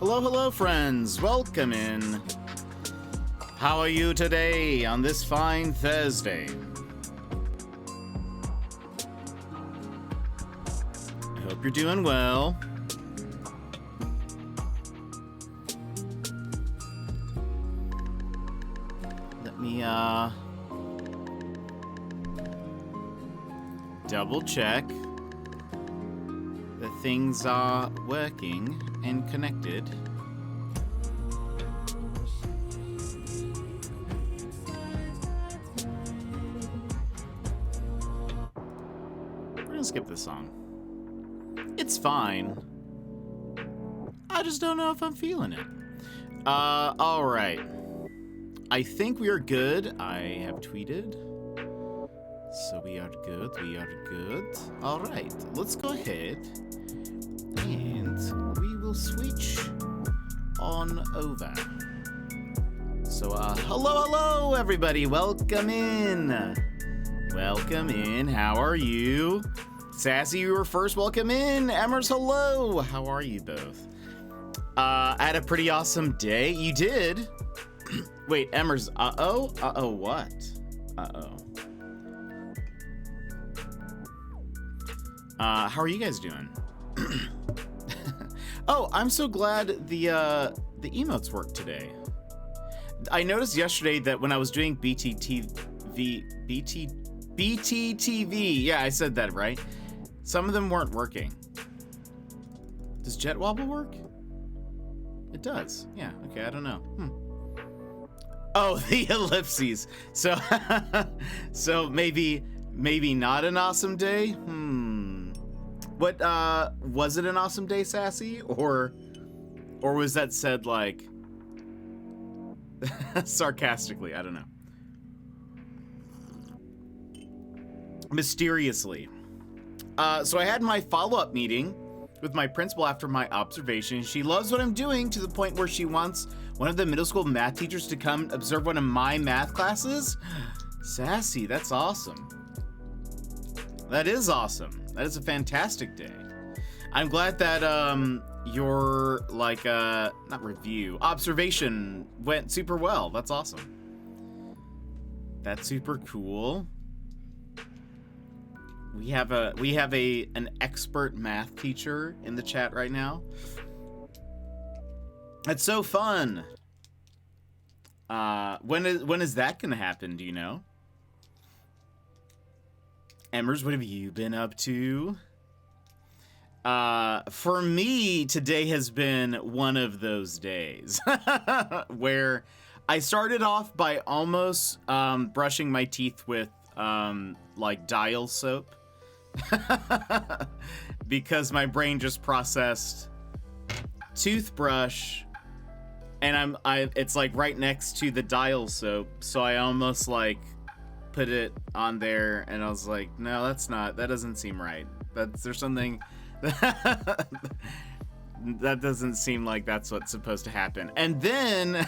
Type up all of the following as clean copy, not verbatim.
Hello, hello, friends. Welcome in. How are you today on this fine Thursday? I hope you're doing well. Let me, double check that things are working and connected. We're gonna skip this song. It's fine. I just don't know if I'm feeling it. All right. I think we are good. I have tweeted. So we are good, we are good. All right, let's go ahead and we will switch on over. So, hello, everybody. Welcome in. Welcome in. How are you? Sassy, you were first. Welcome in. Emmers, hello. How are you both? I had a pretty awesome day. You did? Wait, Emmers, uh-oh? Uh-oh, what? Uh-oh. How are you guys doing? Oh, I'm so glad the emotes worked today. I noticed yesterday that when I was doing BTTV, yeah, I said that right. Some of them weren't working. Does Jet Wobble work? It does. Yeah. Okay. I don't know. Oh, the ellipses. So, so maybe not an awesome day. What, was it an awesome day, Sassy? Or was that said, like, sarcastically? I don't know. Mysteriously. So I had my follow-up meeting with my principal after my observation. She loves what I'm doing to the point where she wants one of the middle school math teachers to come observe one of my math classes. Sassy, that's awesome. That is awesome. That is a fantastic day. I'm glad that your observation went super well. That's awesome. That's super cool. We have an expert math teacher in the chat right now. That's so fun. When is that gonna happen? Do you know? Emmers, what have you been up to? For me, today has been one of those days where I started off by almost brushing my teeth with like dial soap because my brain just processed toothbrush, and it's like right next to the dial soap, so I almost like put it on there, and I was like, no, that doesn't seem right. There's something that doesn't seem like that's what's supposed to happen. And then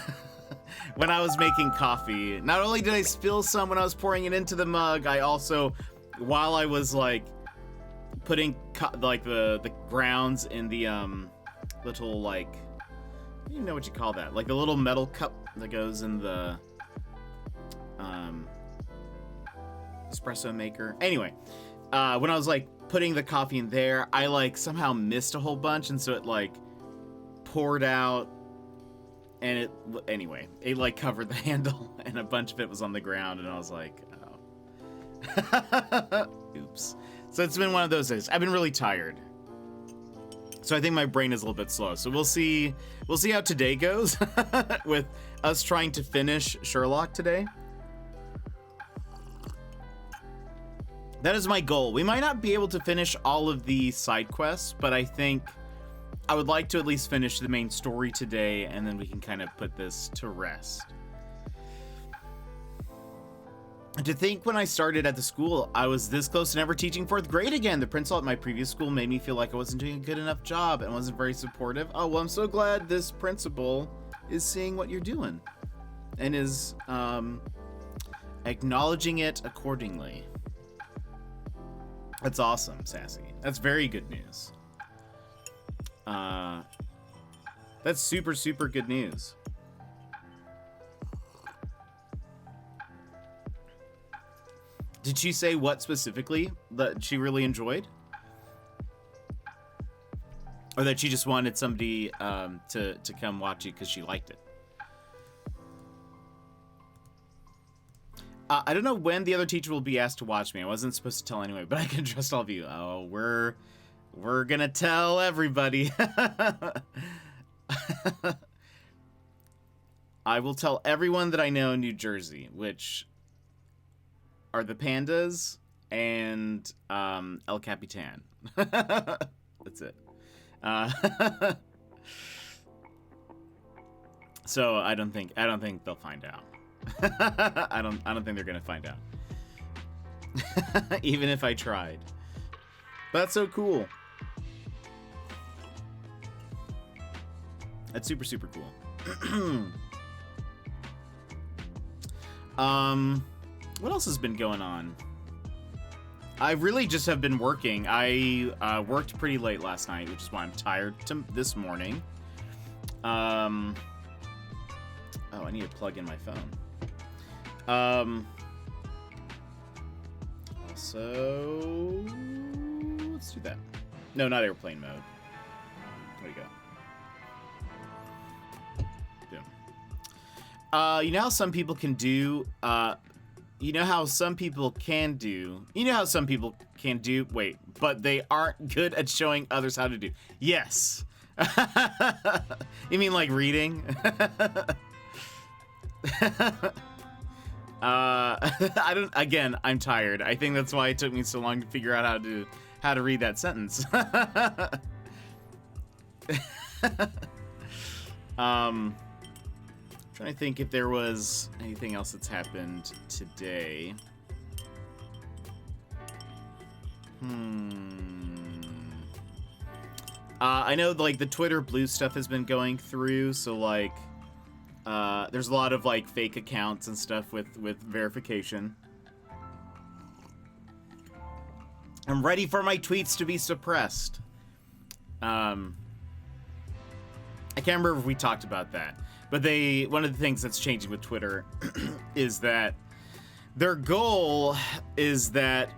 when I was making coffee, not only did I spill some when I was pouring it into the mug, I also, while I was like putting the grounds in the little, like, I don't even know what you call that, like the little metal cup that goes in the espresso maker. Anyway, when I was like putting the coffee in there, I like somehow missed a whole bunch, and so it like poured out, and it like covered the handle, and a bunch of it was on the ground, and I was like, oh. Oops. So it's been one of those days. I've been really tired, so I think my brain is a little bit slow. So we'll see how today goes with us trying to finish Sherlock today. That is my goal. We might not be able to finish all of the side quests, but I think I would like to at least finish the main story today, and then we can kind of put this to rest. To think when I started at the school, I was this close to never teaching 4th grade again. The principal at my previous school made me feel like I wasn't doing a good enough job and wasn't very supportive. Oh, well, I'm so glad this principal is seeing what you're doing and is acknowledging it accordingly. That's awesome, Sassy. That's very good news. That's super, super good news. Did she say what specifically that she really enjoyed? Or that she just wanted somebody to come watch it because she liked it? I don't know when the other teacher will be asked to watch me. I wasn't supposed to tell anyway, but I can trust all of you. Oh, we're gonna tell everybody. I will tell everyone that I know in New Jersey, which are the Pandas and El Capitan. That's it. So I don't think they'll find out. I don't think they're gonna find out. Even if I tried. That's so cool. That's super, super cool. What else has been going on? I really just have been working. I worked pretty late last night, which is why I'm tired this morning. Oh, I need to plug in my phone. Also, let's do that. No, not airplane mode. There we go. Boom. You know how some people can do, you know how some people can do, wait, but they aren't good at showing others how to do. Yes. You mean like reading? I'm tired. I think that's why it took me so long to figure out how to read that sentence. Trying to think if there was anything else that's happened today. I know like the Twitter Blue stuff has been going through, so like there's a lot of like fake accounts and stuff with verification. I'm ready for my tweets to be suppressed. I can't remember if we talked about that, but one of the things that's changing with Twitter is that their goal is that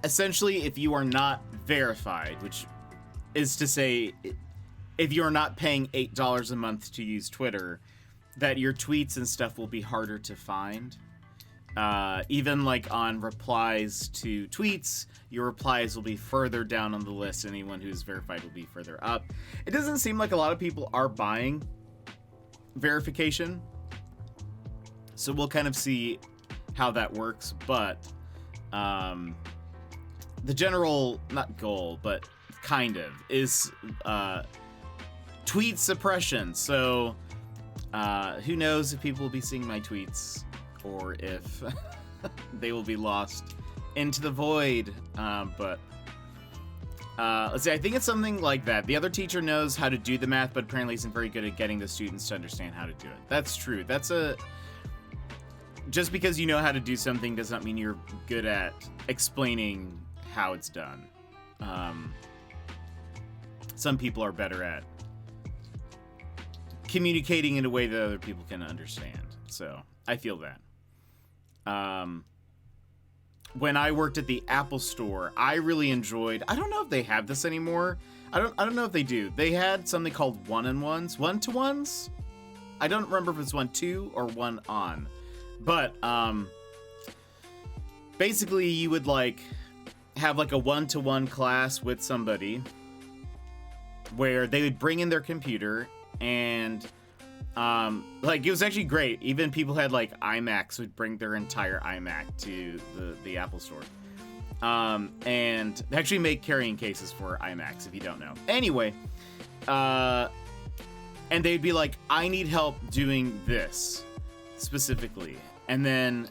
essentially if you are not verified, which is to say if you're not paying $8 a month to use Twitter, that your tweets and stuff will be harder to find. Even like on replies to tweets, your replies will be further down on the list. Anyone who's verified will be further up. It doesn't seem like a lot of people are buying verification, so we'll kind of see how that works. But the general, not goal, but kind of, is tweet suppression. So who knows if people will be seeing my tweets or if they will be lost into the void. But let's see, I think it's something like that. The other teacher knows how to do the math, but apparently isn't very good at getting the students to understand how to do it. That's true. Just because you know how to do something does not mean you're good at explaining how it's done. Some people are better at communicating in a way that other people can understand. So I feel that. When I worked at the Apple Store, I really enjoyed, I don't know if they have this anymore. I don't know if they do. They had something called one-to-ones. I don't remember if it's 1-2 or 1-on. But basically you would like have like a one-to-one class with somebody where they would bring in their computer and like it was actually great. Even people had like iMacs would bring their entire iMac to the Apple Store, and they actually make carrying cases for iMacs if you don't know. Anyway, and they'd be like, I need help doing this specifically, and then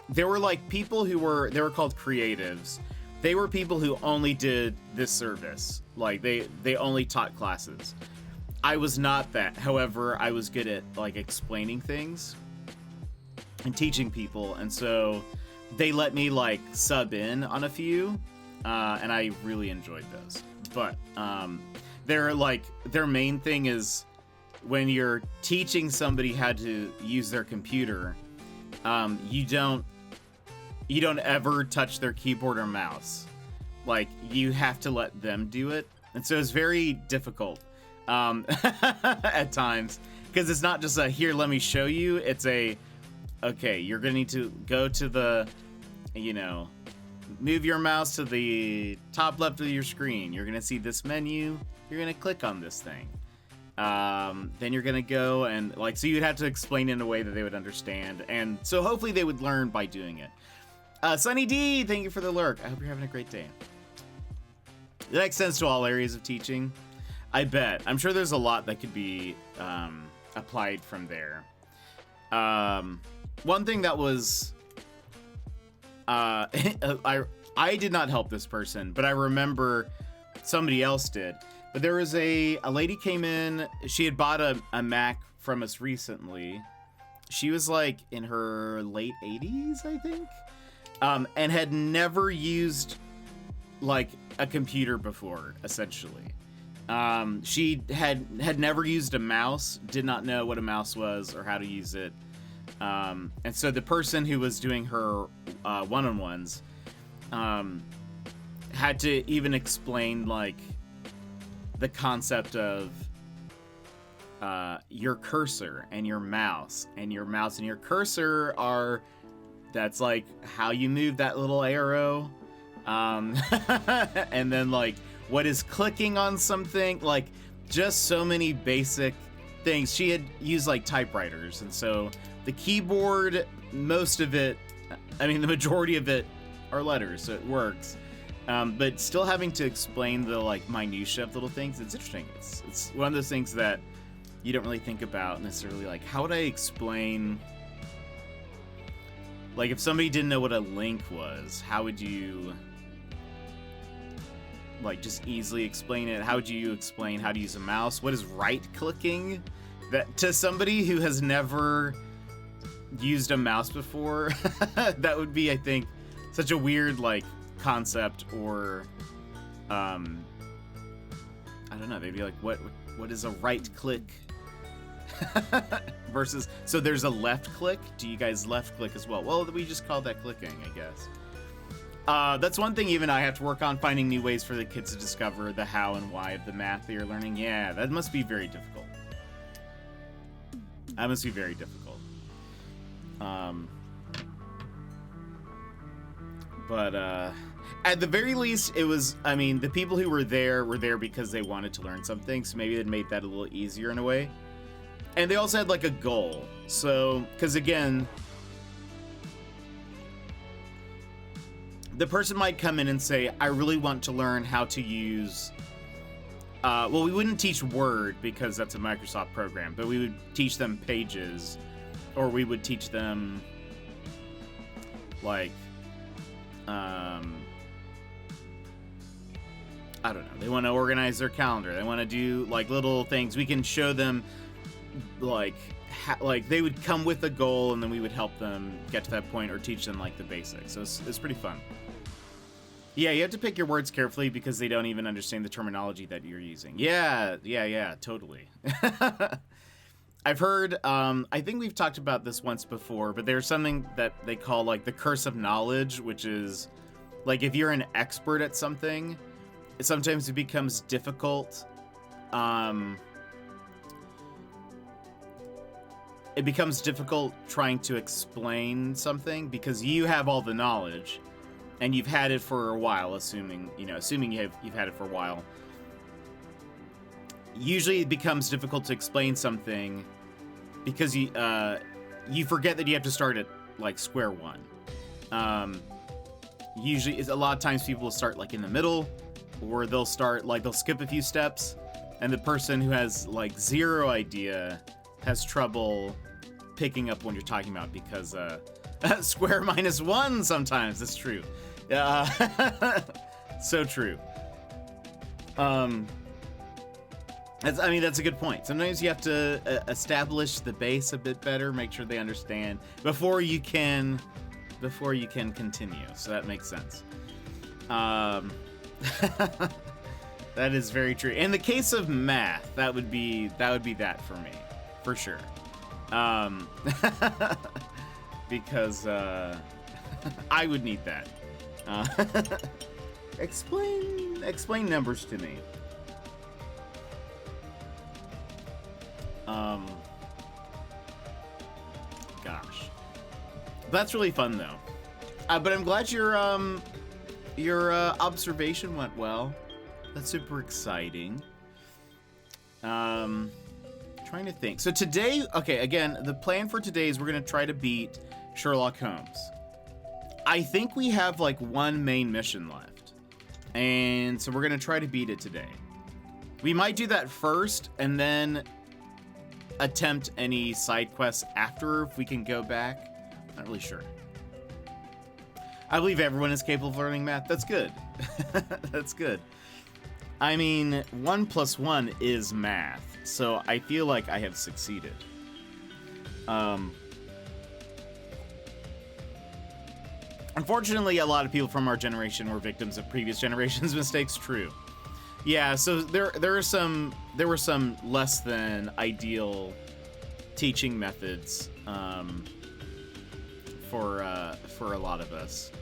there were like people they were called creatives. They were people who only did this service, like they only taught classes. I was not that. However, I was good at like explaining things and teaching people, and so they let me like sub in on a few, and I really enjoyed those. But their main thing is when you're teaching somebody how to use their computer, you don't ever touch their keyboard or mouse. Like, you have to let them do it. And so it's very difficult at times, because it's not just a, here, let me show you. It's a, okay, you're going to need to go to the, move your mouse to the top left of your screen. You're going to see this menu. You're going to click on this thing. Then you're going to go and, so you'd have to explain it in a way that they would understand. And so hopefully they would learn by doing it. Sunny D, thank you for the lurk. I hope you're having a great day. That extends to all areas of teaching. I bet. I'm sure there's a lot that could be applied from there. One thing that was... I did not help this person, but I remember somebody else did. But there was a lady came in. She had bought a Mac from us recently. She was like in her late 80s, I think. And had never used like a computer before, essentially. She had never used a mouse, did not know what a mouse was or how to use it. And so the person who was doing her one-on-ones had to even explain like the concept of your cursor and your mouse and your cursor are, that's like how you move that little arrow. And then like what is clicking on something, like just so many basic things. She had used like typewriters, and so the keyboard, most of it, I mean the majority of it are letters, so it works. But still having to explain the like minutia of little things, it's interesting. It's one of those things that you don't really think about necessarily, like how would I explain, like if somebody didn't know what a link was, how would you like just easily explain it? How would you explain how to use a mouse? What is right clicking? That to somebody who has never used a mouse before, that would be, I think, such a weird like concept, or I don't know, they'd be like, what is a right click? Versus, so there's a left click. Do you guys left click as well? Well, we just call that clicking, I guess. That's one thing even I have to work on, finding new ways for the kids to discover the how and why of the math they are learning. Yeah, that must be very difficult. That must be very difficult. But at the very least, it was, I mean, the people who were there because they wanted to learn something, so maybe it made that a little easier in a way. And they also had like a goal. So, because again, the person might come in and say, I really want to learn how to use, well, we wouldn't teach Word because that's a Microsoft program, but we would teach them Pages, or we would teach them, like, I don't know, they want to organize their calendar, they want to do, like, little things. We can show them, like, they would come with a goal, and then we would help them get to that point, or teach them, like, the basics. So it's pretty fun. Yeah, you have to pick your words carefully because they don't even understand the terminology that you're using. Yeah, totally. I've heard, I think we've talked about this once before, but there's something that they call, like, the curse of knowledge, which is, like, if you're an expert at something, sometimes it becomes difficult, it becomes difficult trying to explain something because you have all the knowledge and you've had it for a while, assuming you've had it for a while. Usually it becomes difficult to explain something because you forget that you have to start at like square one. Usually a lot of times people will start like in the middle, or they'll start like they'll skip a few steps, and the person who has like zero idea has trouble picking up when you're talking about because square minus one sometimes. That's true. So true. That's a good point. Sometimes you have to establish the base a bit better, make sure they understand before you can continue. So that makes sense. That is very true. In the case of math, that would be that for me, for sure. Because I would need that. Explain numbers to me. Gosh, that's really fun though. But I'm glad your observation went well. That's super exciting. Trying to think. So today, okay, again, the plan for today is we're gonna try to beat Sherlock Holmes. I think we have like one main mission left, and so we're gonna try to beat it today. We might do that first, and then attempt any side quests after if we can go back. Not really sure. I believe everyone is capable of learning math. That's good. That's good. I mean, 1 + 1 is math, so I feel like I have succeeded. Unfortunately, a lot of people from our generation were victims of previous generations' mistakes. True. Yeah, so there were some less than ideal teaching methods for a lot of us,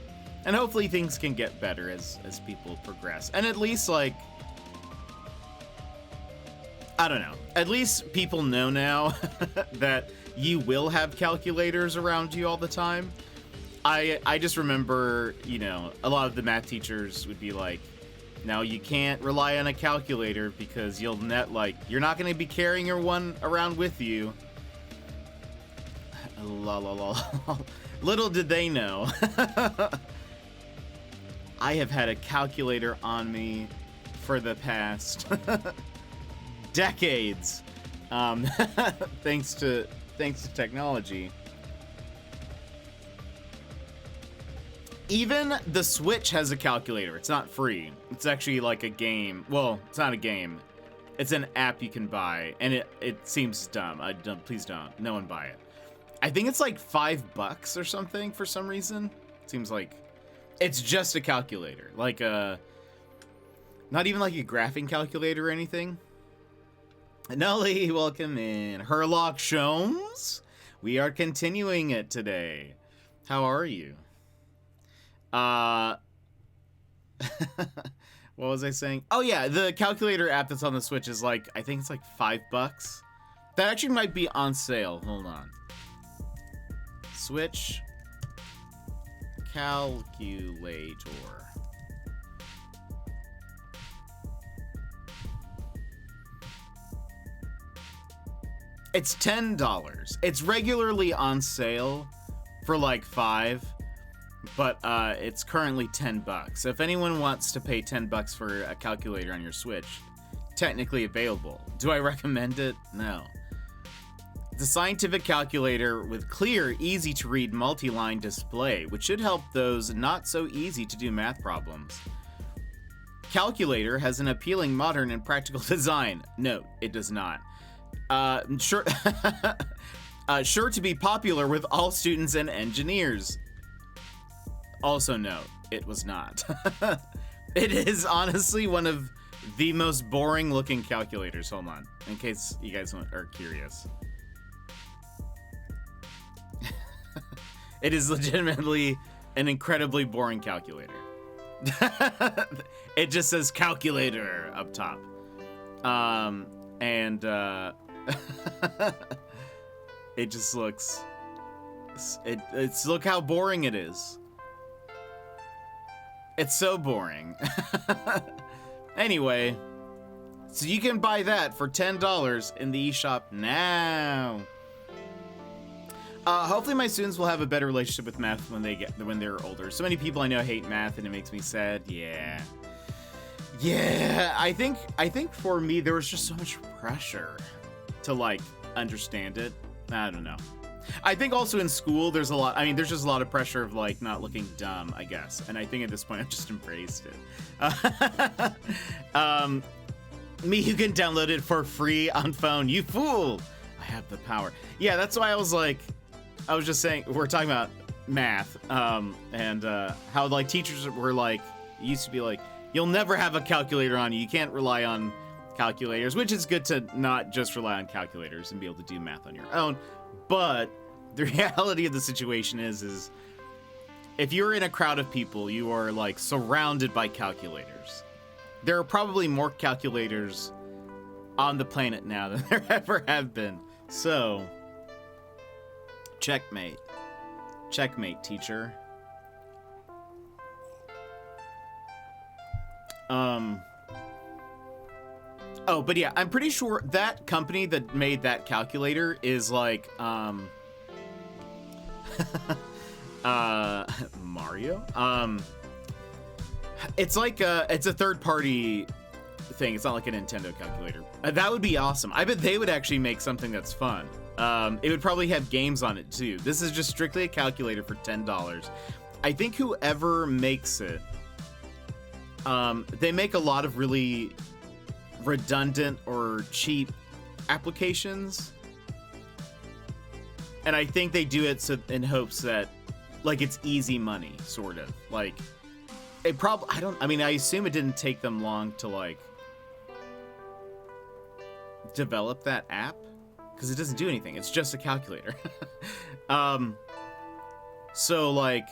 and hopefully things can get better as people progress. And at least, like, I don't know, at least people know now that you will have calculators around you all the time. I just remember, you know, a lot of the math teachers would be like, now you can't rely on a calculator because you're not going to be carrying your one around with you. La la la. Little did they know. I have had a calculator on me for the past decades. Thanks to technology. Even the Switch has a calculator. It's not free. It's actually like a game. Well, it's not a game. It's an app you can buy, and it seems dumb. Please don't. No one buy it. I think it's like $5 or something for some reason. It seems like it's just a calculator, like not even like a graphing calculator or anything. Nelly, welcome in. Sherlock Holmes. We are continuing it today. How are you? What was I saying? Oh yeah, the calculator app that's on the Switch is like, I think it's like $5. That actually might be on sale. Hold on. Switch calculator. It's $10. It's regularly on sale for like $5. But it's currently $10. So if anyone wants to pay $10 for a calculator on your Switch, technically available. Do I recommend it? No. It's a scientific calculator with clear, easy-to-read multi-line display, which should help those not so easy to do math problems. Calculator has an appealing, modern, and practical design. Note, it does not. Sure to be popular with all students and engineers. Also note, it was not. It is honestly one of the most boring looking calculators. Hold on, in case you guys are curious. It is legitimately an incredibly boring calculator. It just says calculator up top. It just looks, look how boring it is. It's so boring. Anyway, so you can buy that for $10 in the eShop now. Hopefully my students will have a better relationship with math when they're older. So many people I know hate math and it makes me sad. Yeah. I think for me there was just so much pressure to like understand it. I don't know. I think also in school there's just a lot of pressure of like not looking dumb, I guess. And I think at this point I've just embraced it. Me who can download it for free on phone, you fool! I have the power. Yeah, that's why I was just saying, we're talking about math, and how like teachers were like, used to be like, You'll never have a calculator on you. You can't rely on calculators, which is good to not just rely on calculators and be able to do math on your own. But the reality of the situation is if you're in a crowd of people, you are like surrounded by calculators. There are probably more calculators on the planet now than there ever have been. So, checkmate. Checkmate, teacher. Oh, but yeah, I'm pretty sure that company that made that calculator is like, Mario? It's like it's a third-party thing. It's not like a Nintendo calculator. That would be awesome. I bet they would actually make something that's fun. It would probably have games on it too. This is just strictly a calculator for $10. I think whoever makes it, they make a lot of really redundant or cheap applications. And I think they do it so in hopes that, like, it's easy money, sort of. Like, it probably, I assume it didn't take them long to, like, develop that app, because it doesn't do anything. It's just a calculator. So, like,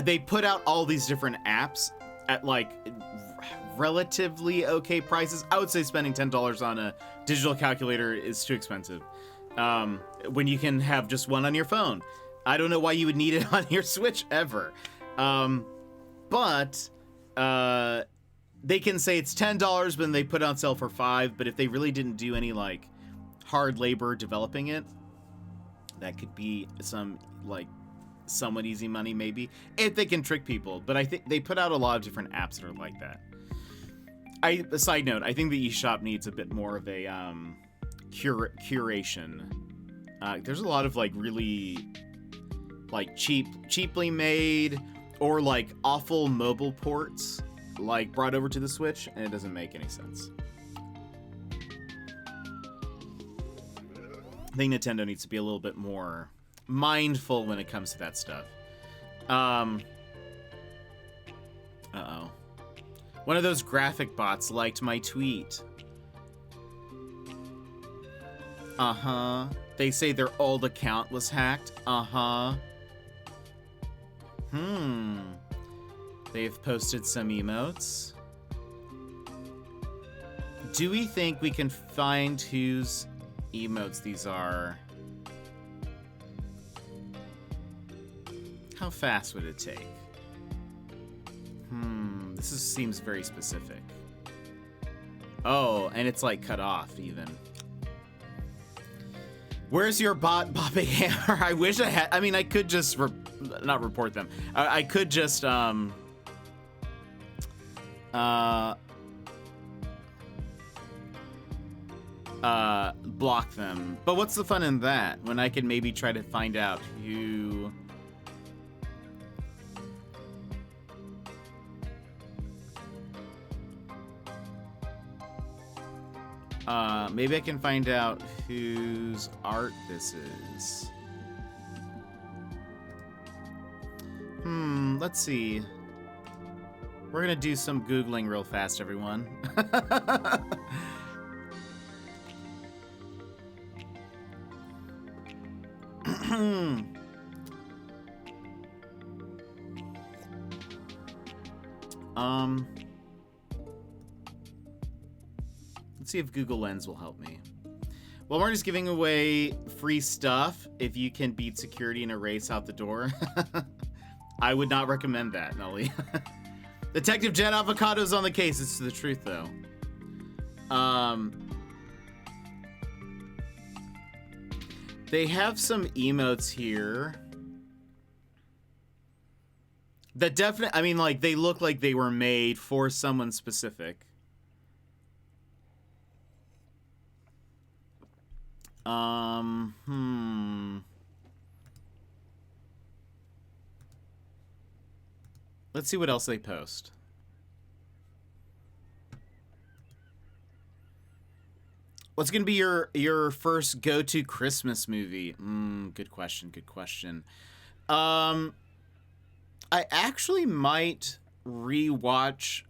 they put out all these different apps at, like, relatively okay prices. I would say spending $10 on a digital calculator is too expensive. When you can have just one on your phone. I don't know why you would need it on your Switch ever. But they can say it's $10, but then they put it on sale for $5. But if they really didn't do any, like, hard labor developing it, that could be some, like, somewhat easy money, maybe, if they can trick people. But I think they put out a lot of different apps that are like that. A side note, I think the eShop needs a bit more of a curation. There's a lot of, like, really, like, cheaply made or, like, awful mobile ports, like, brought over to the Switch, and it doesn't make any sense. I think Nintendo needs to be a little bit more mindful when it comes to that stuff. Uh-oh. One of those graphic bots liked my tweet. Uh-huh. They say their old account was hacked. Uh-huh. They've posted some emotes. Do we think we can find whose emotes these are? How fast would it take? Seems very specific. Oh, and it's like cut off even. Where's your bot bopping hammer? I wish I had. I mean, I could just not report them. I could just block them. But what's the fun in that when I can maybe try to find out who? Maybe I can find out whose art this is. Let's see. We're gonna do some Googling real fast, everyone. Let's see if Google Lens will help me. Walmart is giving away free stuff if you can beat security and erase out the door. I would not recommend that, Nolly. Detective Jet Avocado's on the case. It's the truth, though. They have some emotes here that definitely, I mean, like, they look like they were made for someone specific. Let's see what else they post. What's gonna be your first go-to Christmas movie? Good question. Good question. I actually might rewatch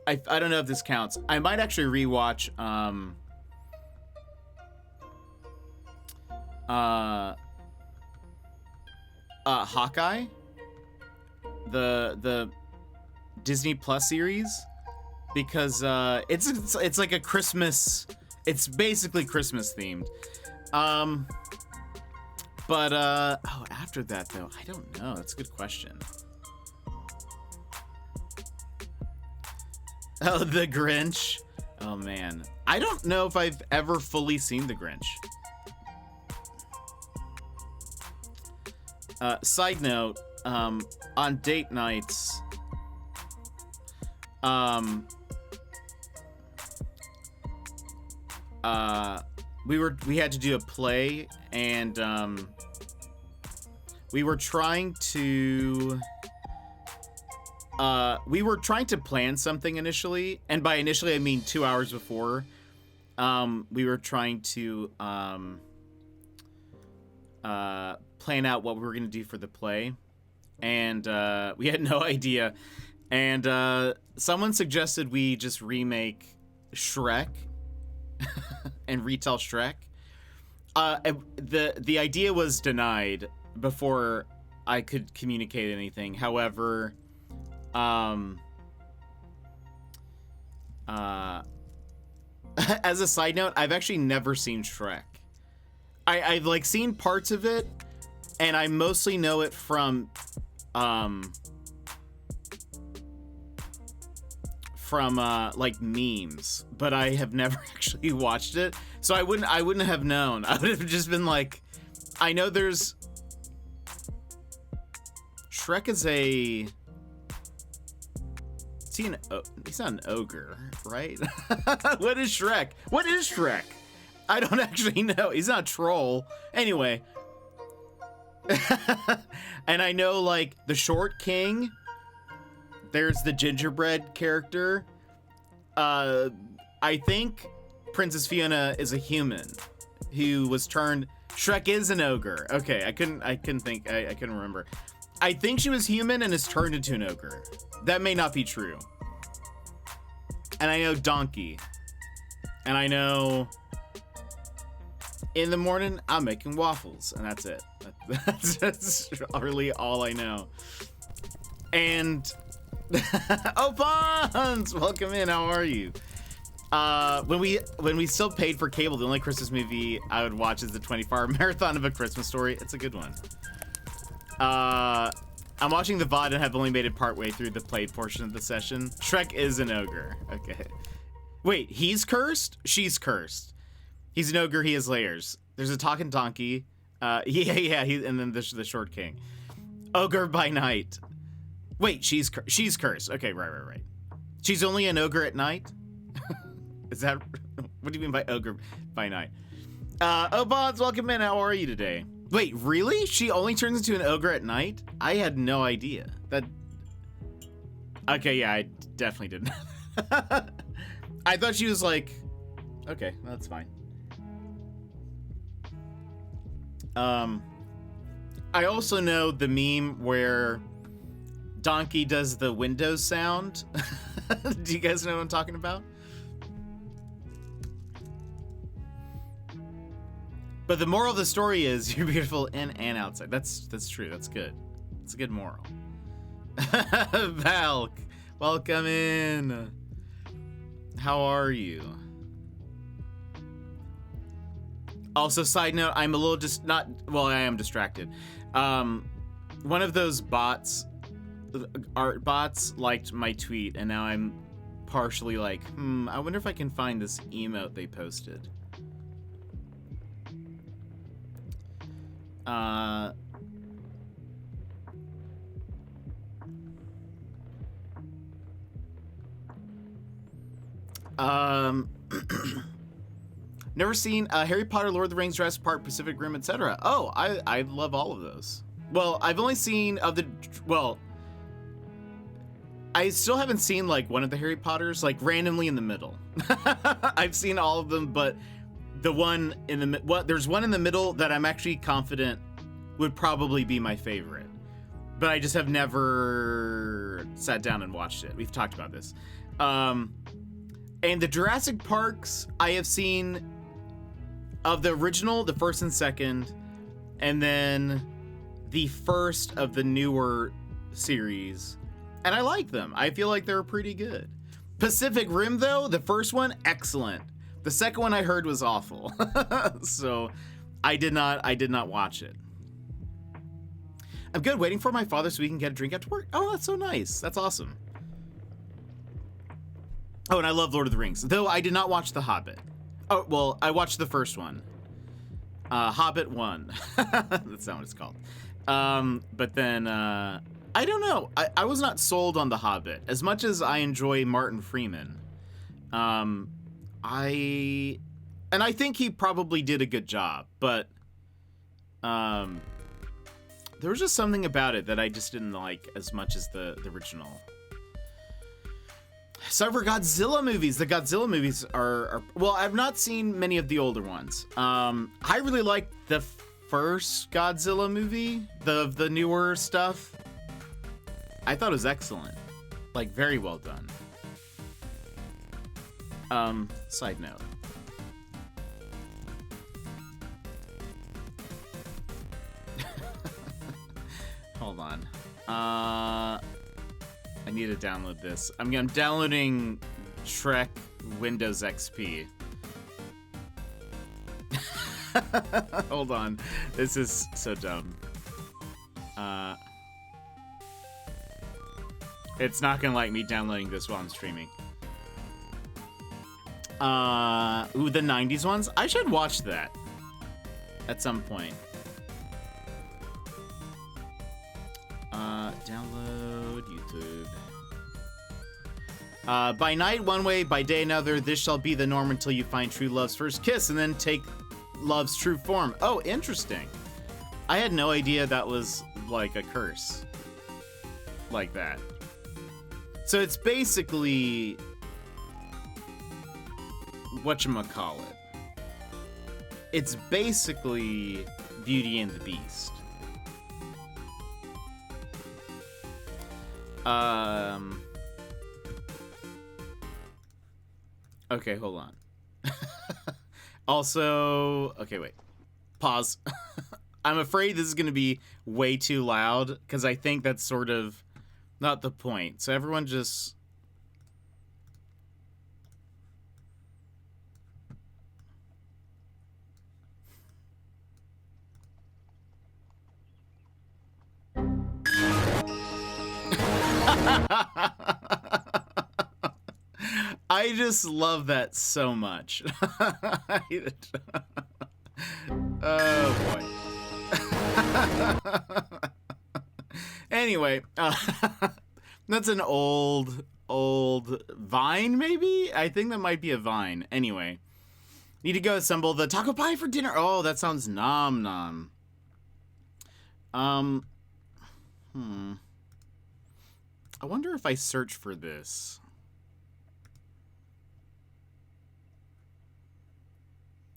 I don't know if this counts. I might actually rewatch Hawkeye, the Disney Plus series, because it's like a Christmas. It's basically Christmas themed. But after that though, I don't know. That's a good question. Oh, The Grinch. Oh man, I don't know if I've ever fully seen The Grinch. Side note, on date nights, we had to do a play, and we were trying to plan something initially, and by initially I mean 2 hours before. We were trying to plan out what we were going to do for the play, and we had no idea, and someone suggested we just remake Shrek and retell Shrek. The idea was denied before I could communicate anything. However, as a side note, I've actually never seen Shrek. I've like seen parts of it, and I mostly know it from like memes, but I have never actually watched it, so I wouldn't have known. I would have just been like, I know there's Shrek is he's not an ogre, right? What is Shrek? What is Shrek? I don't actually know. He's not a troll. Anyway. And I know, like, the Short King. There's the gingerbread character. I think Princess Fiona is a human who was turned. Shrek is an ogre. Okay, I couldn't remember. I think she was human and is turned into an ogre. That may not be true. And I know Donkey. And I know in the morning I'm making waffles, and that's it. That's really all I know. And oh, Pons! Welcome in. How are you? When we still paid for cable, the only Christmas movie I would watch is the 24-hour marathon of A Christmas Story. It's a good one. I'm watching the VOD and have only made it partway through the played portion of the session. Shrek is an ogre. Okay. Wait, he's cursed? She's cursed. He's an ogre. He has layers. There's a talking donkey. Yeah. And then the Short King. Ogre by night. Wait, she's cursed. Okay, right. She's only an ogre at night? Is that... What do you mean by ogre by night? Bonds, welcome in. How are you today? Wait, really? She only turns into an ogre at night? I had no idea. Okay, yeah, I definitely didn't. I thought she was like... Okay, that's fine. I also know the meme where Donkey does the Windows sound. Do you guys know what I'm talking about? But the moral of the story is you're beautiful in and outside. That's true. That's good. It's a good moral. Valk, welcome in. How are you? Also, side note, I'm a little I am distracted. One of those bots, art bots, liked my tweet, and now I'm partially like, I wonder if I can find this emote they posted. Never seen Harry Potter, Lord of the Rings, Jurassic Park, Pacific Rim, etc. Oh, I love all of those. Well, I've only seen I still haven't seen like one of the Harry Potters, like randomly in the middle. I've seen all of them, but the one in the there's one in the middle that I'm actually confident would probably be my favorite, but I just have never sat down and watched it. We've talked about this. And the Jurassic Parks I have seen of the original, the first and second, and then the first of the newer series, and I like them. I feel like they're pretty good. Pacific Rim, though, the first one, excellent. The second one I heard was awful. So I did not watch it. I'm good, waiting for my father so we can get a drink after work. Oh, that's so nice. That's awesome. Oh, and I love Lord of the Rings, though I did not watch The Hobbit. Oh, well, I watched the first one. Hobbit 1. That's not what it's called. But then, I don't know. I was not sold on The Hobbit. As much as I enjoy Martin Freeman, I think he probably did a good job, but, there was just something about it that I just didn't like as much as the original. So for Godzilla movies, the Godzilla movies are well, I've not seen many of the older ones. I really liked the first Godzilla movie, the newer stuff. I thought it was excellent. Like, very well done. Side note. Hold on. I need to download this. I'm downloading Shrek Windows XP. Hold on. This is so dumb. It's not gonna like me downloading this while I'm streaming. Ooh, the 90s ones? I should watch that at some point. Download YouTube. By night one way, by day another, this shall be the norm until you find true love's first kiss and then take love's true form. Oh, interesting. I had no idea that was like a curse. Like that. So it's basically whatchamacallit. It's basically Beauty and the Beast. Okay, hold on. Also, okay, wait. Pause. I'm afraid this is going to be way too loud because I think that's sort of not the point. So everyone just... I just love that so much. Oh boy. Anyway, that's an old Vine, maybe? I think that might be a Vine. Anyway, need to go assemble the taco pie for dinner. Oh, that sounds nom nom. I wonder if I search for this.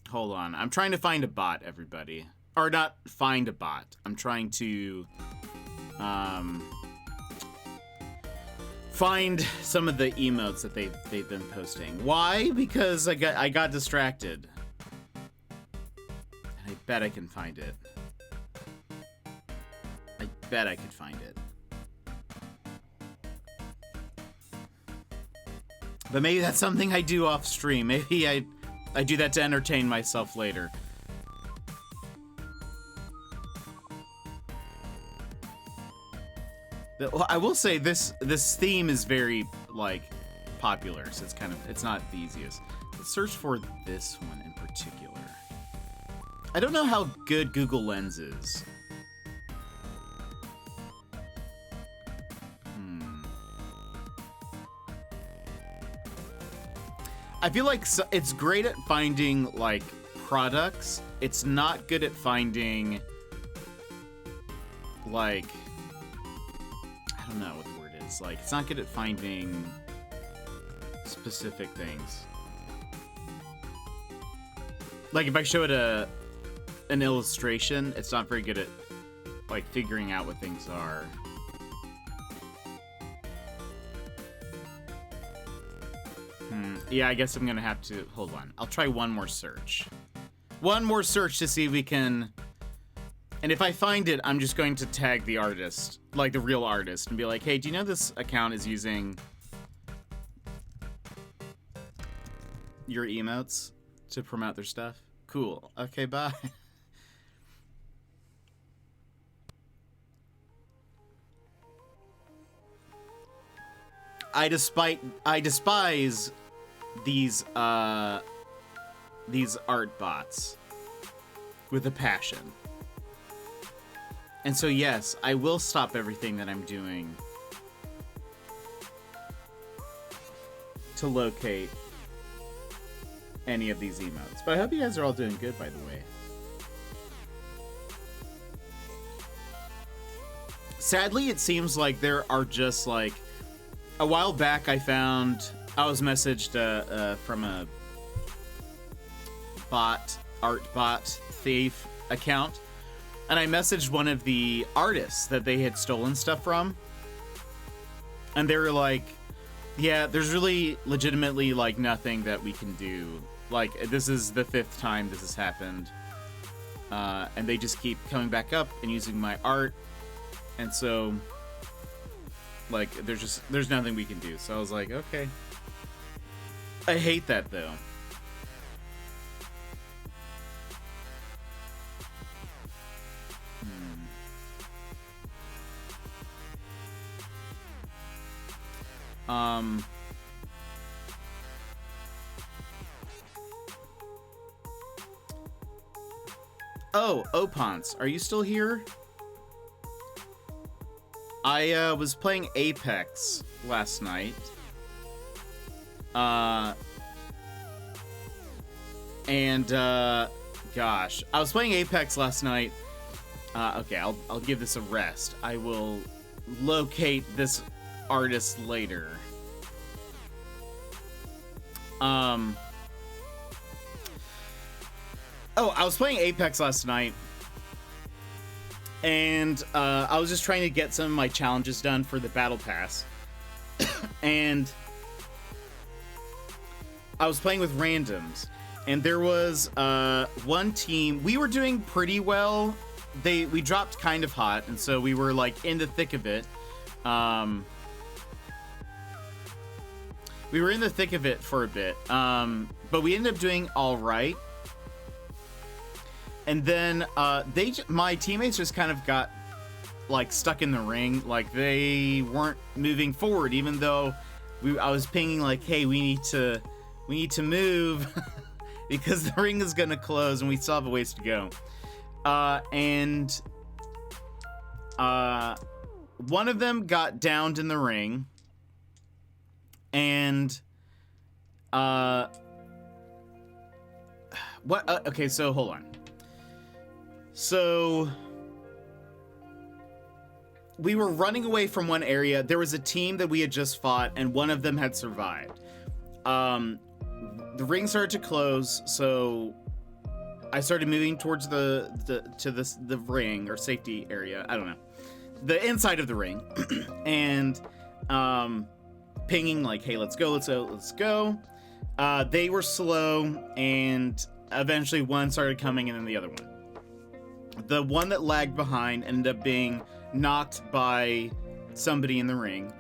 Hold on. I'm trying to find a bot, everybody. Or not find a bot. I'm trying to find some of the emotes that they've been posting. Why? Because I got distracted. And I bet I can find it. I bet I could find it. But maybe that's something I do off stream. Maybe I do that to entertain myself later. I will say this theme is very like popular, so it's not the easiest. Let's search for this one in particular. I don't know how good Google Lens is. I feel like it's great at finding like products. It's not good at finding like, I don't know what the word is. Like, it's not good at finding specific things. Like if I show it an illustration, it's not very good at like figuring out what things are. Yeah, I guess I'm gonna have to... Hold on. I'll try one more search. One more search to see if we can... And if I find it, I'm just going to tag the artist, like the real artist, and be like, hey, do you know this account is using your emotes to promote their stuff? Cool. Okay, bye. I despise these art bots with a passion. And so yes, I will stop everything that I'm doing to locate any of these emotes. But I hope you guys are all doing good, by the way. Sadly, it seems like there are just like... A while back, I was messaged from a art bot thief account, and I messaged one of the artists that they had stolen stuff from, and they were like, yeah, there's really legitimately like nothing that we can do. Like, this is the 5th time this has happened, and they just keep coming back up and using my art, and so... Like, there's nothing we can do. So I was like, okay. I hate that, though. Oh, Opons, are you still here? I was playing Apex last night. Gosh, I was playing Apex last night. Okay, I'll give this a rest. I will locate this artist later. Oh, I was playing Apex last night. And I was just trying to get some of my challenges done for the Battle Pass. And I was playing with randoms. And there was one team. We were doing pretty well. We dropped kind of hot. And so we were like in the thick of it. We were in the thick of it for a bit. But we ended up doing all right. And then my teammates just kind of got like stuck in the ring. Like, they weren't moving forward, even though I was pinging like, hey, we need to move because the ring is gonna close and we still have a ways to go. And one of them got downed in the ring, and what? Okay, so hold on. So we were running away from one area. There was a team that we had just fought, and one of them had survived. The ring started to close, so I started moving towards the ring or safety area. I don't know, the inside of the ring, and pinging like, "Hey, let's go, let's go, let's go." They were slow, and eventually one started coming, and then the other one. The one that lagged behind ended up being knocked by somebody in the ring,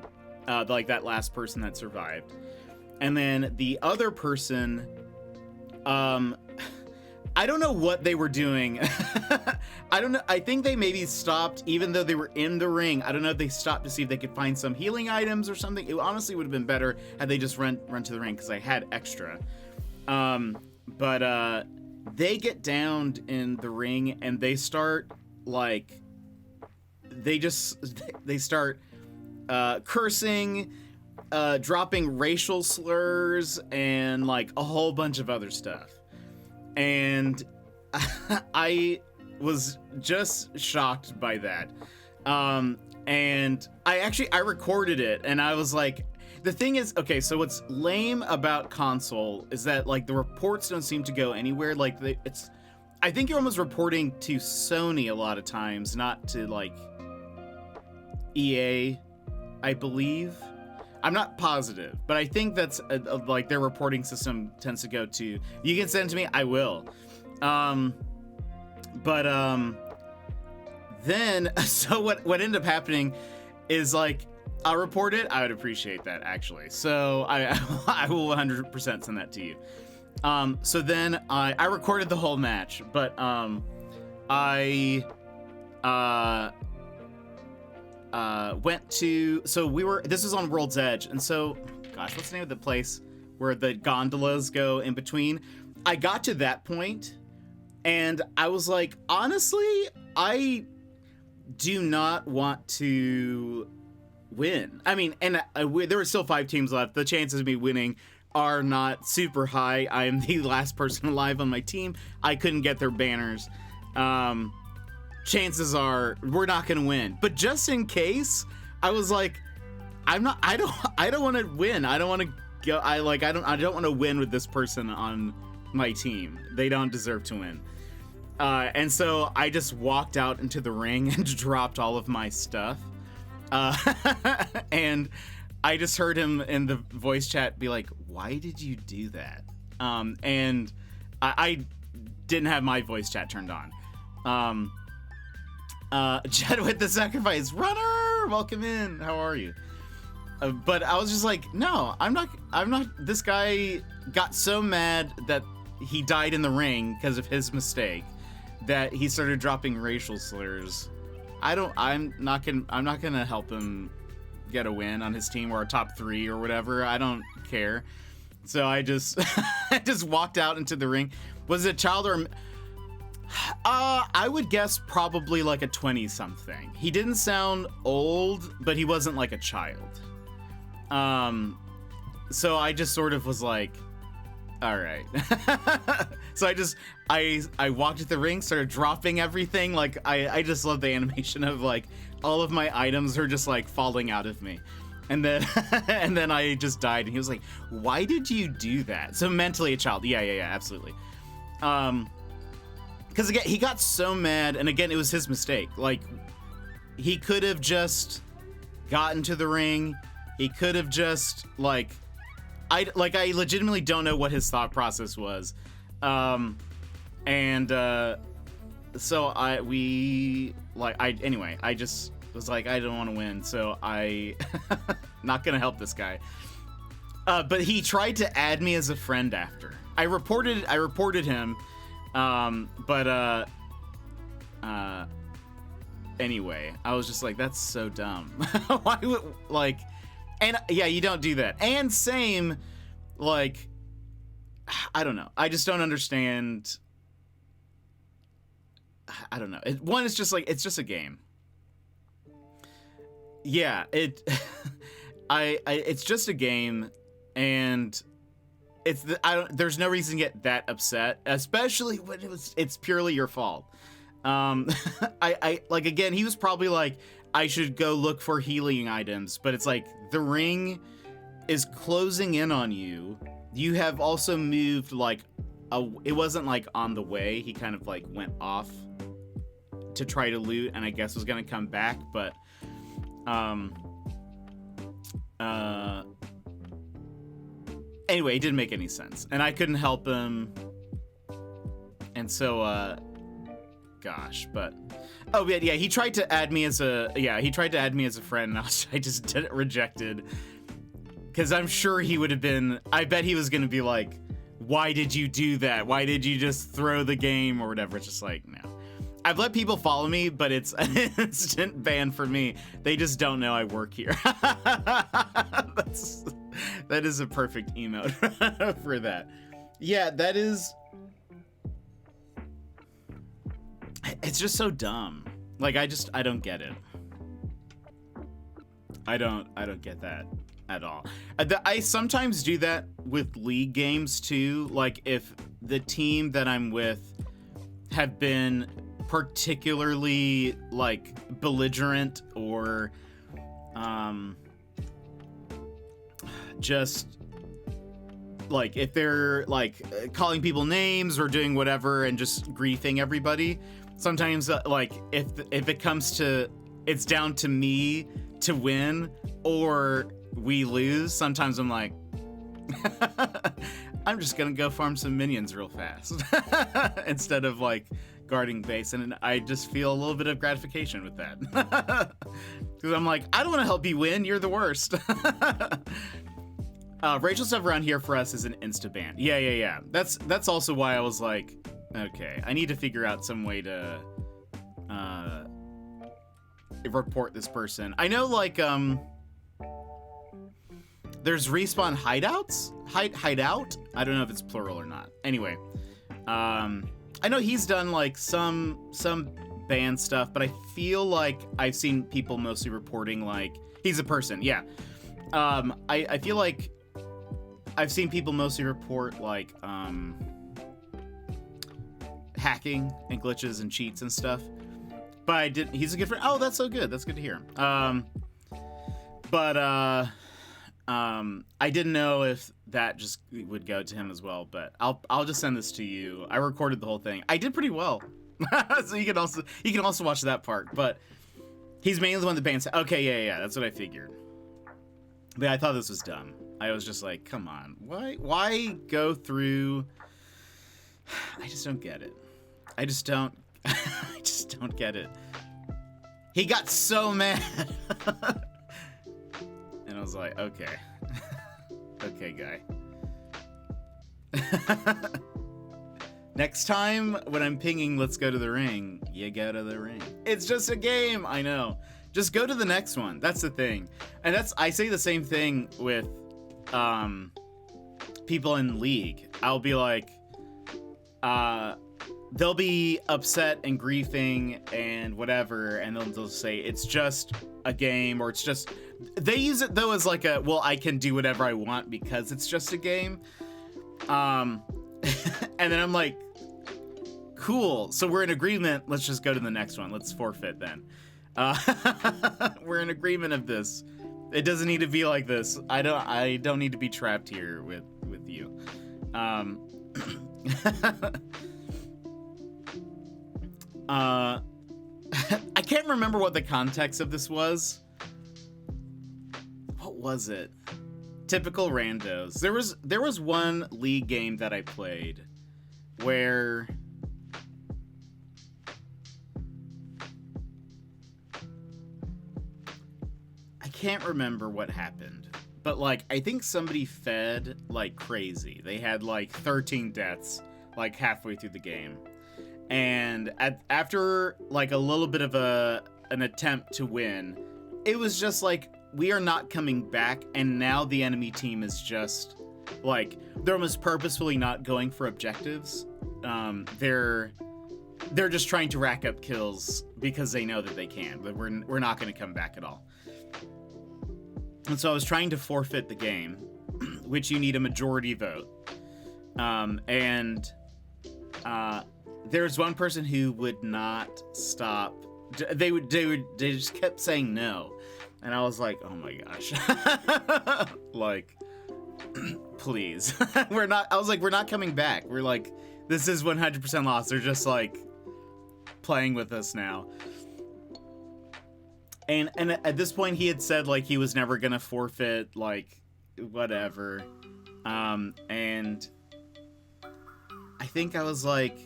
like that last person that survived. And then the other person, I don't know what they were doing. I don't know. I think they maybe stopped even though they were in the ring. I don't know if they stopped to see if they could find some healing items or something. It honestly would have been better had they just run to the ring, because I had extra. But they get downed in the ring, and they start like, they start cursing, dropping racial slurs, and like a whole bunch of other stuff. And I was just shocked by that. And I recorded it, and I was like, the thing is, okay, so what's lame about console is that like the reports don't seem to go anywhere. Like, I think you're almost reporting to Sony a lot of times, not to like EA, I believe. I'm not positive, but I think that's like their reporting system tends to go to, you can send it to me, I will. Then, so what ended up happening is like, I'll report it. I would appreciate that, actually. So I will 100% send that to you. So then I recorded the whole match, but I went to, so this was on World's Edge, and so, gosh, what's the name of the place where the gondolas go in between? I got to that point, and I was like, honestly, I do not want to win. I mean, and there were still 5 teams left. The chances of me winning are not super high. I am the last person alive on my team. I couldn't get their banners. Chances are we're not gonna win. But just in case, I was like, I don't want to win. I don't want to go. I don't want to win with this person on my team. They don't deserve to win. And so I just walked out into the ring and dropped all of my stuff. And I just heard him in the voice chat be like, why did you do that? And I didn't have my voice chat turned on. Jed with the sacrifice, runner, welcome in. How are you? But I was just like, no, I'm not. This guy got so mad that he died in the ring because of his mistake that he started dropping racial slurs. I'm not gonna help him get a win on his team or a top 3 or whatever. I don't care. So I just I just walked out into the ring. Was it a child or I would guess probably like a 20-something. He didn't sound old, but he wasn't like a child. So I just sort of was like, all right. So I walked to the ring, started dropping everything. Like I just love the animation of like all of my items are just like falling out of me. And then and then I just died, and he was like, why did you do that? So mentally a child. Yeah, absolutely. Because again, he got so mad, and again, it was his mistake. Like, he could have just gotten to the ring. He could have just I legitimately don't know what his thought process was. So I just was like, I don't want to win, so I not gonna help this guy. But he tried to add me as a friend after. I reported him. Anyway, I was just like, that's so dumb. Why would, and yeah, you don't do that. And same, I don't know. I just don't understand. I don't know. It's just it's just a game. Yeah, it's just a game, and there's no reason to get that upset, especially when it's purely your fault. Again, he was probably like, I should go look for healing items, but it's like the ring is closing in on you. You have also moved it wasn't on the way. He kind of went off to try to loot, and I guess was gonna come back, but anyway, it didn't make any sense, and I couldn't help him, and so gosh, but yeah, he tried to add me as a friend, and I just did it, rejected, because I'm sure he would have been. I bet he was gonna be like, why did you do that? Why did you just throw the game or whatever? It's just like, no. I've let people follow me, but it's an instant ban for me. They just don't know I work here. That is a perfect emote for that. Yeah, that is. It's just so dumb. I don't get it. I don't get that at all. I sometimes do that with league games too. If the team that I'm with have been particularly belligerent or just if they're calling people names or doing whatever and just griefing everybody, sometimes if it comes to it's down to me to win, or we lose, sometimes I'm like, I'm just gonna go farm some minions real fast instead of like guarding base, and I just feel a little bit of gratification with that. Because I'm like, I don't want to help you win, you're the worst. Rachel stuff around here for us is an insta-ban. Yeah. That's also why I was like, okay, I need to figure out some way to report this person. I know, like, there's respawn hideouts? Hideout? I don't know if it's plural or not. Anyway, I know he's done, like, some ban stuff, but I feel like I've seen people mostly reporting, like, he's a person, yeah. I feel like I've seen people mostly report, like, hacking and glitches and cheats and stuff. But he's a good friend. Oh, that's so good. That's good to hear. I didn't know if that just would go to him as well, but I'll just send this to you. I recorded the whole thing. I did pretty well. So you can also watch that part, but he's mainly the one that bans. Okay, yeah, that's what I figured. But I thought this was dumb. I was just like, come on, why go through? I just don't get it. I just don't get it. He got so mad. And I was like, okay. Okay, guy. Next time when I'm pinging, let's go to the ring, you go to the ring. It's just a game, I know. Just go to the next one. That's the thing. And I say the same thing with people in League. I'll be like, they'll be upset and griefing and whatever, and they'll say it's just a game, or it's just, they use it though as like a, well, I can do whatever I want because it's just a game. And then I'm like, cool, so we're in agreement, let's just go to the next one, let's forfeit then. We're in agreement of this. It doesn't need to be like this. I don't need to be trapped here with you. I can't remember what the context of this was. What was it? Typical randos. There was one League game that I played where I can't remember what happened, but like I think somebody fed like crazy. They had like 13 deaths like halfway through the game. And after like a little bit of an attempt to win, it was just like, we are not coming back, and now the enemy team is just like, they're almost purposefully not going for objectives. They're just trying to rack up kills because they know that they can, but we're not going to come back at all. And so I was trying to forfeit the game, which you need a majority vote. There's one person who would not stop. They just kept saying no. And I was like, oh my gosh. Like, please. I was like, we're not coming back. We're like, this is 100% lost. They're just like playing with us now. And at this point he had said like he was never gonna forfeit, like whatever. And I think I was like,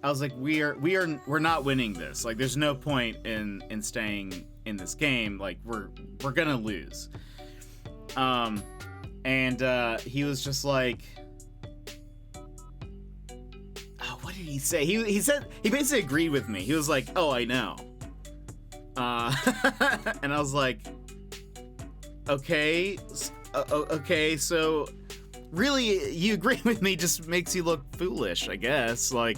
we're not winning this. Like, there's no point in staying in this game. Like, we're gonna lose. He was just like, oh, what did he say? He said, he basically agreed with me. He was like, oh, I know. And I was like, okay, so really, you agree with me just makes you look foolish, I guess. Like,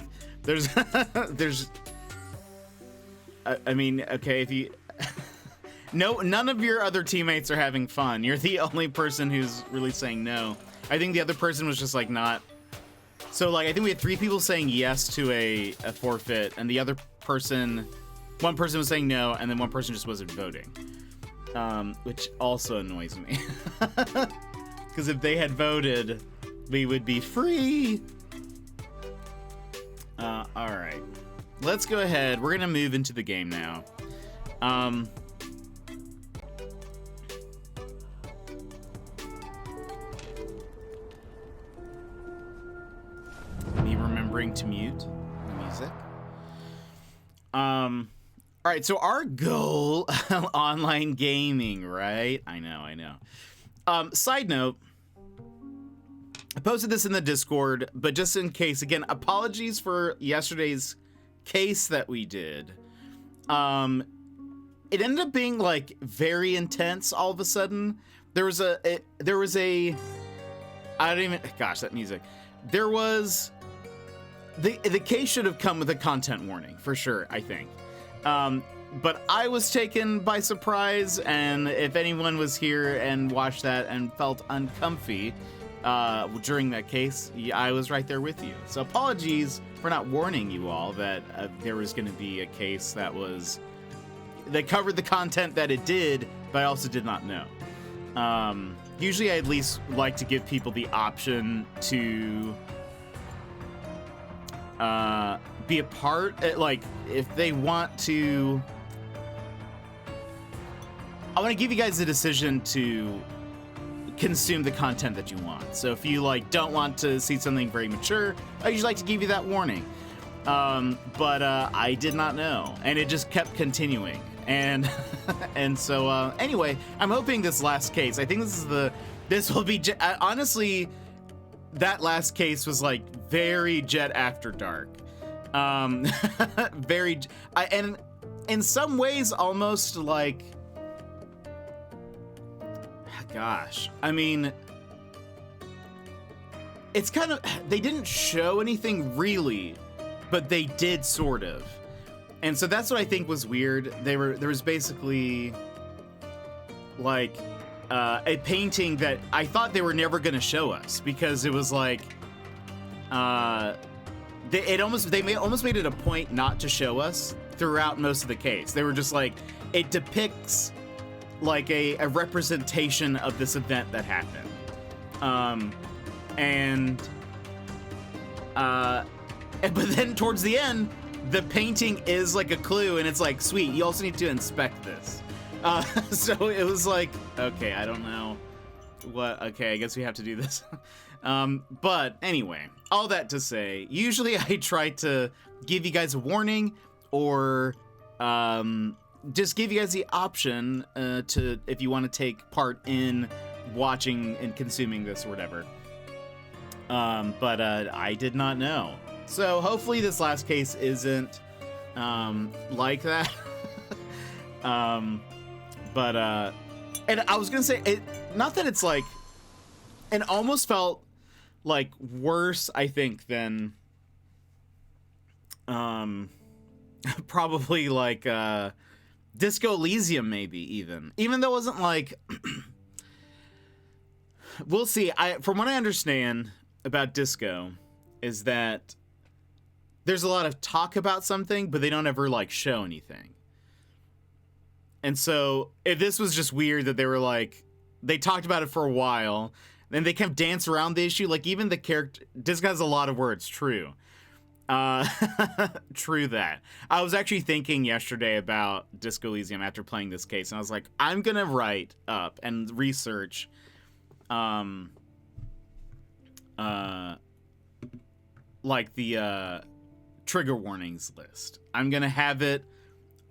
I mean, okay, if you, no, none of your other teammates are having fun. You're the only person who's really saying no. I think the other person was just like not. So like, I think we had 3 people saying yes to a forfeit, and the other person, one person was saying no, and then one person just wasn't voting. Which also annoys me. Because if they had voted, we would be free. Alright. Let's go ahead. We're gonna move into the game now. remembering to mute the music. All right, so our goal, online gaming, right? I know. Side note, I posted this in the Discord, but just in case, again, apologies for yesterday's case that we did. It ended up being like very intense all of a sudden. There was a I don't even, gosh, that music. There was, the case should have come with a content warning for sure, I think. But I was taken by surprise, and if anyone was here and watched that and felt uncomfy during that case, I was right there with you. So apologies for not warning you all that there was going to be a case that covered the content that it did, but I also did not know. Usually I at least like to give people the option to be a part, like if they want to. I want to give you guys the decision to consume the content that you want. So if you like don't want to see something very mature, I usually like to give you that warning. But I did not know, and it just kept continuing. And and so anyway, I'm hoping this last case, I think this will be honestly, that last case was like very Jet After Dark. Very, and in some ways almost like, gosh, I mean, it's kind of, they didn't show anything really, but they did sort of. And so that's what I think was weird. There was basically like a painting that I thought they were never going to show us, because it was like they almost made it a point not to show us throughout most of the case. They were just like, it depicts like a representation of this event that happened. But then towards the end, the painting is like a clue, and it's like, sweet, you also need to inspect this. So it was like, okay, I don't know what, okay, I guess we have to do this. But anyway, all that to say, usually I try to give you guys a warning, or just give you guys the option to, if you want to take part in watching and consuming this or whatever. But I did not know. So hopefully this last case isn't like that. But and I was gonna say, it, not that it's like, it almost felt like worse, I think, than probably like Disco Elysium, maybe even though it wasn't like we'll see. From what I understand about Disco is that there's a lot of talk about something, but they don't ever like show anything. And so if this was just weird that they were like, they talked about it for a while, then they kind of dance around the issue. Like even the character, Disco has a lot of words, true. True that. I was actually thinking yesterday about Disco Elysium after playing this case, and I was like, I'm gonna write up and research like the trigger warnings list. I'm gonna have it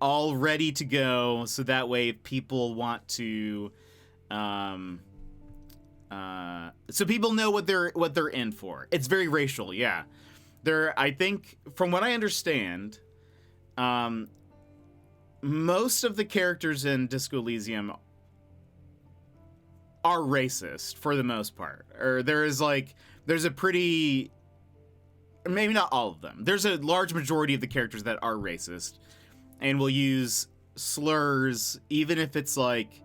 all ready to go, so that way if people want to so people know what they're in for. It's very racial, yeah. I think, from what I understand, most of the characters in Disco Elysium are racist for the most part. Or there's a pretty, maybe not all of them. There's a large majority of the characters that are racist and will use slurs, even if it's like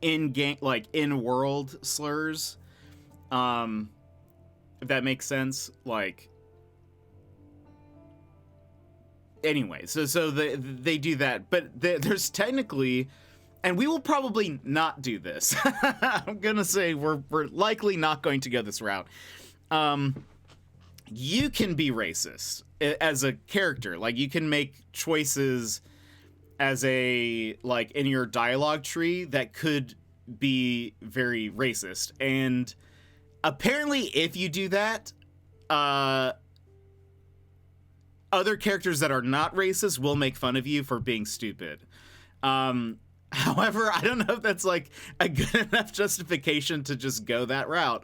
in-world slurs. If that makes sense, like. Anyway, so they do that, but there's technically, and we will probably not do this. I'm gonna say we're likely not going to go this route. You can be racist as a character. Like, you can make choices as in your dialogue tree that could be very racist. And apparently if you do that, other characters that are not racist will make fun of you for being stupid. However, I don't know if that's like a good enough justification to just go that route.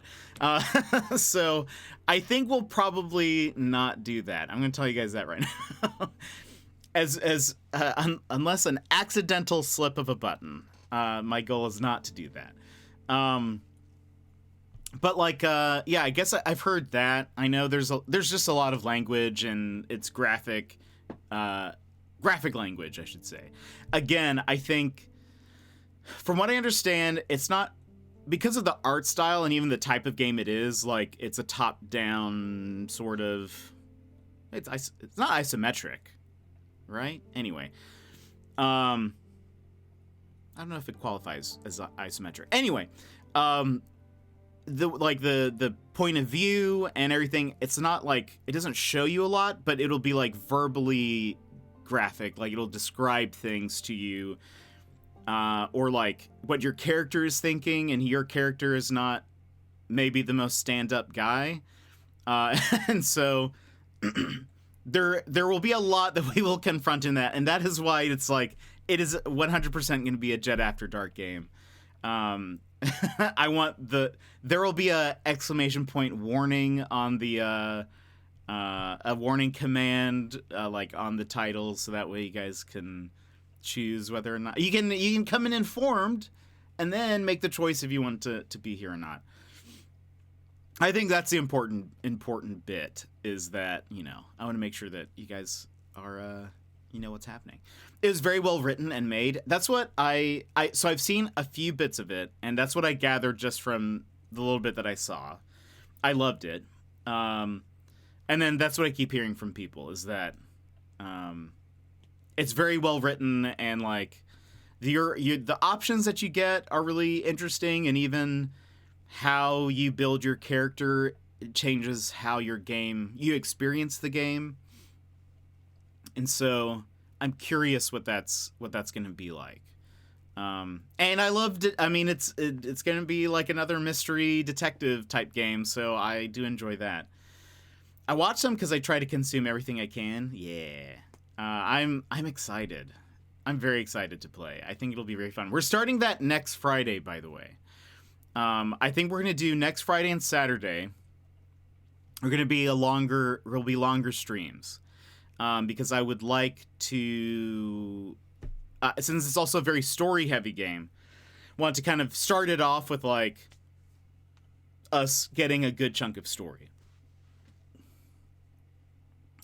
So I think we'll probably not do that. I'm going to tell you guys that right now. Unless an accidental slip of a button, my goal is not to do that. But like, yeah, I guess I've heard that. I know there's just a lot of language, and it's graphic language, I should say. Again, I think, from what I understand, it's not because of the art style and even the type of game it is. Like, it's a top-down sort of. It's not isometric, right? Anyway, I don't know if it qualifies as isometric. Anyway, the point of view and everything, it's not like, it doesn't show you a lot, but it'll be like verbally graphic, like it'll describe things to you, or like what your character is thinking, and your character is not maybe the most stand-up guy, and so there will be a lot that we will confront in that, and that is why it's like, it is 100% going to be a Jet After Dark game. I want there will be a exclamation point warning on the a warning command like on the title, so that way you guys can choose whether or not you can come in informed and then make the choice if you want to be here or not. I think that's the important bit, is that, you know, I want to make sure that you guys are you know what's happening. It was very well written and made. That's what so I've seen a few bits of it, and that's what I gathered just from the little bit that I saw. I loved it. And then that's what I keep hearing from people, is that it's very well written, and like the options that you get are really interesting, and even how you build your character changes how you experience the game. And so I'm curious what that's going to be like. And I loved it. I mean, it's going to be like another mystery detective type game, so I do enjoy that. I watch them because I try to consume everything I can. Yeah. I'm excited. I'm very excited to play. I think it'll be very fun. We're starting that next Friday, by the way. I think we're going to do next Friday and Saturday. We're going to be longer streams. Because I would like to, since it's also a very story-heavy game, want to kind of start it off with, like, us getting a good chunk of story.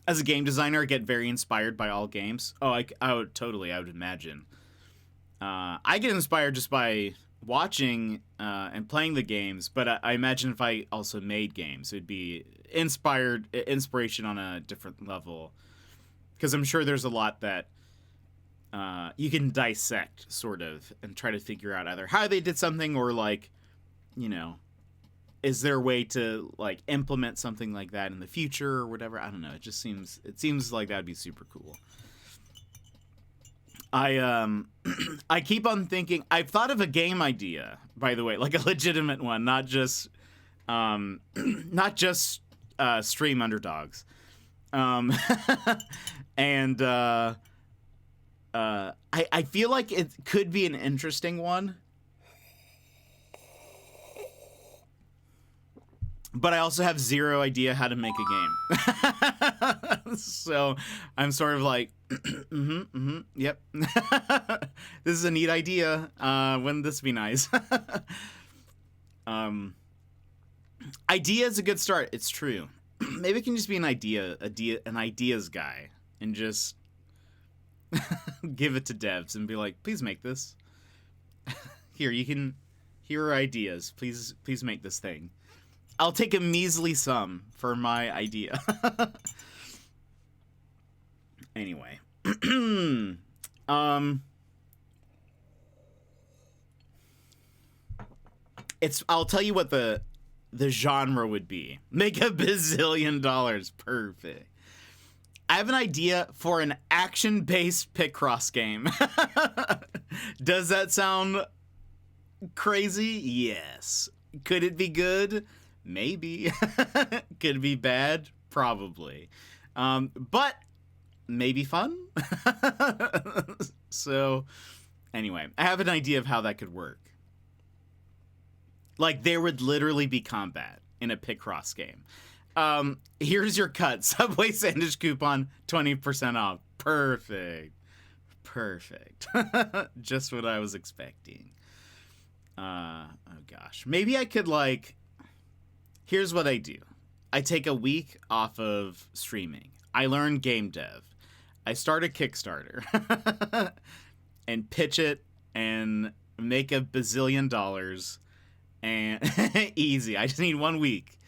As a game designer, I get very inspired by all games. Oh, I would imagine. I get inspired just by watching and playing the games, but I imagine if I also made games, it would be inspiration on a different level. Because I'm sure there's a lot that you can dissect, sort of, and try to figure out either how they did something, or, like, you know, is there a way to, like, implement something like that in the future or whatever? I don't know. It seems like that'd be super cool. I keep on thinking, I've thought of a game idea, by the way, like a legitimate one, not just stream underdogs. And I feel like it could be an interesting one, but I also have zero idea how to make a game. So I'm sort of like, yep. This is a neat idea. Wouldn't this be nice? Idea is a good start. It's true. Maybe it can just be an ideas guy, and just give it to devs and be like, please make this. Here are ideas. Please make this thing. I'll take a measly sum for my idea. Anyway. I'll tell you what the genre would be. Make $1 bazillion. Perfect. I have an idea for an action-based Picross game. Does that sound crazy? Yes. Could it be good? Maybe. Could it be bad? Probably. But maybe fun. So anyway, I have an idea of how that could work. Like, there would literally be combat in a Picross game. Here's your cut. Subway sandwich coupon, 20% off. Perfect. Just what I was expecting. Oh gosh. Maybe I could, like... Here's what I do. I take a week off of streaming. I learn game dev. I start a Kickstarter. And pitch it and make $1 bazillion. And easy. I just need 1 week.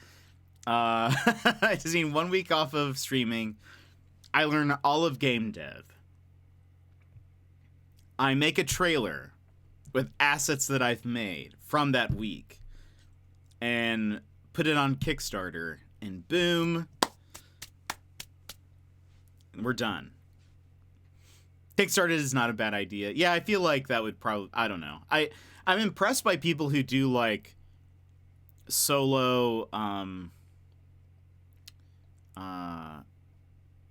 I just need 1 week off of streaming. I learn all of game dev. I make a trailer with assets that I've made from that week and put it on Kickstarter, and boom, we're done. Kickstarter is not a bad idea. Yeah, I feel like that would probably, I don't know. I'm impressed by people who do like solo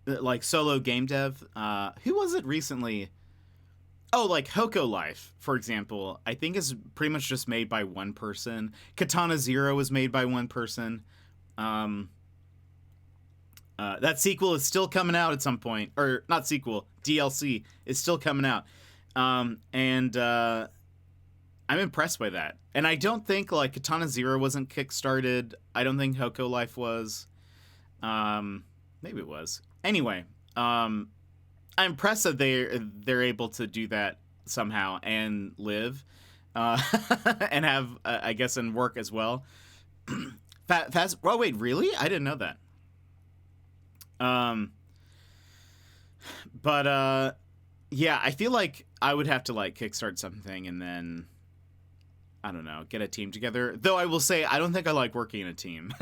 like solo game dev. Who was it recently? Oh, like Hoko Life, for example, I think is pretty much just made by one person. Katana Zero was made by one person. That sequel is still coming out at some point. Or, not sequel, DLC is still coming out. And I'm impressed by that. And I don't think, like, Katana Zero wasn't kickstarted. I don't think Hoko Life was. Maybe it was. Anyway, I'm impressed that they're able to do that somehow and live, and have, I guess, and work as well. Fast. Oh wait, really? I didn't know that. But yeah, I feel like I would have to like kickstart something and then, I don't know, get a team together. Though I will say, I don't think I like working in a team.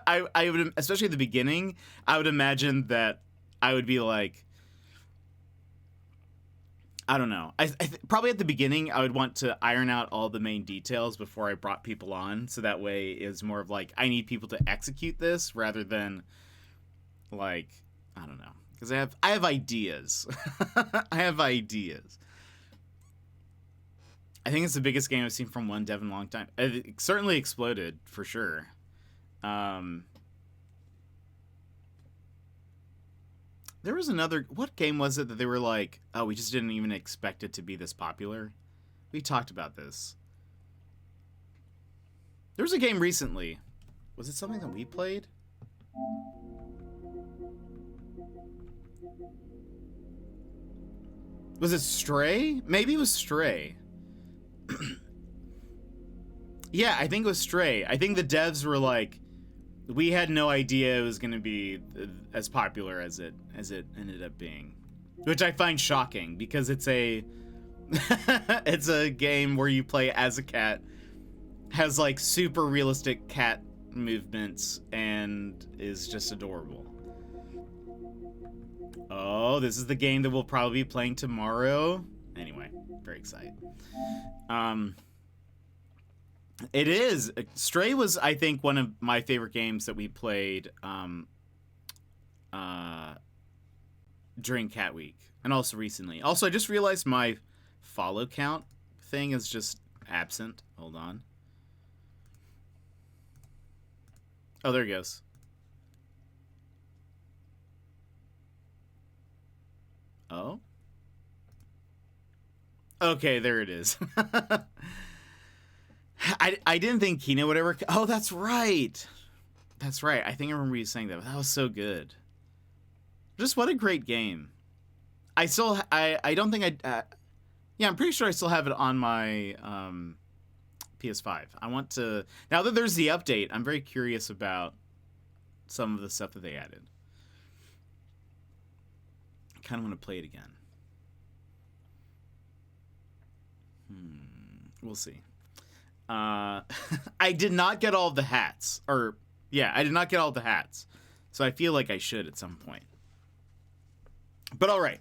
I would, especially at the beginning, I would imagine that I would be like, I don't know. Probably at the beginning, I would want to iron out all the main details before I brought people on. So that way is more of like, I need people to execute this rather than like, I don't know. Because I have ideas. I have ideas. I think it's the biggest game I've seen from one dev in a long time. It certainly exploded, for sure. There was another... What game was it that they were like, oh, we just didn't even expect it to be this popular? We talked about this. There was a game recently. Was it something that we played? Was it Stray? Maybe it was Stray. Yeah, I think it was Stray. I think the devs were like, we had no idea it was going to be as popular as it ended up being, which I find shocking because it's a it's a game where you play as a cat, has like super realistic cat movements, and is just adorable. Oh, this is the game that we'll probably be playing tomorrow. Anyway, very excited. It is. Stray was, I think, one of my favorite games that we played during Cat Week, and also recently. Also, I just realized my follow count thing is just absent. Hold on. Oh, there it goes. Oh? Okay, there it is. I didn't think Kino would ever... Oh, that's right. That's right. I think I remember you saying that. That was so good. Just what a great game. I still... I don't think I... yeah, I'm pretty sure I still have it on my PS5. I want to... Now that there's the update, I'm very curious about some of the stuff that they added. I kind of want to play it again. We'll see. I did not get all of the hats. Or, yeah, I did not get all of the hats. So I feel like I should at some point. But all right.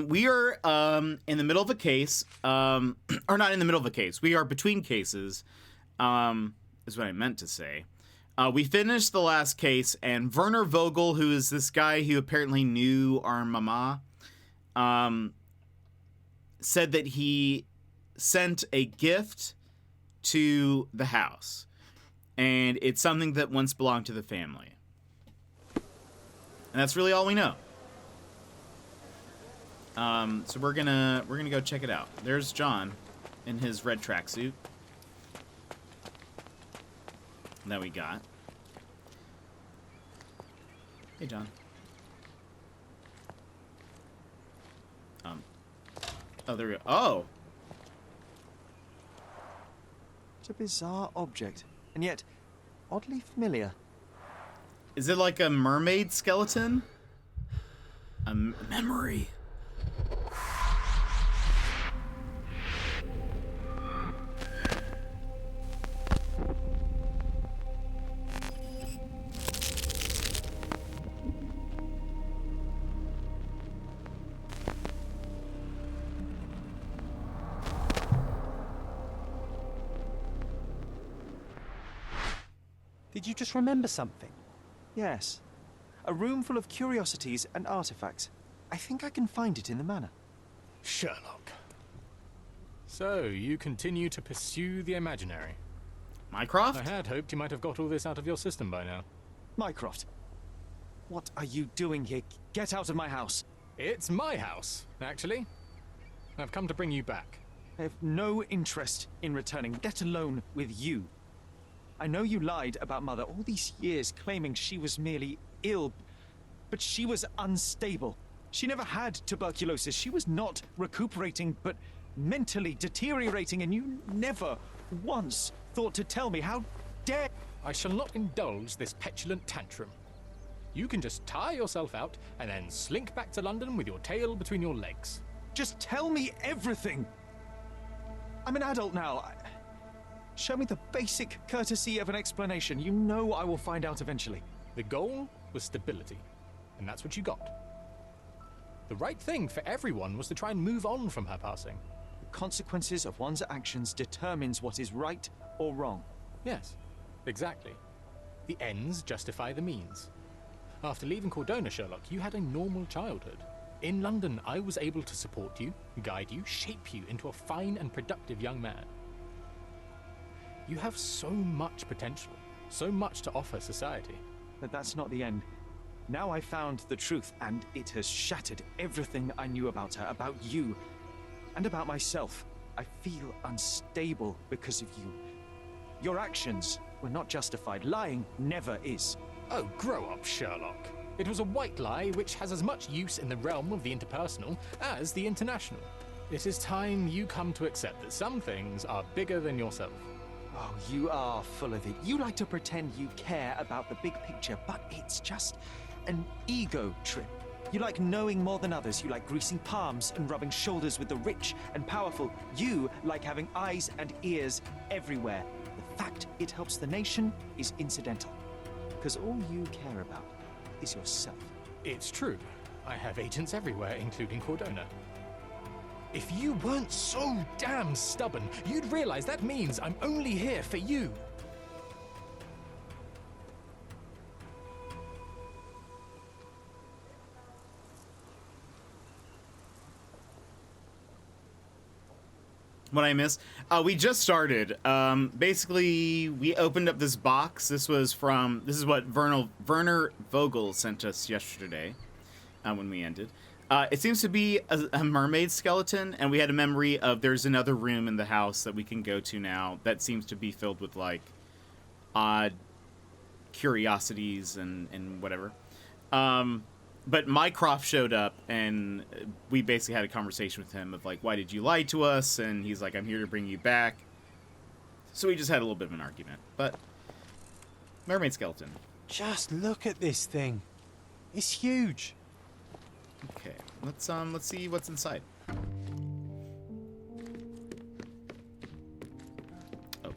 We are in the middle of a case. Or not in the middle of a case. We are between cases, is what I meant to say. We finished the last case, and Werner Vogel, who is this guy who apparently knew our mama, said that he sent a gift to the house, and it's something that once belonged to the family. And that's really all we know. So we're gonna go check it out. There's John in his red tracksuit that we got. Hey, John. Oh, there we go. Oh! It's a bizarre object, and yet oddly familiar. Is it like a mermaid skeleton? A memory. Did you just remember something? Yes. A room full of curiosities and artifacts. I think I can find it in the manor. Sherlock. So, you continue to pursue the imaginary. Mycroft? I had hoped you might have got all this out of your system by now. Mycroft, what are you doing here? Get out of my house. It's my house, actually. I've come to bring you back. I have no interest in returning, let alone with you. I know you lied about Mother all these years, claiming she was merely ill, but she was unstable. She never had tuberculosis. She was not recuperating, but mentally deteriorating, and you never once thought to tell me. How dare... I shall not indulge this petulant tantrum. You can just tire yourself out and then slink back to London with your tail between your legs. Just tell me everything. I'm an adult now. Show me the basic courtesy of an explanation. You know I will find out eventually. The goal was stability, and that's what you got. The right thing for everyone was to try and move on from her passing. The consequences of one's actions determines what is right or wrong. Yes, exactly. The ends justify the means. After leaving Cordona, Sherlock, you had a normal childhood. In London, I was able to support you, guide you, shape you into a fine and productive young man. You have so much potential, so much to offer society. But that's not the end. Now I found the truth, and it has shattered everything I knew about her, about you, and about myself. I feel unstable because of you. Your actions were not justified. Lying never is. Oh, grow up, Sherlock. It was a white lie which has as much use in the realm of the interpersonal as the international. It is time you come to accept that some things are bigger than yourself. Oh, you are full of it. You like to pretend you care about the big picture, but it's just an ego trip. You like knowing more than others. You like greasing palms and rubbing shoulders with the rich and powerful. You like having eyes and ears everywhere. The fact it helps the nation is incidental, because all you care about is yourself. It's true. I have agents everywhere, including Cordona. If you weren't so damn stubborn, you'd realize that means I'm only here for you. What I missed? We just started. Basically, we opened up this box. This is what Werner Vogel sent us yesterday when we ended. It seems to be a mermaid skeleton, and we had a memory of there's another room in the house that we can go to now that seems to be filled with, like, odd curiosities and whatever. But Mycroft showed up, and we basically had a conversation with him of, like, why did you lie to us? And he's like, I'm here to bring you back. So we just had a little bit of an argument. But mermaid skeleton. Just look at this thing. It's huge. Okay, let's see what's inside. Oh.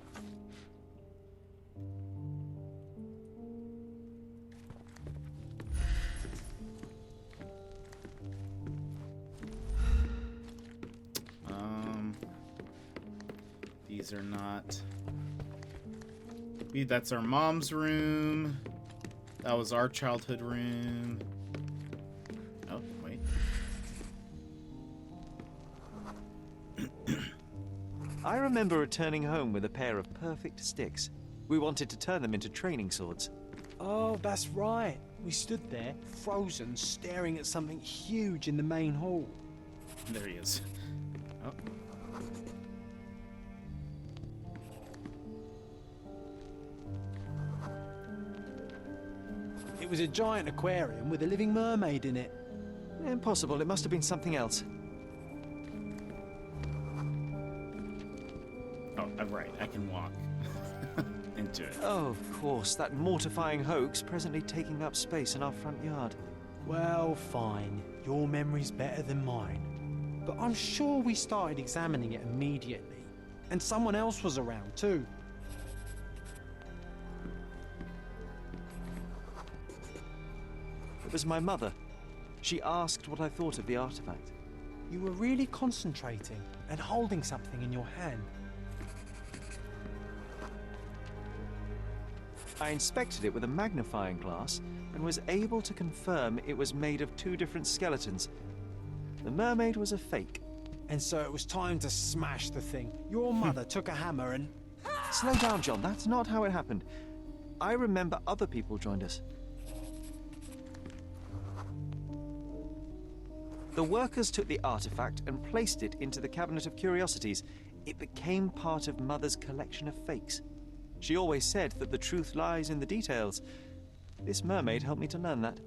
These are not. That's our mom's room. That was our childhood room. Oh, wait. I remember returning home with a pair of perfect sticks. We wanted to turn them into training swords. Oh, that's right. We stood there, frozen, staring at something huge in the main hall. There he is. Oh. It was a giant aquarium with a living mermaid in it. Impossible, it must have been something else. Oh, right. I can walk into it. Oh, of course, that mortifying hoax presently taking up space in our front yard. Well, fine. Your memory's better than mine. But I'm sure we started examining it immediately. And someone else was around too. It was my mother. She asked what I thought of the artifact. You were really concentrating and holding something in your hand. I inspected it with a magnifying glass and was able to confirm it was made of two different skeletons. The mermaid was a fake. And so it was time to smash the thing. Your mother took a hammer and... Slow down, John. That's not how it happened. I remember other people joined us. The workers took the artifact and placed it into the cabinet of curiosities. It became part of Mother's collection of fakes. She always said that the truth lies in the details. This mermaid helped me to learn that.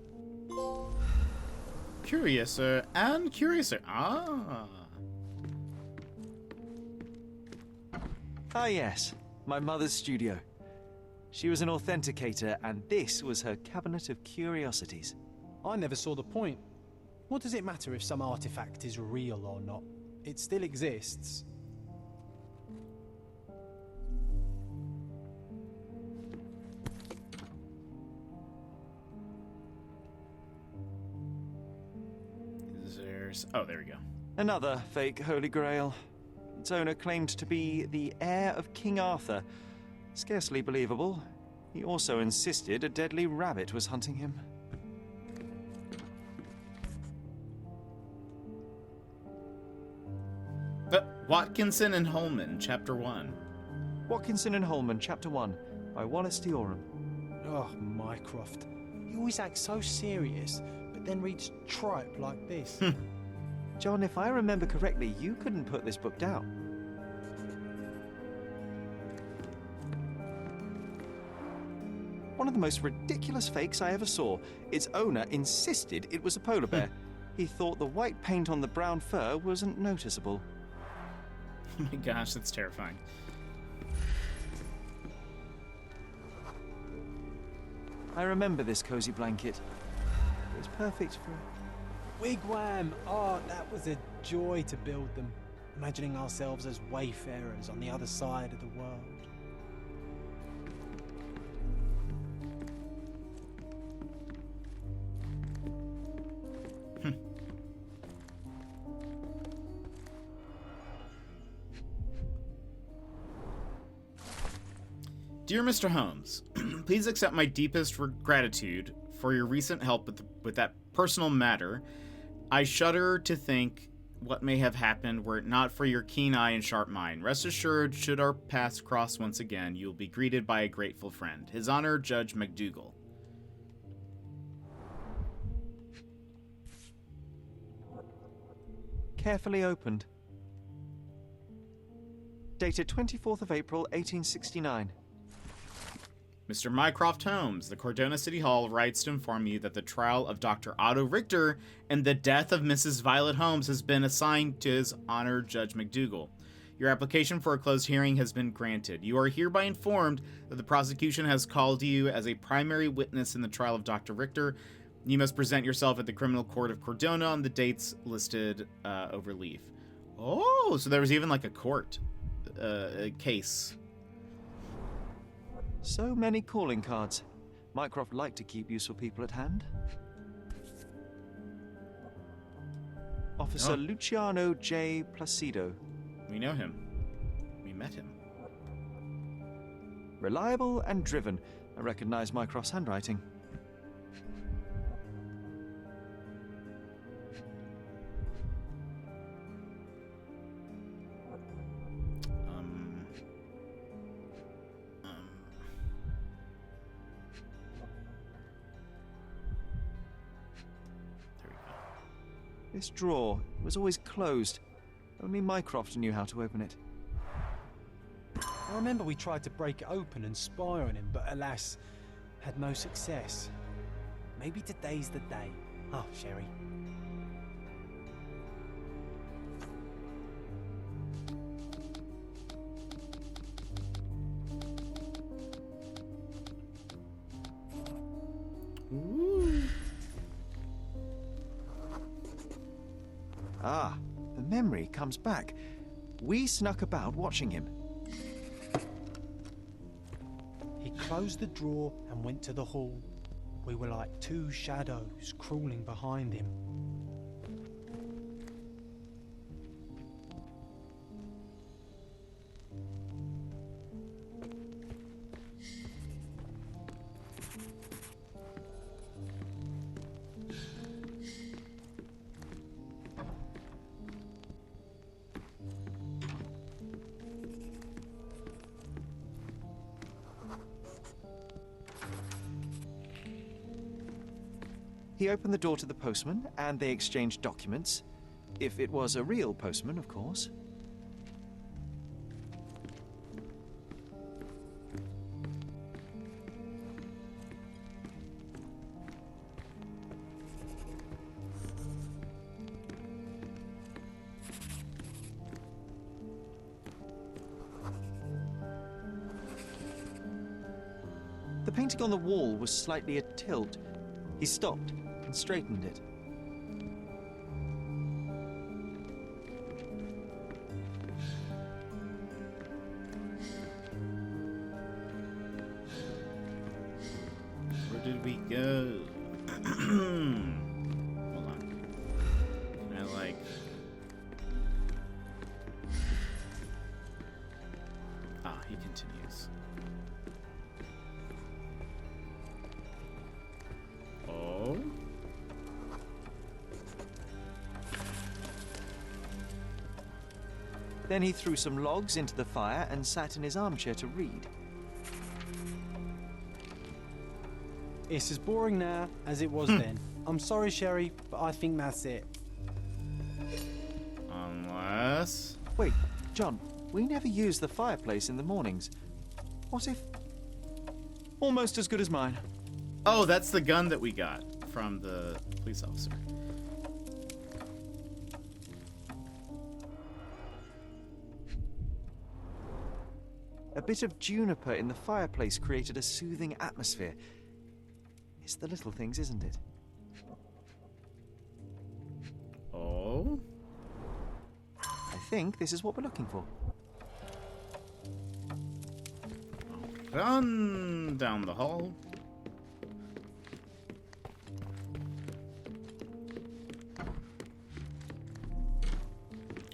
Curiouser and curiouser. Ah. Ah, yes. My mother's studio. She was an authenticator, and this was her cabinet of curiosities. I never saw the point. What does it matter if some artifact is real or not? It still exists. Oh, there we go. Another fake Holy Grail. Its owner claimed to be the heir of King Arthur. Scarcely believable. He also insisted a deadly rabbit was hunting him. Watkinson and Holman, Chapter 1. Watkinson and Holman, Chapter 1, by Wallace Dioram. Oh, Mycroft. You always act so serious, but then reads tripe like this. John, if I remember correctly, you couldn't put this book down. One of the most ridiculous fakes I ever saw. Its owner insisted it was a polar bear. He thought the white paint on the brown fur wasn't noticeable. Oh my gosh, that's terrifying. I remember this cozy blanket. It was perfect for... Wigwam! Oh, that was a joy to build them. Imagining ourselves as wayfarers on the other side of the world. Dear Mr. Holmes, please accept my deepest gratitude for your recent help with that personal matter. I shudder to think what may have happened were it not for your keen eye and sharp mind. Rest assured, should our paths cross once again, you will be greeted by a grateful friend. His Honor, Judge McDougal. Carefully opened. Dated 24th of April, 1869. Mr. Mycroft Holmes, the Cordona City Hall writes to inform you that the trial of Dr. Otto Richter and the death of Mrs. Violet Holmes has been assigned to His Honor Judge McDougal. Your application for a closed hearing has been granted. You are hereby informed that the prosecution has called you as a primary witness in the trial of Dr. Richter. You must present yourself at the Criminal Court of Cordona on the dates listed over leaf. Oh, so there was even like a court case. So many calling cards. Mycroft liked to keep useful people at hand. Officer Luciano J. Placido. We know him. We met him. Reliable and driven. I recognize Mycroft's handwriting. This drawer was always closed. Only Mycroft knew how to open it. I remember we tried to break it open and spy on him, but alas, had no success. Maybe today's the day. Oh, Sherry. Ooh. Ah, the memory comes back. We snuck about watching him. He closed the drawer and went to the hall. We were like two shadows crawling behind him. He opened the door to the postman, and they exchanged documents. If it was a real postman, of course. The painting on the wall was slightly at tilt. He stopped and straightened it. Where did we go? Hold on. Can I like... Ah, he continues. Oh? Then he threw some logs into the fire and sat in his armchair to read. It's as boring now as it was then. I'm sorry, Sherry, but I think that's it. Unless... Wait, John, we never use the fireplace in the mornings. What if... Almost as good as mine. Oh, that's the gun that we got from the police officer. A bit of juniper in the fireplace created a soothing atmosphere. It's the little things, isn't it? Oh? I think this is what we're looking for. Run down the hall.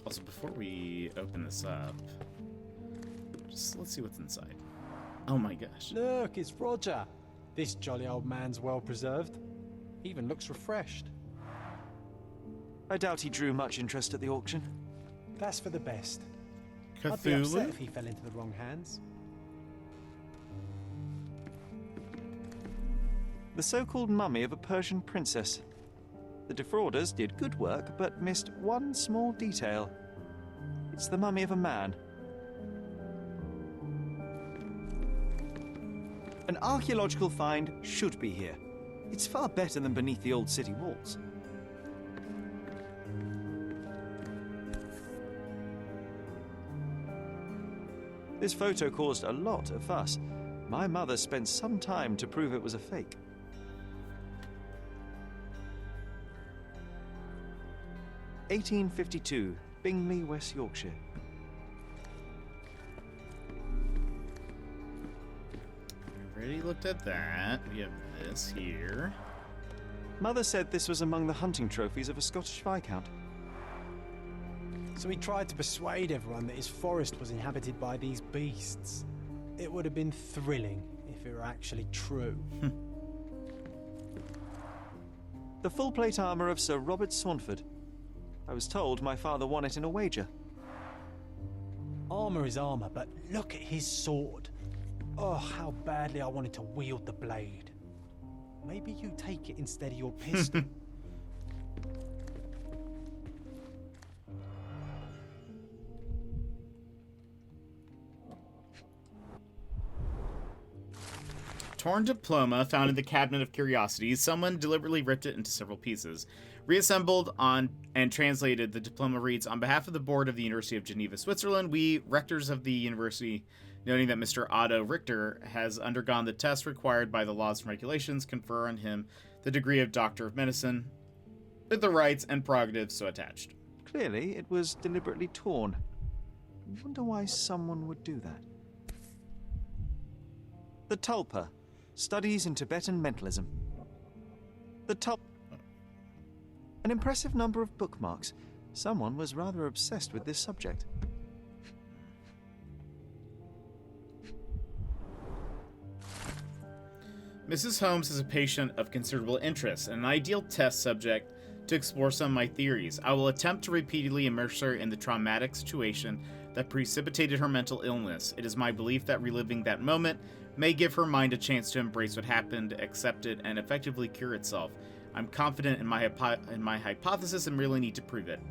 Also, before we open this up, let's see what's inside. Oh my gosh. Look, it's Roger. This jolly old man's well preserved. Even looks refreshed. I doubt he drew much interest at the auction. That's for the best. I'd be upset Cthulhu? if he fell into the wrong hands. The so-called mummy of a Persian princess. The defrauders did good work, but missed one small detail. It's the mummy of a man. An archaeological find should be here. It's far better than beneath the old city walls. This photo caused a lot of fuss. My mother spent some time to prove it was a fake. (1852), Bingley, West Yorkshire. We've already looked at that. We have this here. Mother said this was among the hunting trophies of a Scottish Viscount. So he tried to persuade everyone that his forest was inhabited by these beasts. It would have been thrilling if it were actually true. The full plate armor of Sir Robert Saunford. I was told my father won it in a wager. Armor is armor, but look at his sword. Oh, how badly I wanted to wield the blade. Maybe you take it instead of your pistol. Torn diploma found in the cabinet of curiosities. Someone deliberately ripped it into several pieces. Reassembled on and translated, the diploma reads, "On behalf of the board of the University of Geneva, Switzerland, we, rectors of the university, noting that Mr. Otto Richter has undergone the test required by the laws and regulations, confer on him the degree of Doctor of Medicine, with the rights and prerogatives so attached." Clearly, it was deliberately torn. I wonder why someone would do that. The Tulpa. Studies in Tibetan Mentalism. The Tulpa. An impressive number of bookmarks. Someone was rather obsessed with this subject. Mrs. Holmes is a patient of considerable interest and an ideal test subject to explore some of my theories. I will attempt to repeatedly immerse her in the traumatic situation that precipitated her mental illness. It is my belief that reliving that moment may give her mind a chance to embrace what happened, accept it, and effectively cure itself. I'm confident in my hypothesis and really need to prove it.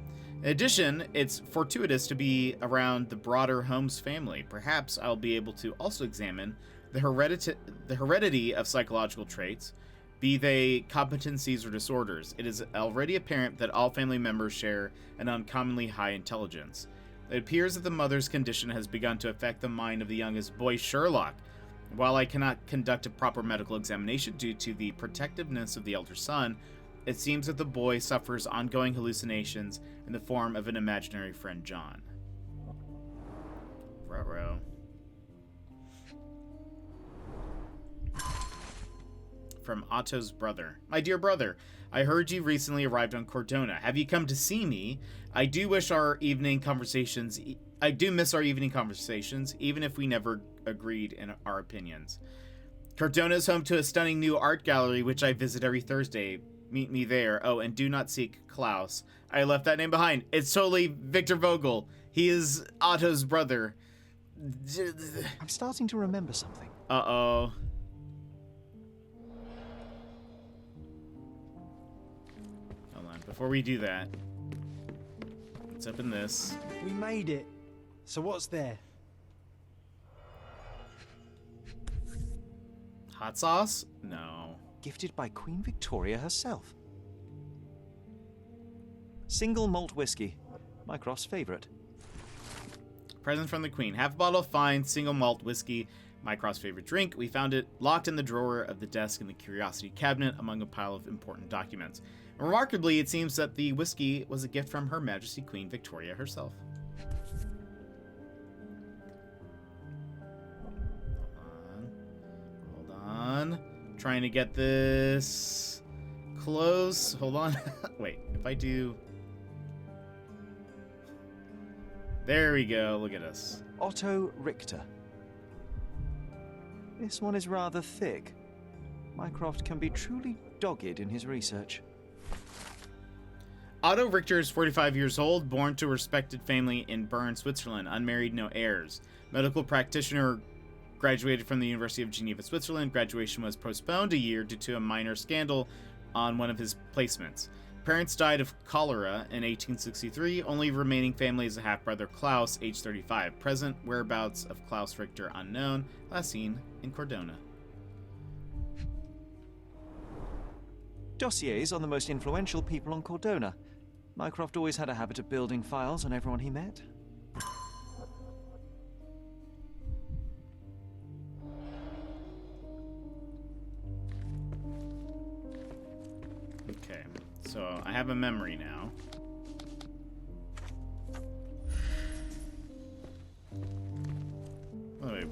In addition, it's fortuitous to be around the broader Holmes family. Perhaps I'll be able to also examine the heredity of psychological traits, be they competencies or disorders. It is already apparent that all family members share an uncommonly high intelligence. It appears that the mother's condition has begun to affect the mind of the youngest boy, Sherlock. While I cannot conduct a proper medical examination due to the protectiveness of the elder son, it seems that the boy suffers ongoing hallucinations in the form of an imaginary friend, John. Ruh-roh. From Otto's brother. My dear brother, I heard you recently arrived on Cordona. Have you come to see me? I do miss our evening conversations, even if we never agreed in our opinions. Cordona is home to a stunning new art gallery, which I visit every Thursday. Meet me there. Oh, and do not seek Klaus. I left that name behind. It's totally Victor Vogel. He is Otto's brother. I'm starting to remember something. Uh-oh. Hold on. Before we do that, let's open this. We made it. So what's there? Hot sauce? No. Gifted by Queen Victoria herself. Single malt whiskey. Mycroft's favorite. Present from the Queen. Half a bottle of fine single malt whiskey, Mycroft's favorite drink. We found it locked in the drawer of the desk in the curiosity cabinet among a pile of important documents. Remarkably, it seems that the whiskey was a gift from Her Majesty Queen Victoria herself. Hold on. Trying to get this close. Hold on. Wait, if I do... There we go. Look at us. Otto Richter. This one is rather thick. Mycroft can be truly dogged in his research. Otto Richter is 45 years old, born to a respected family in Bern, Switzerland, unmarried, no heirs. Medical practitioner, graduated from the University of Geneva, Switzerland. Graduation was postponed a year due to a minor scandal on one of his placements. Parents died of cholera in 1863. Only remaining family is a half-brother, Klaus, age 35. Present whereabouts of Klaus Richter unknown. Last seen in Cordona. Dossiers on the most influential people on Cordona. Mycroft always had a habit of building files on everyone he met. Okay, so I have a memory now. Oh, wait.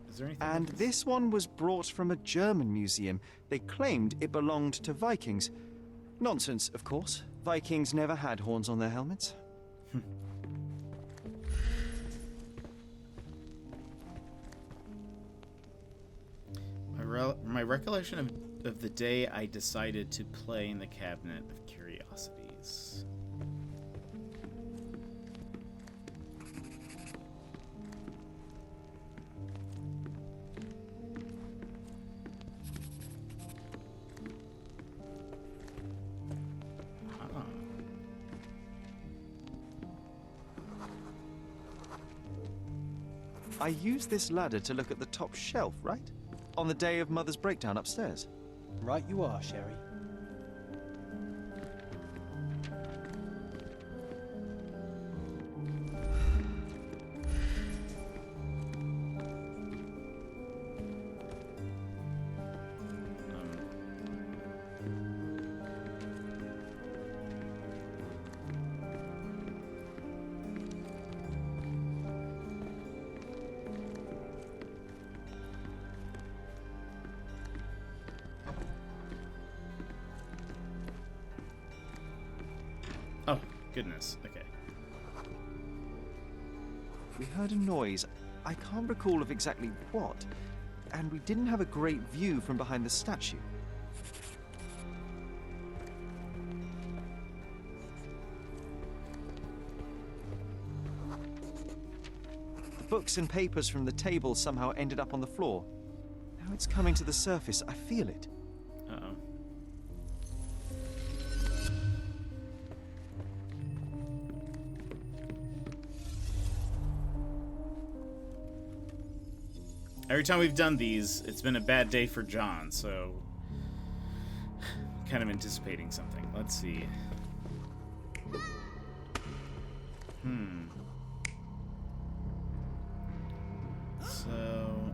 Is there anything? And this one was brought from a German museum. They claimed it belonged to Vikings. Nonsense, of course. Vikings never had horns on their helmets. recollection of the day I decided to play in the Cabinet of Curiosities. I used this ladder to look at the top shelf, right? On the day of Mother's breakdown upstairs. Right you are, Sherry. Oh, goodness. Okay. We heard a noise. I can't recall of exactly what. And we didn't have a great view from behind the statue. The books and papers from the table somehow ended up on the floor. Now it's coming to the surface. I feel it. Uh-oh. Every time we've done these, it's been a bad day for John, so kind of anticipating something. Let's see. So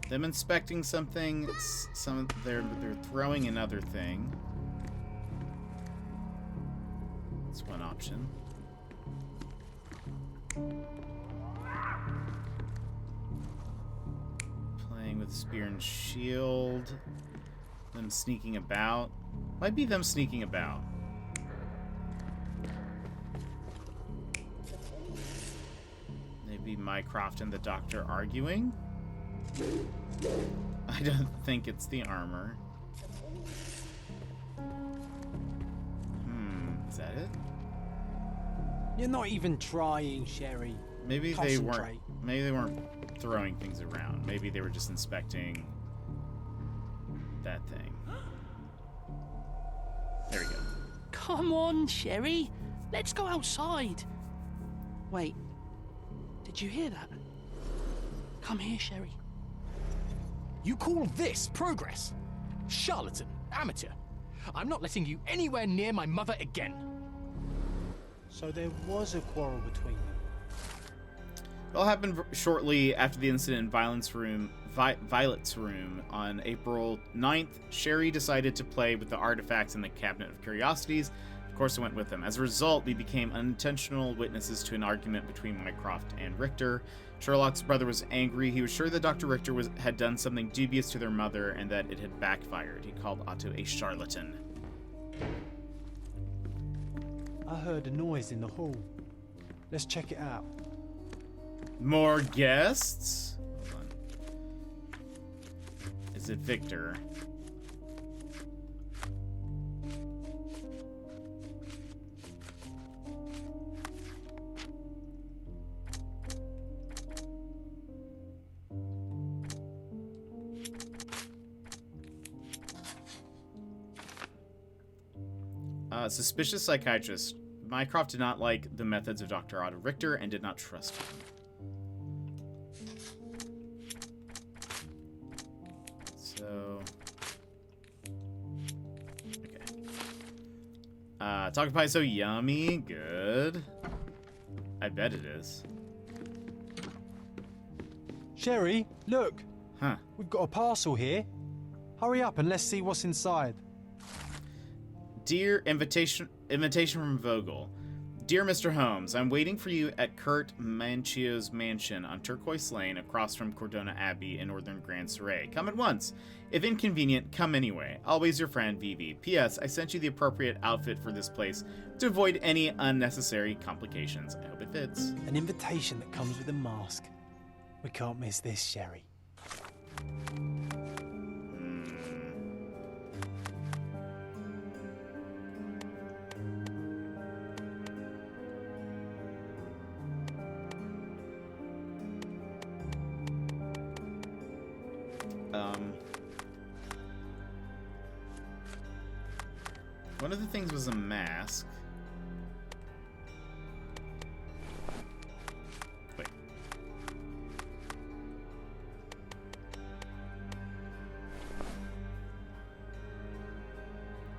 them inspecting something, they're throwing another thing. That's one option. Playing with spear and shield. Them sneaking about. Might be them sneaking about. Maybe Mycroft and the Doctor arguing. I don't think it's the armor. Is that it? You're not even trying, Sherry. Maybe they weren't. Concentrate. Maybe they weren't throwing things around. Maybe they were just inspecting that thing. There we go. Come on, Sherry. Let's go outside. Wait. Did you hear that? Come here, Sherry. You call this progress? Charlatan, amateur. I'm not letting you anywhere near my mother again. So there was a quarrel between them. It all happened shortly after the incident in Violet's room on April 9th. Sherry decided to play with the artifacts in the Cabinet of Curiosities. Of course, I went with them. As a result, we became unintentional witnesses to an argument between Mycroft and Richter. Sherlock's brother was angry. He was sure that Dr. Richter had done something dubious to their mother and that it had backfired. He called Otto a charlatan. I heard a noise in the hall. Let's check it out. More guests? Hold on. Is it Victor? Suspicious psychiatrist. Mycroft did not like the methods of Dr. Otto Richter and did not trust him. So... okay. Taco pie is so yummy. Good. I bet it is. Sherry, look. Huh. We've got a parcel here. Hurry up and let's see what's inside. Dear invitation from Vogel. Dear Mr. Holmes, I'm waiting for you at Kurt Manchio's mansion on Turquoise Lane across from Cordona Abbey in northern Grand Surrey. Come at once. If inconvenient, come anyway. Always your friend, Vivi. P.S. I sent you the appropriate outfit for this place to avoid any unnecessary complications. I hope it fits. An invitation that comes with a mask. We can't miss this, Sherry. One of the things was a mask. Wait.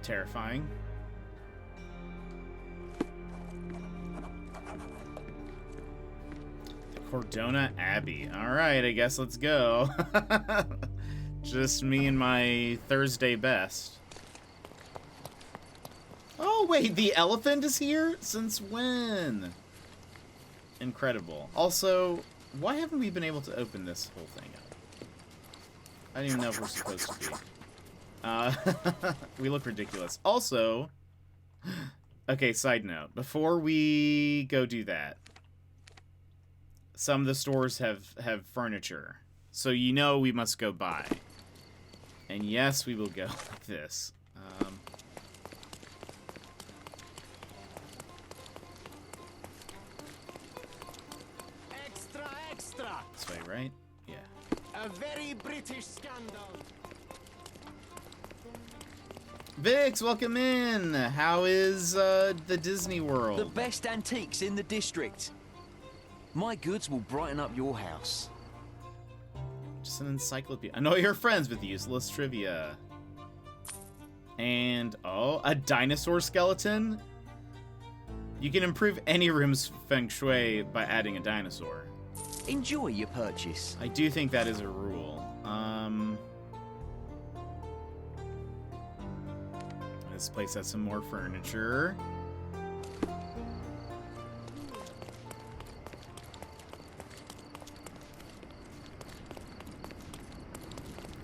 Terrifying. The Cordona Abbey. Alright, I guess let's go. Just me and my Thursday best. Oh, wait, the elephant is here? Since when? Incredible. Also, why haven't we been able to open this whole thing up? I don't even know if we're supposed to be. We look ridiculous. Also, okay, side note. Before we go do that, some of the stores have furniture. So you know we must go buy. And yes, we will go like this. Extra, extra! This way, right? Yeah. A very British scandal. Vix, welcome in. How is the Disney World? The best antiques in the district. My goods will brighten up your house. Just an encyclopedia. I know you're friends with useless trivia. And, oh, a dinosaur skeleton? You can improve any room's feng shui by adding a dinosaur. Enjoy your purchase. I do think that is a rule. This place has some more furniture.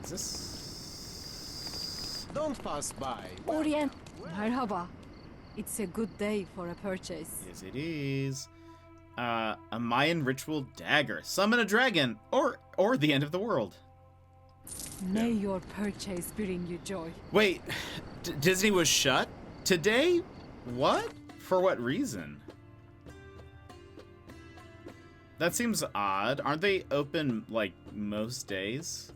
Is this... Don't pass by. Orient, merhaba. It's a good day for a purchase. Yes, it is. A Mayan ritual dagger. Summon a dragon, or the end of the world. May your purchase bring you joy. Wait, Disney was shut today? What? For what reason? That seems odd. Aren't they open, like, most days?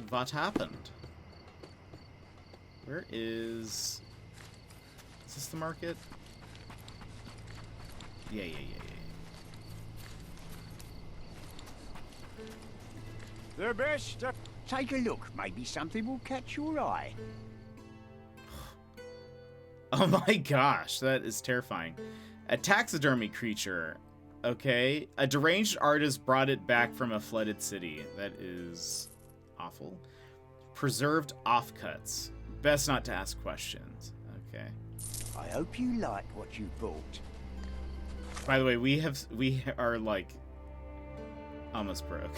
What happened? Where is... Is this the market? Yeah. The best. Take a look. Maybe something will catch your eye. Oh my gosh, that is terrifying. A taxidermy creature. Okay. A deranged artist brought it back from a flooded city. That is awful. Preserved offcuts. Best not to ask questions. Okay. I hope you like what you bought. By the way, we are like almost broke.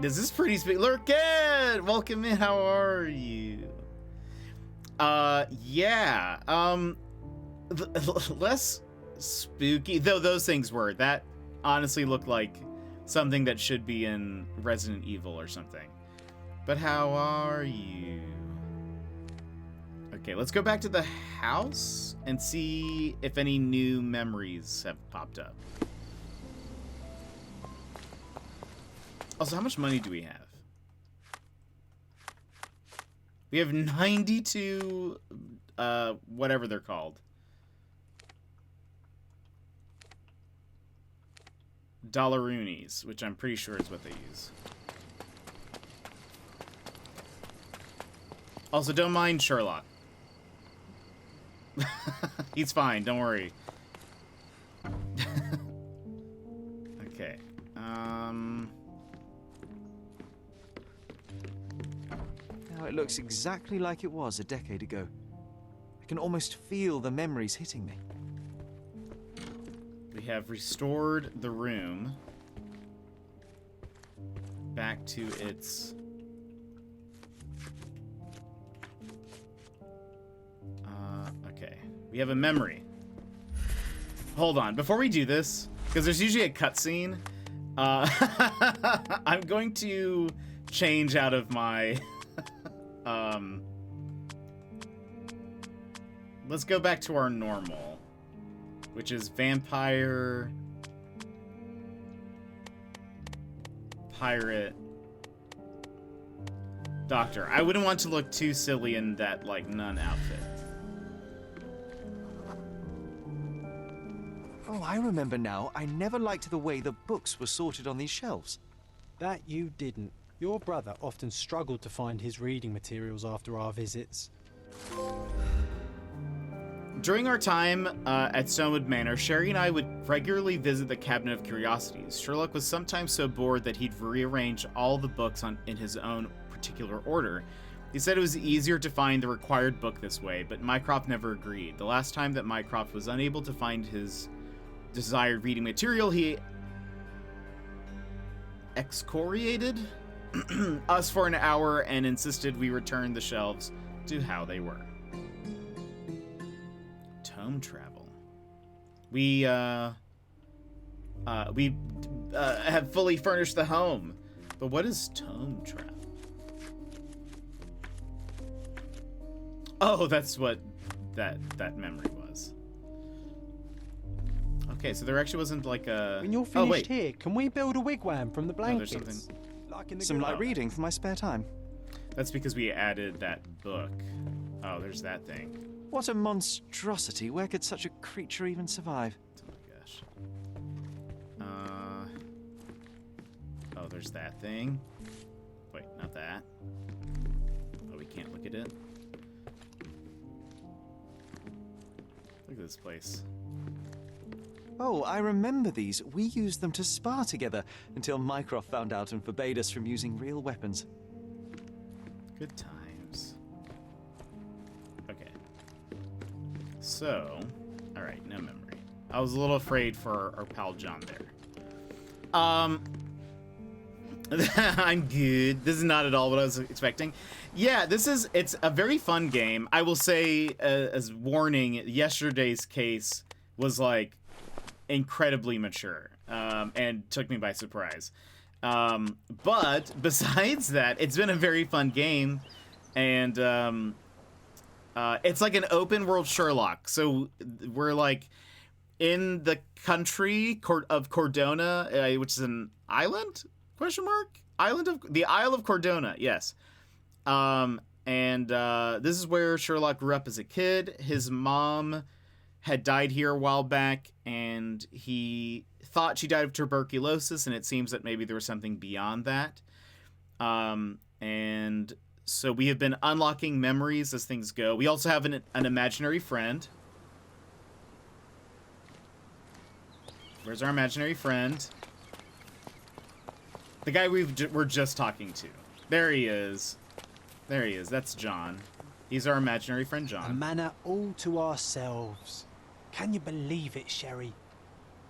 This is pretty sweet. Lurkin! Welcome in, how are you? Yeah. Less spooky, though those things were. That honestly looked like something that should be in Resident Evil or something. But how are you? Okay, let's go back to the house and see if any new memories have popped up. Also, how much money do we have? We have 92, whatever they're called. Dollaroonies, which I'm pretty sure is what they use. Also, don't mind Sherlock. He's fine, don't worry. Okay. Now it looks exactly like it was a decade ago. I can almost feel the memories hitting me. We have restored the room back to its... okay. We have a memory. Hold on. Before we do this, because there's usually a cutscene, I'm going to change out of my let's go back to our normal, which is vampire, pirate, doctor. I wouldn't want to look too silly in that, like, nun outfit. Oh, I remember now. I never liked the way the books were sorted on these shelves. That you didn't. Your brother often struggled to find his reading materials after our visits. During our time at Stonewood Manor, Sherry and I would regularly visit the Cabinet of Curiosities. Sherlock was sometimes so bored that he'd rearrange all the books in his own particular order. He said it was easier to find the required book this way, but Mycroft never agreed. The last time that Mycroft was unable to find his desired reading material, he excoriated us for an hour and insisted we return the shelves to how they were. Tome travel. We have fully furnished the home, but what is tome travel? Oh, that's what that memory was. Okay, so there actually wasn't like a... When you're finished here, can we build a wigwam from the blankets? No, there's something... Like in the Some light reading for my spare time. That's because we added that book. Oh, there's that thing. What a monstrosity. Where could such a creature even survive? Oh my gosh. Oh, there's that thing. Wait, not that. Oh, we can't look at it. Look at this place. Oh, I remember these. We used them to spar together until Mycroft found out and forbade us from using real weapons. Good times. Okay. So, alright, no memory. I was a little afraid for our pal John there. I'm good. This is not at all what I was expecting. Yeah, it's a very fun game. I will say, as warning, yesterday's case was like incredibly mature, and took me by surprise. But besides that, it's been a very fun game, and it's like an open world Sherlock. So we're like in the country of Cordona, which is an island? Question mark? The Isle of Cordona, yes. And this is where Sherlock grew up as a kid. His mom had died here a while back, and he thought she died of tuberculosis, and it seems that maybe there was something beyond that. And so we have been unlocking memories as things go. We also have an imaginary friend. Where's our imaginary friend? The guy we're just talking to. There he is. There he is. That's John. He's our imaginary friend, John. A manor all to ourselves. Can you believe it, Sherry?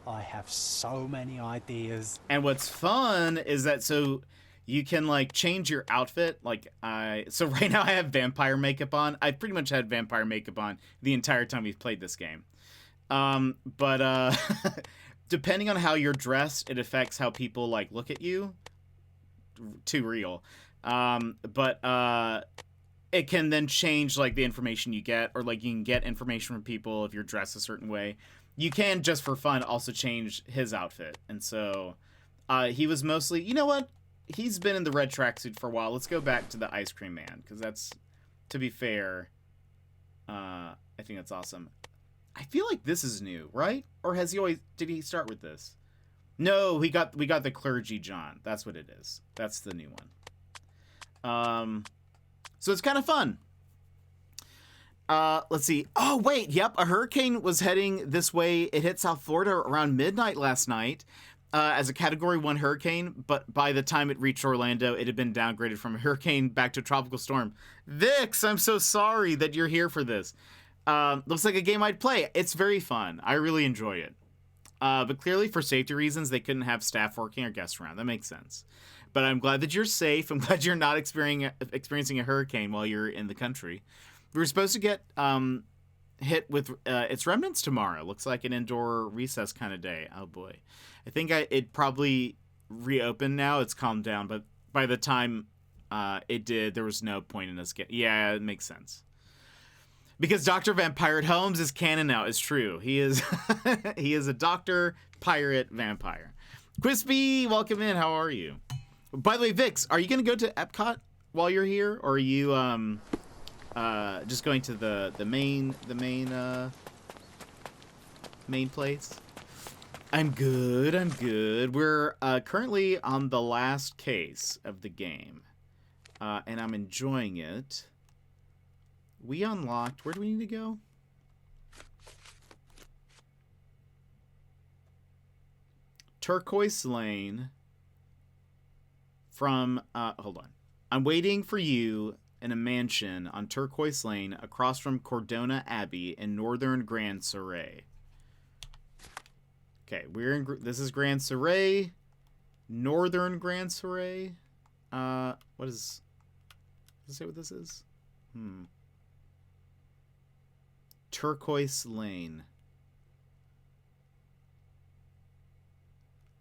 I have so many ideas. And what's fun is that so you can like change your outfit. So right now I have vampire makeup on. I've pretty much had vampire makeup on the entire time we've played this game. But depending on how you're dressed, it affects how people like look at you. Too real. But it can then change like the information you get, or like you can get information from people if you're dressed a certain way. You can, just for fun, also change his outfit. And so he was mostly, you know what? He's been in the red tracksuit for a while. Let's go back to the ice cream man, because that's, to be fair, I think that's awesome. I feel like this is new, right? Or did he start with this? No, we got the clergy John. That's what it is. That's the new one. So it's kind of fun. Let's see. Oh, wait. Yep. A hurricane was heading this way. It hit South Florida around midnight last night as a Category 1 hurricane. But by the time it reached Orlando, it had been downgraded from a hurricane back to a tropical storm. Vix, I'm so sorry that you're here for this. Looks like a game I'd play. It's very fun. I really enjoy it. But clearly, for safety reasons, they couldn't have staff working or guests around. That makes sense. But I'm glad that you're safe. I'm glad you're not experiencing a hurricane while you're in the country. We were supposed to get hit with its remnants tomorrow. Looks like an indoor recess kind of day. Oh, boy. I think it probably reopened now. It's calmed down. But by the time it did, there was no point in us getting... Yeah, it makes sense. Because Dr. Vampire Holmes is canon now. It's true. He is he is a doctor pirate vampire. Crispy, welcome in. How are you? By the way, Vix, are you going to go to Epcot while you're here, or are you just going to the main place? I'm good. I'm good. We're currently on the last case of the game, and I'm enjoying it. We unlocked. Where do we need to go? Turquoise Lane. From hold on. I'm waiting for you in a mansion on Turquoise Lane across from Cordona Abbey in northern Grand Surrey. Okay, we're in. This is Grand Surrey, northern Grand Surrey. What is? Does it say what this is? Turquoise Lane.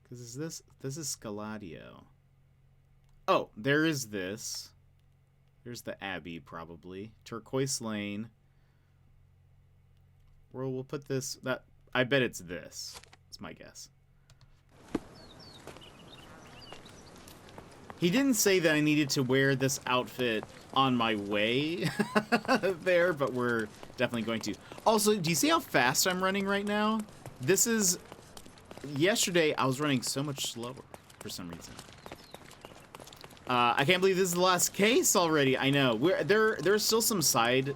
Because is this? This is Scaladio. Oh, there is this. There's the Abbey, probably. Turquoise Lane. Well, we'll put this. That I bet it's this. That's my guess. He didn't say that I needed to wear this outfit on my way there, but we're definitely going to. Also, do you see how fast I'm running right now? This is... Yesterday, I was running so much slower for some reason. I can't believe this is the last case already. I know. There's still some side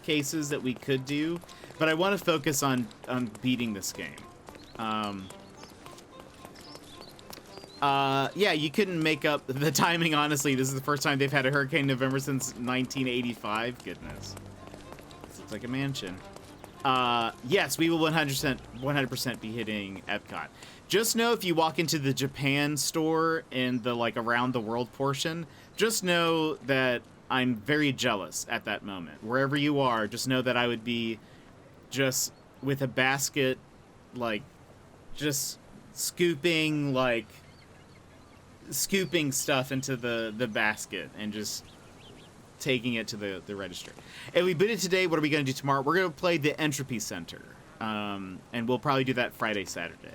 cases that we could do, but I want to focus on beating this game. Yeah, you couldn't make up the timing, honestly. This is the first time they've had a Hurricane November since 1985. Goodness. This looks like a mansion. Yes, we will 100% be hitting Epcot. Just know if you walk into the Japan store in the, like, around the world portion, just know that I'm very jealous at that moment. Wherever you are, just know that I would be just with a basket, like, just scooping stuff into the basket and just taking it to the register. And we bid it today. What are we going to do tomorrow? We're going to play the Entropy Center. And we'll probably do that Friday, Saturday.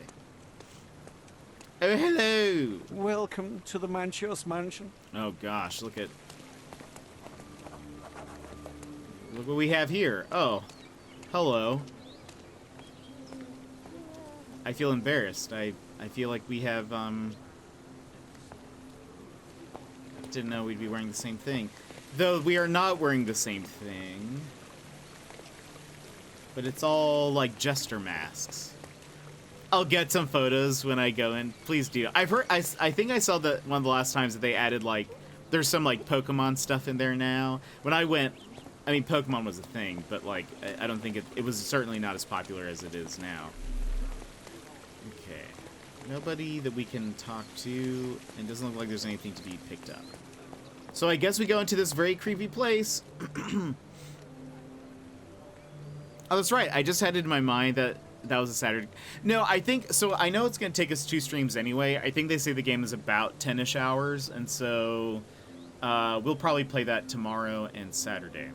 Oh, hello. Welcome to the Manchios Mansion. Oh, gosh. Look what we have here. Oh, hello. I feel embarrassed. I feel like we have, didn't know we'd be wearing the same thing. Though we are not wearing the same thing. But it's all like jester masks. I'll get some photos when I go in. Please do. I've heard, I think I saw that one of the last times that they added, like, there's some, like, Pokemon stuff in there now. When I went, I mean, Pokemon was a thing, but, like, I don't think it was certainly not as popular as it is now. Okay. Nobody that we can talk to, and doesn't look like there's anything to be picked up. So I guess we go into this very creepy place. Oh, that's right. I just had it in my mind that was a Saturday. No, I think... So I know it's going to take us 2 streams anyway. I think they say the game is about 10-ish hours. And so we'll probably play that tomorrow and Saturday.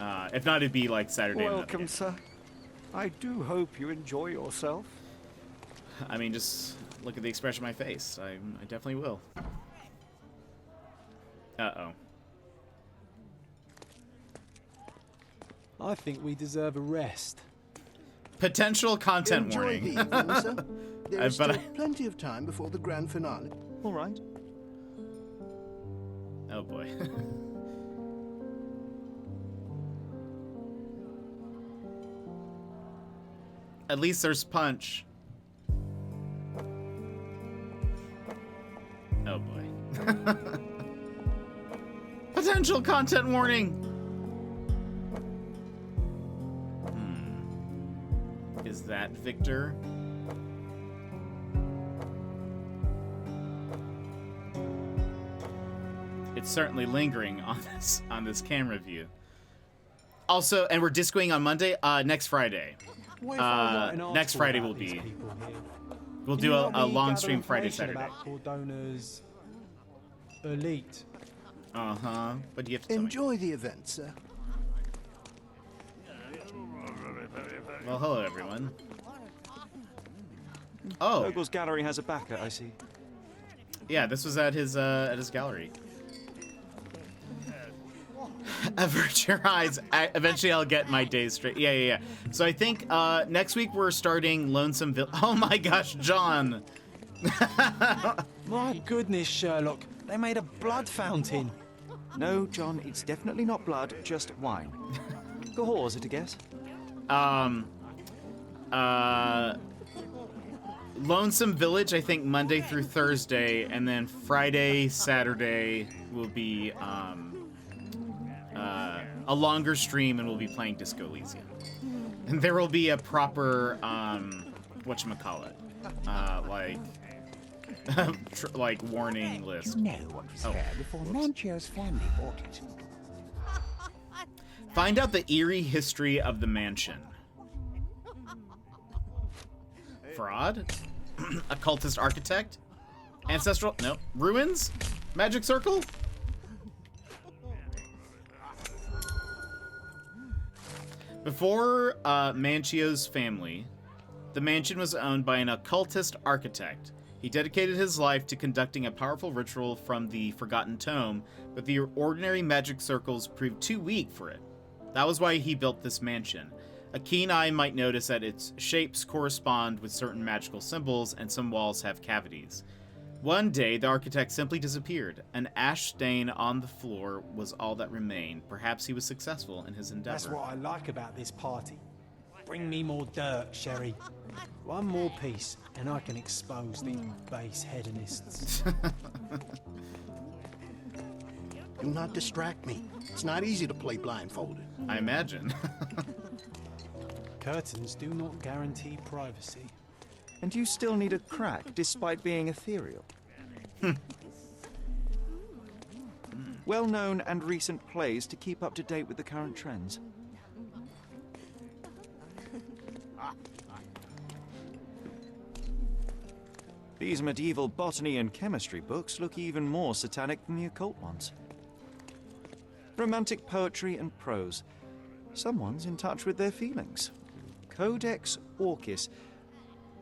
If not, it'd be like Saturday. Welcome, sir. I do hope you enjoy yourself. I mean, just look at the expression on my face. I definitely will. Uh-oh. I think we deserve a rest. Potential content Enjoy warning. the evening, sir. There is But still plenty of time before the grand finale. All right. Oh boy. At least there's punch. Oh boy. Potential content warning. Is that Victor? It's certainly lingering on this camera view. Also, and we're discoing on Monday, next Friday. Next Friday will be. We'll do a long stream Friday, Saturday. About Cordona's elite. But you have to tell me. Enjoy the event, sir. Well, hello, everyone. Oh, Vogel's gallery has a backer, I see. yeah, this was at his gallery. Avert your eyes. Eventually, I'll get my days straight. Yeah. So I think next week we're starting Lonesome Village. Oh my gosh, John. My goodness, Sherlock. They made a blood fountain. No, John, it's definitely not blood, just wine. Gahor, is it a guess? Lonesome Village, I think Monday through Thursday, and then Friday, Saturday will be a longer stream, and we'll be playing Disco Elysium. And there will be a proper whatchamacallit, like warning list. Know what was here before Manchio's family bought it. Find out the eerie history of the mansion. Fraud? Occultist architect? Ancestral? No. Ruins? Magic circle? Before Manchio's family, the mansion was owned by an occultist architect. He dedicated his life to conducting a powerful ritual from the Forgotten Tome, but the ordinary magic circles proved too weak for it. That was why he built this mansion. A keen eye might notice that its shapes correspond with certain magical symbols, and some walls have cavities. One day, the architect simply disappeared. An ash stain on the floor was all that remained. Perhaps he was successful in his endeavor. That's what I like about this party. Bring me more dirt, Sherry. One more piece, and I can expose these base hedonists. Do not distract me. It's not easy to play blindfolded. I imagine. Curtains do not guarantee privacy. And you still need a crack, despite being ethereal. Well-known and recent plays to keep up to date with the current trends. These medieval botany and chemistry books look even more satanic than the occult ones. Romantic poetry and prose. Someone's in touch with their feelings. Codex Orchis.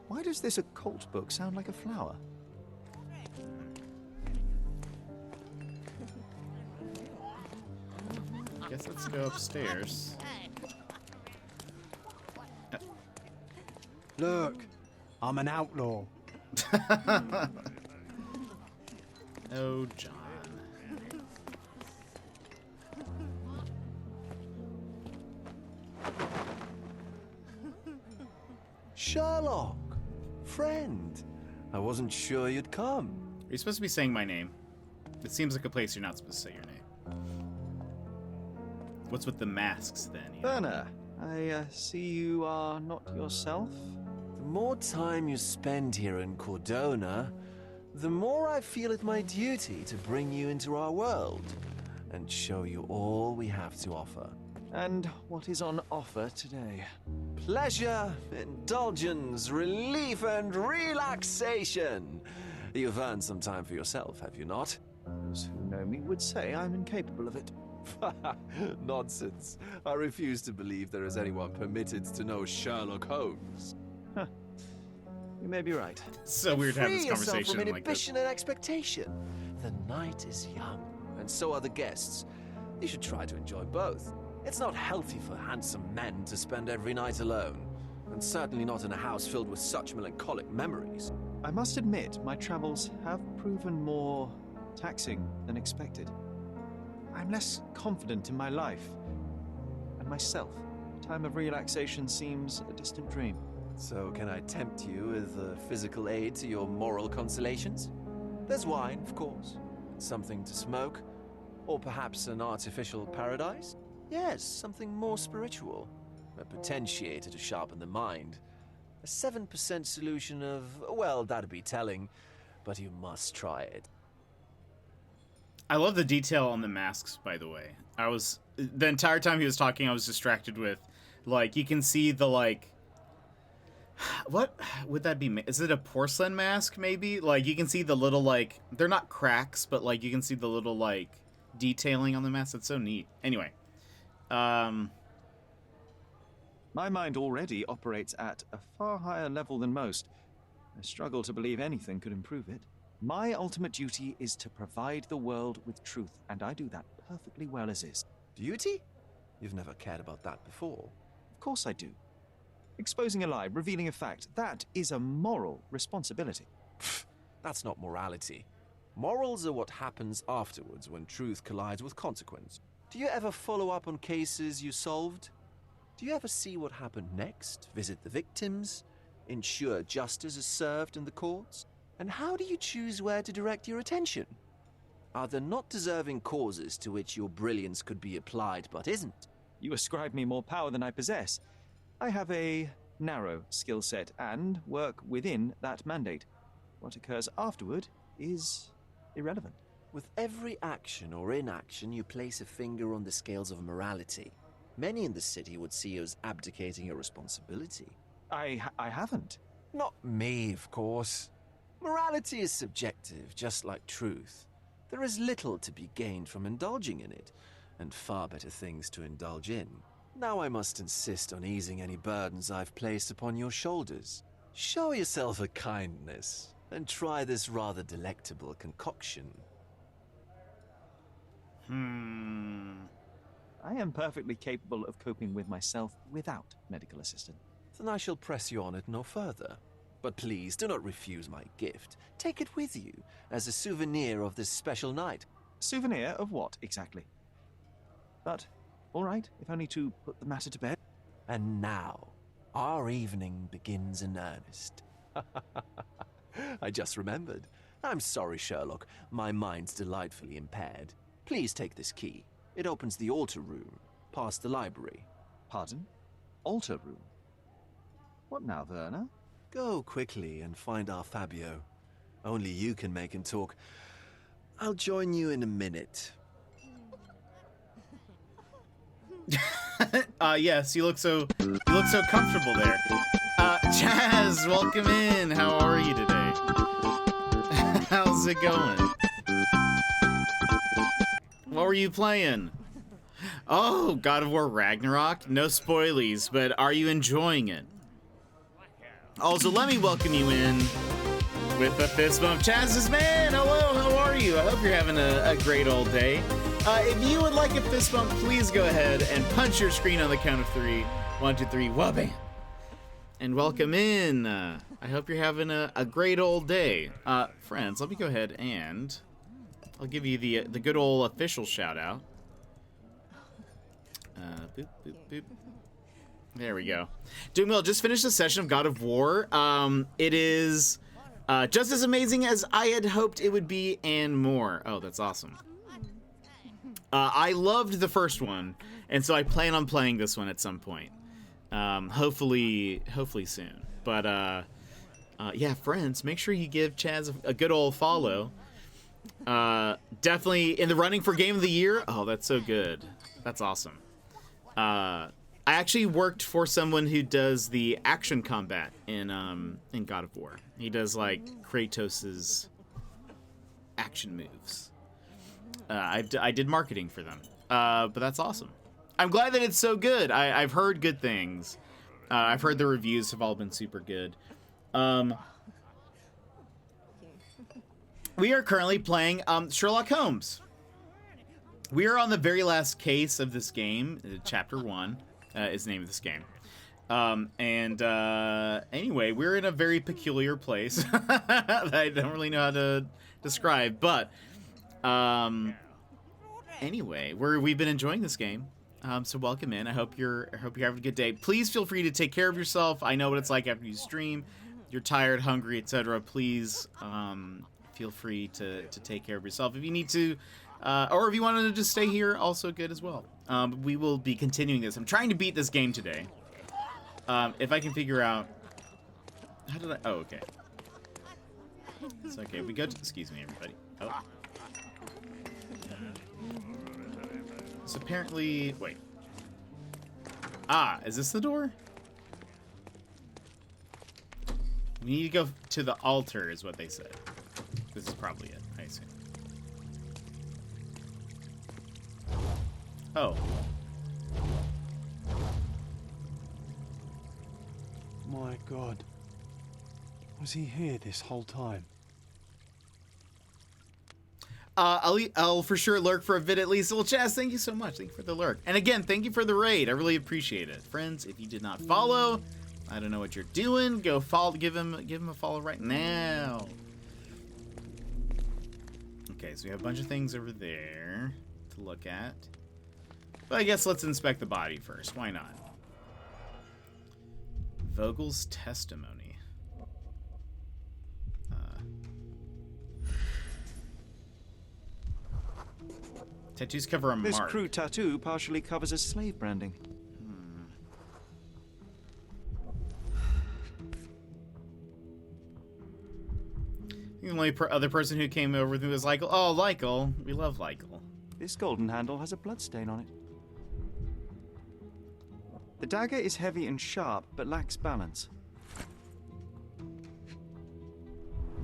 Why does this occult book sound like a flower? Guess let's go upstairs. Look, I'm an outlaw. Oh, John. Sherlock! Friend! I wasn't sure you'd come. Are you supposed to be saying my name? It seems like a place you're not supposed to say your name. What's with the masks, then? You know? Werner, I see you are not yourself. The more time you spend here in Cordona, the more I feel it my duty to bring you into our world and show you all we have to offer. And what is on offer today? Pleasure, indulgence, relief, and relaxation. You've earned some time for yourself, have you not? Those who know me would say I'm incapable of it. Nonsense. I refuse to believe there is anyone permitted to know Sherlock Holmes. You may be right. So weird to have this Free yourself conversation from like this. inhibition and expectation. The night is young, and so are the guests. You should try to enjoy both. It's not healthy for handsome men to spend every night alone, and certainly not in a house filled with such melancholic memories. I must admit, my travels have proven more taxing than expected. I'm less confident in my life and myself. Time of relaxation seems a distant dream. So can I tempt you with a physical aid to your moral consolations? There's wine, of course, something to smoke, or perhaps an artificial paradise? Yes, something more spiritual, a potentiator to sharpen the mind. A 7% solution of, well, that'd be telling, but you must try it. I love the detail on the masks, by the way. The entire time he was talking, I was distracted with, like, you can see the, like, what would that be? Is it a porcelain mask, maybe? Like, you can see the little, like, they're not cracks, but, like, you can see the little, like, detailing on the mask. It's so neat. Anyway. My mind already operates at a far higher level than most. I struggle to believe anything could improve it. My ultimate duty is to provide the world with truth, and I do that perfectly well as is. Duty? You've never cared about that before. Of course I do. Exposing a lie, revealing a fact, that is a moral responsibility. That's not morality. Morals are what happens afterwards when truth collides with consequence. Do you ever follow up on cases you solved? Do you ever see what happened next, visit the victims, ensure justice is served in the courts? And how do you choose where to direct your attention? Are there not deserving causes to which your brilliance could be applied but isn't? You ascribe me more power than I possess. I have a narrow skill set and work within that mandate. What occurs afterward is irrelevant. With every action or inaction, you place a finger on the scales of morality. Many in the city would see you as abdicating your responsibility. I haven't. Not me, of course. Morality is subjective, just like truth. There is little to be gained from indulging in it, and far better things to indulge in. Now I must insist on easing any burdens I've placed upon your shoulders. Show yourself a kindness, and try this rather delectable concoction. I am perfectly capable of coping with myself without medical assistance. Then I shall press you on it no further. But please do not refuse my gift. Take it with you as a souvenir of this special night. Souvenir of what, exactly? But, all right, if only to put the matter to bed. And now, our evening begins in earnest. I just remembered. I'm sorry, Sherlock. My mind's delightfully impaired. Please take this key. It opens the altar room, past the library. Pardon? Altar room? What now, Werner? Go quickly and find our Fabio. Only you can make him talk. I'll join you in a minute. Yes, you look so comfortable there. Chaz, welcome in. How are you today? How's it going? What were you playing? Oh, God of War Ragnarok? No spoilies, but are you enjoying it? Also, let me welcome you in with a fist bump. Chaz's man, hello, how are you? I hope you're having a great old day. If you would like a fist bump, please go ahead and punch your screen on the count of 3. 1, 2, 3, wha-bam. And welcome in. I hope you're having a great old day. Friends, let me go ahead and I'll give you the good old official shout out. Boop, boop, boop. There we go. Doing well. Just finished a session of God of War. It is just as amazing as I had hoped it would be and more. Oh, that's awesome. I loved the first one, and so I plan on playing this one at some point. Hopefully soon. But yeah, friends, make sure you give Chaz a good old follow. Definitely in the running for Game of the Year. Oh, that's so good. That's awesome. I actually worked for someone who does the action combat in God of War. He does like Kratos's action moves. I did marketing for them, but that's awesome. I'm glad that it's so good. I've heard good things. I've heard the reviews have all been super good. We are currently playing Sherlock Holmes. We are on the very last case of this game. Chapter 1 is the name of this game. Anyway, we're in a very peculiar place that I don't really know how to describe. But anyway, we've been enjoying this game. So welcome in. I hope you're having a good day. Please feel free to take care of yourself. I know what it's like after you stream. You're tired, hungry, etc. Please feel free to take care of yourself if you need to. Or if you wanted to just stay here, also good as well. We will be continuing this. I'm trying to beat this game today. If I can figure out... How did I... Oh, okay. It's okay. We go to... Excuse me, everybody. Oh. So apparently... Wait. Ah, is this the door? We need to go to the altar, is what they said. This is probably it, I assume. Oh. My God. Was he here this whole time? I'll for sure lurk for a bit at least. Well, Chaz, thank you so much. Thank you for the lurk. And again, thank you for the raid. I really appreciate it. Friends, if you did not follow, I don't know what you're doing. Go follow, give him a follow right now. Okay, so we have a bunch of things over there to look at. But I guess let's inspect the body first. Why not? Vogel's testimony. Tattoos cover a This mark. crew tattoo partially covers a slave branding. The only other person who came over with me was Lykel. Oh, Lykel. We love Lykel. This golden handle has a bloodstain on it. The dagger is heavy and sharp, but lacks balance.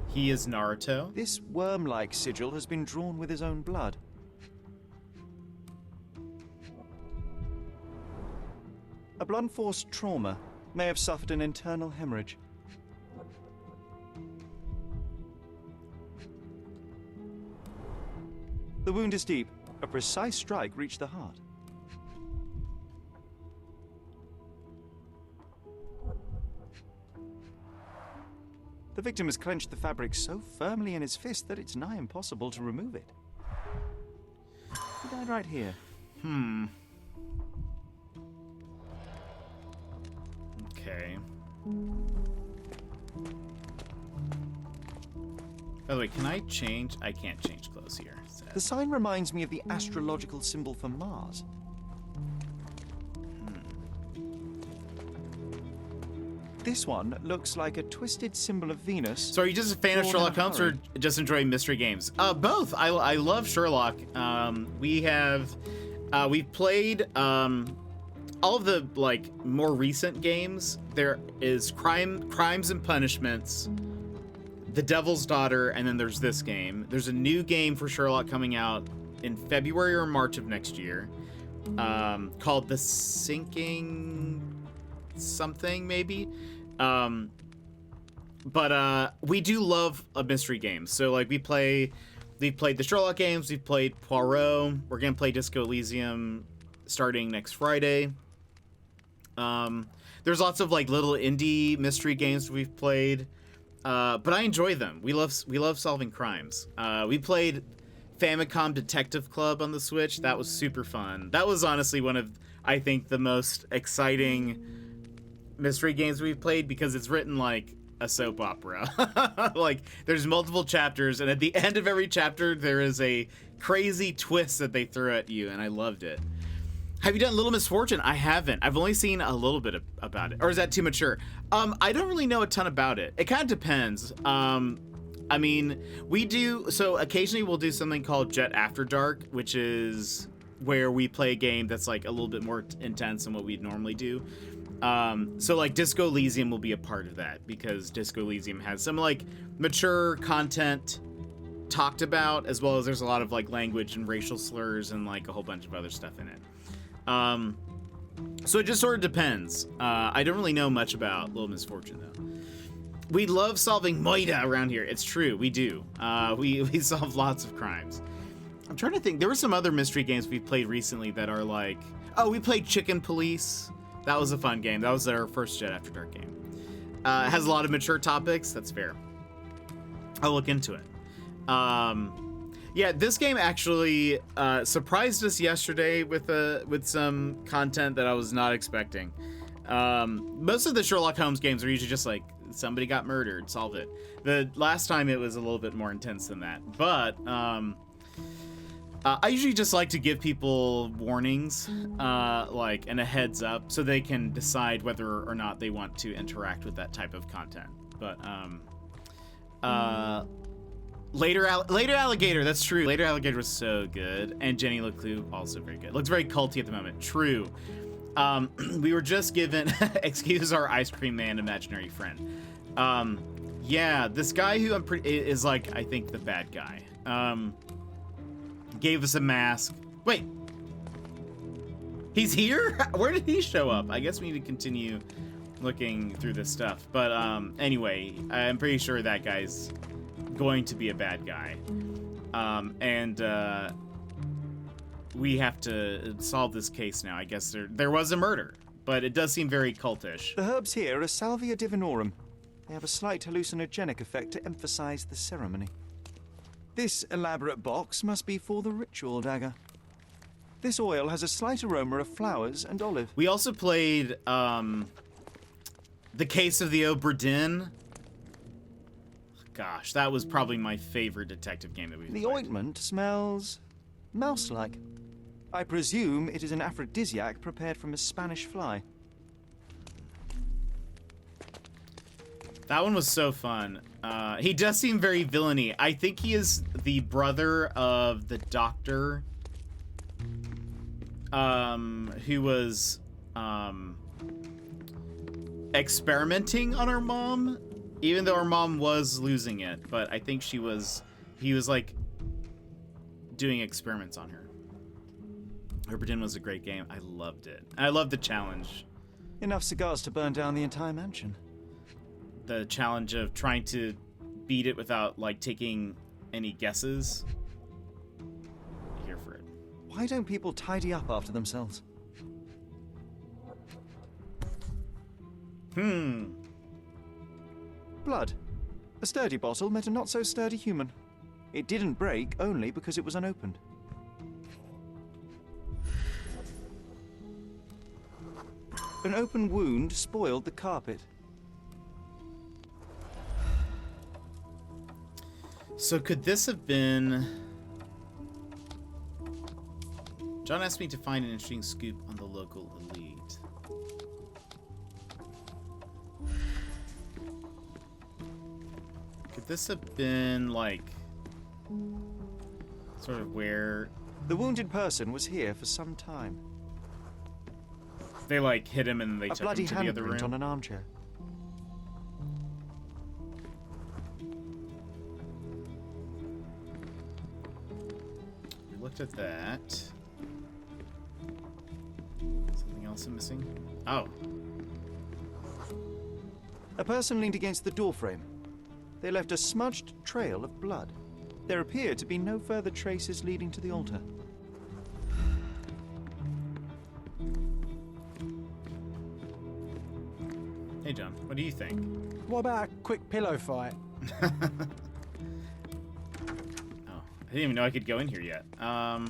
He is Naruto. This worm-like sigil has been drawn with his own blood. A blunt-force trauma may have suffered an internal hemorrhage. The wound is deep. A precise strike reached the heart. The victim has clenched the fabric so firmly in his fist that it's nigh impossible to remove it. He died right here. Okay. By the way, can I change? I can't change clothes here. The sign reminds me of the astrological symbol for Mars. This one looks like a twisted symbol of Venus. So are you just a fan of Sherlock Holmes or just enjoy mystery games? Both. I love Sherlock. We've played all of the like more recent games. There is Crimes and Punishments, The Devil's Daughter, and then there's this game. There's a new game for Sherlock coming out in February or March of next year, called The Sinking something maybe. But we do love a mystery game. So like we've played the Sherlock games, we've played Poirot. We're gonna play Disco Elysium starting next Friday. There's lots of like little indie mystery games we've played. But I enjoy them. We love solving crimes. We played Famicom Detective Club on the Switch. That was super fun. That was honestly one of, I think, the most exciting mystery games we've played because it's written like a soap opera. Like there's multiple chapters, and at the end of every chapter there is a crazy twist that they throw at you, and I loved it. Have you done Little Misfortune? I haven't. I've only seen a little bit about it. Or is that too mature? I don't really know a ton about it. It kind of depends. I mean, we do, so occasionally we'll do something called Jet After Dark, which is where we play a game that's like a little bit more intense than what we'd normally do. So like Disco Elysium will be a part of that because Disco Elysium has some like mature content talked about, as well as there's a lot of like language and racial slurs and like a whole bunch of other stuff in it. So it just sort of depends. I don't really know much about Little Misfortune though. We love solving moida around here. It's true, we do. We solve lots of crimes. I'm trying to think. There were some other mystery games we played recently that are like, oh, we played Chicken Police. That was a fun game. That was our first Jet After Dark game. It has a lot of mature topics. That's fair. I'll look into it. Yeah, this game actually surprised us yesterday with some content that I was not expecting. Most of the Sherlock Holmes games are usually just like, somebody got murdered, solve it. The last time it was a little bit more intense than that. But I usually just like to give people warnings, and a heads up, so they can decide whether or not they want to interact with that type of content. But Later Alligator, that's true. Later Alligator was so good, and Jenny LeClue also very good. Looks very culty at the moment. True. We were just given excuse our ice cream man imaginary friend. Yeah, this guy who is like, I think the bad guy. Gave us a mask. Wait. He's here? Where did he show up? I guess we need to continue looking through this stuff. But anyway, I'm pretty sure that guy's going to be a bad guy. And we have to solve this case now. I guess there was a murder, but it does seem very cultish. The herbs here are Salvia divinorum. They have a slight hallucinogenic effect to emphasize the ceremony. This elaborate box must be for the ritual dagger. This oil has a slight aroma of flowers and olive. We also played The Case of the Obra Dinn. Gosh, that was probably my favorite detective game that we've played. The ointment smells mouse-like. I presume it is an aphrodisiac prepared from a Spanish fly. That one was so fun. He does seem very villainy. I think he is the brother of the doctor who was experimenting on our mom, even though our mom was losing it. But I think he was like doing experiments on her. Obra Dinn was a great game. I loved it. I loved the challenge. Enough cigars to burn down the entire mansion. The challenge of trying to beat it without like taking any guesses. Here for it. Why don't people tidy up after themselves? Blood. A sturdy bottle met a not-so-sturdy human. It didn't break only because it was unopened. An open wound spoiled the carpet. So could this have been... John asked me to find an interesting scoop on the local elite. Could this have been, like, sort of where... The wounded person was here for some time. They, like, hit him and they A took bloody him to the other handprint room? on an armchair. We looked at that. Something else I'm missing? Oh. A person leaned against the doorframe. They left a smudged trail of blood. There appear to be no further traces leading to the altar. Hey, John, what do you think? What about a quick pillow fight? Oh, I didn't even know I could go in here yet. I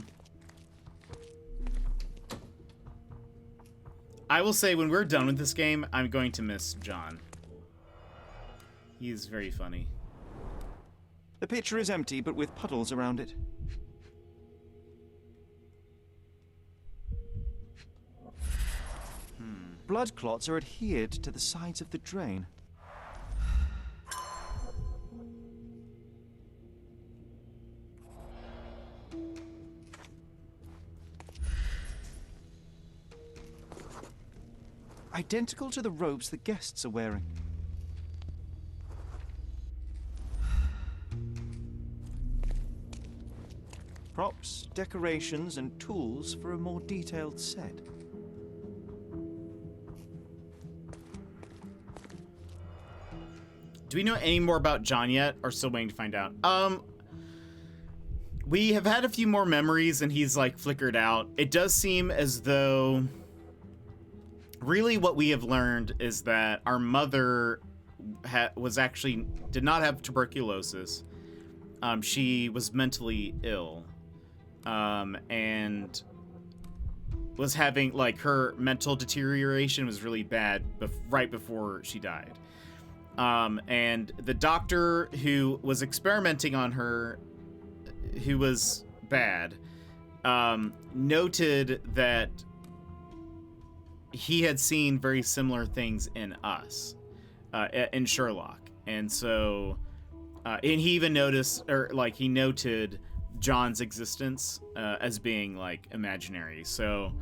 will say when we're done with this game, I'm going to miss John. He's very funny. The pitcher is empty, but with puddles around it. Blood clots are adhered to the sides of the drain. Identical to the robes the guests are wearing. Props, decorations, and tools for a more detailed set. Do we know any more about John yet, or still waiting to find out? We have had a few more memories, and he's like flickered out. It does seem as though really what we have learned is that our mother did not have tuberculosis. She was mentally ill, and was having, like, her mental deterioration was really bad right before she died. And the doctor who was experimenting on her, who was bad, noted that he had seen very similar things in us, in Sherlock. And so, and he even noticed, or like he noted John's existence as being like imaginary. So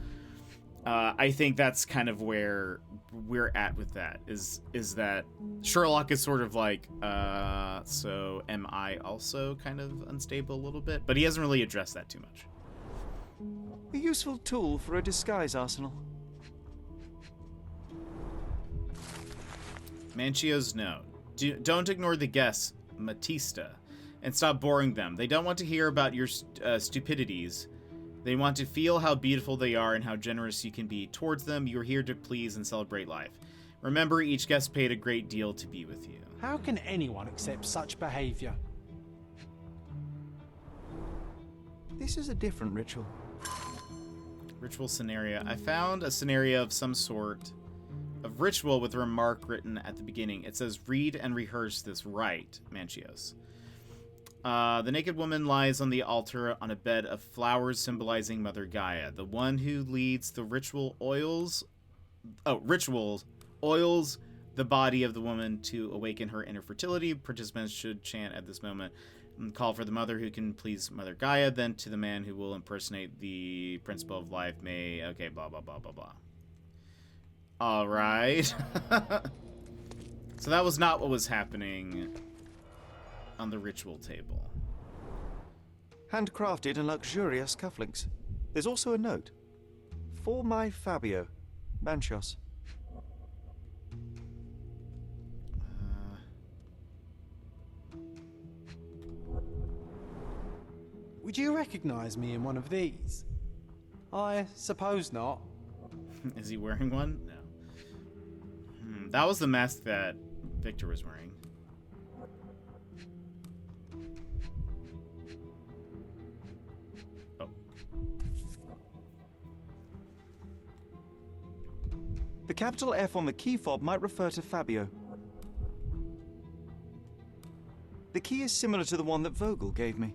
I think that's kind of where we're at with that, is that Sherlock is sort of like, so am I also kind of unstable a little bit? But he hasn't really addressed that too much. A useful tool for a disguise arsenal. Manchio's note. Don't ignore the guests, Matista, and stop boring them. They don't want to hear about your stupidities. They want to feel how beautiful they are and how generous you can be towards them. You're here to please and celebrate life. Remember, each guest paid a great deal to be with you. How can anyone accept such behavior? This is a different ritual. Ritual scenario. I found a scenario of some sort of ritual with a remark written at the beginning. It says, read and rehearse this rite, Manchios. The naked woman lies on the altar on a bed of flowers symbolizing Mother Gaia. The one who leads the rituals oils the body of the woman to awaken her inner fertility. Participants should chant at this moment and call for the mother who can please Mother Gaia, then to the man who will impersonate the principle of life may... Okay, blah, blah, blah, blah, blah. All right. So that was not what was happening on the ritual table. Handcrafted and luxurious cufflinks. There's also a note. For my Fabio, Manchos. Would you recognize me in one of these? I suppose not. Is he wearing one? No. That was the mask that Victor was wearing. Oh. The capital F on the key fob might refer to Fabio. The key is similar to the one that Vogel gave me.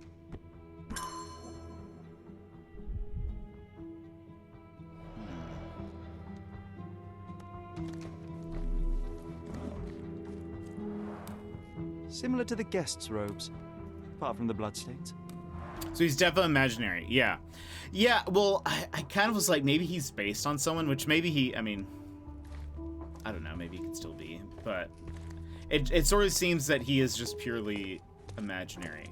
Similar to the guests' robes, apart from the bloodstains. So he's definitely imaginary. Yeah. Yeah, well, I kind of was like, maybe he's based on someone, which maybe he, I mean, I don't know, maybe he could still be. But it sort of seems that he is just purely imaginary.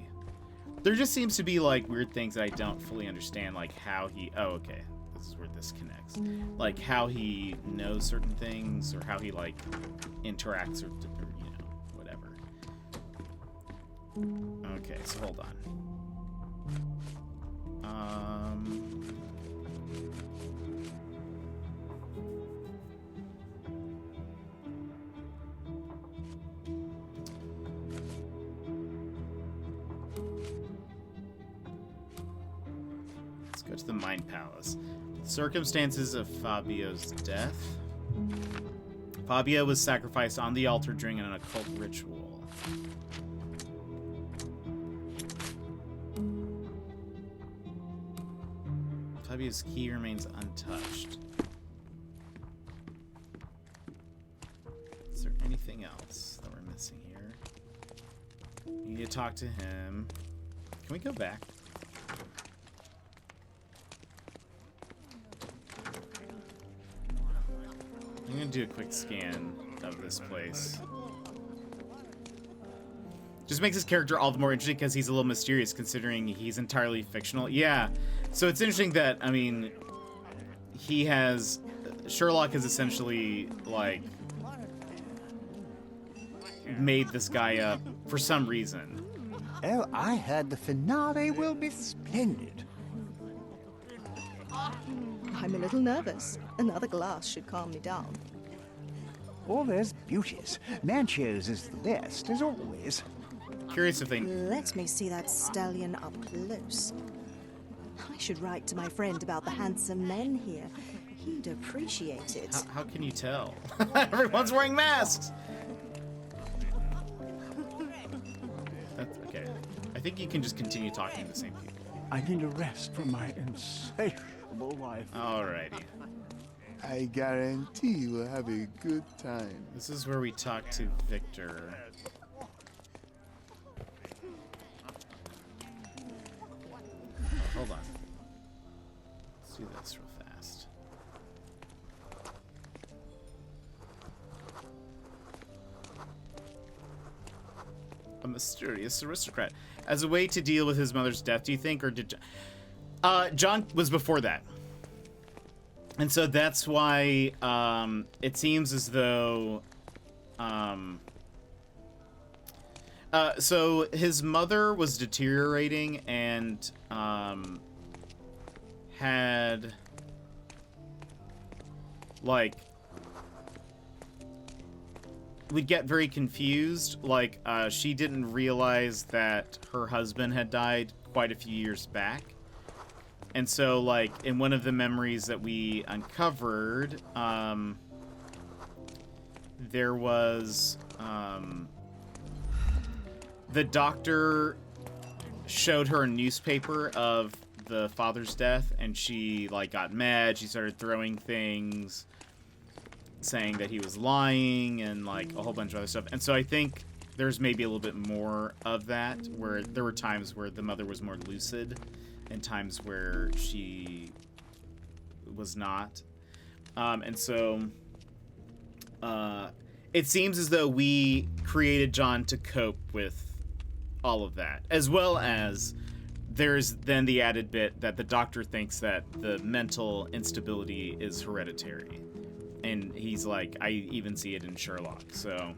There just seems to be, like, weird things that I don't fully understand, like how he, oh, okay, this is where this connects. Like, how he knows certain things, or how he, like, interacts, or you know, whatever. Okay, so hold on. Let's go to the Mind Palace. Circumstances of Fabio's death. Fabio was sacrificed on the altar during an occult ritual. Fabio's key remains untouched. Is there anything else that we're missing here? We need to talk to him. Can we go back? I'm gonna do a quick scan of this place. Just makes his character all the more interesting because he's a little mysterious considering he's entirely fictional. Yeah, so it's interesting that, I mean, he has... Sherlock has essentially, like, made this guy up for some reason. Oh, I heard the finale will be splendid. I'm a little nervous. Another glass should calm me down. Oh, there's beauties. Manchio's is the best, as always. Curious if they... Let me see that stallion up close. I should write to my friend about the handsome men here. He'd appreciate it. How can you tell? Everyone's wearing masks! That's okay. I think you can just continue talking to the same people. I need a rest from my insatiable life. Alrighty. I guarantee you will have a good time. This is where we talk to Victor. Hold on. Let's do this real fast. A mysterious aristocrat. As a way to deal with his mother's death, do you think, or did... John was before that. And so that's why it seems as though So his mother was deteriorating and had like would get very confused. Like she didn't realize that her husband had died quite a few years back. And so like in one of the memories that we uncovered, there was the doctor showed her a newspaper of the father's death, and she like got mad. She started throwing things, saying that he was lying, and like a whole bunch of other stuff. And so I think there's maybe a little bit more of that, where there were times where the mother was more lucid, and times where she was not. And so it seems as though we created John to cope with all of that, as well as there's then the added bit that the doctor thinks that the mental instability is hereditary, and he's like, I even see it in Sherlock. So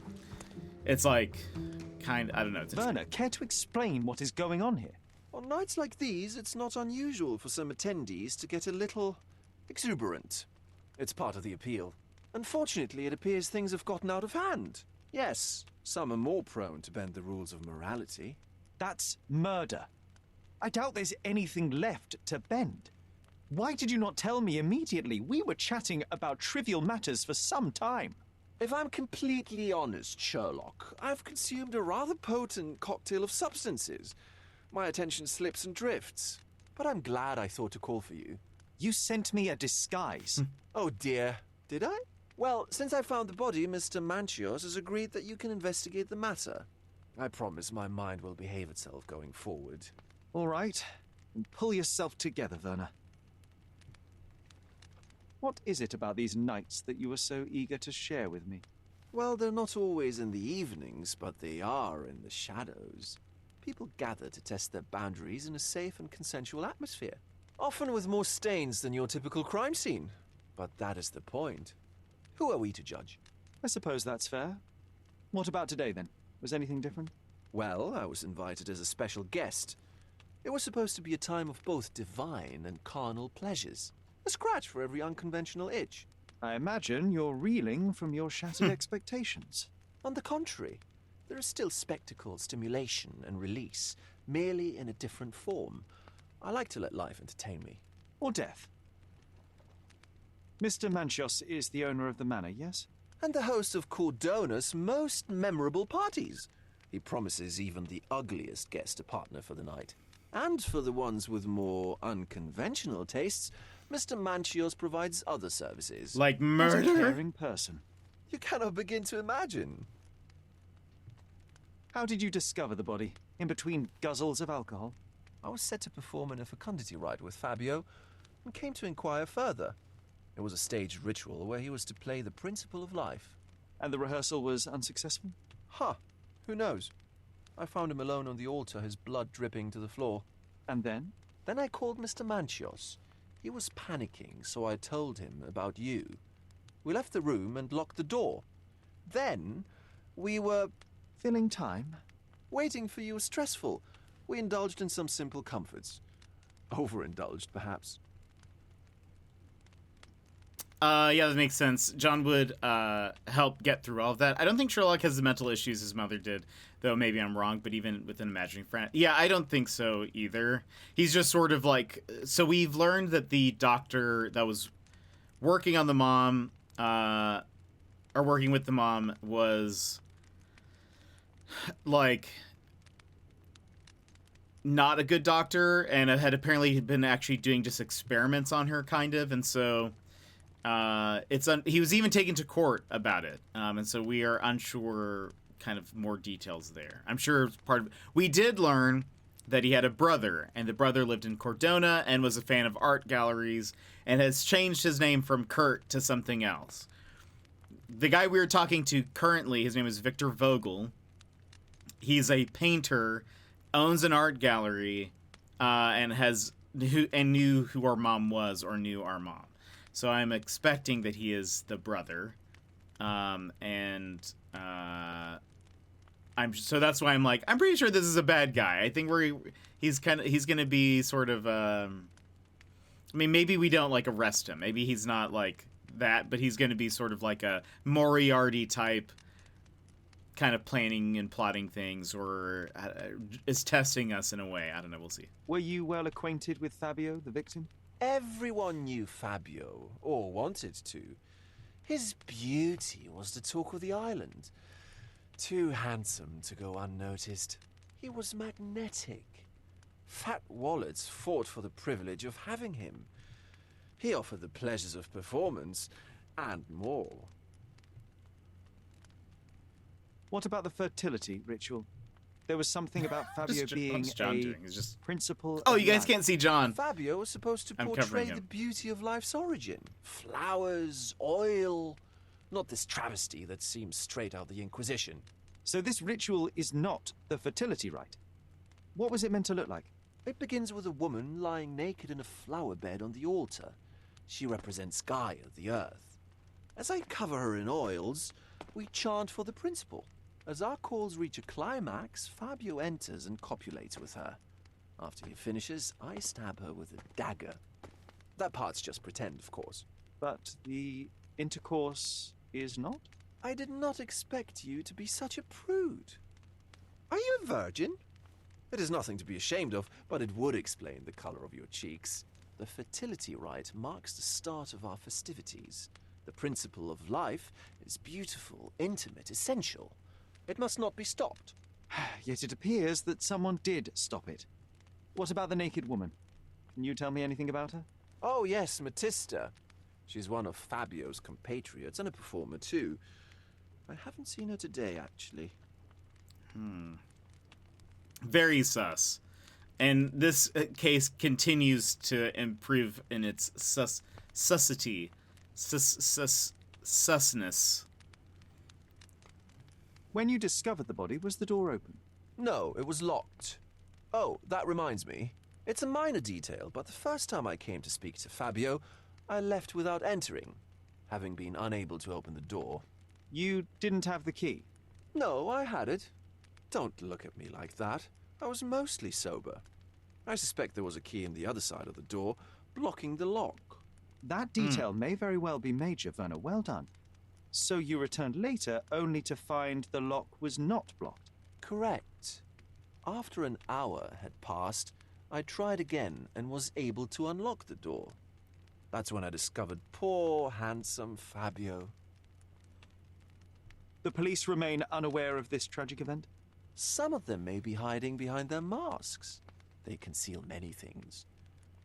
it's like I don't know. Werner, care to explain what is going on here? On nights like these, it's not unusual for some attendees to get a little exuberant. It's part of the appeal. Unfortunately, it appears things have gotten out of hand. Yes, some are more prone to bend the rules of morality. That's murder. I doubt there's anything left to bend. Why did you not tell me immediately? We were chatting about trivial matters for some time. If I'm completely honest, Sherlock, I've consumed a rather potent cocktail of substances. My attention slips and drifts. But I'm glad I thought to call for you. You sent me a disguise. Oh dear, did I? Well, since I found the body, Mr. Manchios has agreed that you can investigate the matter. I promise my mind will behave itself going forward. All right. Pull yourself together, Werner. What is it about these nights that you were so eager to share with me? Well, they're not always in the evenings, but they are in the shadows. People gather to test their boundaries in a safe and consensual atmosphere. Often with more stains than your typical crime scene. But that is the point. Who are we to judge? I suppose that's fair. What about today, then? Was anything different? Well, I was invited as a special guest. It was supposed to be a time of both divine and carnal pleasures. A scratch for every unconventional itch. I imagine you're reeling from your shattered expectations. On the contrary, there is still spectacle, stimulation, and release, merely in a different form. I like to let life entertain me. Or death. Mr. Manchios is the owner of the manor, yes? And the host of Cordona's most memorable parties. He promises even the ugliest guest a partner for the night. And for the ones with more unconventional tastes, Mr. Manchios provides other services. Like What a murder? caring person. You cannot begin to imagine. How did you discover the body? In between guzzles of alcohol? I was set to perform in a fecundity rite with Fabio and came to inquire further. It was a staged ritual where he was to play the principle of life. And the rehearsal was unsuccessful? Huh. Who knows? I found him alone on the altar, his blood dripping to the floor. And then? Then I called Mr. Manchios. He was panicking, so I told him about you. We left the room and locked the door. Then we were... Filling time? Waiting for you was stressful. We indulged in some simple comforts. Overindulged, perhaps. Yeah, that makes sense. John would help get through all of that. I don't think Sherlock has the mental issues his mother did, though maybe I'm wrong, but even with an imagining friend. Yeah, I don't think so either. He's just sort of like... So we've learned that the doctor that was working on the mom, or working with the mom, was like not a good doctor, and had apparently been actually doing just experiments on her, kind of, and so... he was even taken to court about it, and so we are unsure kind of more details there. I'm sure part of... We did learn that he had a brother, and the brother lived in Cordona and was a fan of art galleries and has changed his name from Kurt to something else. The guy we were talking to currently, his name is Victor Vogel. He's a painter, owns an art gallery, and knew who our mom was, or knew our mom. So I'm expecting that he is the brother. So that's why I'm like, I'm pretty sure this is a bad guy. I think he's gonna be sort of I mean, maybe we don't like arrest him. Maybe he's not like that, but he's gonna be sort of like a Moriarty type, kind of planning and plotting things, or is testing us in a way. I don't know. We'll see. Were you well acquainted with Fabio, the victim? Everyone knew Fabio, or wanted to. His beauty was the talk of the island. Too handsome to go unnoticed. He was magnetic. Fat wallets fought for the privilege of having him. He offered the pleasures of performance, and more. What about the fertility ritual? There was something about Fabio being what's John a doing? He's just... principle. Oh, of you guys life. can't see John. Fabio was supposed to portray the beauty of life's origin. Flowers, oil. Not this travesty that seems straight out of the Inquisition. So this ritual is not the fertility rite. What was it meant to look like? It begins with a woman lying naked in a flower bed on the altar. She represents Gaia, the earth. As I cover her in oils, we chant for the principle. As our calls reach a climax, Fabio enters and copulates with her. After he finishes, I stab her with a dagger. That part's just pretend, of course. But the intercourse is not? I did not expect you to be such a prude. Are you a virgin? It is nothing to be ashamed of, but it would explain the color of your cheeks. The fertility rite marks the start of our festivities. The principle of life is beautiful, intimate, essential. It must not be stopped. Yet it appears that someone did stop it. What about the naked woman? Can you tell me anything about her? Oh yes, Matista. She's one of Fabio's compatriots and a performer too. I haven't seen her today, actually. Very sus. And this case continues to improve in its susness. When you discovered the body, was the door open? No, it was locked. Oh, that reminds me. It's a minor detail, but the first time I came to speak to Fabio, I left without entering, having been unable to open the door. You didn't have the key? No, I had it. Don't look at me like that. I was mostly sober. I suspect there was a key in the other side of the door, blocking the lock. That detail may very well be major, Werner. Well done. So you returned later only to find the lock was not blocked? Correct. After an hour had passed, I tried again and was able to unlock the door. That's when I discovered poor, handsome Fabio. The police remain unaware of this tragic event? Some of them may be hiding behind their masks. They conceal many things.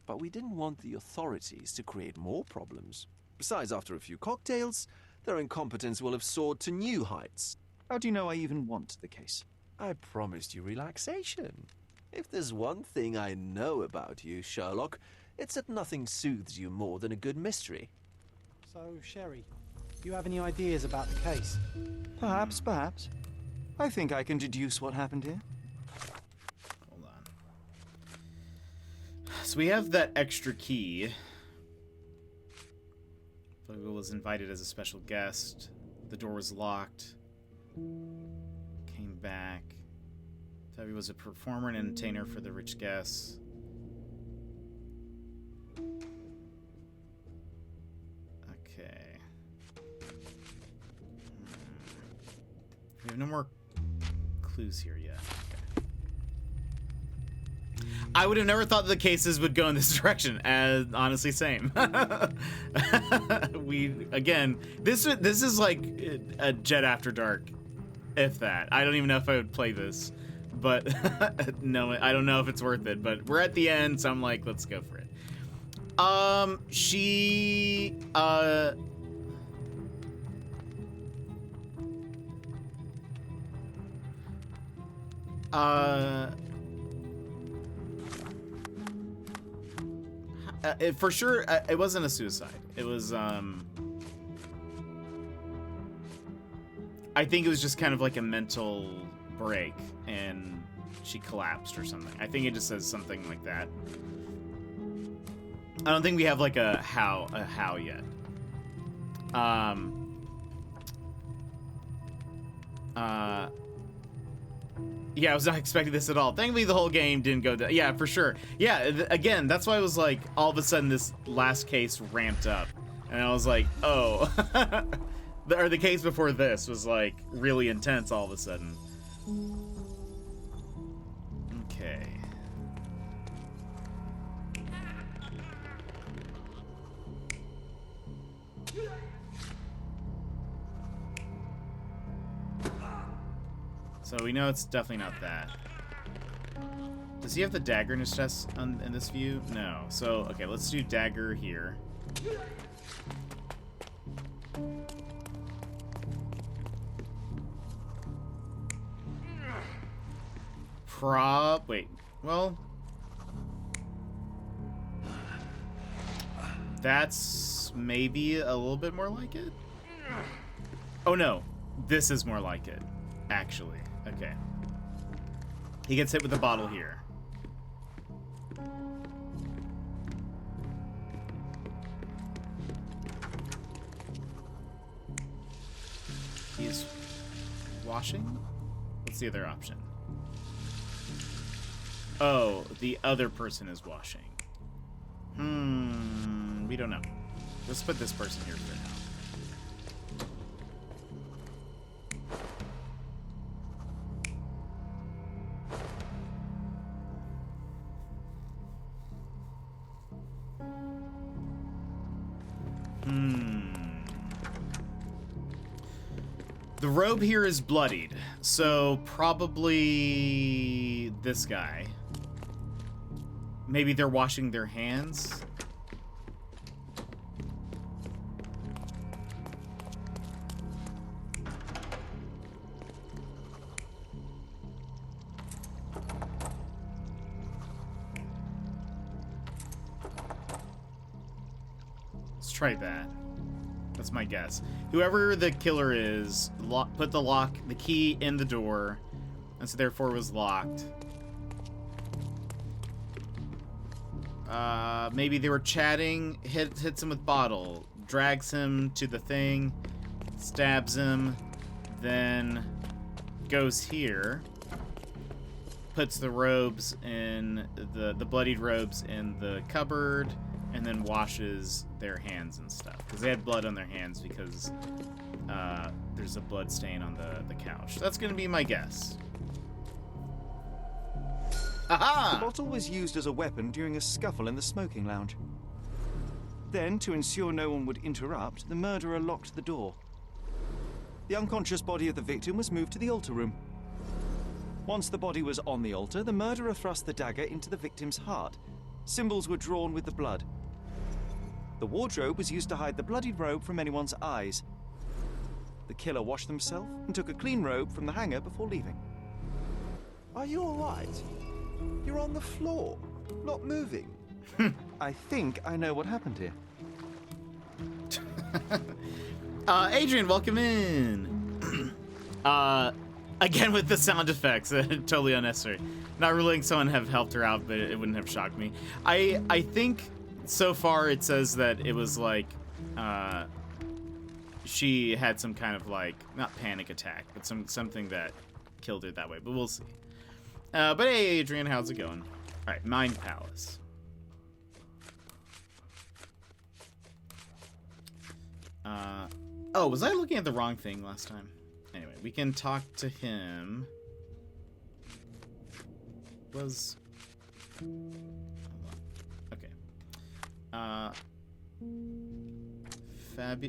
But we didn't want the authorities to create more problems. Besides, after a few cocktails, their incompetence will have soared to new heights. How do you know I even want the case? I promised you relaxation. If there's one thing I know about you, Sherlock, it's that nothing soothes you more than a good mystery. So, Sherry, do you have any ideas about the case? Perhaps. I think I can deduce what happened here. Hold on. So we have that extra key. Fabio was invited as a special guest. The door was locked. Came back. Fabio was a performer and entertainer for the rich guests. Okay. We have no more clues here yet. Okay. I would have never thought the cases would go in this direction. Honestly, same. This is like a Jet After Dark, if that. I don't even know if I would play this, but no, I don't know if it's worth it. But we're at the end, so I'm like, let's go for it. For sure, it wasn't a suicide. It was, I think it was just kind of like a mental break, and she collapsed or something. I think it just says something like that. I don't think we have like a how yet. Yeah, I was not expecting this at all. Thankfully, the whole game didn't go down. Yeah, for sure. Yeah, again, that's why I was like, all of a sudden, this last case ramped up. And I was like, oh. Or the case before this was, like, really intense all of a sudden. Okay. So we know it's definitely not that. Does he have the dagger in his chest in this view? No. So, okay, let's do dagger here. Wait. Well. That's maybe a little bit more like it. Oh no. This is more like it. Actually. Okay. He gets hit with the bottle here. He's washing? What's the other option? Oh, the other person is washing. We don't know. Let's put this person here for now. The robe here is bloodied, so probably this guy. Maybe they're washing their hands. Let's try that. That's my guess. Whoever the killer is, put the key in the door, and so therefore was locked. Maybe they were chatting, hits him with bottle, drags him to the thing, stabs him, then goes here, puts the robes in the bloodied robes in the cupboard, and then washes their hands and stuff. Because they had blood on their hands because there's a blood stain on the couch. That's going to be my guess. Aha! The bottle was used as a weapon during a scuffle in the smoking lounge. Then, to ensure no one would interrupt, the murderer locked the door. The unconscious body of the victim was moved to the altar room. Once the body was on the altar, the murderer thrust the dagger into the victim's heart. Symbols were drawn with the blood. The wardrobe was used to hide the bloodied robe from anyone's eyes. The killer washed himself and took a clean robe from the hanger before leaving. Are you all right? You're on the floor, not moving. I think I know what happened here. Adrian, welcome in. Again with the sound effects, totally unnecessary. Not ruling someone have helped her out, but it wouldn't have shocked me. I think so far it says that it was like she had some kind of like not panic attack, but something that killed her that way. But we'll see. But hey, Adrian, how's it going? All right, Mind Palace. Oh, was I looking at the wrong thing last time? Anyway, we can talk to him. Okay.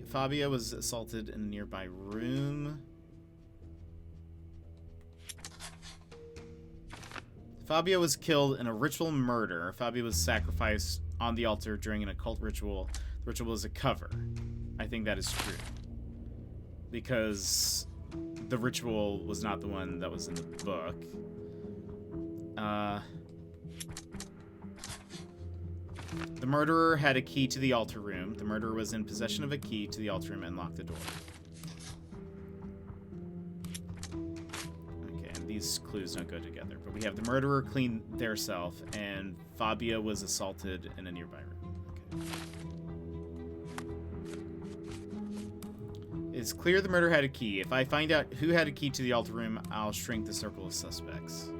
Fabio was assaulted in a nearby room. Fabio was killed in a ritual murder. Fabio was sacrificed on the altar during an occult ritual. The ritual was a cover. I think that is true. Because the ritual was not the one that was in the book. The murderer had a key to the altar room. The murderer was in possession of a key to the altar room and locked the door. Okay, and these clues don't go together. But we have the murderer cleaned theirself, and Fabio was assaulted in a nearby room. Okay. It's clear the murderer had a key. If I find out who had a key to the altar room, I'll shrink the circle of suspects.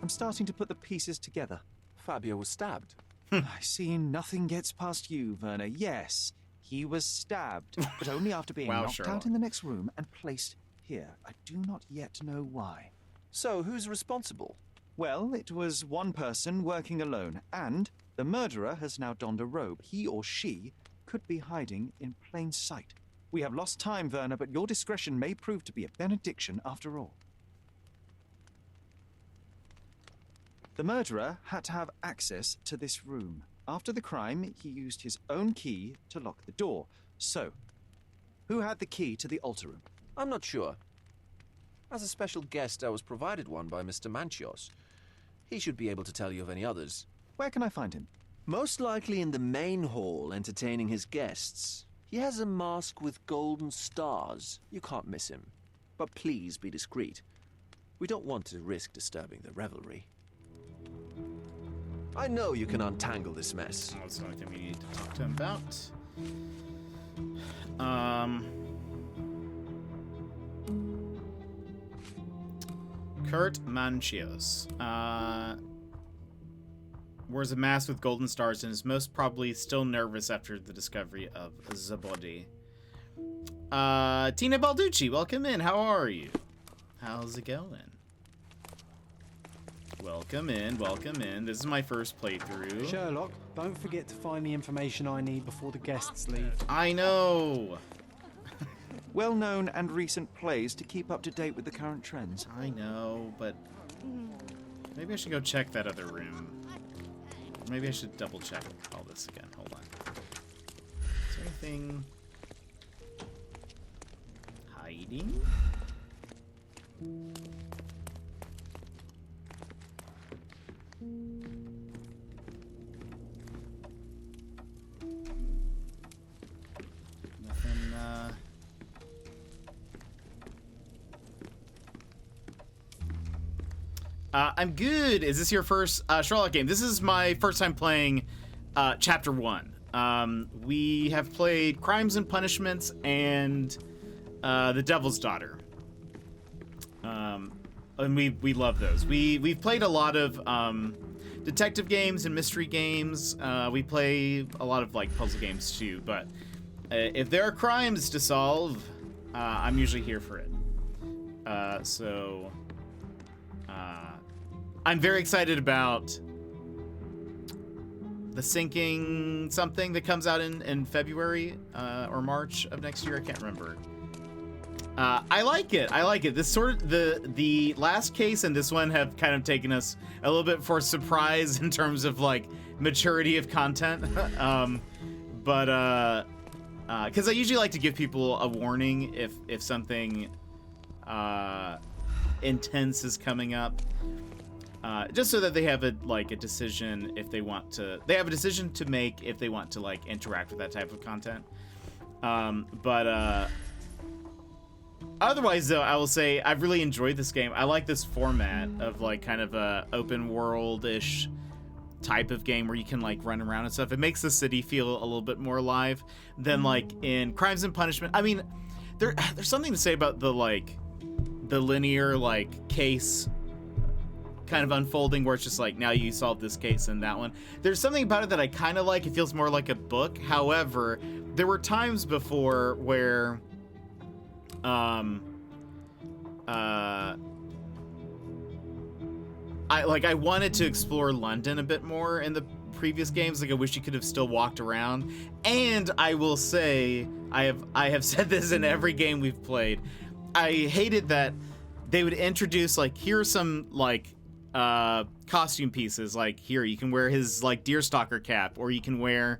I'm starting to put the pieces together. Fabio was stabbed. I see nothing gets past you, Werner. Yes, he was stabbed, but only after being Wow, knocked Sherlock. out in the next room and placed here. I do not yet know why. So, who's responsible? Well, it was one person working alone, and the murderer has now donned a robe. He or she could be hiding in plain sight. We have lost time, Werner, but your discretion may prove to be a benediction after all. The murderer had to have access to this room. After the crime, he used his own key to lock the door. So, who had the key to the altar room? I'm not sure. As a special guest, I was provided one by Mr. Manchios. He should be able to tell you of any others. Where can I find him? Most likely in the main hall, entertaining his guests. He has a mask with golden stars. You can't miss him. But please be discreet. We don't want to risk disturbing the revelry. I know you can untangle this mess. That's the only thing we need to talk to him about. Kurt Manchios. Wears a mask with golden stars and is most probably still nervous after the discovery of the body. Tina Balducci, welcome in. How are you? How's it going? Welcome in, welcome in. This is my first playthrough. Sherlock, don't forget to find the information I need before the guests leave. I know. Well-known and recent plays to keep up to date with the current trends. I know, but maybe I should go check that other room. Maybe I should double check all this again. Hold on. Is there anything hiding? Nothing, I'm good. Is this your first Sherlock game? This is my first time playing Chapter 1. We have played Crimes and Punishments and The Devil's Daughter. And we love those. We've played a lot of detective games and mystery games. We play a lot of like puzzle games too, but if there are crimes to solve, I'm usually here for it. So I'm very excited about the Sinking something that comes out in February or March of next year. I can't remember. I like it. I like it. This sort of the last case and this one have kind of taken us a little bit for surprise in terms of like maturity of content. But because I usually like to give people a warning if something intense is coming up, just so that they have a decision if they want to. They have a decision to make if they want to like interact with that type of content. Otherwise, though, I will say I've really enjoyed this game. I like this format of like kind of a open world-ish type of game where you can like run around and stuff. It makes the city feel a little bit more alive than like in Crimes and Punishment. I mean, there's something to say about the linear like case kind of unfolding where it's just like now you solve this case and that one. There's something about it that I kind of like. It feels more like a book. However, there were times before where I wanted to explore London a bit more in the previous games. Like I wish you could have still walked around. And I will say, I have said this in every game we've played. I hated that they would introduce like here's some like costume pieces. Like here you can wear his like deerstalker cap, or you can wear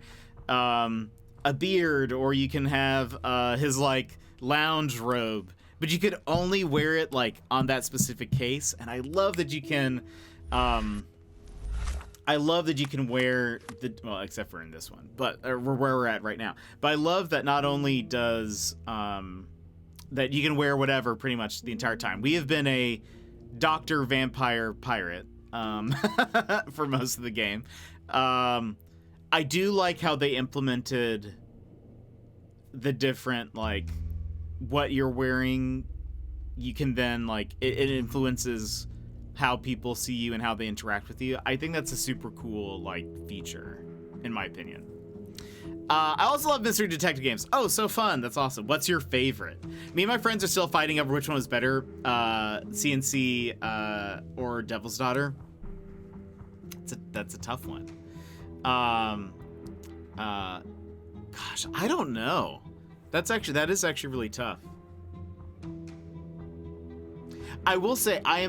a beard, or you can have his like lounge robe, but you could only wear it like on that specific case. And I love that you can wear the, well, except for in this one, but where we're at right now. But I love that not only does that you can wear whatever pretty much the entire time. We have been a doctor vampire pirate for most of the game. I do like how they implemented the different, like, what you're wearing, you can then, like, it influences how people see you and how they interact with you. I think that's a super cool, like, feature, in my opinion. I also love mystery detective games. Oh, so fun. That's awesome. What's your favorite? Me and my friends are still fighting over which one was better, CNC or Devil's Daughter. That's a tough one. Gosh, I don't know. That is actually really tough. I will say I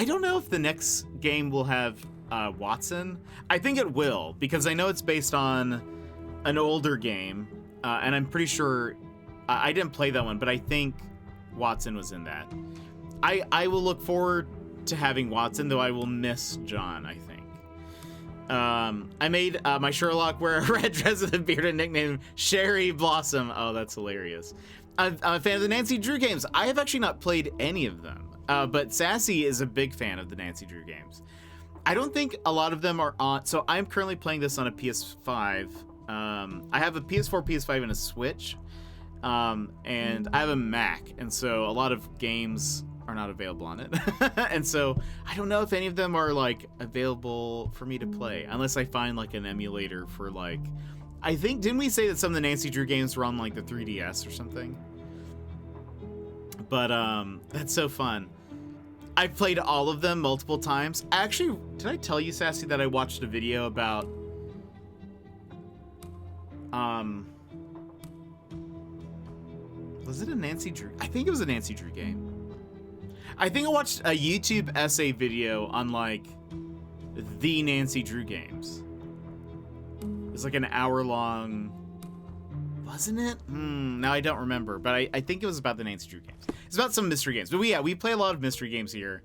don't know if the next game will have Watson. I think it will, because I know it's based on an older game, and I'm pretty sure I didn't play that one, but I think Watson was in that. I will look forward to having Watson, though I will miss John, I think. I made my Sherlock wear a red dress with a beard and nickname Sherry Blossom. Oh, that's hilarious. I'm a fan of the Nancy Drew games. I have actually not played any of them, but Sassy is a big fan of the Nancy Drew games. I don't think a lot of them are on, so I'm currently playing this on a PS5. I have a PS4, PS5, and a Switch, and I have a Mac, and so a lot of games are not available on it. And so I don't know if any of them are, like, available for me to play, unless I find, like, an emulator for, like, I think, didn't we say that some of the Nancy Drew games were on, like, the 3DS or something? But that's so fun. I've played all of them multiple times. Actually, did I tell you, Sassy, that I watched a video about was it a Nancy Drew? I think it was a Nancy Drew game. I think I watched a YouTube essay video on, like, the Nancy Drew games. It was like an hour long, wasn't it? Now I don't remember, but I think it was about the Nancy Drew games. It's about some mystery games. But we play a lot of mystery games here.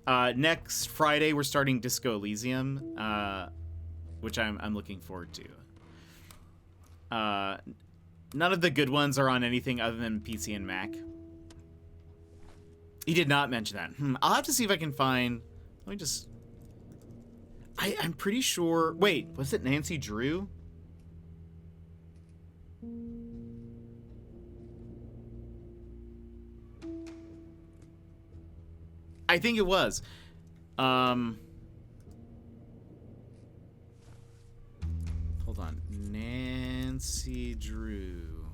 Next Friday we're starting Disco Elysium, which I'm looking forward to. None of the good ones are on anything other than PC and Mac. He did not mention that. I'll have to see if I can find. Let me just. I'm pretty sure. Wait, was it Nancy Drew? I think it was. Hold on. Nancy Drew.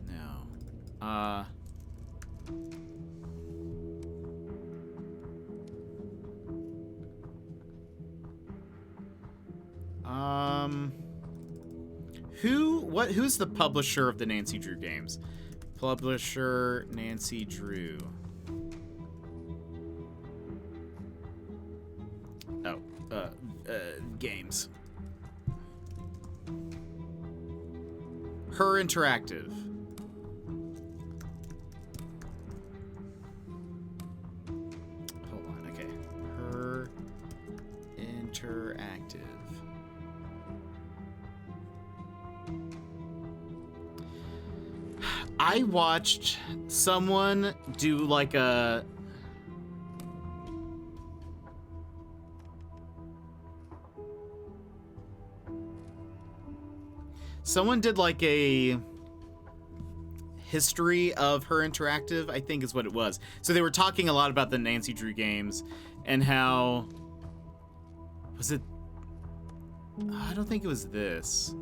No. Who's the publisher of the Nancy Drew games? Publisher Nancy Drew. Oh, games. Her Interactive. Hold on, okay. Her Interactive. I watched someone do like a history of Her Interactive, I think is what it was. So they were talking a lot about the Nancy Drew games and how was it, I don't think it was this.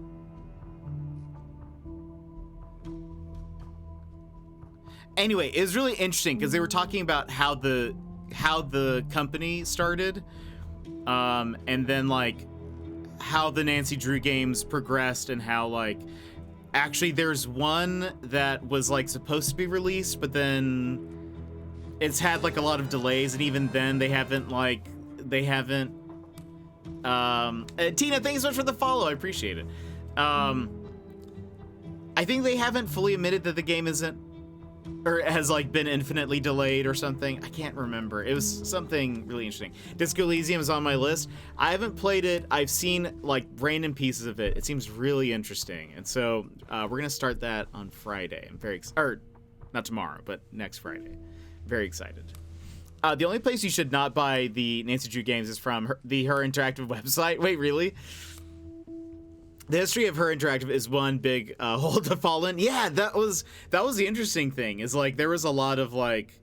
Anyway, it was really interesting because they were talking about how the company started, and then like how the Nancy Drew games progressed, and how like actually there's one that was like supposed to be released, but then it's had like a lot of delays, and even then they haven't. Tina, thanks so much for the follow. I appreciate it. I think they haven't fully admitted that the game isn't, or has like been infinitely delayed or something. I can't remember. It was something really interesting. Disco Elysium is on my list. I haven't played it. I've seen like random pieces of it. It seems really interesting, and so we're gonna start that on Friday. I'm very or not tomorrow, but next Friday. Very excited. The only place you should not buy the Nancy Drew games is from the Her Interactive website. Wait, really? the history of Her Interactive is one big hold to fall in. Yeah, that was the interesting thing. Is like there was a lot of like,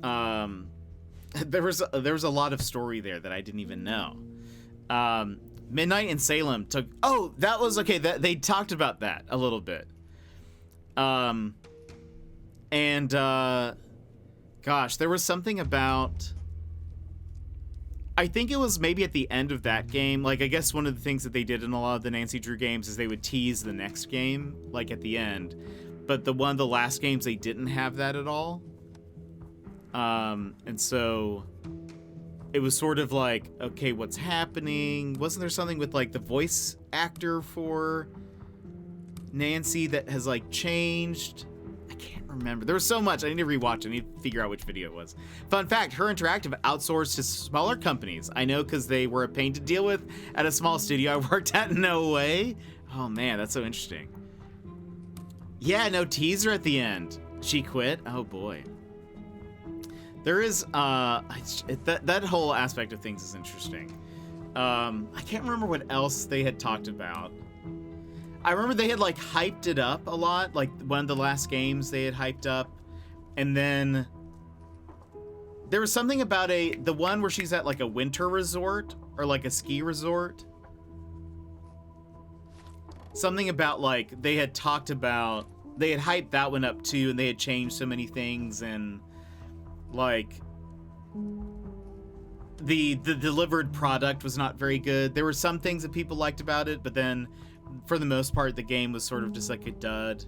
there was a lot of story there that I didn't even know. Midnight in Salem took. Oh, that was okay. That they talked about that a little bit. And gosh, there was something about. I think it was maybe at the end of that game. Like, I guess one of the things that they did in a lot of the Nancy Drew games is they would tease the next game, like at the end. But the last games, they didn't have that at all. And so it was sort of like, okay, what's happening? Wasn't there something with like the voice actor for Nancy that has like changed? I can't remember. There was so much. I need to rewatch it. I need to figure out which video it was. Fun fact, Her Interactive outsourced to smaller companies. I know because they were a pain to deal with at a small studio I worked at. No way. Oh man, that's so interesting. Yeah, no teaser at the end. She quit? Oh boy. There is, that whole aspect of things is interesting. I can't remember what else they had talked about. I remember they had like hyped it up a lot, like one of the last games they had hyped up, and then there was something about the one where she's at like a winter resort or like a ski resort. Something about like they had talked about, they had hyped that one up too, and they had changed so many things, and like the delivered product was not very good. There were some things that people liked about it, but then for the most part, the game was sort of just like a dud.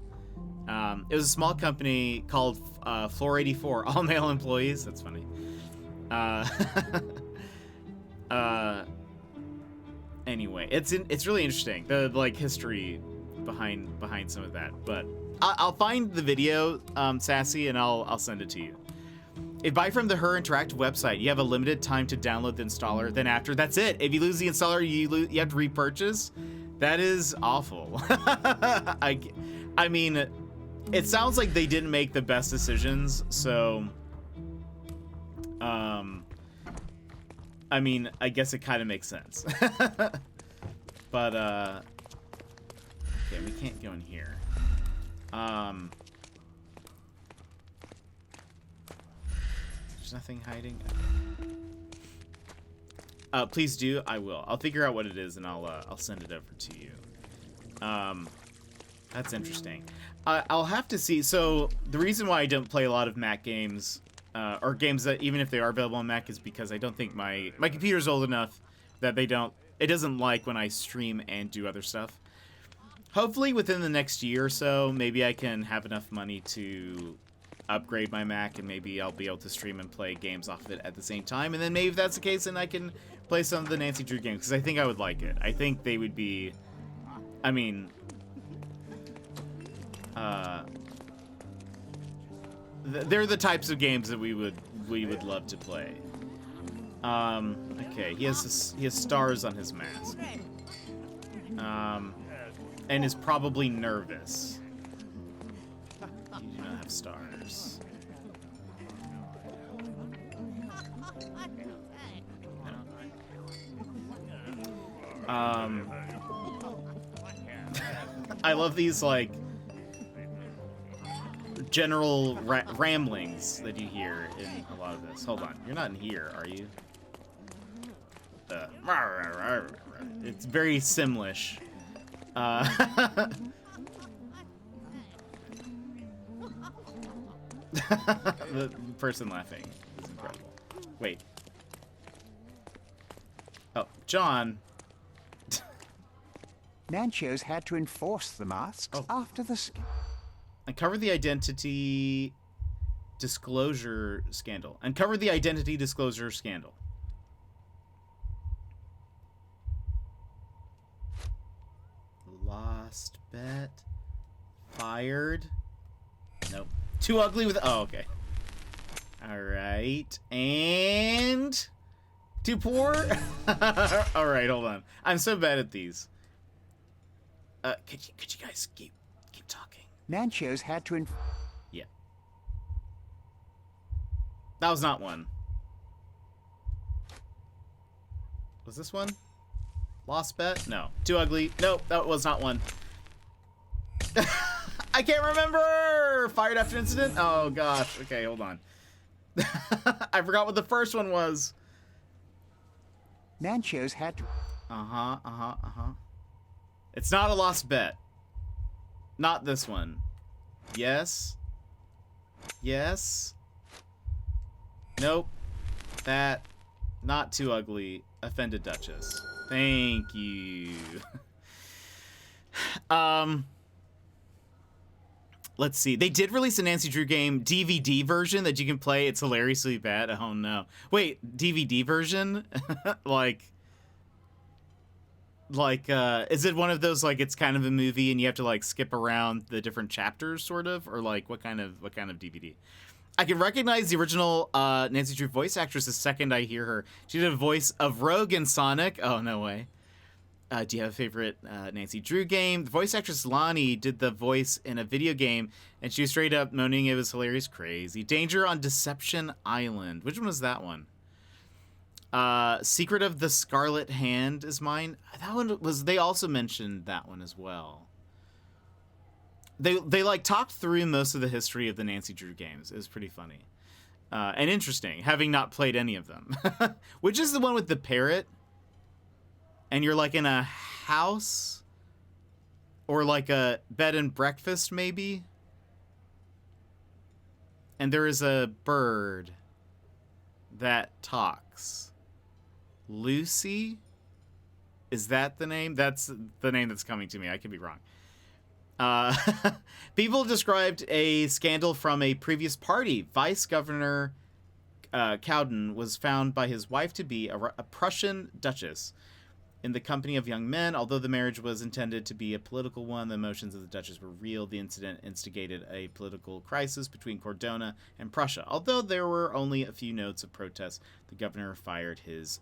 It was a small company called Floor 84, all male employees. That's funny. Anyway, it's really interesting, the like history behind some of that. But I'll find the video, Sassy, and I'll send it to you. If buy from the Her Interactive website, you have a limited time to download the installer. Then after, that's it. If you lose the installer, you have to repurchase. That is awful. I mean, it sounds like they didn't make the best decisions, so I mean, I guess it kind of makes sense. But okay, we can't go in here. There's nothing hiding. Please do. I will. I'll figure out what it is and I'll send it over to you. That's interesting. I'll have to see. So the reason why I don't play a lot of Mac games, or games that even if they are available on Mac, is because I don't think my computer's old enough that it doesn't like when I stream and do other stuff. Hopefully within the next year or so, maybe I can have enough money to upgrade my Mac, and maybe I'll be able to stream and play games off of it at the same time. And then maybe if that's the case, then I can play some of the Nancy Drew games, because I think I would like it. I think they would be, I mean, they're the types of games that we would love to play. Okay, he has stars on his mask, and is probably nervous. You do not have stars. I love these like general ramblings that you hear in a lot of this. Hold on, you're not in here, are you? It's very Simlish. The person laughing is incredible. Wait. Oh, John. Nanchio's had to enforce the masks after the... Uncover the identity disclosure scandal. Uncover the identity disclosure scandal. Lost bet. Fired. Nope. Too ugly with... Oh, okay. Alright. And... Too poor? Alright, hold on. I'm so bad at these. Could you guys keep talking? Nanchio's had to... Yeah. That was not one. Was this one? Lost bet? No. Too ugly? Nope, that was not one. I can't remember! Fired after incident? Oh gosh. Okay, hold on. I forgot what the first one was. Manchos had to... It's not a lost bet. Not this one. Yes. Yes. Nope. That. Not too ugly. Offended Duchess. Thank you. Let's see. They did release a Nancy Drew game DVD version that you can play. It's hilariously bad. Oh no. Wait, DVD version? like, is it one of those, like, it's kind of a movie and you have to, like, skip around the different chapters, sort of? Or, like, what kind of DVD? I can recognize the original Nancy Drew voice actress the second I hear her. She did a voice of Rogue in Sonic. Oh, no way. Do you have a favorite Nancy Drew game? The voice actress Lonnie did the voice in a video game, and she was straight up moaning it was hilarious crazy. Danger on Deception Island. Which one was that one? Secret of the Scarlet Hand is mine. That one was, they also mentioned that one as well. They like talked through most of the history of the Nancy Drew games. It was pretty funny. And interesting, having not played any of them. Which is the one with the parrot? And you're like in a house? Or like a bed and breakfast, maybe? And there is a bird that talks. Lucy? Is that the name? That's the name that's coming to me. I could be wrong. People described a scandal from a previous party. Vice Governor Cowden was found by his wife to be a Prussian duchess in the company of young men. Although the marriage was intended to be a political one, the emotions of the duchess were real. The incident instigated a political crisis between Cordona and Prussia. Although there were only a few notes of protest, the governor fired his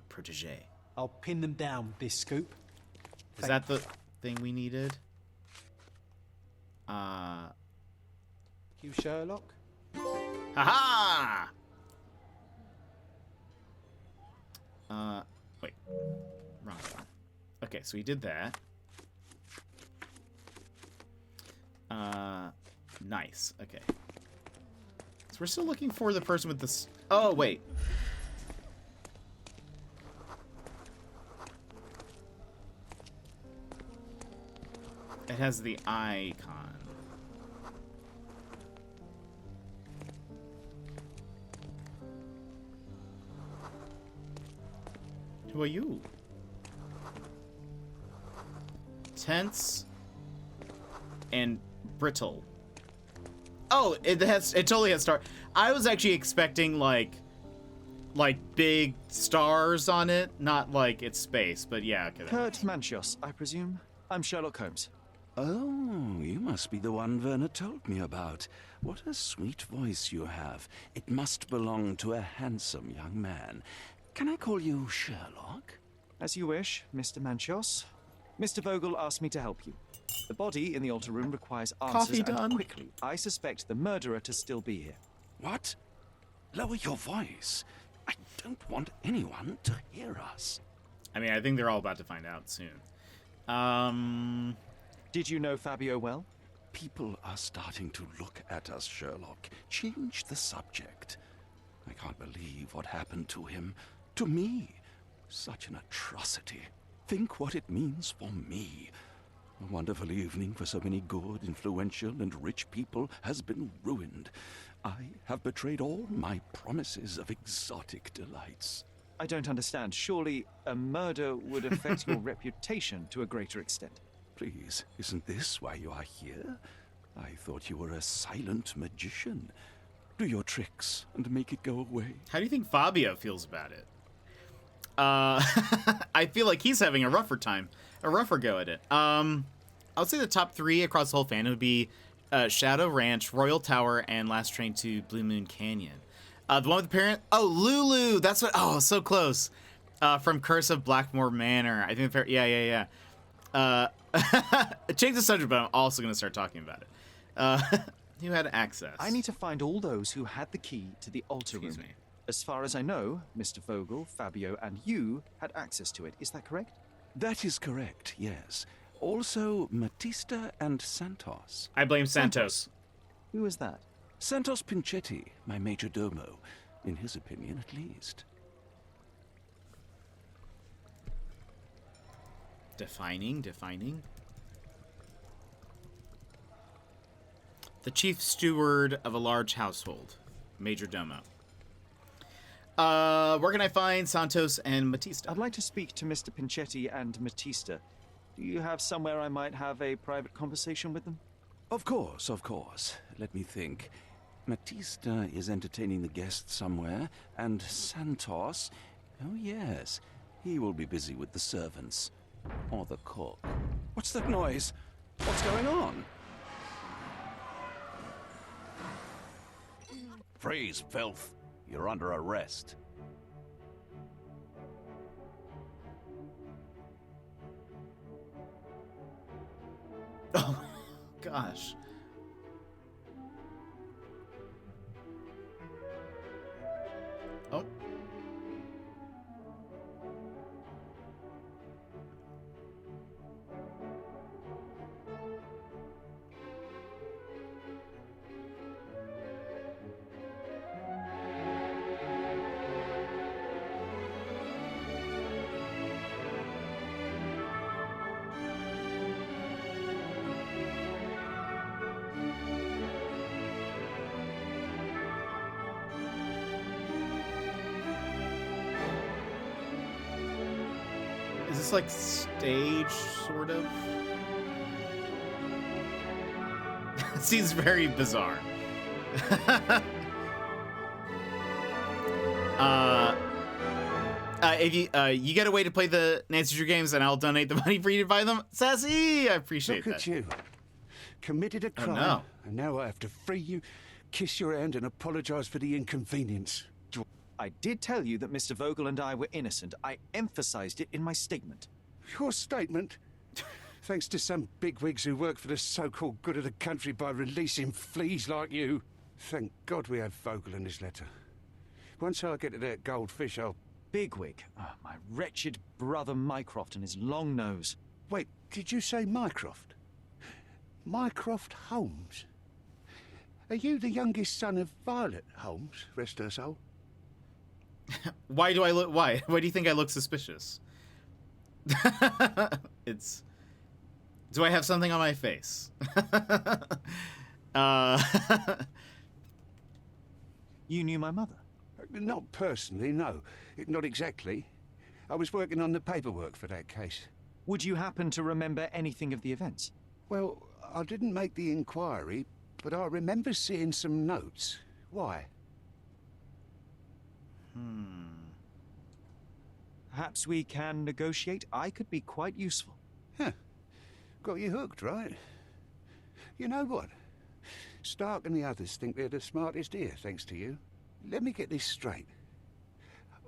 protege. I'll pin them down with this scoop. Is that the thing we needed? You Sherlock? Haha! Wait. Wrong one. Okay, so we did that. Nice. Okay. So we're still looking for the person with this. Oh, wait. It has the icon. Who are you? Tense and brittle. Oh, it totally has star. I was actually expecting like big stars on it, not like it's space, but yeah. Okay, Kurt Manchos, I presume. I'm Sherlock Holmes. Oh, you must be the one Werner told me about. What a sweet voice you have. It must belong to a handsome young man. Can I call you Sherlock? As you wish, Mr. Manchos. Mr. Vogel asked me to help you. The body in the altar room requires answers and quickly. I suspect the murderer to still be here. What? Lower your voice. I don't want anyone to hear us. I mean, I think they're all about to find out soon. Did you know Fabio well? People are starting to look at us, Sherlock. Change the subject. I can't believe what happened to him. To me. Such an atrocity. Think what it means for me. A wonderful evening for so many good, influential, and rich people has been ruined. I have betrayed all my promises of exotic delights. I don't understand. Surely a murder would affect your reputation to a greater extent. Please, isn't this why you are here? I thought you were a silent magician. Do your tricks and make it go away. How do you think Fabio feels about it? I feel like he's having a rougher go at it. I would say the top 3 across the whole fandom would be Shadow Ranch, Royal Tower, and Last Train to Blue Moon Canyon. The one with the parent. Oh, Lulu. That's what. Oh, so close. From Curse of Blackmore Manor. I think. Yeah. Change the subject, but I'm also going to start talking about it. Who had access? I need to find all those who had the key to the altar room. As far as I know, Mr. Vogel, Fabio, and you had access to it. Is that correct? That is correct, yes. Also, Matista and Santos. I blame Santos. Who is that? Santos Pinchetti, my major domo. In his opinion, at least. Defining. The chief steward of a large household. Major domo. Where can I find Santos and Matista? I'd like to speak to Mr. Pinchetti and Matista. Do you have somewhere I might have a private conversation with them? Of course, of course. Let me think. Matista is entertaining the guests somewhere, and Santos... Oh, yes. He will be busy with the servants. Or the cook. What's that noise? What's going on? Freeze, filth. You're under arrest. Oh, gosh. Oh. Is this like stage, sort of? It seems very bizarre. If you get a way to play the Nancy Drew games, and I'll donate the money for you to buy them. Sassy, I appreciate that. Look at you. Committed a crime, Oh, no. and now I have to free you, kiss your hand, and apologize for the inconvenience. I did tell you that Mr. Vogel and I were innocent. I emphasized it in my statement. Your statement? Thanks to some bigwigs who work for the so-called good of the country by releasing fleas like you. Thank God we have Vogel in this letter. Once I get to that goldfish, I'll... Bigwig? Oh, my wretched brother Mycroft and his long nose. Wait, did you say Mycroft? Mycroft Holmes? Are you the youngest son of Violet Holmes, rest her soul? Why do I look? Why do you think I look suspicious? It's. Do I have something on my face? You knew my mother? Not personally, no. Not exactly. I was working on the paperwork for that case. Would you happen to remember anything of the events? Well, I didn't make the inquiry, but I remember seeing some notes. Why? Perhaps we can negotiate. I could be quite useful. Huh. Got you hooked, right? You know what? Stark and the others think they're the smartest here, thanks to you. Let me get this straight.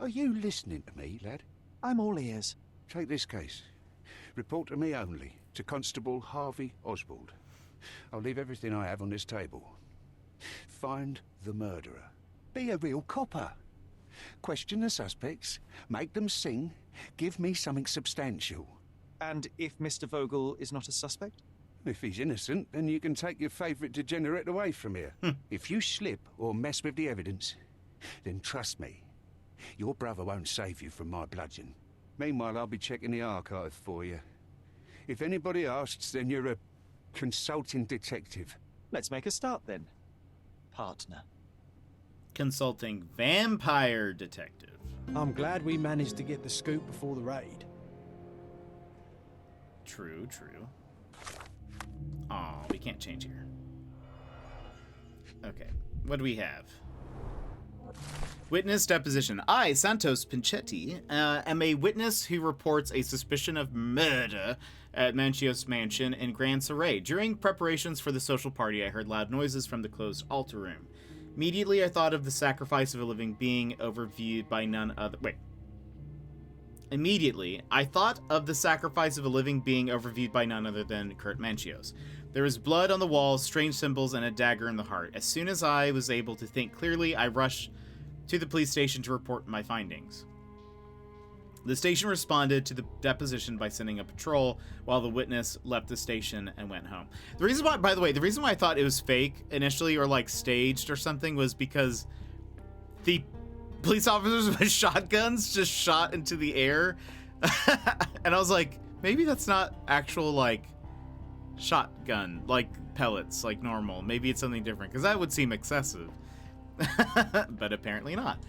Are you listening to me, lad? I'm all ears. Take this case. Report to me only, to Constable Harvey Oswald. I'll leave everything I have on this table. Find the murderer. Be a real copper. Question the suspects, make them sing, give me something substantial. And if Mr. Vogel is not a suspect? If he's innocent, then you can take your favourite degenerate away from here. If you slip or mess with the evidence, then trust me, your brother won't save you from my bludgeon. Meanwhile, I'll be checking the archive for you. If anybody asks, then you're a consulting detective. Let's make a start then, partner. Consulting vampire detective. I'm glad we managed to get the scoop before the raid. True. Oh, we can't change here. Okay, what do we have? Witness deposition. I, Santos Pinchetti, am a witness who reports a suspicion of murder at Manchios Mansion in Grand Saray. During preparations for the social party, I heard loud noises from the closed altar room. Immediately, I thought of the sacrifice of a living being overviewed by none other... Immediately, I thought of the sacrifice of a living being overviewed by none other than Kurt Manchios. There was blood on the walls, strange symbols, and a dagger in the heart. As soon as I was able to think clearly, I rushed to the police station to report my findings. The station responded to the deposition by sending a patrol while the witness left the station and went home. The reason why, by the way, the reason why I thought it was fake initially or like staged or something was because the police officers with shotguns just shot into the air. And I was like, maybe that's not actual like shotgun, like pellets, like normal. Maybe it's something different because that would seem excessive. But apparently not.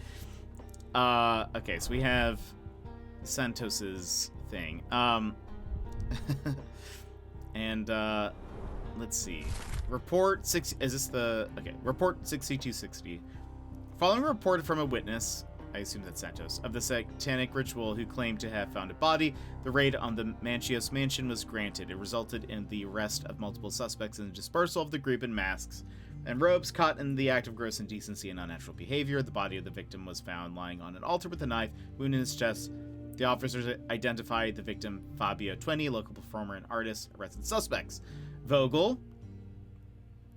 Okay, so we have Santos's thing. And let's see. Report 6 is this the okay, report 6260. Following a report from a witness, I assume that's Santos, of the satanic ritual who claimed to have found a body, the raid on the Manchios mansion was granted. It resulted in the arrest of multiple suspects and the dispersal of the group in masks and robes caught in the act of gross indecency and unnatural behavior. The body of the victim was found lying on an altar with a knife wound in his chest. The officers identified the victim, Fabio 20, local performer and artist, arrested suspects. Vogel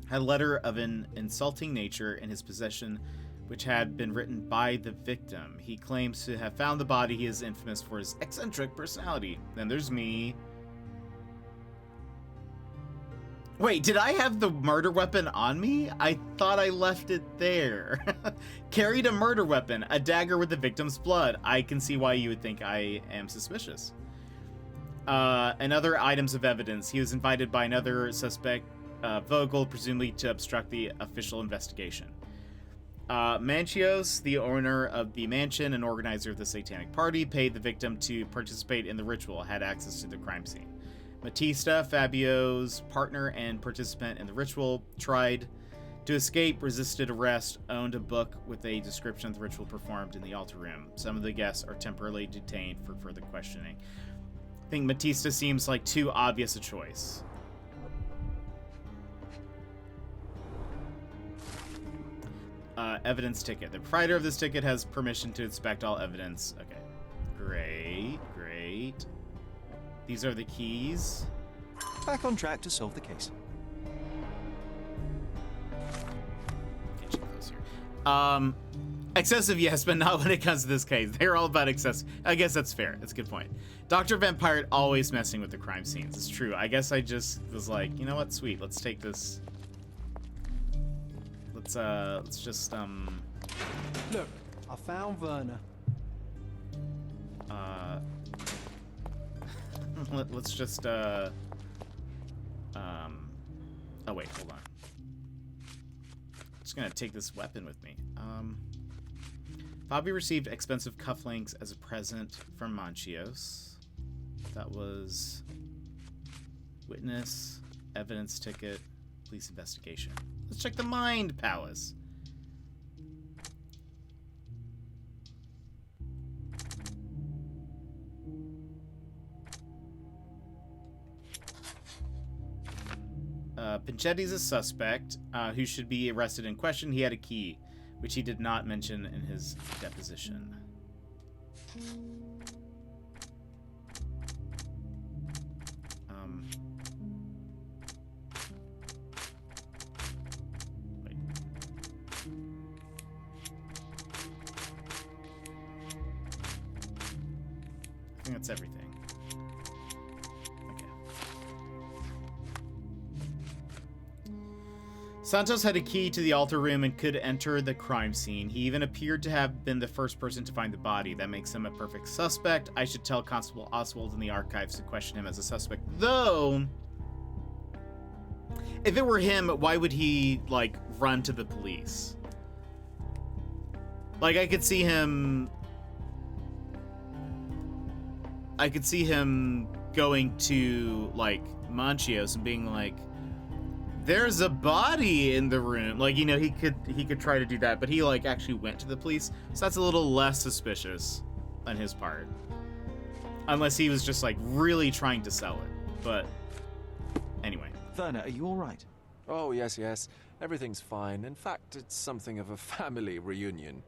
had a letter of an insulting nature in his possession, which had been written by the victim. He claims to have found the body. He is infamous for his eccentric personality. Then there's me. Wait, did I have the murder weapon on me? I thought I left it there. Carried a murder weapon, a dagger with the victim's blood. I can see why you would think I am suspicious. And other items of evidence. He was invited by another suspect, Vogel, presumably to obstruct the official investigation. Manchios, the owner of the mansion and organizer of the satanic party, paid the victim to participate in the ritual, had access to the crime scene. Matista, Fabio's partner and participant in the ritual, tried to escape, resisted arrest, owned a book with a description of the ritual performed in the altar room. Some of the guests are temporarily detained for further questioning. I think Matista seems like too obvious a choice. Evidence ticket. The proprietor of this ticket has permission to inspect all evidence. Okay. Great. These are the keys. Back on track to solve the case. Get you closer. Excessive, yes, but not when it comes to this case. They're all about excessive. I guess that's fair. That's a good point. Dr. Vampire always messing with the crime scenes. It's true. I guess I just was like, you know what? Sweet. Let's take this. Let's just, Look, I found Werner. let's just, oh wait, hold on. Just gonna take this weapon with me. Bobby received expensive cufflinks as a present from Manchios. That was witness, evidence ticket, police investigation. Let's check the Mind Palace. Pinchetti's a suspect who should be arrested and questioned. He had a key, which he did not mention in his deposition. Wait. I think that's everything. Santos had a key to the altar room and could enter the crime scene. He even appeared to have been the first person to find the body. That makes him a perfect suspect. I should tell Constable Oswald in the archives to question him as a suspect. Though, if it were him, why would he, like, run to the police? Like, I could see him going to, like, Manchios and being like, there's a body in the room. Like, you know, he could try to do that, but he, like, actually went to the police. So that's a little less suspicious on his part. Unless he was just, like, really trying to sell it. But anyway. Werner, are you all right? Oh, yes. Everything's fine. In fact, it's something of a family reunion.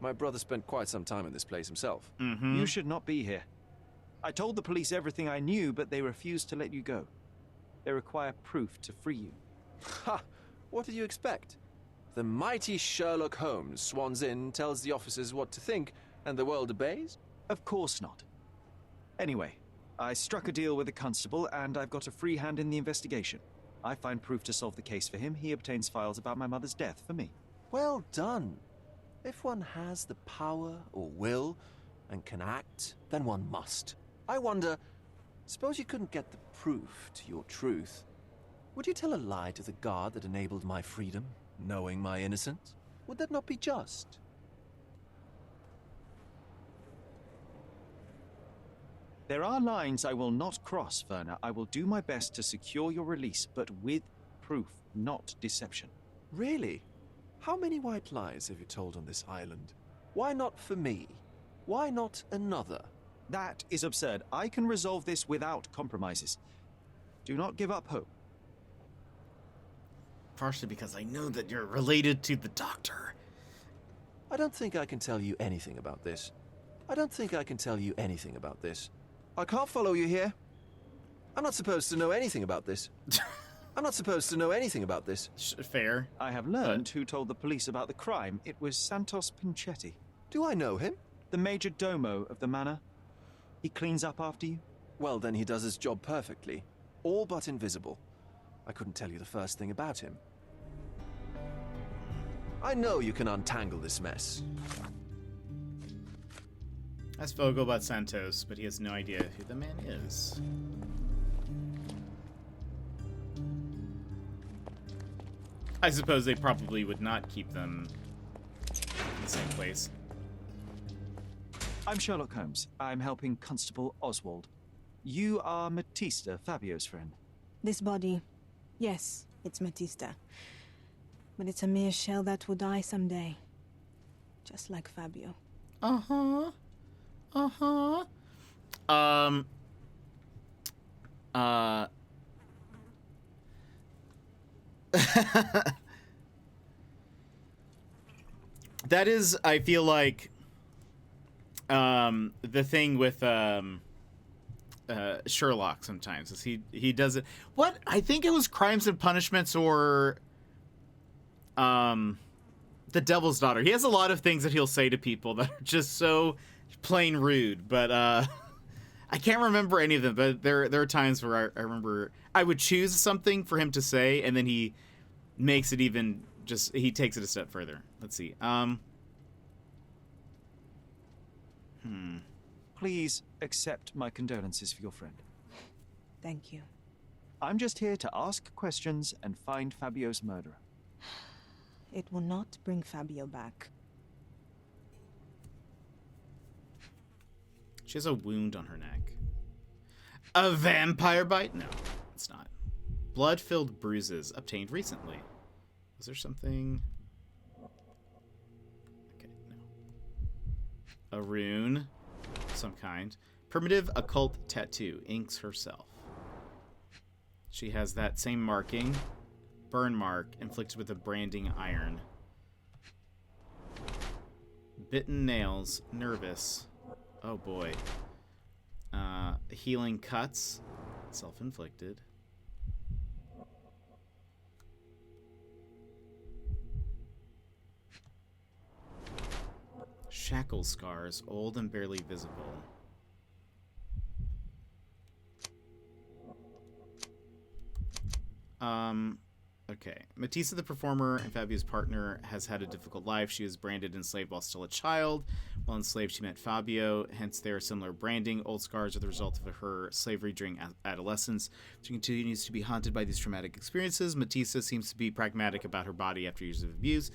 My brother spent quite some time in this place himself. Mm-hmm. You should not be here. I told the police everything I knew, but they refused to let you go. They require proof to free you. Ha! What did you expect? The mighty Sherlock Holmes swans in, tells the officers what to think, and the world obeys? Of course not. Anyway, I struck a deal with the constable, and I've got a free hand in the investigation. I find proof to solve the case for him. He obtains files about my mother's death for me. Well done. If one has the power or will and can act, then one must. I wonder, suppose you couldn't get the proof to your truth. Would you tell a lie to the guard that enabled my freedom, knowing my innocence? Would that not be just? There are lines I will not cross, Werner. I will do my best to secure your release, but with proof, not deception. Really? How many white lies have you told on this island? Why not for me? Why not another? That is absurd. I can resolve this without compromises. Do not give up hope. Partially because I know that you're related to the doctor. I don't think I can tell you anything about this. I don't think I can tell you anything about this. I can't follow you here. I'm not supposed to know anything about this. I'm not supposed to know anything about this. Fair. I have learned who told the police about the crime. It was Santos Pinchetti. Do I know him? The major domo of the manor. He cleans up after you? Well, then he does his job perfectly. All but invisible. I couldn't tell you the first thing about him. I know you can untangle this mess. Ask Vogel about Santos, but he has no idea who the man is. I suppose they probably would not keep them in the same place. I'm Sherlock Holmes. I'm helping Constable Oswald. You are Matista, Fabio's friend. This body, yes, it's Matista. But it's a mere shell that will die someday. Just like Fabio. Uh-huh. Uh-huh. That is, I feel like, the thing with, Sherlock sometimes is he does it. What? I think it was Crimes and Punishments or, The Devil's Daughter. He has a lot of things that he'll say to people that are just so plain rude, but I can't remember any of them, but there are times where I remember I would choose something for him to say, and then he makes it even just, he takes it a step further. Let's see. Please accept my condolences for your friend. Thank you. I'm just here to ask questions and find Fabio's murderer. It will not bring Fabio back. She has a wound on her neck. A vampire bite? No, it's not. Blood-filled bruises obtained recently. Was there something? Okay, no. A rune of some kind. Primitive occult tattoo. Inks herself. She has that same marking. Burn mark inflicted with a branding iron. Bitten nails. Nervous. Oh boy. Healing cuts. Self-inflicted. Shackle scars. Old and barely visible. Okay. Matissa, the performer and Fabio's partner, has had a difficult life. She was branded enslaved while still a child. While enslaved, she met Fabio, hence their similar branding. Old scars are the result of her slavery during adolescence. She continues to be haunted by these traumatic experiences. Matissa seems to be pragmatic about her body after years of abuse.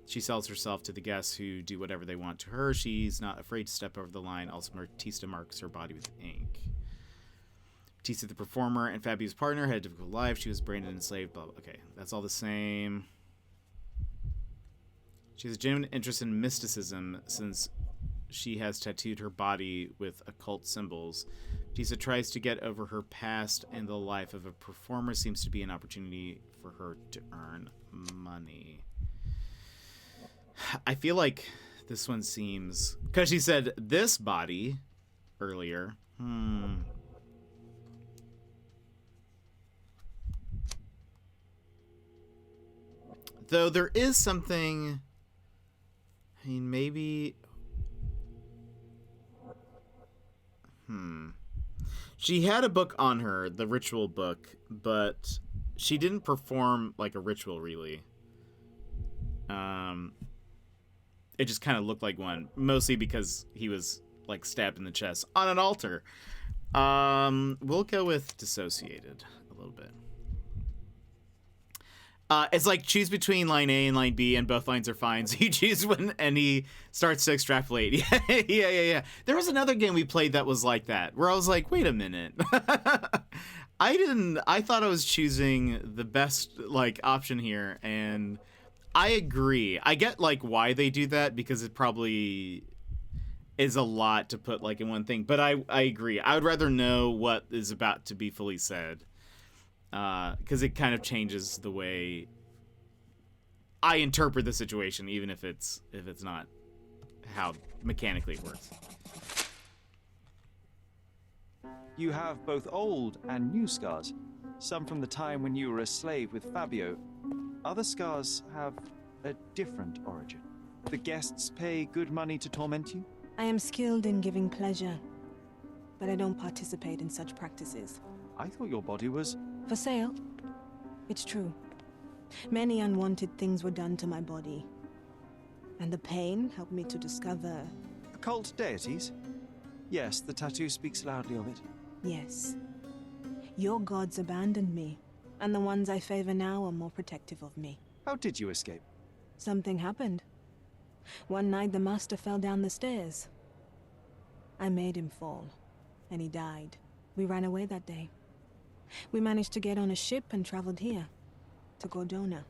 She sells herself to the guests who do whatever they want to her. She's not afraid to step over the line. Also, Matissa marks her body with ink. Matissa, the performer and Fabio's partner, had a difficult life. She was branded and enslaved. Blah, blah. Okay, that's all the same. She has a genuine interest in mysticism since she has tattooed her body with occult symbols. Matissa tries to get over her past, and the life of a performer seems to be an opportunity for her to earn money. I feel like this one seems... Because she said this body earlier. Though there is something... I mean, maybe... She had a book on her, the ritual book, but she didn't perform like a ritual really. It just kind of looked like one, mostly because he was like stabbed in the chest on an altar. We'll go with dissociated a little bit. It's like choose between line A and line B, and both lines are fine. So you choose one, and he starts to extrapolate. Yeah. There was another game we played that was like that, where I was like, wait a minute. I thought I was choosing the best like option here, and I agree. I get like why they do that, because it probably is a lot to put like in one thing. But I agree. I would rather know what is about to be fully said. Because it kind of changes the way I interpret the situation, even if it's not how mechanically it works. You have both old and new scars. Some from the time when you were a slave with Fabio. Other scars have a different origin. The guests pay good money to torment you? I am skilled in giving pleasure, but I don't participate in such practices. I thought your body was... For sale? It's true. Many unwanted things were done to my body. And the pain helped me to discover... Occult deities? Yes, the tattoo speaks loudly of it. Yes. Your gods abandoned me, and the ones I favor now are more protective of me. How did you escape? Something happened. One night the master fell down the stairs. I made him fall, and he died. We ran away that day. We managed to get on a ship and traveled here, to Gordona.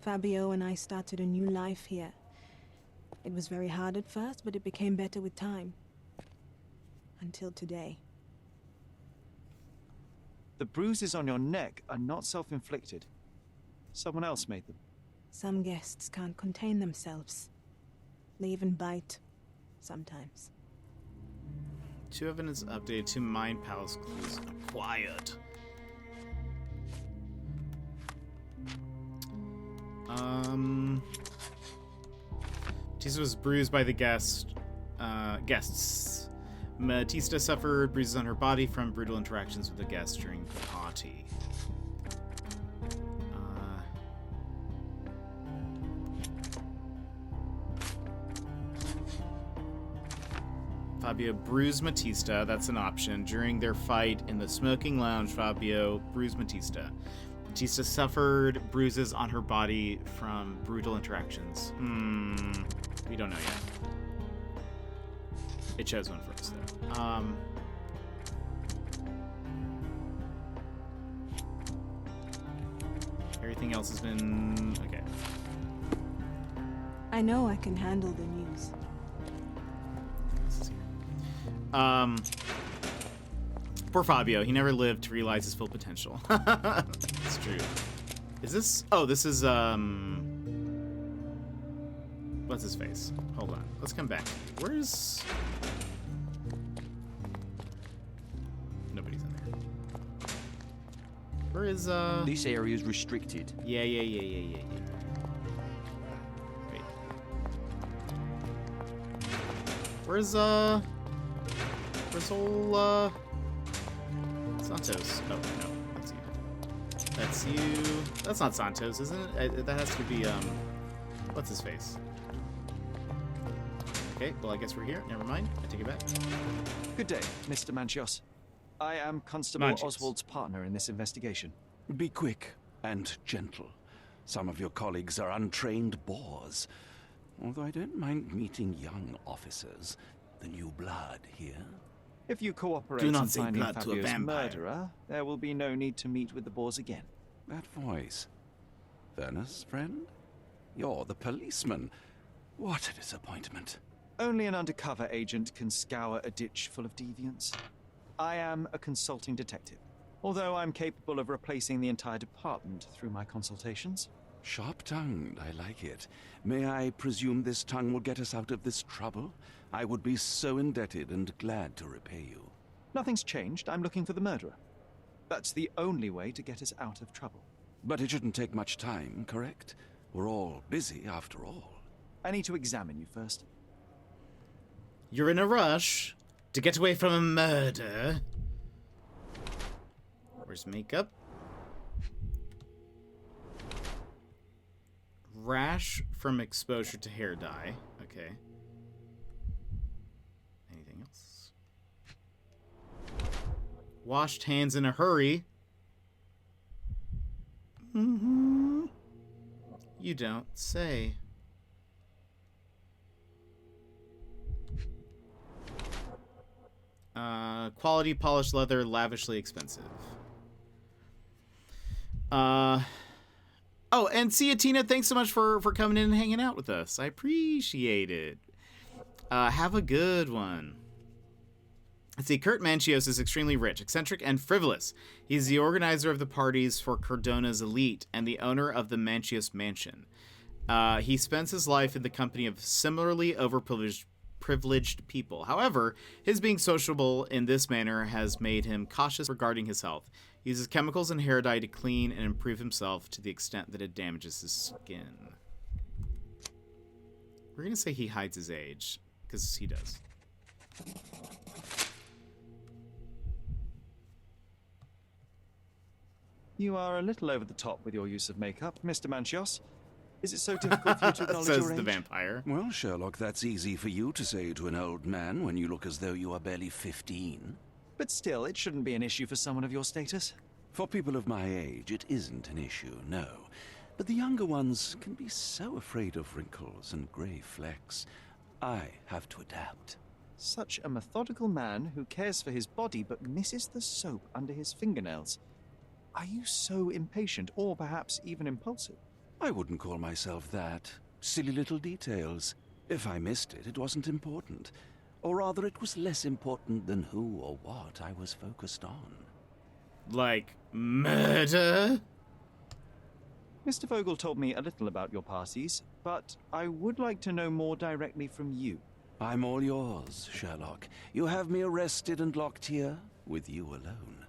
Fabio and I started a new life here. It was very hard at first, but it became better with time. Until today. The bruises on your neck are not self-inflicted. Someone else made them. Some guests can't contain themselves. They even bite, sometimes. 2 evidence updated, 2 Mind Palace clues acquired. Matista was bruised by the guests. Matista suffered bruises on her body from brutal interactions with the guests during the party. Fabio bruised Matista, that's an option. During their fight in the smoking lounge, Fabio bruised Matista. Matista suffered bruises on her body from brutal interactions. We don't know yet. It chose one for us, though. Everything else has been... okay. I know I can handle the news. Poor Fabio. He never lived to realize his full potential. It's true. Is this... oh, this is, what's his face? Hold on. Let's come back. Where's... nobody's in there. Where is, This area is restricted. Yeah. Wait. Where's old, Santos? Oh, no. That's you. That's you. That's not Santos, isn't it? That has to be, what's his face? Okay, well, I guess we're here. Never mind. I take it back. Good day, Mr. Manchios. I am Constable Manchios. Oswald's partner in this investigation. Be quick and gentle. Some of your colleagues are untrained boors. Although I don't mind meeting young officers. The new blood here. If you cooperate Do not in say finding blood to a Fabio's vampire. murderer, there will be no need to meet with the boars again. That voice. Vernus, friend? You're the policeman. What a disappointment. Only an undercover agent can scour a ditch full of deviants. I am a consulting detective, although I'm capable of replacing the entire department through my consultations. Sharp-tongued, I like it. May I presume this tongue will get us out of this trouble? I would be so indebted and glad to repay you. Nothing's changed. I'm looking for the murderer. That's the only way to get us out of trouble. But it shouldn't take much time, correct? We're all busy, after all. I need to examine you first. You're in a rush to get away from a murder. Where's makeup? Rash from exposure to hair dye. Okay. Anything else? Washed hands in a hurry. Mm-hmm. You don't say. Quality polished leather, lavishly expensive. Oh, and see you, Tina. Thanks so much for coming in and hanging out with us. I appreciate it. Have a good one. Let's see. Kurt Manchios is extremely rich, eccentric, and frivolous. He's the organizer of the parties for Cordona's elite and the owner of the Manchios Mansion. He spends his life in the company of similarly overprivileged people. However, his being sociable in this manner has made him cautious regarding his health. He uses chemicals and hair dye to clean and improve himself to the extent that it damages his skin. We're going to say he hides his age, because he does. You are a little over the top with your use of makeup, Mr. Manchios. Is it so difficult for you to acknowledge Says your age? the vampire. Well, Sherlock, that's easy for you to say to an old man when you look as though you are barely 15. But still, it shouldn't be an issue for someone of your status. For people of my age, it isn't an issue, no. But the younger ones can be so afraid of wrinkles and grey flecks. I have to adapt. Such a methodical man who cares for his body but misses the soap under his fingernails. Are you so impatient, or perhaps even impulsive? I wouldn't call myself that. Silly little details. If I missed it, it wasn't important. Or rather, it was less important than who or what I was focused on. Like, murder? Mr. Vogel told me a little about your parties, but I would like to know more directly from you. I'm all yours, Sherlock. You have me arrested and locked here with you alone.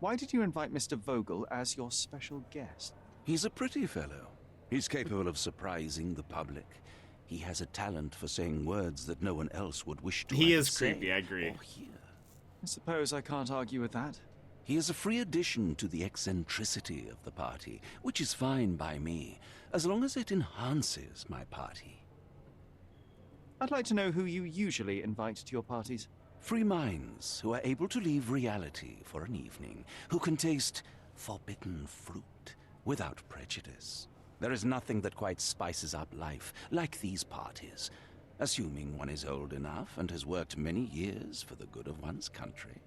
Why did you invite Mr. Vogel as your special guest? He's a pretty fellow. He's capable of surprising the public. He has a talent for saying words that no one else would wish to He either is creepy, say I agree. or hear. I suppose I can't argue with that. He is a free addition to the eccentricity of the party, which is fine by me, as long as it enhances my party. I'd like to know who you usually invite to your parties. Free minds who are able to leave reality for an evening, who can taste forbidden fruit without prejudice. There is nothing that quite spices up life like these parties, assuming one is old enough and has worked many years for the good of one's country.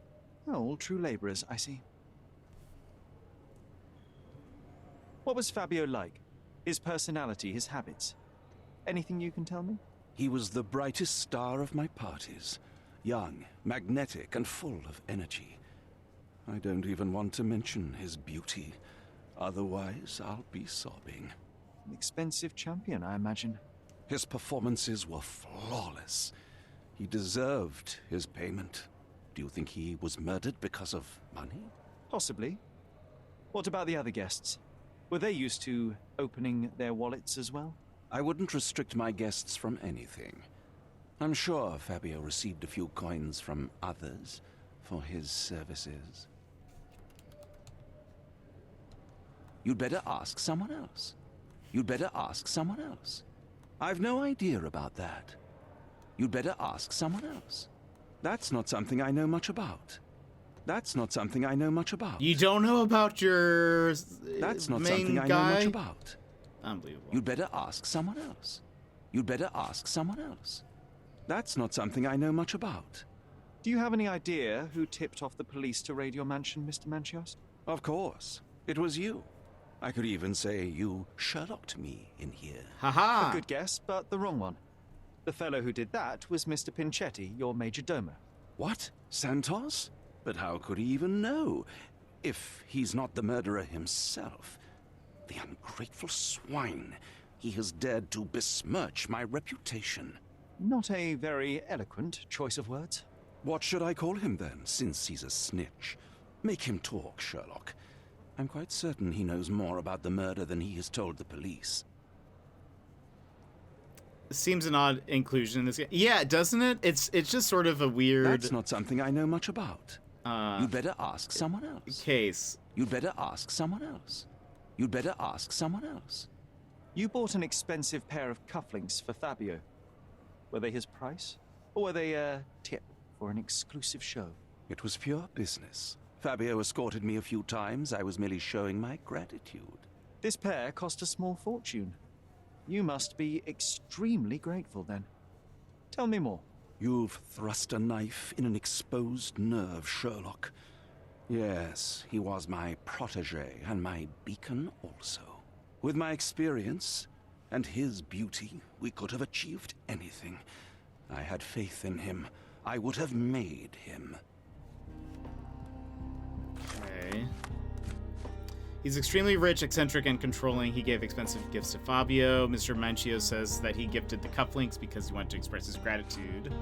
Oh, all true laborers, I see. What was Fabio like? His personality, his habits? Anything you can tell me? He was the brightest star of my parties. Young, magnetic, and full of energy. I don't even want to mention his beauty. Otherwise, I'll be sobbing. An expensive champion, I imagine. His performances were flawless. He deserved his payment. Do you think he was murdered because of money? Possibly. What about the other guests? Were they used to opening their wallets as well? I wouldn't restrict my guests from anything. I'm sure Fabio received a few coins from others for his services. You'd better ask someone else. You'd better ask someone else. I've no idea about that. You'd better ask someone else. That's not something I know much about. That's not something I know much about. You don't know about your That's not main something I guy? know much about. Unbelievable. You'd better ask someone else. You'd better ask someone else. That's not something I know much about. Do you have any idea who tipped off the police to raid your mansion, Mr. Manchios? Of course. It was you. I could even say you Sherlocked me in here. Haha! A good guess, but the wrong one. The fellow who did that was Mr. Pinchetti, your major domo. What? Santos? But how could he even know? If he's not the murderer himself. The ungrateful swine. He has dared to besmirch my reputation. Not a very eloquent choice of words. What should I call him then, since he's a snitch? Make him talk, Sherlock. I'm quite certain he knows more about the murder than he has told the police. Seems an odd inclusion in this game. Yeah, doesn't it? It's just sort of a weird... That's not something I know much about. You'd better ask someone else. Case. You'd better ask someone else. You'd better ask someone else. You bought an expensive pair of cufflinks for Fabio. Were they his price? Or were they a tip for an exclusive show? It was pure business. Fabio escorted me a few times. I was merely showing my gratitude. This pair cost a small fortune. You must be extremely grateful then. Tell me more. You've thrust a knife in an exposed nerve, Sherlock. Yes, he was my protege and my beacon also. With my experience and his beauty, we could have achieved anything. I had faith in him. I would have made him. Okay. He's extremely rich, eccentric, and controlling. He gave expensive gifts to Fabio. Mr. Manchio says that he gifted the cufflinks because he wanted to express his gratitude.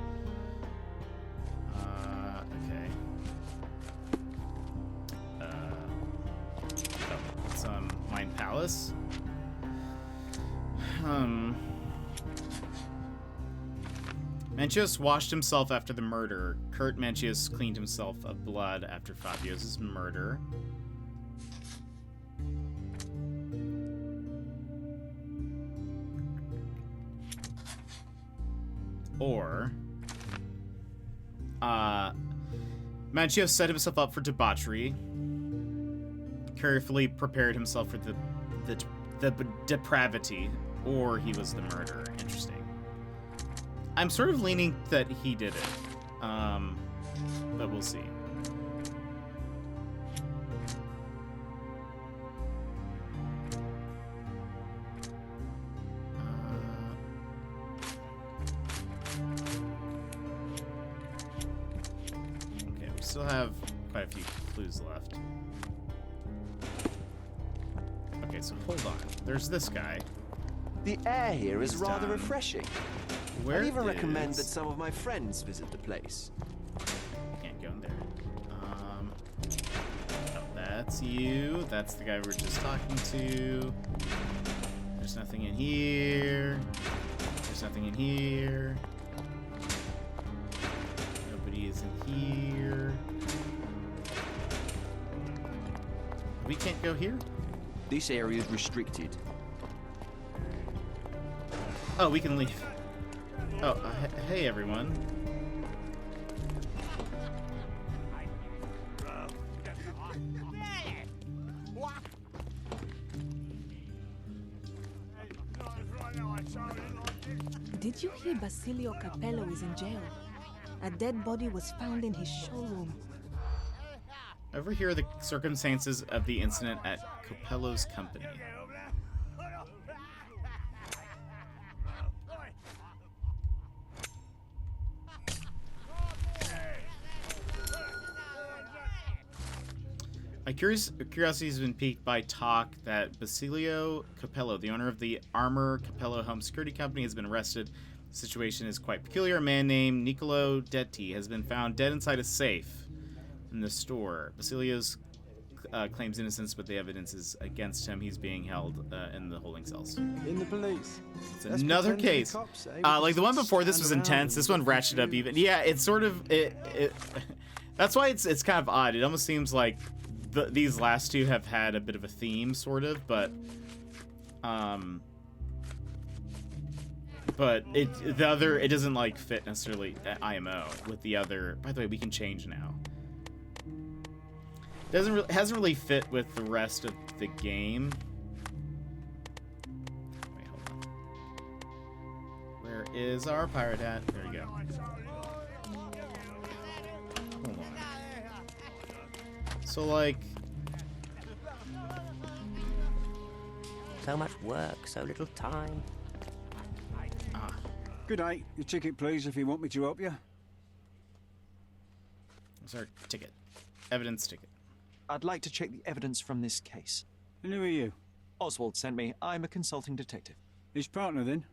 Okay. It's Mine Palace. Manchios washed himself after the murder. Kurt Manchios cleaned himself of blood after Fabio's murder. Or, Manchios set himself up for debauchery, carefully prepared himself for the depravity, or he was the murderer. Interesting. I'm sort of leaning that he did it, but we'll see. Okay, we still have quite a few clues left. Okay, so hold on. There's this guy. The air here is rather refreshing. Where I'd even recommend is- that some of my friends visit the place. Can't go in there. Oh, that's you. That's the guy we were just talking to. There's nothing in here. There's nothing in here. Nobody is in here. We can't go here? This area is restricted. Oh, we can leave. Oh, hey everyone. Did you hear Basilio Capello is in jail? A dead body was found in his showroom. Over here are the circumstances of the incident at Capello's company. My curiosity has been piqued by talk that Basilio Capello, the owner of the Armor Capello Home Security Company, has been arrested. The situation is quite peculiar. A man named Niccolo Detti has been found dead inside a safe in the store. Basilio's claims innocence, but the evidence is against him. He's being held in the holding cells. In the police. It's another case. Cops, eh? Like the one before, this was intense. This one ratcheted up even. Yeah, it's sort of it. That's why it's kind of odd. It almost seems like these last two have had a bit of a theme, sort of, but it doesn't like fit necessarily IMO with the other. By the way, we can change now. Hasn't really fit with the rest of the game. Wait, hold on. Where is our pirate hat? There we go. Hold on. So like, so much work, so little time. Good day. Your ticket, please, if you want me to help you. it's our ticket, evidence ticket. I'd like to check the evidence from this case. And who are you? Oswald sent me. I'm a consulting detective. His partner, then?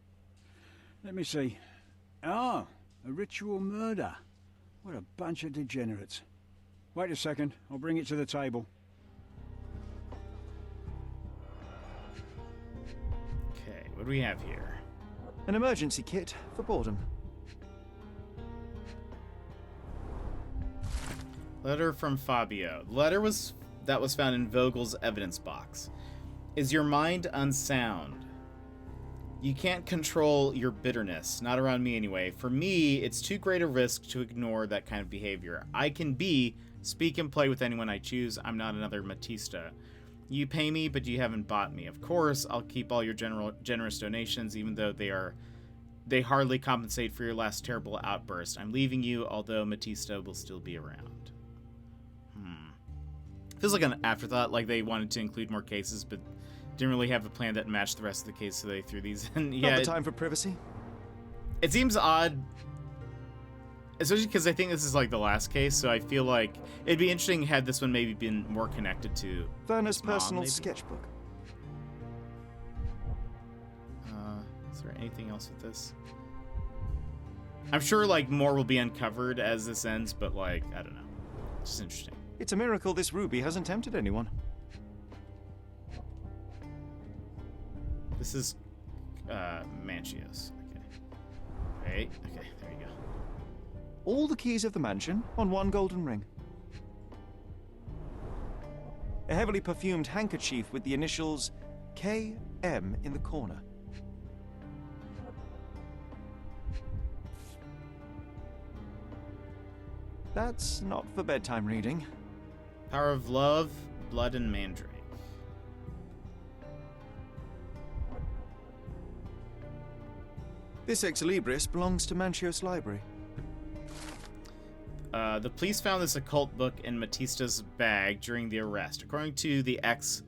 Let me see. Ah, a ritual murder. What a bunch of degenerates. Wait a second. I'll bring it to the table. Okay, what do we have here? An emergency kit for boredom. Letter from Fabio. The letter that was found in Vogel's evidence box. Is your mind unsound? You can't control your bitterness. Not around me anyway. For me, it's too great a risk to ignore that kind of behavior. I can speak and play with anyone I choose. I'm not another Matista. You pay me, but you haven't bought me. Of course, I'll keep all your generous donations, even though they hardly compensate for your last terrible outburst. I'm leaving you, although Matista will still be around. Feels like an afterthought, like they wanted to include more cases, but didn't really have a plan that matched the rest of the case, so they threw these in. Yeah, not the time for privacy. It seems odd, especially because I think this is like the last case, so I feel like it'd be interesting had this one maybe been more connected to Werner's mom, personal maybe? sketchbook. Is there anything else with this? I'm sure like more will be uncovered as this ends, but like, I don't know. It's just interesting. It's a miracle this ruby hasn't tempted anyone. This is Manchios. Okay, there you go. All the keys of the mansion on one golden ring. A heavily perfumed handkerchief with the initials KM in the corner. That's not for bedtime reading. Power of Love, Blood, and Mandrake. This Ex Libris belongs to Manchios Library. The police found this occult book in Matista's bag during the arrest. According to the Ex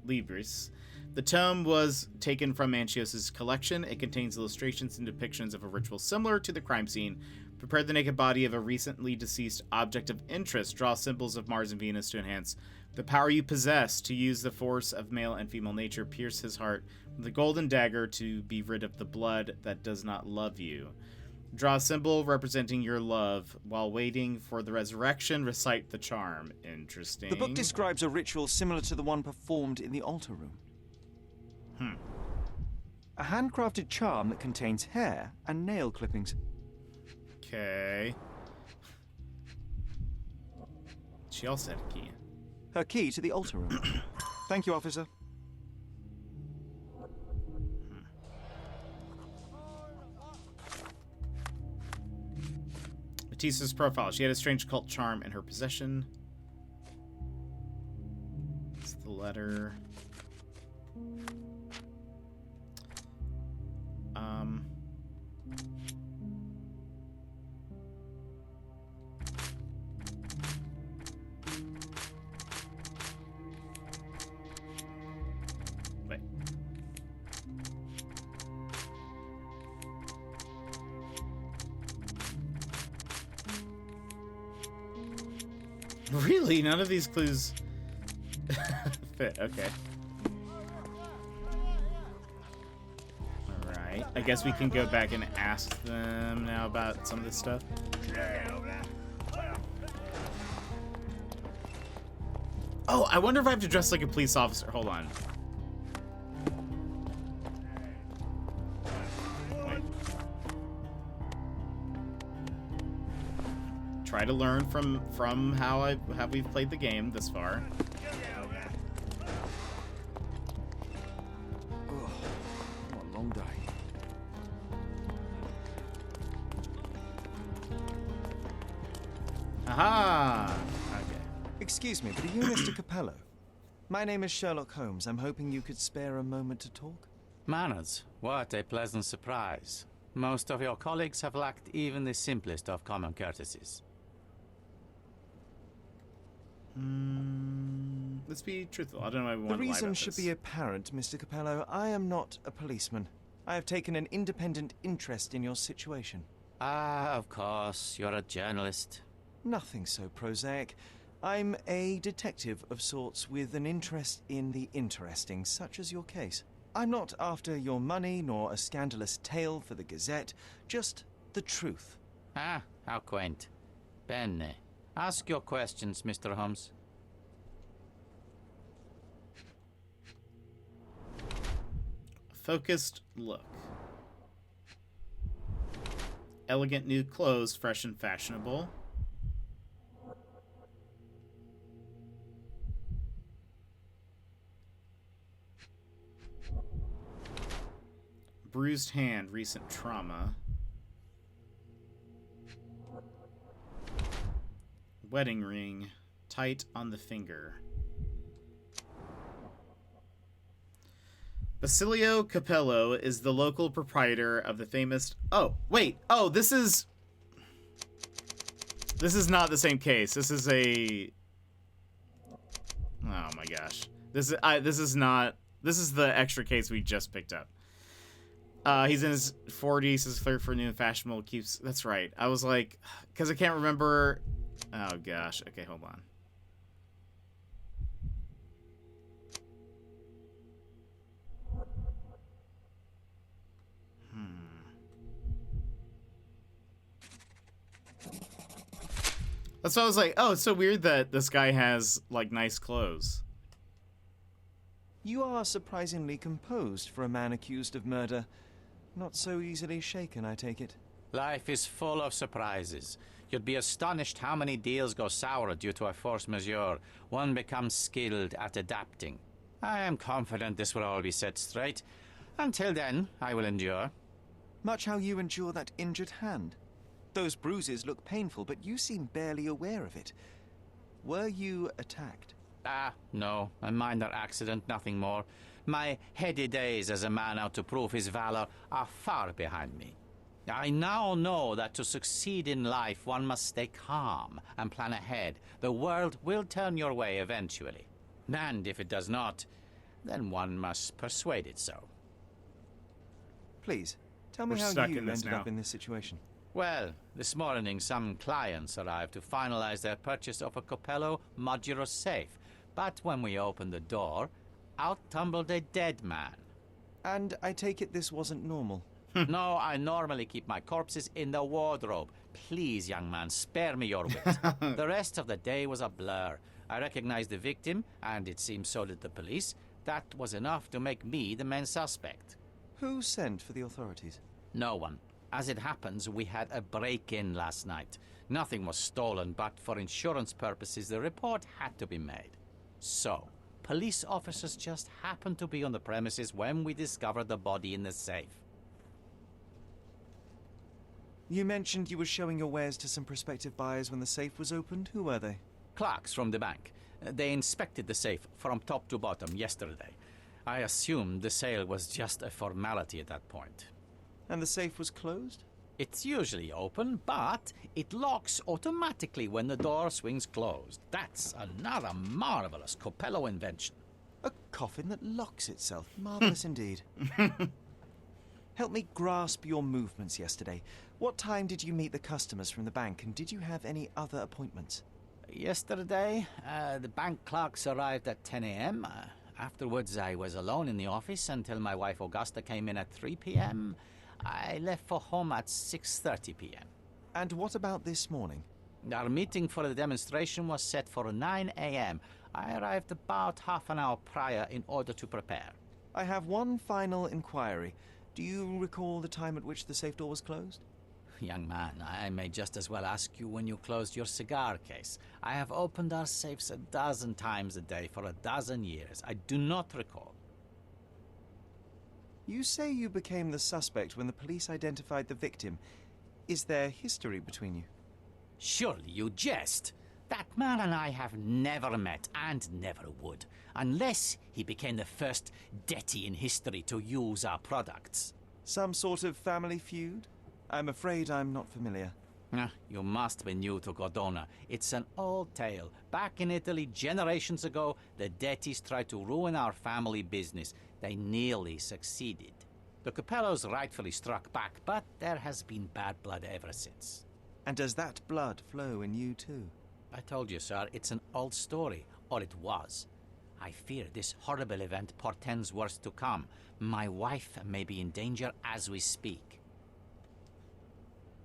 Libris, the tome was taken from Manchios' collection. It contains illustrations and depictions of a ritual similar to the crime scene. Prepare the naked body of a recently deceased object of interest. Draw symbols of Mars and Venus to enhance the power you possess. To use the force of male and female nature. Pierce his heart with a golden dagger to be rid of the blood that does not love you. Draw a symbol representing your love. While waiting for the resurrection, recite the charm. Interesting. The book describes a ritual similar to the one performed in the altar room. A handcrafted charm that contains hair and nail clippings. Okay. She also had a key. Her key to the altar room. Thank you, officer. Batista's profile. She had a strange cult charm in her possession. It's the letter. Wait. Really? None of these clues fit. Okay. Alright. I guess we can go back and ask them now about some of this stuff. Oh, I wonder if I have to dress like a police officer. Hold on. Wait. Try to learn from how we've played the game this far. Oh, what a long day. Aha! Okay. Excuse me, but are you Mr. Capello? My name is Sherlock Holmes. I'm hoping you could spare a moment to talk. Manners, what a pleasant surprise. Most of your colleagues have lacked even the simplest of common courtesies. Let's be truthful. I don't know why we want The to lie reason about should this. be apparent, Mr. Capello. I am not a policeman. I have taken an independent interest in your situation. Ah, of course, you're a journalist. Nothing so prosaic. I'm a detective of sorts with an interest in the interesting, such as your case. I'm not after your money nor a scandalous tale for the Gazette, just the truth. Ah, how quaint. Bene. Ask your questions, Mr. Holmes. Focused look. Elegant new clothes, fresh and fashionable. bruised hand, recent trauma. Wedding ring, tight on the finger. Basilio Capello is the local proprietor of the famous... Oh, wait. Oh, this is not the same case. This is a... Oh my gosh. This is the extra case we just picked up. He's in his 40s, his third for new and fashionable, keeps... That's right. I was like... Because I can't remember... Oh gosh. Okay, hold on. That's why I was like, oh, it's so weird that this guy has, like, nice clothes. You are surprisingly composed for a man accused of murder. Not so easily shaken, I take it. Life is full of surprises. You'd be astonished how many deals go sour due to a force majeure. One becomes skilled at adapting. I am confident this will all be set straight. Until then, I will endure. Much how you endure that injured hand. Those bruises look painful, but you seem barely aware of it. Were you attacked? No. A minor accident, nothing more. My heady days as a man out to prove his valor are far behind me. I now know that to succeed in life, one must stay calm and plan ahead. The world will turn your way eventually. And if it does not, then one must persuade it so. Please, tell me how you ended up in this situation. Well, this morning some clients arrived to finalize their purchase of a Capello modular safe. But when we opened the door, out tumbled a dead man. And I take it this wasn't normal? No, I normally keep my corpses in the wardrobe. Please, young man, spare me your wit. The rest of the day was a blur. I recognized the victim, and it seems so did the police. That was enough to make me the main suspect. Who sent for the authorities? No one. As it happens, we had a break-in last night. Nothing was stolen, but for insurance purposes, the report had to be made. So, police officers just happened to be on the premises when we discovered the body in the safe. You mentioned you were showing your wares to some prospective buyers when the safe was opened. Who were they? Clerks from the bank. They inspected the safe from top to bottom yesterday. I assumed the sale was just a formality at that point. And the safe was closed? It's usually open, but it locks automatically when the door swings closed. That's another marvelous Capello invention. A coffin that locks itself. Marvelous indeed. Help me grasp your movements yesterday. What time did you meet the customers from the bank, and did you have any other appointments? Yesterday, the bank clerks arrived at 10 a.m. Afterwards, I was alone in the office until my wife Augusta came in at 3 p.m. I left for home at 6:30 p.m. And what about this morning? Our meeting for the demonstration was set for 9 a.m. I arrived about half an hour prior in order to prepare. I have one final inquiry. Do you recall the time at which the safe door was closed? Young man, I may just as well ask you when you closed your cigar case. I have opened our safes 12 times a day for 12 years. I do not recall. You say you became the suspect when the police identified the victim. Is there history between you? Surely you jest. That man and I have never met and never would, unless he became the first deity in history to use our products. Some sort of family feud? I'm afraid I'm not familiar. You must be new to Cordona. It's an old tale. Back in Italy, generations ago, the deities tried to ruin our family business. They nearly succeeded. The Capellos rightfully struck back, but there has been bad blood ever since. And does that blood flow in you too? I told you, sir, it's an old story, or it was. I fear this horrible event portends worse to come. My wife may be in danger as we speak.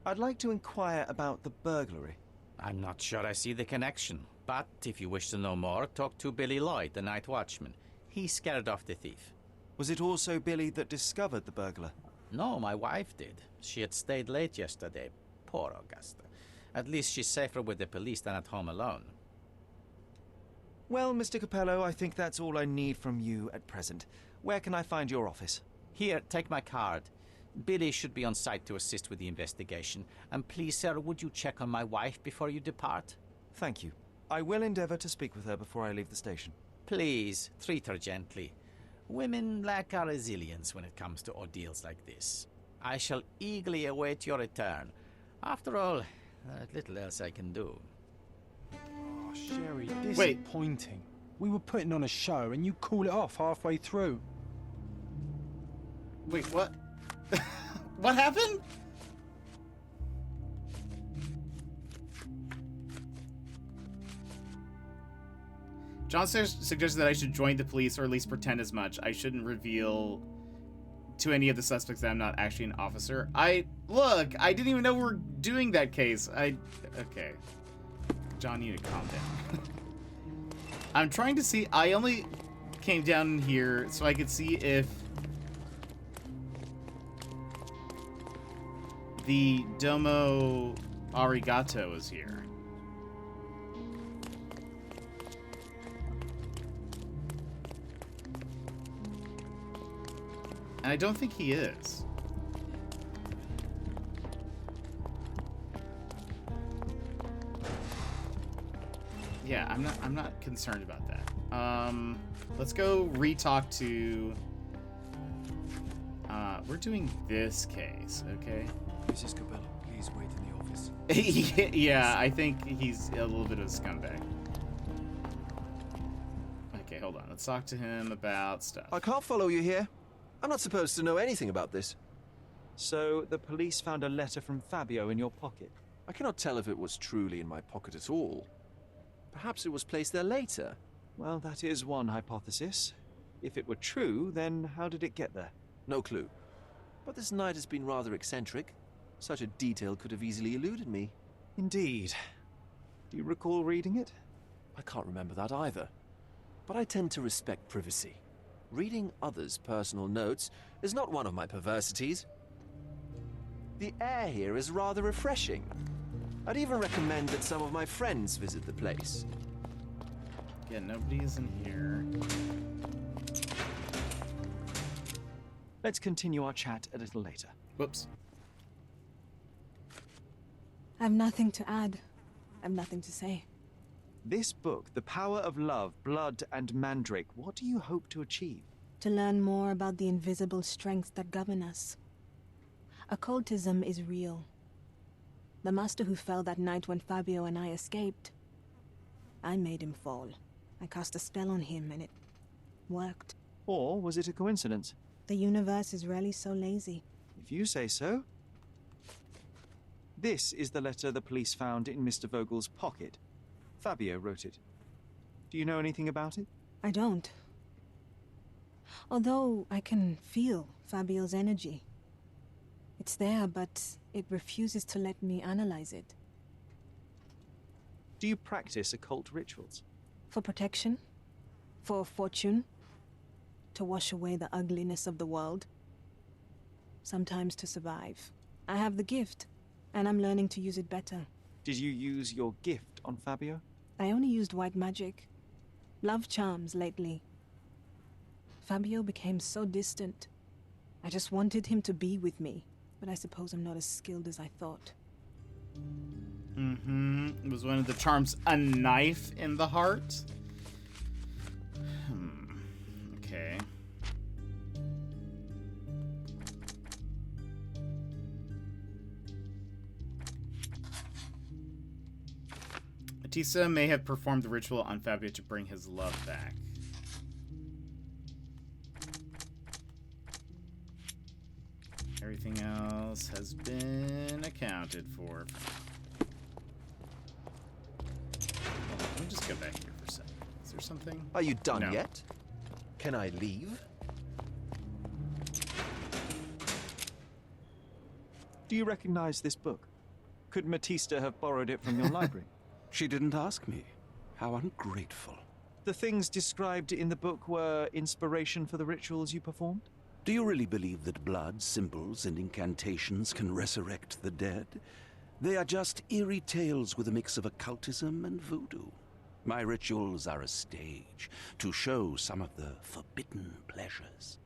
I'd like to inquire about the burglary. I'm not sure I see the connection, but if you wish to know more, talk to Billy Lloyd, the night watchman. He scared off the thief. Was it also Billy that discovered the burglar? No, my wife did. She had stayed late yesterday. Poor Augusta. At least she's safer with the police than at home alone. Well, Mr. Capello, I think that's all I need from you at present. Where can I find your office? Here, take my card. Billy should be on site to assist with the investigation. And please, sir, would you check on my wife before you depart? Thank you. I will endeavor to speak with her before I leave the station. Please, treat her gently. Women lack our resilience when it comes to ordeals like this. I shall eagerly await your return. After all, there's little else I can do. Oh, Sherry, disappointing. We were putting on a show and you call it off halfway through. Wait, what? What happened? John suggested that I should join the police or at least pretend as much. I shouldn't reveal to any of the suspects that I'm not actually an officer. Look, I didn't even know we were doing that case. Okay. John, you need to calm down. I'm trying to see, I only came down here so I could see if the Domo Arigato is here. And I don't think he is. Yeah, I'm not concerned about that. Let's go re-talk to... we're doing this case, okay? Mrs. Cabello, please wait in the office. Yeah, I think he's a little bit of a scumbag. Okay, hold on. Let's talk to him about stuff. I can't follow you here. I'm not supposed to know anything about this. So, the police found a letter from Fabio in your pocket? I cannot tell if it was truly in my pocket at all. Perhaps it was placed there later. Well, that is one hypothesis. If it were true, then how did it get there? No clue. But this night has been rather eccentric. Such a detail could have easily eluded me. Indeed. Do you recall reading it? I can't remember that either. But I tend to respect privacy. Reading others' personal notes is not one of my perversities. The air here is rather refreshing. I'd even recommend that some of my friends visit the place. Yeah, nobody is in here. Let's continue our chat a little later. Whoops. I've nothing to add. I've nothing to say. This book, The Power of Love, Blood and Mandrake, what do you hope to achieve? To learn more about the invisible strengths that govern us. Occultism is real. The master who fell that night when Fabio and I escaped, I made him fall. I cast a spell on him and it worked. Or was it a coincidence? The universe is rarely so lazy. If you say so. This is the letter the police found in Mr. Vogel's pocket. Fabio wrote it. Do you know anything about it? I don't. Although I can feel Fabio's energy. It's there, but it refuses to let me analyze it. Do you practice occult rituals? For protection? For fortune? To wash away the ugliness of the world? Sometimes to survive. I have the gift, and I'm learning to use it better. Did you use your gift on Fabio? I only used white magic. Love charms lately. Fabio became so distant. I just wanted him to be with me, but I suppose I'm not as skilled as I thought. Mm-hmm. Was one of the charms a knife in the heart? Okay. Atisa may have performed the ritual on Fabio to bring his love back. Everything else has been accounted for. Hold on, let me just go back here for a second. Is there something? Are you done No. yet? Can I leave? Do you recognize this book? Could Matista have borrowed it from your library? She didn't ask me. How ungrateful. The things described in the book were inspiration for the rituals you performed? Do you really believe that blood, symbols, and incantations can resurrect the dead? They are just eerie tales with a mix of occultism and voodoo. My rituals are a stage to show some of the forbidden pleasures.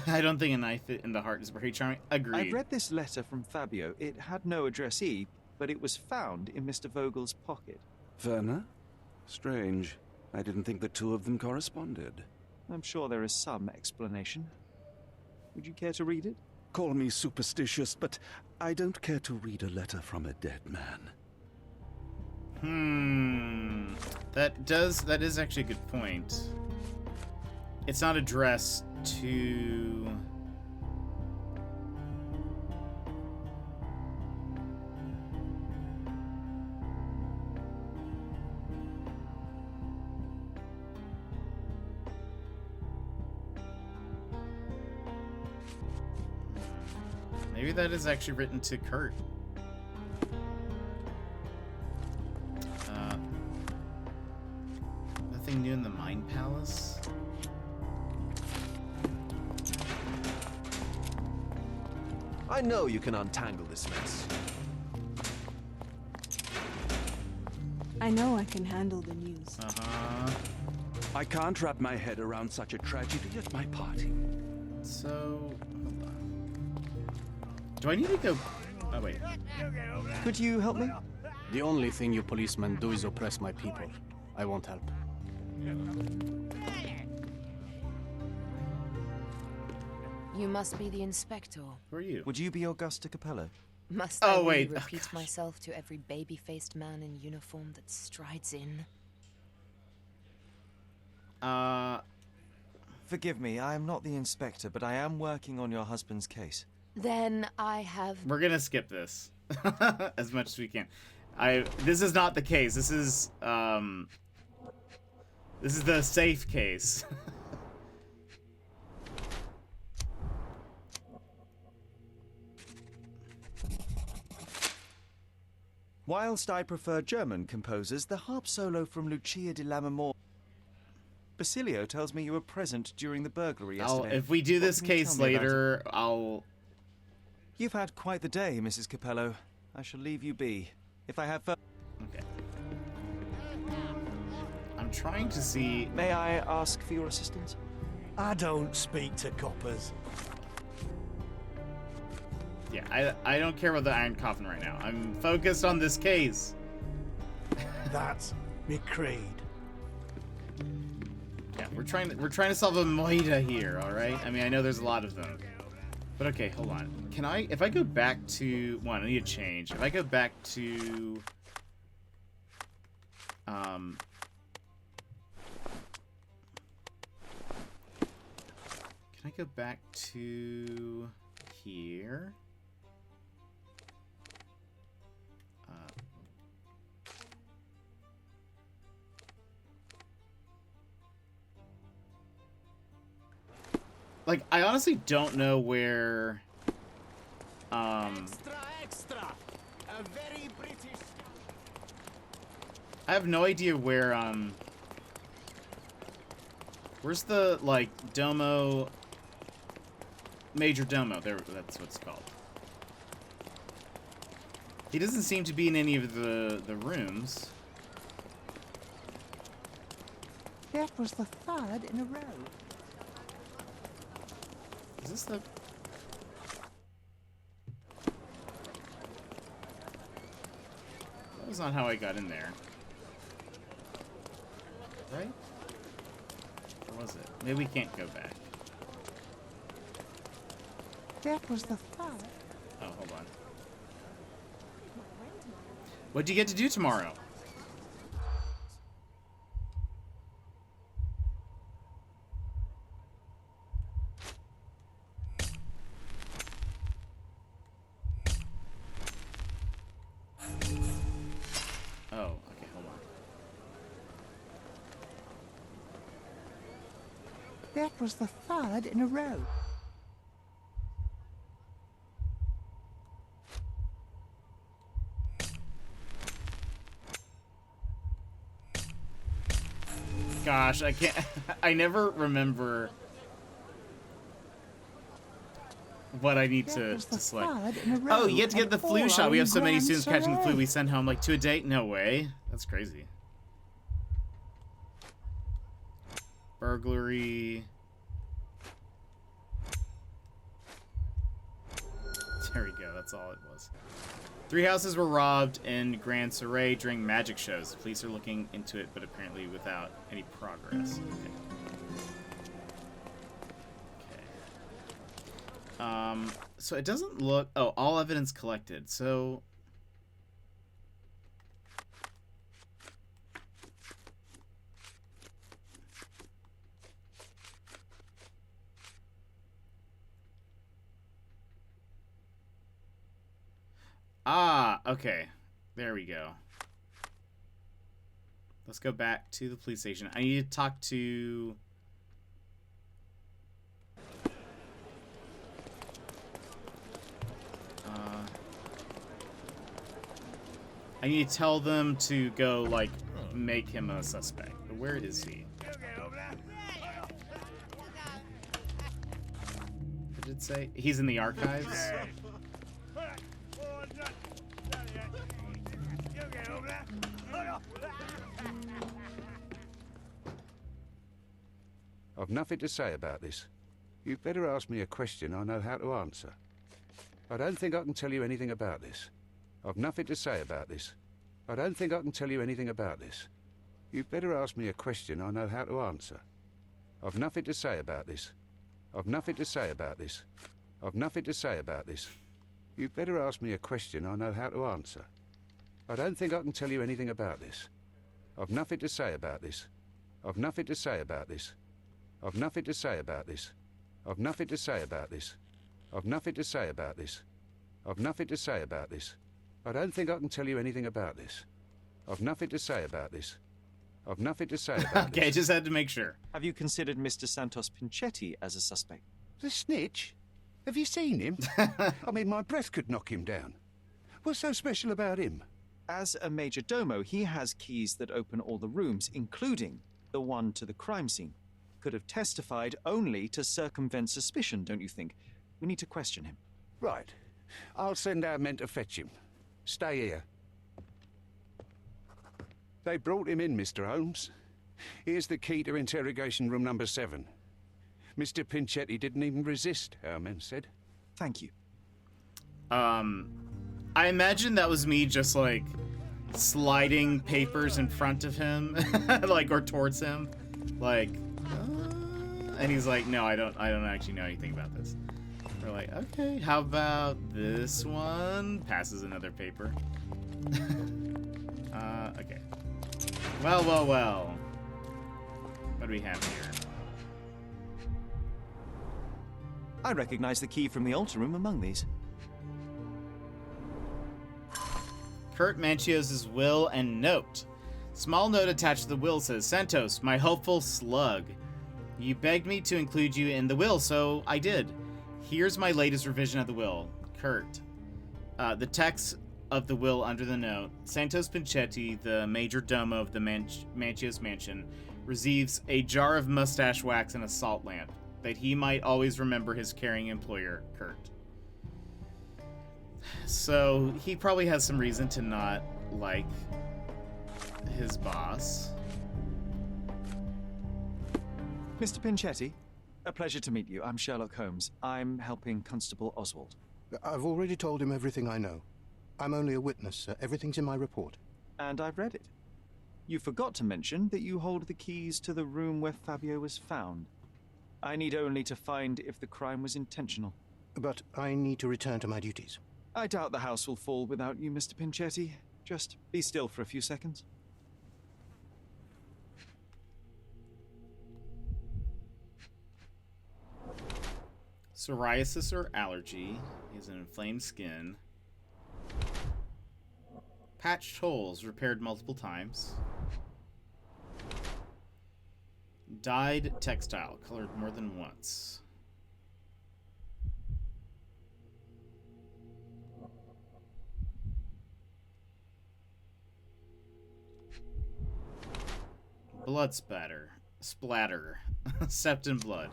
I don't think a knife in the heart is very charming. Agreed. I've read this letter from Fabio. It had no addressee, but it was found in Mr. Vogel's pocket. Werner? Strange. I didn't think the two of them corresponded. I'm sure there is some explanation. Would you care to read it? Call me superstitious, but I don't care to read a letter from a dead man. That is actually a good point. It's not addressed to... Maybe that is actually written to Kurt. Nothing new in the Mind Palace? I know you can untangle this mess. I know I can handle the news. I can't wrap my head around such a tragedy at my party. So, hold on. Do I need to go... Oh, wait. Could you help me? The only thing you policemen do is oppress my people. I won't help. You must be the inspector. Who are you? Would you be Augusta Capello? Must I really wait. repeat myself to every baby-faced man in uniform that strides in? Forgive me, I am not the inspector, but I am working on your husband's case. Then I have... We're gonna skip this as much as we can. This is not the case. This is the safe case. Whilst I prefer German composers, the harp solo from Lucia di Lammermoor... Basilio tells me you were present during the burglary yesterday. If we do this What can you case tell me about later, it? I'll... You've had quite the day, Mrs. Capello. I shall leave you be. If I have... Okay. I'm trying to see... May I ask for your assistance? I don't speak to coppers. Yeah, I don't care about the Iron Coffin right now. I'm focused on this case. That's me creed. Yeah, we're trying to solve a moida here, all right? I mean, I know there's a lot of them. But okay, hold on. Can I, if I go back to, one, I need to change. If I go back to, can I go back to here? Like, I honestly don't know where, Extra! A very British... I have no idea where, where's the, like, Domo, Major Domo, there, that's what it's called. He doesn't seem to be in any of the rooms. That was the third in a row. Is this the... That was not how I got in there. Right? Or was it? Maybe we can't go back. That was the third. Oh, hold on. What do you get to do tomorrow? Oh, okay, hold on. That was the third in a row. Gosh, I can't... I never remember what I need to select. Oh, you get to get the flu shot. We have so many students catching the flu we send home, like, 2 a day? No way. That's crazy. There we go. That's all it was. 3 houses were robbed in Grand Soiree during magic shows. The police are looking into it, but apparently without any progress. Okay. So it doesn't look... Oh, all evidence collected. So... Ah, okay. There we go. Let's go back to the police station. I need to talk to... I need to tell them to go, like, make him a suspect. But where is he? What did it say? He's in the archives? I've nothing to say about this. You'd better ask me a question I know how to answer. I don't think I can tell you anything about this. I've nothing to say about this. I don't think I can tell you anything about this. You'd better ask me a question I know how to answer. I've nothing to say about this. I've nothing to say about this. I've nothing to say about this. You'd better ask me a question I know how to answer. I don't think I can tell you anything about this. I've nothing to say about this. I've nothing to say about this. I've nothing to say about this. I've nothing to say about this. I've nothing to say about this. I've nothing to say about this. I don't think I can tell you anything about this. I've nothing to say about this. I've nothing to say about this. Okay, just had to make sure. Have you considered Mr. Santos Pinchetti as a suspect? The snitch? Have you seen him? I mean, my breath could knock him down. What's so special about him? As a major domo, he has keys that open all the rooms, including the one to the crime scene. Could have testified only to circumvent suspicion, don't you think? We need to question him. Right. I'll send our men to fetch him. Stay here. They brought him in, Mr. Holmes. Here's the key to interrogation room number 7. Mr. Pinchetti didn't even resist, our men said. Thank you. I imagine that was me just, like, sliding papers in front of him, like, or towards him. Like, and he's like, no, I don't actually know anything about this. We're like, okay, how about this one? Passes another paper. Okay. Well. What do we have here? I recognize the key from the altar room among these. Kurt Manchios' will and note. Small note attached to the will says, Santos, my hopeful slug. You begged me to include you in the will, so I did. Here's my latest revision of the will. Kurt. The text of the will under the note. Santos Pinchetti, the major domo of the Manchios mansion, receives a jar of mustache wax and a salt lamp, that he might always remember his caring employer, Kurt. So, he probably has some reason to not like his boss. Mr. Pinchetti, a pleasure to meet you. I'm Sherlock Holmes. I'm helping Constable Oswald. I've already told him everything I know. I'm only a witness, sir. Everything's in my report. And I've read it. You forgot to mention that you hold the keys to the room where Fabio was found. I need only to find if the crime was intentional. But I need to return to my duties. I doubt the house will fall without you, Mr. Pinchetti. Just be still for a few seconds. Psoriasis or allergy. He has an inflamed skin. Patched holes, repaired multiple times. Dyed textile, colored more than once. Blood splatter. Septum blood.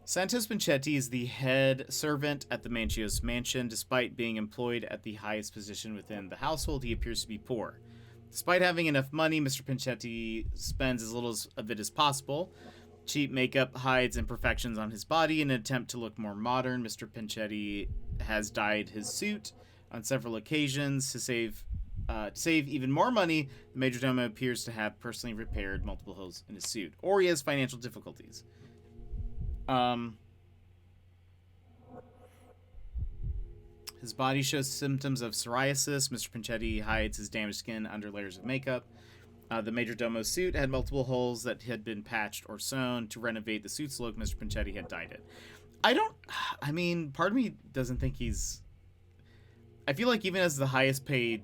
Santos Pinchetti is the head servant at the Manchios mansion. Despite being employed at the highest position within the household, he appears to be poor. Despite having enough money, Mr. Pinchetti spends as little of it as possible. cheap makeup hides imperfections on his body in an attempt to look more modern. Mr. Pinchetti has dyed his suit on several occasions to save even more money. The majordomo appears to have personally repaired multiple holes in his suit, or he has financial difficulties. His body shows symptoms of psoriasis. Mr. Pinchetti hides his damaged skin under layers of makeup. The majordomo's suit had multiple holes that had been patched or sewn. To renovate the suit's look, Mr. Pinchetti had dyed it. Part of me doesn't think he's... I feel like even as the highest paid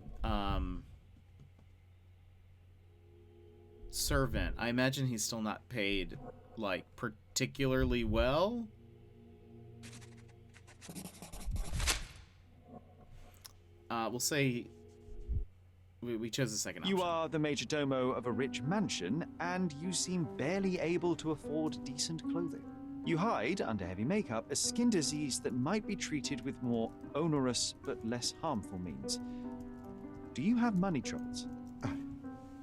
servant, I imagine he's still not paid, like, particularly well. We'll say we chose the second option. You are the majordomo of a rich mansion, and you seem barely able to afford decent clothing. You hide under heavy makeup a skin disease that might be treated with more onerous but less harmful means. Do you have money troubles? I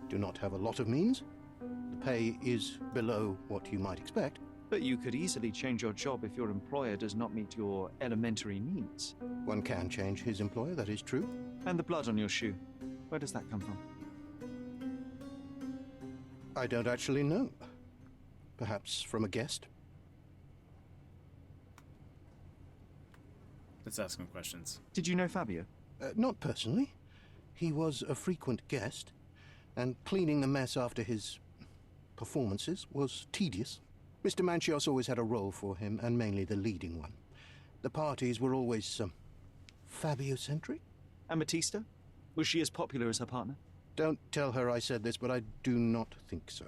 do not have a lot of means. The pay is below what you might expect. But you could easily change your job if your employer does not meet your elementary needs. One can change his employer, that is true. And the blood on your shoe, where does that come from? I don't actually know. Perhaps from a guest? Let's ask him questions. Did you know Fabio? Not personally. He was a frequent guest, and cleaning the mess after his performances was tedious. Mr. Manchios always had a role for him, and mainly the leading one. The parties were always, Fabio-centric? And Batista? Was she as popular as her partner? Don't tell her I said this, but I do not think so.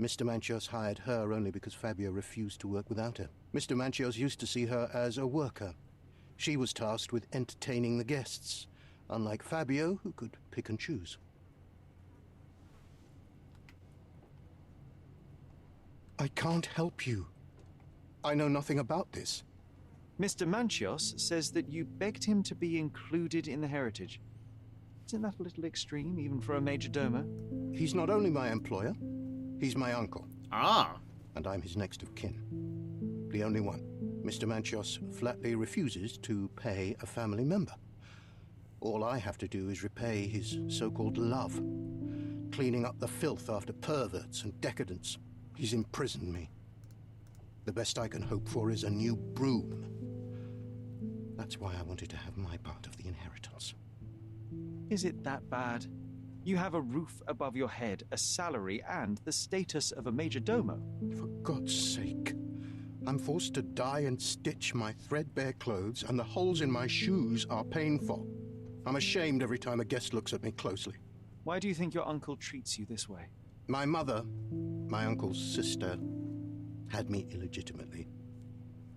Mr. Manchios hired her only because Fabio refused to work without her. Mr. Manchios used to see her as a worker. She was tasked with entertaining the guests, unlike Fabio, who could pick and choose. I can't help you. I know nothing about this. Mr. Manchios says that you begged him to be included in the heritage. Isn't that a little extreme, even for a majordomo? He's not only my employer, he's my uncle. Ah. And I'm his next of kin. The only one. Mr. Manchios flatly refuses to pay a family member. All I have to do is repay his so-called love, cleaning up the filth after perverts and decadents. He's imprisoned me. The best I can hope for is a new broom. That's why I wanted to have my part of the inheritance. Is it that bad? You have a roof above your head, a salary, and the status of a majordomo. For God's sake. I'm forced to dye and stitch my threadbare clothes, and the holes in my shoes are painful. I'm ashamed every time a guest looks at me closely. Why do you think your uncle treats you this way? My mother, my uncle's sister, had me illegitimately.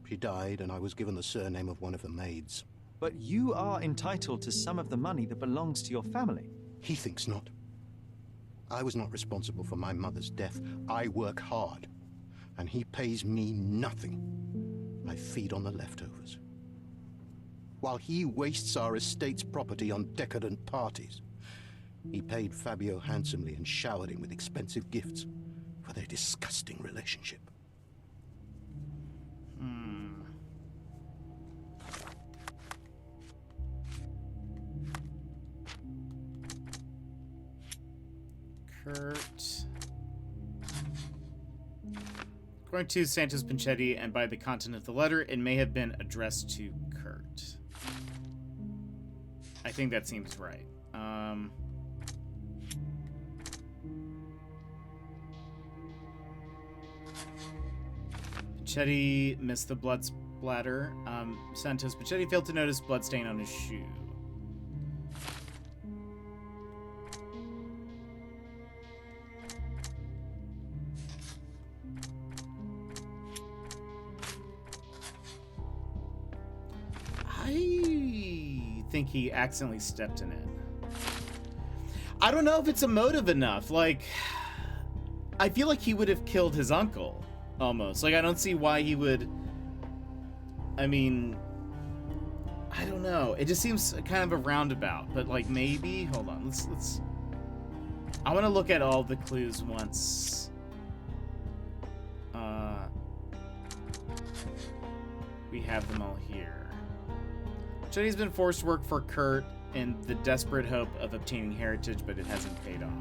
She died, and I was given the surname of one of the maids. But you are entitled to some of the money that belongs to your family. He thinks not. I was not responsible for my mother's death. I work hard, and he pays me nothing. I feed on the leftovers. While he wastes our estate's property on decadent parties, he paid Fabio handsomely and showered him with expensive gifts for their disgusting relationship. Kurt. According to Santos Pinchetti, and by the content of the letter, it may have been addressed to Kurt. I think that seems right. Pinchetti missed the blood splatter. Santos Pinchetti failed to notice blood stain on his shoe. I think he accidentally stepped in it. I don't know if it's emotive enough. Like, I feel like he would have killed his uncle, almost. Like, I don't see why he would... I mean... I don't know. It just seems kind of a roundabout. But, like, maybe... Hold on. Let's... I want to look at all the clues once. we have them all here. Jenny's been forced to work for Kurt in the desperate hope of obtaining heritage, but it hasn't paid off.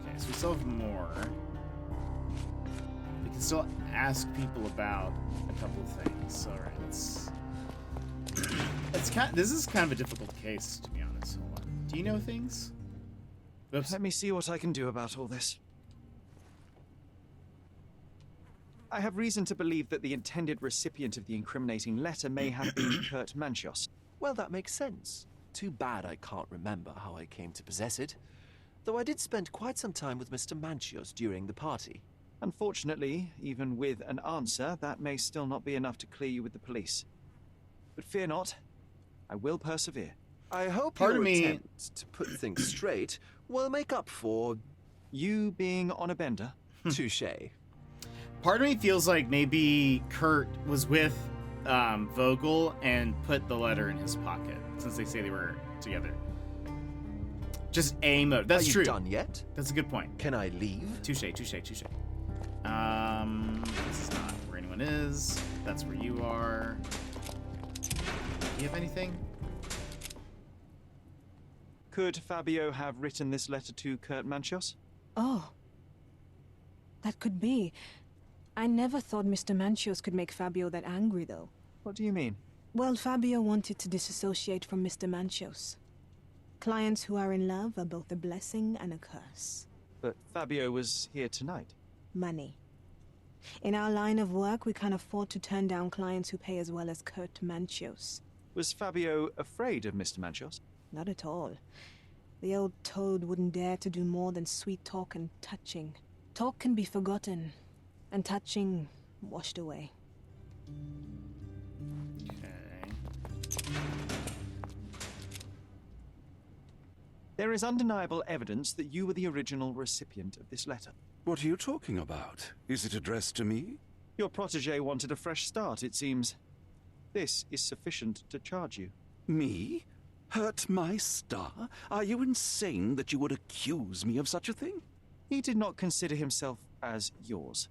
Okay, so we still have more. We can still ask people about a couple of things. All right, let's. This is kind of a difficult case, to be honest. Hold on. Do you know things? Oops. Let me see what I can do about all this. I have reason to believe that the intended recipient of the incriminating letter may have been Kurt Manchios. Well, that makes sense. Too bad I can't remember how I came to possess it. Though I did spend quite some time with Mr. Manchios during the party. Unfortunately, even with an answer, that may still not be enough to clear you with the police. But fear not, I will persevere. I hope Part your of me- attempt to put things straight will make up for you being on a bender. Touché. Part of me feels like maybe Kurt was with Vogel and put the letter in his pocket, since they say they were together. Just a motive. That's Are true. you done yet? That's a good point. Can I leave? Touché, touché, touché. This is not where anyone is. That's where you are. Do you have anything? Could Fabio have written this letter to Kurt Manchios? Oh. That could be. I never thought Mr. Manchios could make Fabio that angry, though. What do you mean? Well, Fabio wanted to disassociate from Mr. Manchios. Clients who are in love are both a blessing and a curse. But Fabio was here tonight. Money. In our line of work, we can't afford to turn down clients who pay as well as Kurt Manchios. Was Fabio afraid of Mr. Manchios? Not at all. The old toad wouldn't dare to do more than sweet talk and touching. Talk can be forgotten, and touching washed away. Okay. There is undeniable evidence that you were the original recipient of this letter. What are you talking about? Is it addressed to me? Your protege wanted a fresh start, it seems. This is sufficient to charge you. Me? Hurt my star? Are you insane that you would accuse me of such a thing? He did not consider himself as yours.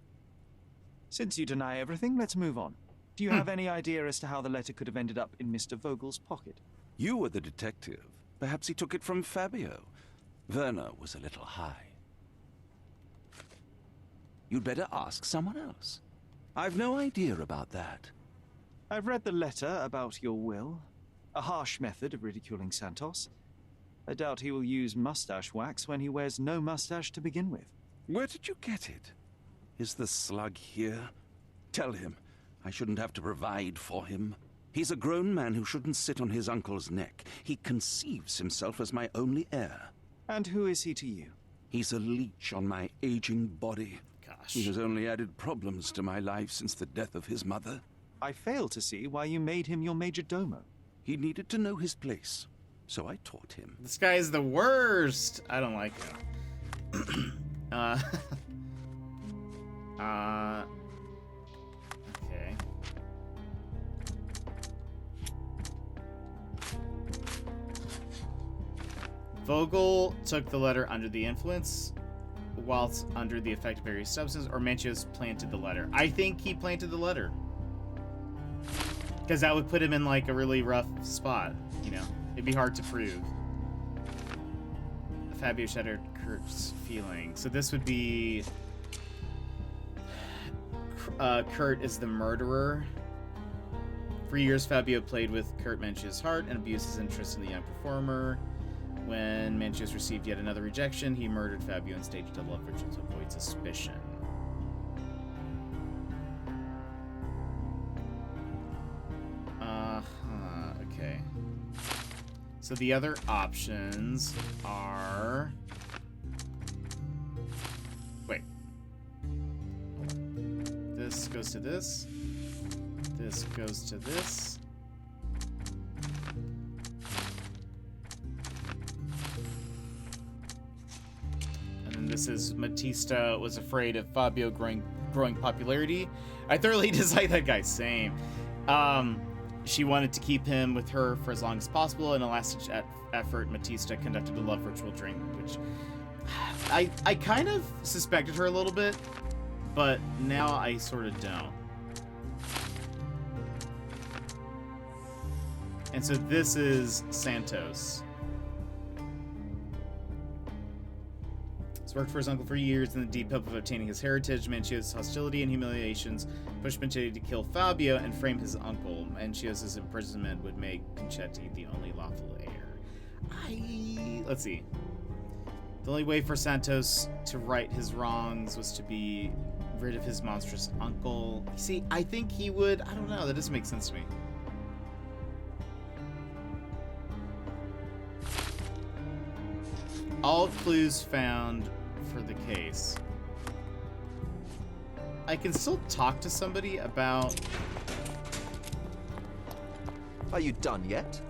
Since you deny everything, let's move on. Do you have any idea as to how the letter could have ended up in Mr. Vogel's pocket? You were the detective. Perhaps he took it from Fabio. Werner was a little high. You'd better ask someone else. I've no idea about that. I've read the letter about your will. A harsh method of ridiculing Santos. I doubt he will use mustache wax when he wears no mustache to begin with. Where did you get it? Is the slug here? Tell him I shouldn't have to provide for him. He's a grown man who shouldn't sit on his uncle's neck. He conceives himself as my only heir. And who is he to you? He's a leech on my aging body. Gosh. He has only added problems to my life since the death of his mother. I fail to see why you made him your major domo. He needed to know his place, so I taught him. This guy is the worst. I don't like him. Okay. Vogel took the letter under the influence, whilst under the effect of various substances, or Manchios planted the letter. I think he planted the letter. Because that would put him in, like, a really rough spot, you know? It'd be hard to prove. Fabio shattered Kurt's feelings. So this would be... Kurt is the murderer. For years, Fabio played with Kurt Manchios' heart and abused his interest in the young performer. When Manchios received yet another rejection, he murdered Fabio and staged a love ritual to avoid suspicion. Okay. So the other options are... Wait. Hold on. This goes to this. This goes to this. And then this is Matista was afraid of Fabio growing popularity. I thoroughly dislike that guy. Same. She wanted to keep him with her for as long as possible. In a last-ditch effort, Matista conducted a love ritual during which I kind of suspected her a little bit, but now I sort of don't. And so this is Santos. He's worked for his uncle for years in the deep hope of obtaining his heritage. Mancio's hostility and humiliations pushed Pinchetti to kill Fabio and frame his uncle. Mancio's imprisonment would make Pinchetti the only lawful heir. Let's see. The only way for Santos to right his wrongs was to be rid of his monstrous uncle. See, I think he would... I don't know. That doesn't make sense to me. All clues found for the case. I can still talk to somebody about... Are you done yet?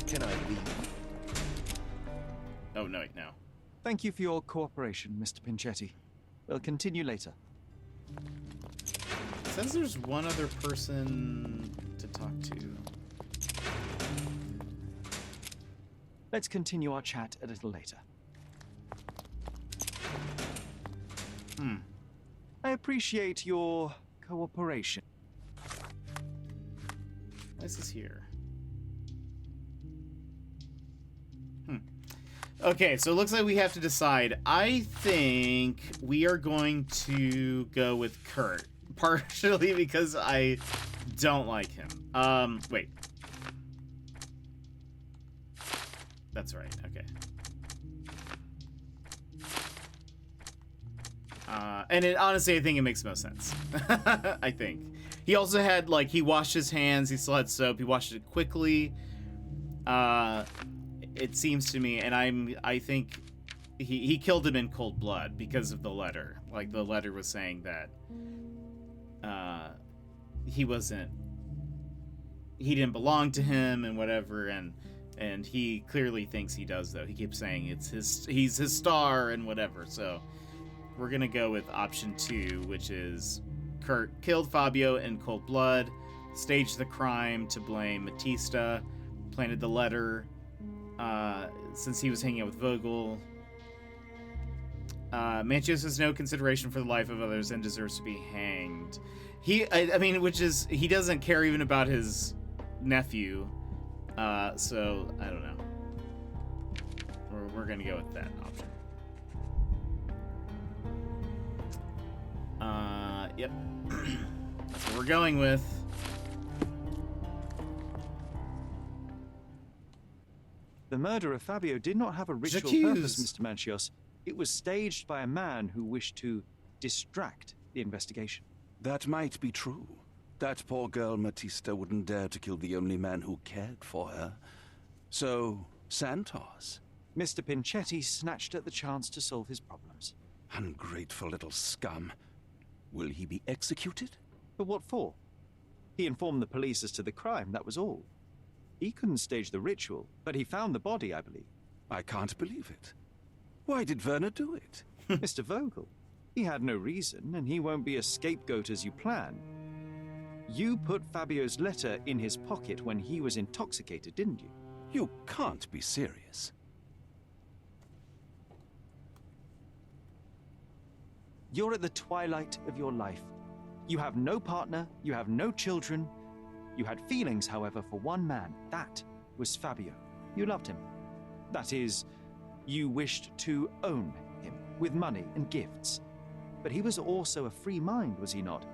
Can I leave? Oh, no, wait, no. Thank you for your cooperation, Mr. Pinchetti. We'll continue later. It says there's one other person to talk to. Let's continue our chat a little later. I appreciate your cooperation. This is here. Okay, so it looks like we have to decide. I think we are going to go with Kurt. Partially because I don't like him. Wait. That's right, okay. And honestly, I think it makes most sense. I think. He also had, like, he washed his hands, he still had soap, he washed it quickly. It seems to me, and I think he killed him in cold blood because of the letter. Like, the letter was saying that he didn't belong to him and whatever, and he clearly thinks he does, though. He keeps saying he's his star and whatever, so we're gonna go with option 2, which is Kurt killed Fabio in cold blood, staged the crime to blame Batista, planted the letter since he was hanging out with Vogel. Mancios has no consideration for the life of others and deserves to be hanged. I mean, which is, he doesn't care even about his nephew, so I don't know. We're gonna go with that option. Yep. That's what we're going with. The murder of Fabio did not have a ritual purpose, Mr. Mancios. It was staged by a man who wished to distract the investigation. That might be true. That poor girl Matista wouldn't dare to kill the only man who cared for her. So, Santos. Mr. Pinchetti snatched at the chance to solve his problems. Ungrateful little scum. Will he be executed? But what for? He informed the police as to the crime, that was all. He couldn't stage the ritual, but he found the body, I believe. I can't believe it. Why did Werner do it? Mr. Vogel. He had no reason, and he won't be a scapegoat as you plan. You put Fabio's letter in his pocket when he was intoxicated, didn't you? You can't be serious. You're at the twilight of your life. You have no partner, you have no children. You had feelings, however, for one man. That was Fabio. You loved him. That is, you wished to own him with money and gifts. But he was also a free mind, was he not?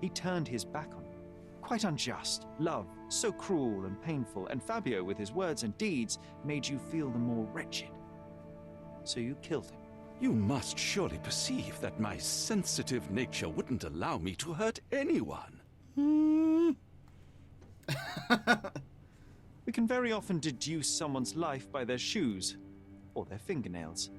He turned his back on you. Quite unjust. Love, so cruel and painful. And Fabio, with his words and deeds, made you feel the more wretched. So you killed him. You must surely perceive that my sensitive nature wouldn't allow me to hurt anyone. We can very often deduce someone's life by their shoes or their fingernails.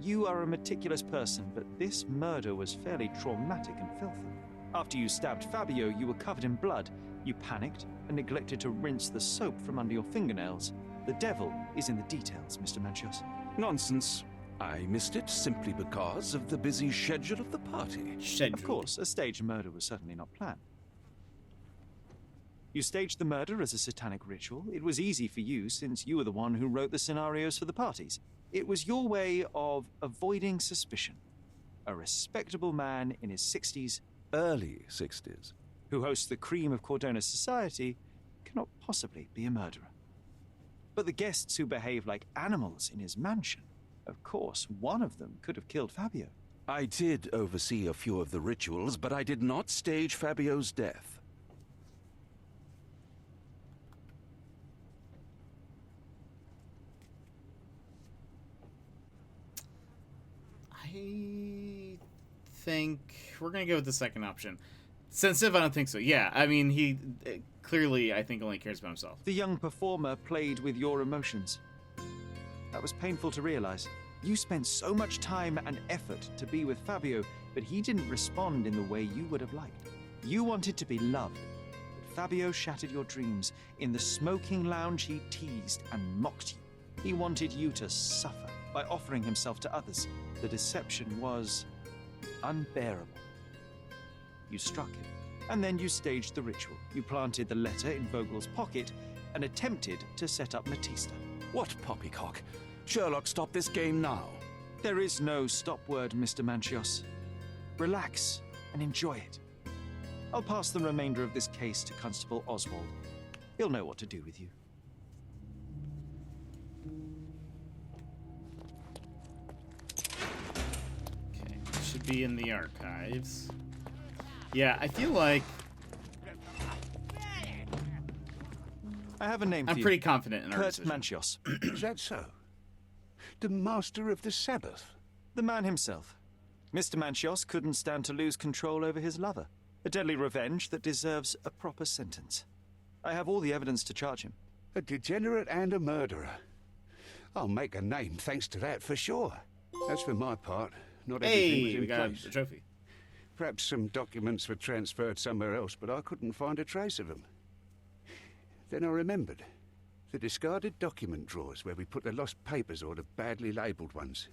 You are a meticulous person, but this murder was fairly traumatic and filthy. After you stabbed Fabio, you were covered in blood. You panicked and neglected to rinse the soap from under your fingernails. The devil is in the details, Mr. Mancios. Nonsense. I missed it simply because of the busy schedule of the party. Of course, a staged murder was certainly not planned. You staged the murder as a satanic ritual. It was easy for you since you were the one who wrote the scenarios for the parties. It was your way of avoiding suspicion. A respectable man in his 60s, early 60s, who hosts the cream of Cordona's society, cannot possibly be a murderer. But the guests who behave like animals in his mansion, of course, one of them could have killed Fabio. I did oversee a few of the rituals, but I did not stage Fabio's death. I think we're gonna go with the second option. Sensitive, I don't think so. Yeah, I mean, he clearly, I think, only cares about himself. The young performer played with your emotions. That was painful to realize. You spent so much time and effort to be with Fabio, but he didn't respond in the way you would have liked. You wanted to be loved, but Fabio shattered your dreams. In the smoking lounge, he teased and mocked you. He wanted you to suffer by offering himself to others. The deception was unbearable. You struck him, and then you staged the ritual. You planted the letter in Vogel's pocket and attempted to set up Matista. What poppycock? Sherlock, stop this game now. There is no stop word, Mr. Manchios. Relax and enjoy it. I'll pass the remainder of this case to Constable Oswald. He'll know what to do with you. Okay, should be in the archives. Yeah, I feel like I have a name for I'm you. pretty confident in our Kurt decision. Manchios. Is that so? The master of the Sabbath? The man himself. Mr. Manchios couldn't stand to lose control over his lover. A deadly revenge that deserves a proper sentence. I have all the evidence to charge him. A degenerate and a murderer. I'll make a name thanks to that for sure. As for my part, not everything was Hey, in we got place. a trophy. Perhaps some documents were transferred somewhere else, but I couldn't find a trace of them. Then I remembered. The discarded document drawers where we put the lost papers or the badly labelled ones.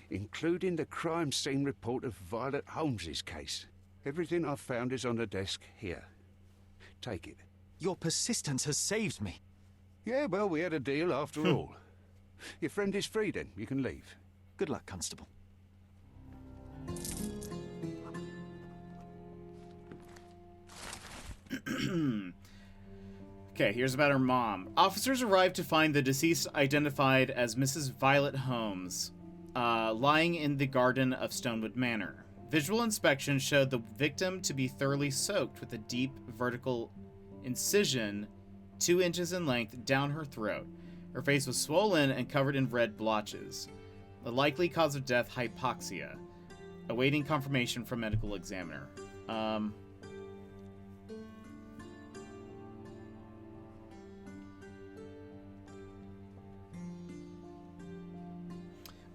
Including the crime scene report of Violet Holmes's case. Everything I've found is on the desk here. Take it. Your persistence has saved me. Yeah, well, we had a deal after all. Your friend is free then. You can leave. Good luck, Constable. Okay, here's about her mom. Officers arrived to find the deceased identified as Mrs. Violet Holmes, lying in the garden of Stonewood Manor. Visual inspection showed the victim to be thoroughly soaked with a deep vertical incision 2 inches in length down her throat. Her face was swollen and covered in red blotches. The likely cause of death, hypoxia. Awaiting confirmation from medical examiner.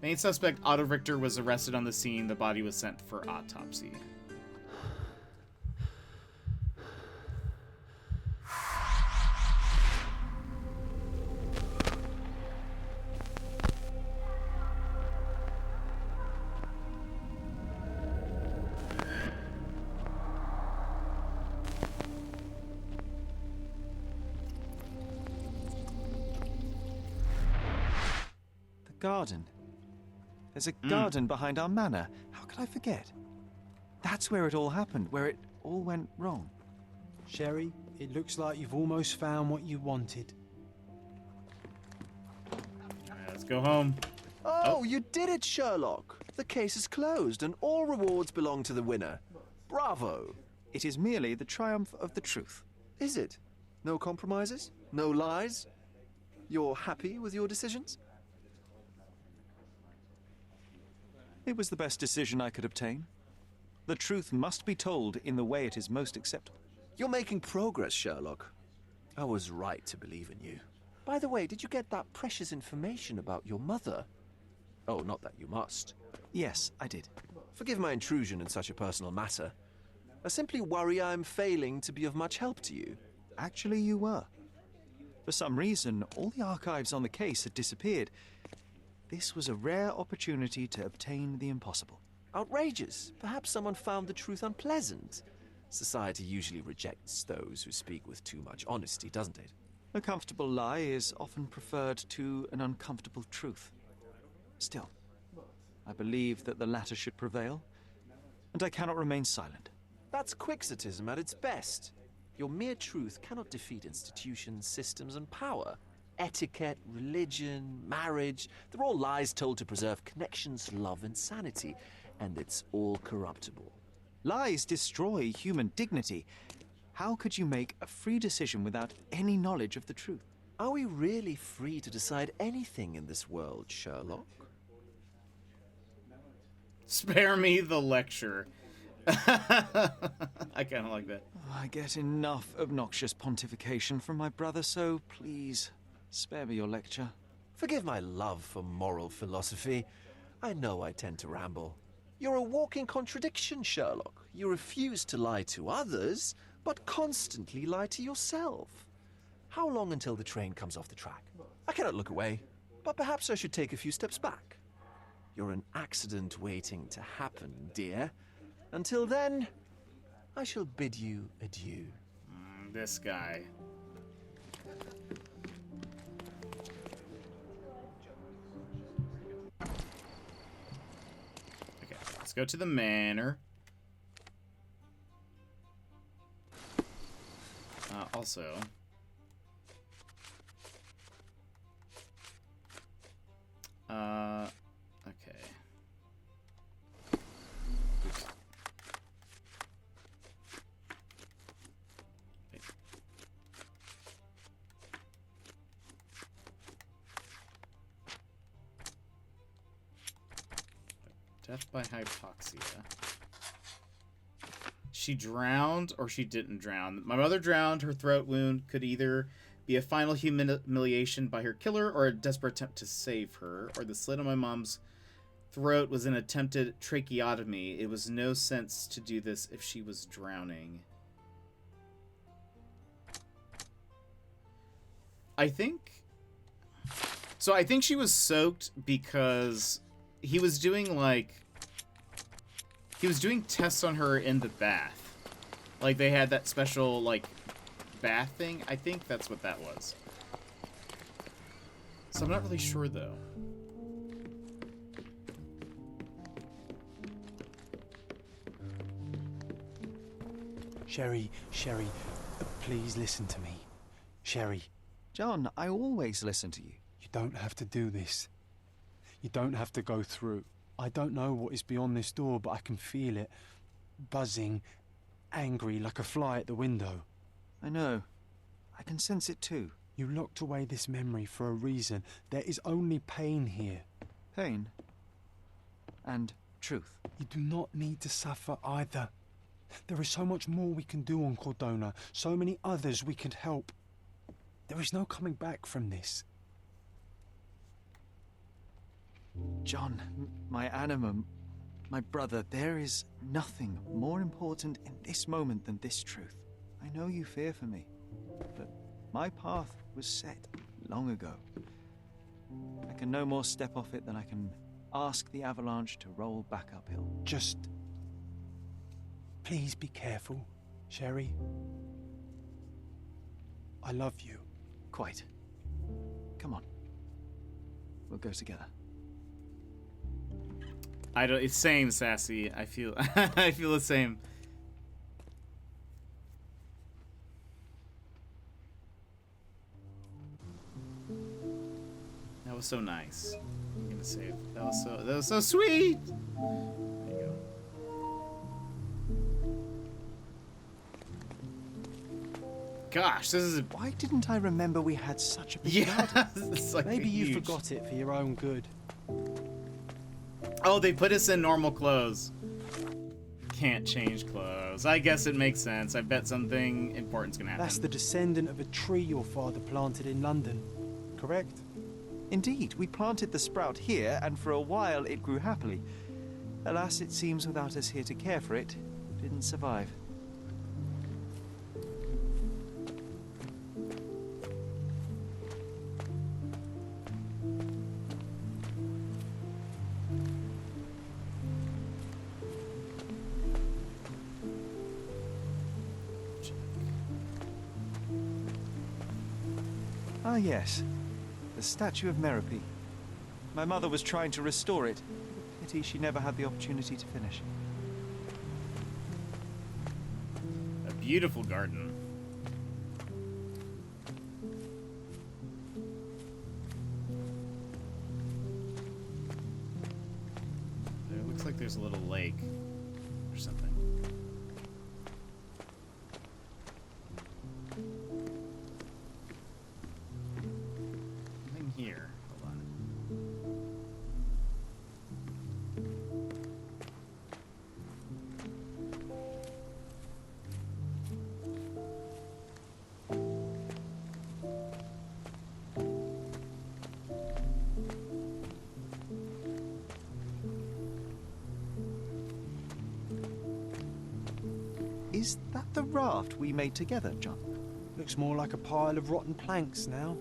Main suspect Otto Richter was arrested on the scene. The body was sent for autopsy. The garden. There's a garden behind our manor. How could I forget? That's where it all happened, where it all went wrong. Sherry, it looks like you've almost found what you wanted. Let's go home. Oh, you did it, Sherlock. The case is closed and all rewards belong to the winner. Bravo. It is merely the triumph of the truth. Is it? No compromises? No lies? You're happy with your decisions? It was the best decision I could obtain. The truth must be told in the way it is most acceptable. You're making progress, Sherlock. I was right to believe in you. By the way, did you get that precious information about your mother? Oh, not that you must. Yes, I did. Forgive my intrusion in such a personal matter. I simply worry I'm failing to be of much help to you. Actually, you were. For some reason, all the archives on the case had disappeared. This was a rare opportunity to obtain the impossible. Outrageous. Perhaps someone found the truth unpleasant. Society usually rejects those who speak with too much honesty, doesn't it? A comfortable lie is often preferred to an uncomfortable truth. Still, I believe that the latter should prevail, and I cannot remain silent. That's quixotism at its best. Your mere truth cannot defeat institutions, systems, and power. Etiquette, religion, marriage, they're all lies told to preserve connections, love, and sanity. And it's all corruptible. Lies destroy human dignity. How could you make a free decision without any knowledge of the truth? Are we really free to decide anything in this world, Sherlock? Spare me the lecture. I kind of like that. I get enough obnoxious pontification from my brother, so please, spare me your lecture. Forgive my love for moral philosophy. I know I tend to ramble. You're a walking contradiction, Sherlock. You refuse to lie to others, but constantly lie to yourself. How long until the train comes off the track? I cannot look away, but perhaps I should take a few steps back. You're an accident waiting to happen, dear. Until then, I shall bid you adieu. This guy. Okay, let's go to the manor. Also... okay. Oops. Wait. Death by hypoxia. She drowned or she didn't drown. My mother drowned. Her throat wound could either be a final humiliation by her killer or a desperate attempt to save her, or the slit on my mom's throat was an attempted tracheotomy. It was no sense to do this if she was drowning. I think she was soaked because he was doing tests on her in the bath. Like they had that special bath thing. I think that's what that was. So I'm not really sure though. Sherry, please listen to me. Sherry. John, I always listen to you. You don't have to do this. You don't have to go through. I don't know what is beyond this door, but I can feel it. Buzzing, angry, like a fly at the window. I know. I can sense it too. You locked away this memory for a reason. There is only pain here. Pain? And truth. You do not need to suffer either. There is so much more we can do on Cordona, so many others we can help. There is no coming back from this. John, my animum, my brother, there is nothing more important in this moment than this truth. I know you fear for me, but my path was set long ago. I can no more step off it than I can ask the avalanche to roll back uphill. Just... please be careful, Sherry. I love you. Quite. Come on. We'll go together. It's same, Sassy. I feel I feel the same. That was so nice. I'm gonna save. That was so sweet. There you go. Gosh, this is. Why didn't I remember we had such a big garden? It's like Maybe you huge. forgot it for your own good. Oh, they put us in normal clothes. Can't change clothes. I guess it makes sense. I bet something important's gonna happen. That's the descendant of a tree your father planted in London, correct? Indeed, we planted the sprout here, and for a while it grew happily. Alas, it seems without us here to care for it, it didn't survive. Ah, yes. The statue of Merope. My mother was trying to restore it. Pity she never had the opportunity to finish. A beautiful garden. there's a little lake or something. Something here. Hold on. Is that the raft we made together, John? Looks more like a pile of rotten planks now.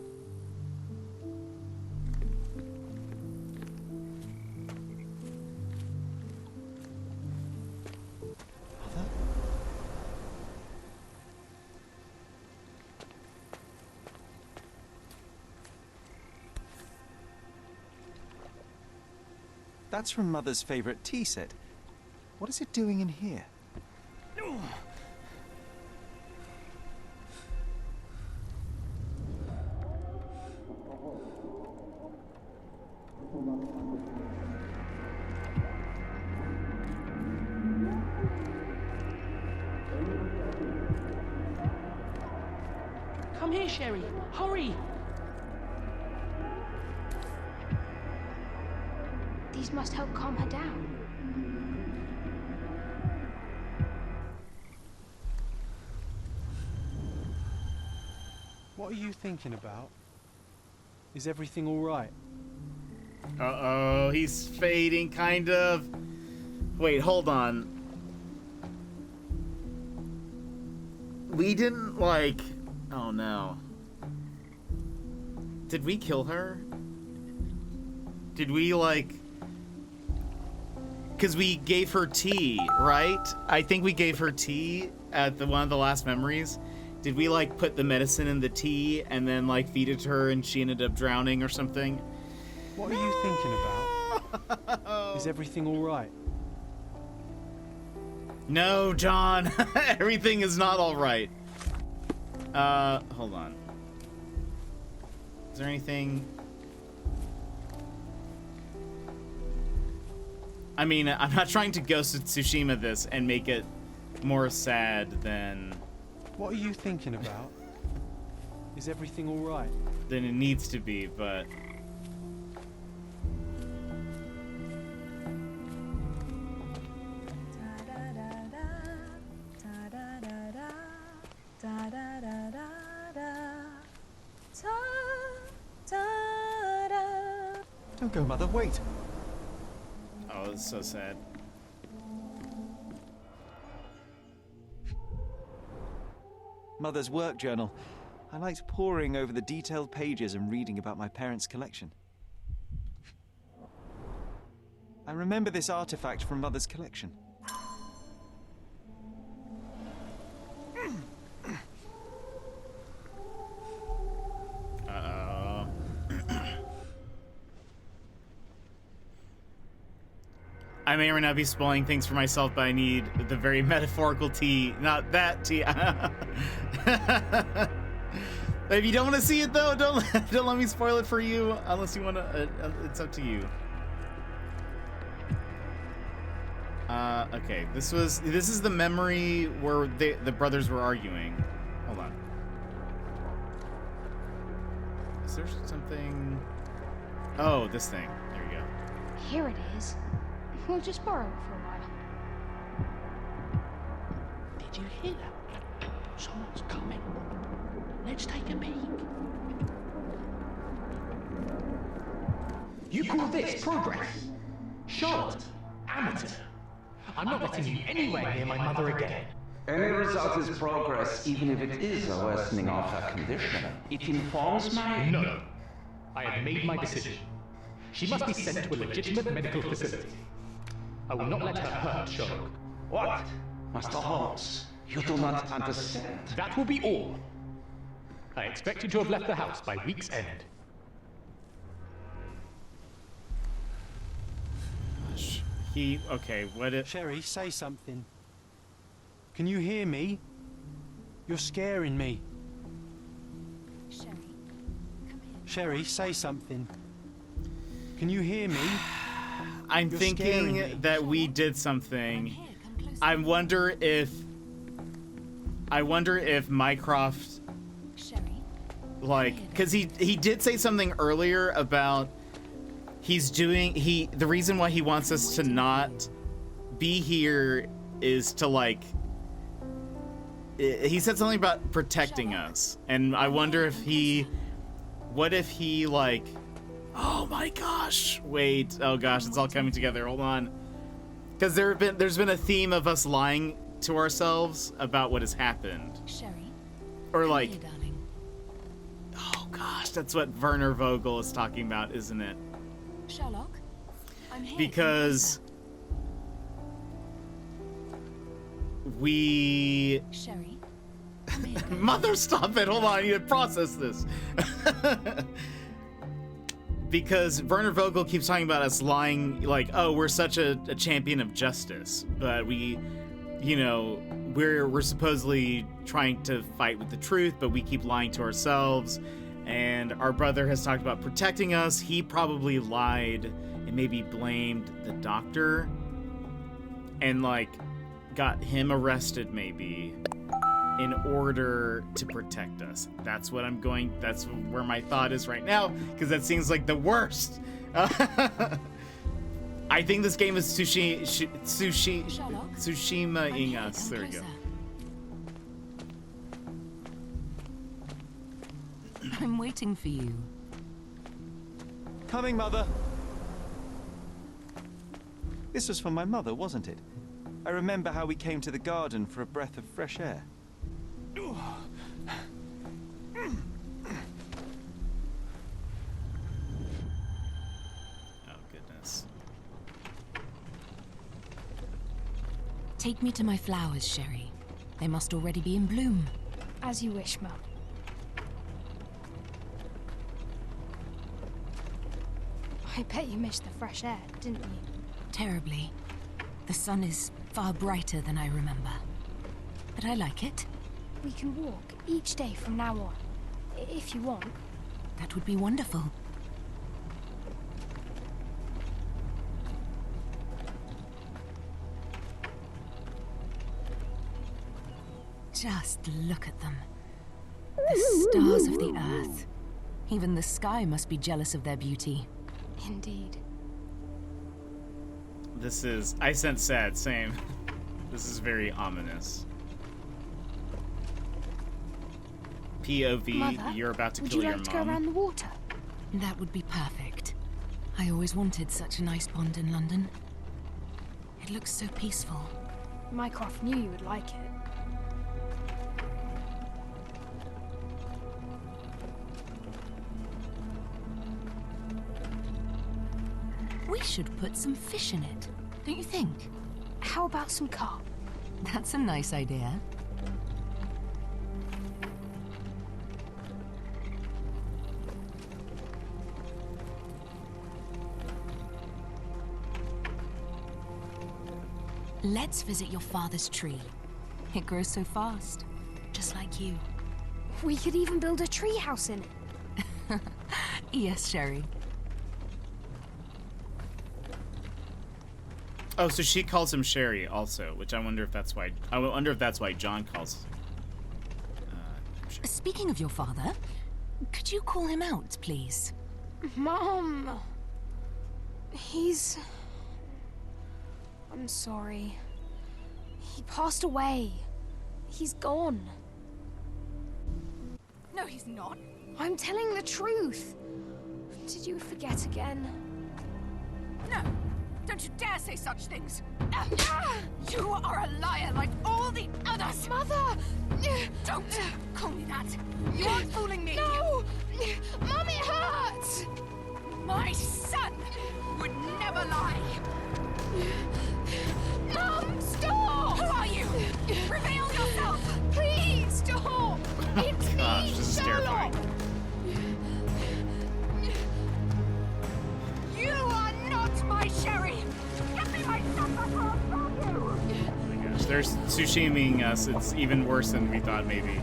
Mother? That's from Mother's favorite tea set. What is it doing in here? Come here, Sherry. Hurry! These must help calm her down. What are you thinking about? Is everything all right? Uh-oh, he's fading, kind of. Wait, hold on. We didn't, like... Oh, no. Did we kill her? Did we, like... Because we gave her tea, right? I think we gave her tea at one of the last memories. Did we, like, put the medicine in the tea and then, like, feed it to her and she ended up drowning or something? What are you thinking about? Is everything all right? No, John. Everything is not all right. Hold on. Is there anything... I mean, I'm not trying to Ghost of Tsushima this and make it more sad than... What are you thinking about? Is everything all right? Than it needs to be, but... Don't go, Mother, wait. Oh, it's so sad. Mother's work journal. I liked poring over the detailed pages and reading about my parents' collection. I remember this artifact from Mother's collection. Uh-oh. I may or may not be spoiling things for myself, but I need the very metaphorical tea, not that tea. If you don't want to see it, though, don't let me spoil it for you, unless you want to. It's up to you. Okay, this is the memory where the brothers were arguing. Hold on. Is there something? Oh, this thing. There you go. Here it is. We'll just borrow it for a while. Did you hear that? Someone's coming. Let's take a peek. You call this progress? Charlotte, amateur. I'm not letting you anywhere near my mother again. Any result is progress, even if it is a worsening of her condition. It informs my... No. I have made my decision. She must be sent to a legitimate medical facility. I will not let her hurt Sherlock. What? Master Holmes, you do not understand. That will be all. I expect you to have left the house by week's end. Okay, what it... Sherry, say something. Can you hear me? You're scaring me. Sherry, come here. Sherry, say something. Can you hear me? I'm You're scaring me. thinking that we did something. I wonder if Mycroft, like, because he did say something earlier about the reason why he wants us to not be here is to, like, he said something about protecting us, and I wonder if what if he, like, oh my gosh, wait, oh gosh, it's all coming together, hold on. Because there's been a theme of us lying to ourselves about what has happened. Sherry, or like, here, darling. Oh gosh, that's what Werner Vogel is talking about, isn't it? Sherlock, I'm here. Because we... Sherry, Mother, stop it! Hold on, I need to process this. Because Werner Vogel keeps talking about us lying, like, oh, we're such a champion of justice, but we, you know, we're supposedly trying to fight with the truth, but we keep lying to ourselves. And our brother has talked about protecting us. He probably lied and maybe blamed the doctor and, like, got him arrested maybe in order to protect us. That's where my thought is right now, because that seems like the Sherlock, worst. I think this game is Tsushima-ing us. There we go. I'm waiting for you. Coming, Mother. This was for my mother, wasn't it? I remember how we came to the garden for a breath of fresh air. Oh, goodness. Take me to my flowers, Sherry. They must already be in bloom. As you wish, Mum. I bet you missed the fresh air, didn't you? Terribly. The sun is far brighter than I remember. But I like it. We can walk each day from now on, if you want. That would be wonderful. Just look at them. The stars of the earth. Even the sky must be jealous of their beauty. Indeed. I sense sad, same. This is very ominous. POV, Mother, you're about to would kill you your like to mom. go around the water? That would be perfect. I always wanted such a nice pond in London. It looks so peaceful. Mycroft knew you would like it. We should put some fish in it, don't you think? How about some carp? That's a nice idea. Let's visit your father's tree. It grows so fast, just like you. We could even build a tree house in it. Yes, Sherry. Oh, so she calls him Sherry also, which I wonder if that's why John calls. Speaking of your father, could you call him out, please? Mom! I'm sorry. He passed away. He's gone. No, he's not. I'm telling the truth. Did you forget again? No! Don't you dare say such things! You are a liar like all the others! Mother! Don't call me that! You aren't fooling me! No! Mum, it hurts! My son would never lie! Mum, stop! Who are you? Reveal yourself! Please, stop! It's Gosh, me, this is Sherlock! terrifying. You are not my Sherry! Get me my son before I stop you! Oh my gosh, there's Tsushima-ing us. It's even worse than we thought, maybe.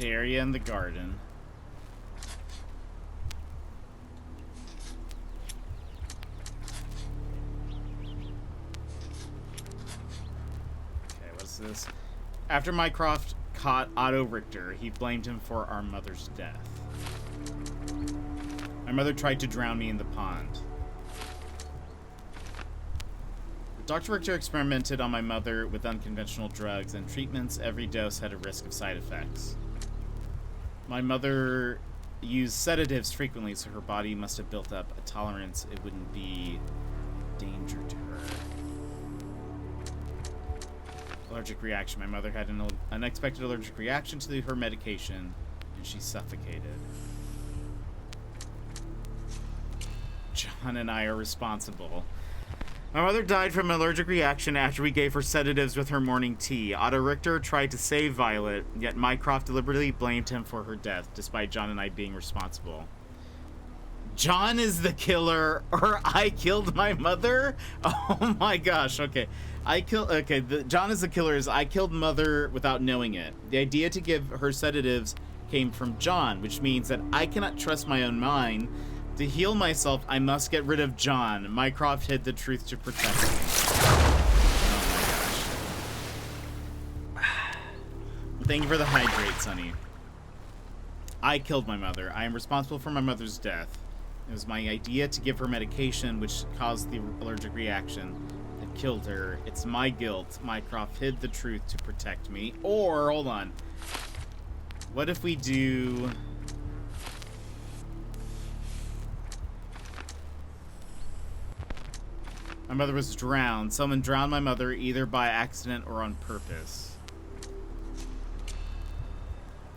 area in the garden. Okay, what's this? After Mycroft caught Otto Richter, he blamed him for our mother's death. My mother tried to drown me in the pond. Dr. Richter experimented on my mother with unconventional drugs and treatments. Every dose had a risk of side effects. My mother used sedatives frequently, so her body must have built up a tolerance. It wouldn't be a danger to her. Allergic reaction. My mother had an unexpected allergic reaction to her medication, and she suffocated. John and I are responsible. My mother died from an allergic reaction after we gave her sedatives with her morning tea. Otto Richter tried to save Violet, yet Mycroft deliberately blamed him for her death, despite John and I being responsible. John is the killer, or I killed my mother? Oh my gosh, okay. John is the killer is I killed mother without knowing it. The idea to give her sedatives came from John, which means that I cannot trust my own mind. To heal myself, I must get rid of John. Mycroft hid the truth to protect me. Oh my gosh. Thank you for the hydrate, Sonny. I killed my mother. I am responsible for my mother's death. It was my idea to give her medication, which caused the allergic reaction that killed her. It's my guilt. Mycroft hid the truth to protect me. Or, hold on. What if we do... My mother was drowned. Someone drowned my mother either by accident or on purpose.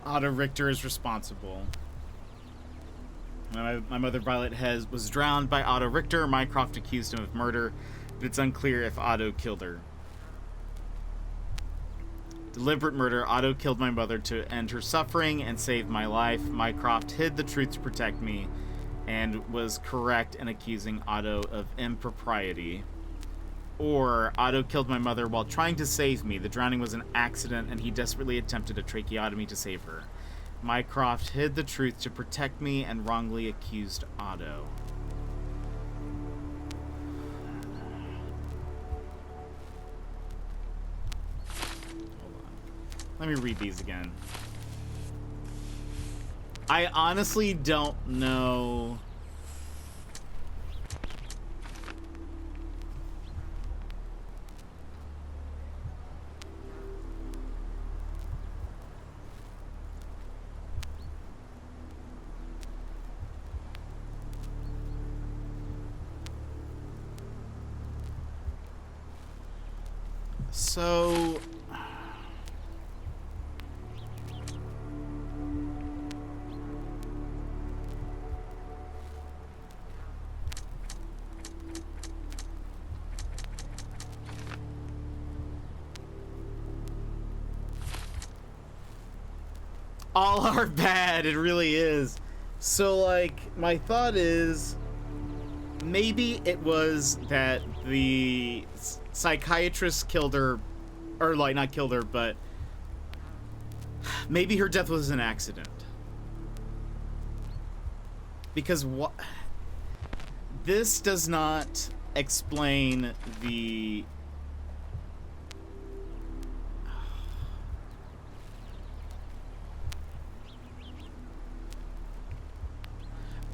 Otto Richter is responsible. My mother Violet was drowned by Otto Richter. Mycroft accused him of murder, but it's unclear if Otto killed her. Deliberate murder. Otto killed my mother to end her suffering and save my life. Mycroft hid the truth to protect me and was correct in accusing Otto of impropriety. Or Otto killed my mother while trying to save me. The drowning was an accident and he desperately attempted a tracheotomy to save her. Mycroft hid the truth to protect me and wrongly accused Otto. Hold on. Let me read these again. I honestly don't know. So all are bad, it really is. So, like, my thought is, maybe it was that the psychiatrist killed her, or, like, not killed her, but maybe her death was an accident. Because what... This does not explain the...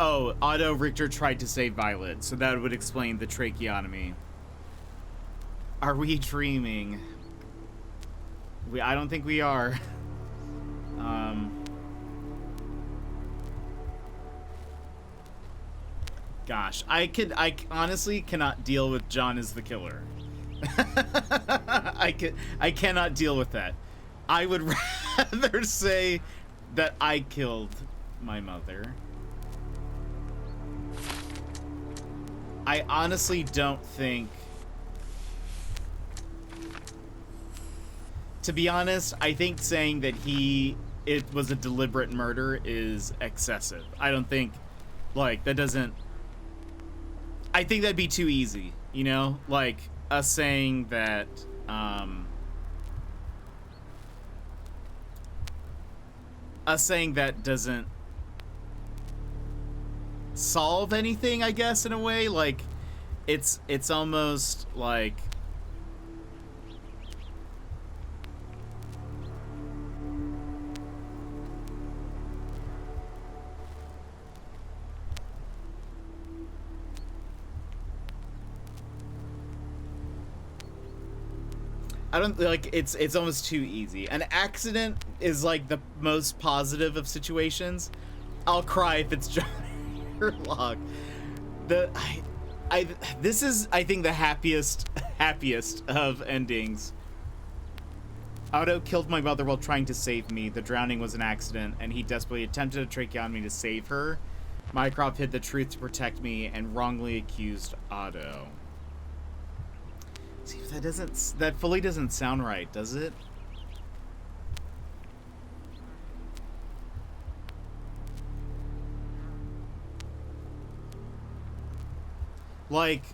Oh, Otto Richter tried to save Violet, so that would explain the tracheotomy. Are we dreaming? I don't think we are. Gosh, I honestly cannot deal with John as the killer. I cannot deal with that. I would rather say that I killed my mother. I honestly don't think... To be honest, I think saying that it was a deliberate murder is excessive. I don't think, like, that doesn't... I think that'd be too easy, you know? Like, us saying that, us saying that doesn't solve anything, I guess, in a way. Like, it's almost like... I don't, like, it's almost too easy. An accident is like the most positive of situations. I'll cry if it's John Sherlock. This is, I think, the happiest of endings. Otto killed my mother while trying to save me. The drowning was an accident, and he desperately attempted a tracheotomy to save her. Mycroft hid the truth to protect me and wrongly accused Otto. See, that fully doesn't sound right, does it? Like,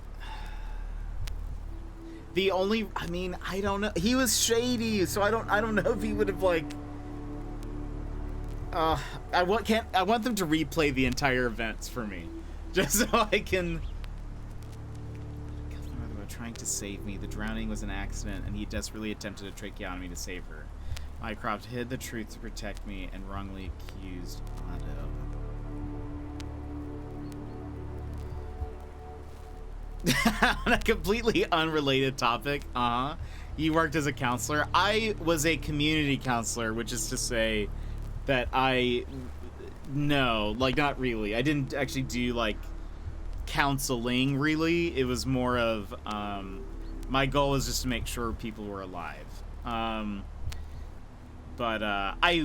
the only, I mean, I don't know. He was shady, so I don't know if he would have, like, I want them to replay the entire events for me, just so I can. Trying to save me. The drowning was an accident, and he desperately attempted a tracheotomy to save her. Mycroft hid the truth to protect me and wrongly accused Otto. On a completely unrelated topic, you worked as a counselor. I was a community counselor, which is to say that no, like, not really. I didn't actually do, like, counseling, really. It was more of, my goal was just to make sure people were alive. But I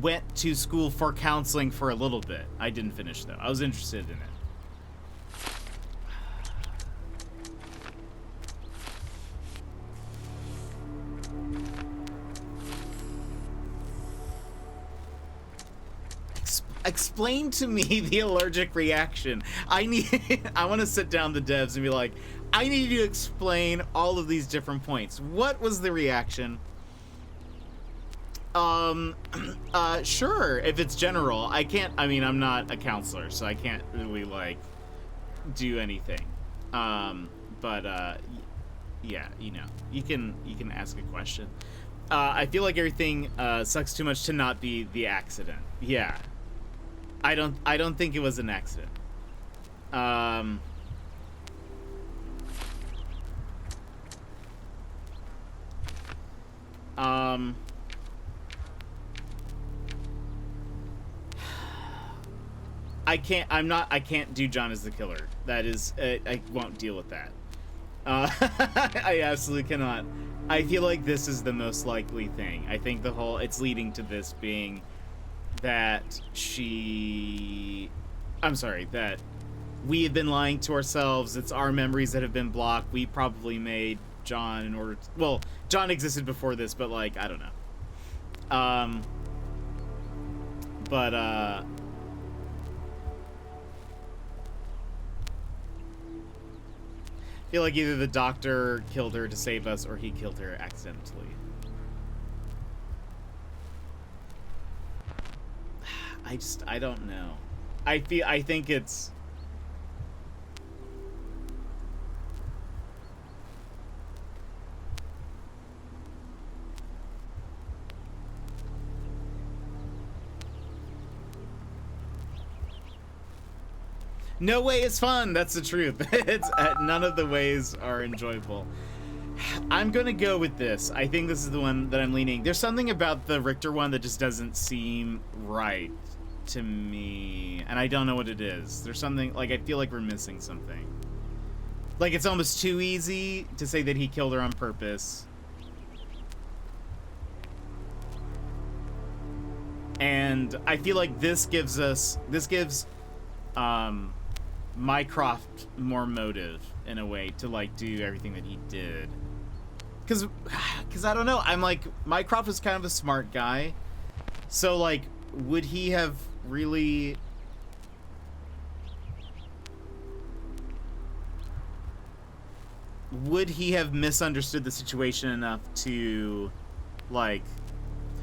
went to school for counseling for a little bit. I didn't finish, though. I was interested in it. Explain to me the allergic reaction. I want to sit down the devs and be like, I need you to explain all of these different points. What was the reaction? Sure, if it's general. I'm not a counselor, so I can't really, like, do anything. Yeah, you can ask a question. I feel like everything sucks too much to not be the accident. Yeah. I don't think it was an accident. I can't do John as the killer. That is, I won't deal with that. I absolutely cannot. I feel like this is the most likely thing. I think it's leading to this being that that we have been lying to ourselves. It's our memories that have been blocked. We probably made John in order to, well, John existed before this, but, like, I don't know. I feel like either the doctor killed her to save us or he killed her accidentally. I don't know. I think it's... No way is fun. That's the truth. It's none of the ways are enjoyable. I'm gonna go with this. I think this is the one that I'm leaning. There's something about the Richter one that just doesn't seem right to me, and I don't know what it is. There's something, like, I feel like we're missing something. Like, it's almost too easy to say that he killed her on purpose. And I feel like this gives Mycroft more motive in a way to, like, do everything that he did. Cause I don't know, I'm like, Mycroft was kind of a smart guy. So, like, would he have really... Would he have misunderstood the situation enough to, like...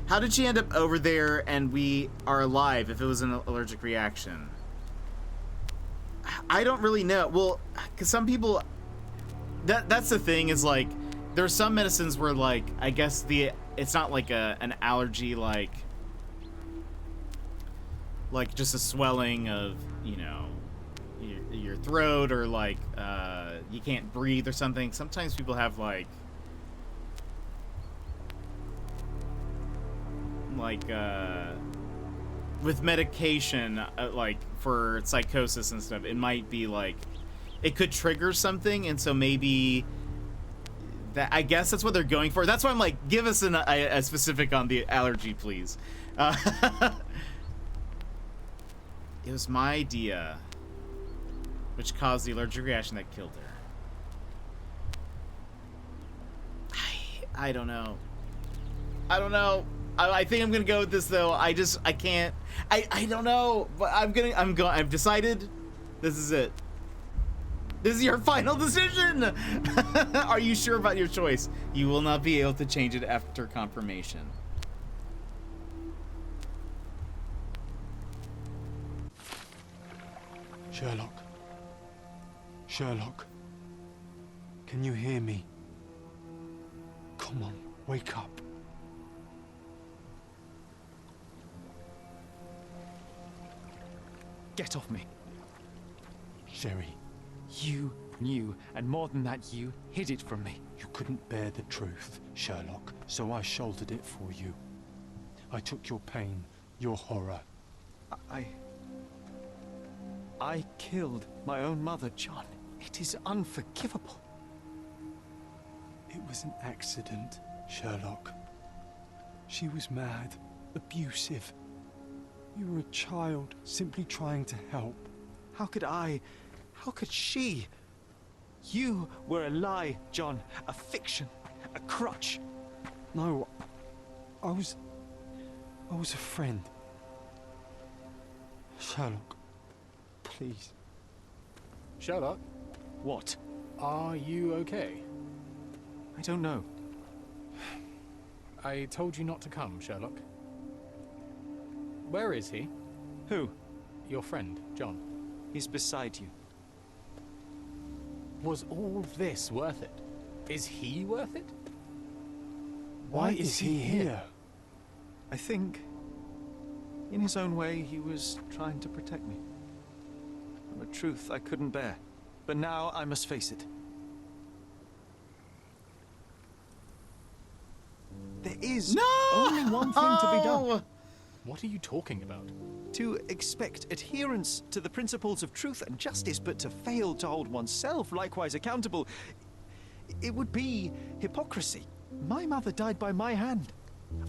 How did she end up over there and we are alive if it was an allergic reaction? I don't really know. Well, because some people... That's the thing, is like, there are some medicines where, like, I guess it's not like an allergy, like just a swelling of, you know, your throat, or like you can't breathe or something. Sometimes people have like with medication, like for psychosis and stuff, it might be like it could trigger something, and so maybe that, I guess that's what they're going for. That's why I'm like, give us a specific on the allergy, please. It was my idea which caused the allergic reaction that killed her. I don't know. I think I'm gonna go with this though. I can't. I don't know, but I've decided. This is it. This is your final decision. Are you sure about your choice? You will not be able to change it after confirmation. Sherlock. Sherlock. Can you hear me? Come on, wake up. Get off me. Sherry. You knew, and more than that, you hid it from me. You couldn't bear the truth, Sherlock, so I shouldered it for you. I took your pain, your horror. I killed my own mother, John. It is unforgivable. It was an accident, Sherlock. She was mad, abusive. You were a child, simply trying to help. How could I? How could she? You were a lie, John. A fiction. A crutch. No, I was a friend. Sherlock, please. Sherlock? What? Are you okay? I don't know. I told you not to come, Sherlock. Where is he? Who? Your friend, John. He's beside you. Was all this worth it? Is he worth it? Why is he here? I think, in his own way, he was trying to protect me from a truth I couldn't bear. But now I must face it. There is only one thing to be done. What are you talking about? To expect adherence to the principles of truth and justice, but to fail to hold oneself likewise accountable, it would be hypocrisy. My mother died by my hand.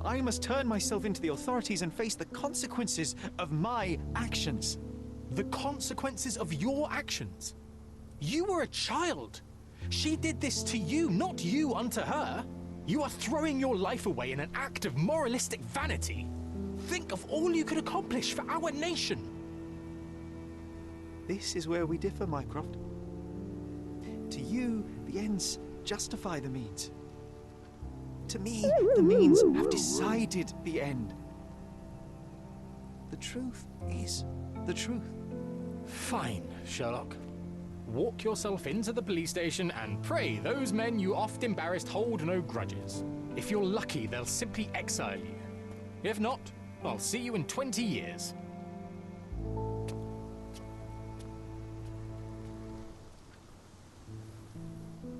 I must turn myself into the authorities and face the consequences of my actions. The consequences of your actions? You were a child. She did this to you, not you unto her. You are throwing your life away in an act of moralistic vanity. Think of all you could accomplish for our nation. This is where we differ, Mycroft. To you, the ends justify the means. To me, the means have decided the end. The truth is the truth. Fine, Sherlock. Walk yourself into the police station and pray those men you oft embarrassed hold no grudges. If you're lucky, they'll simply exile you. If not, I'll see you in 20 years.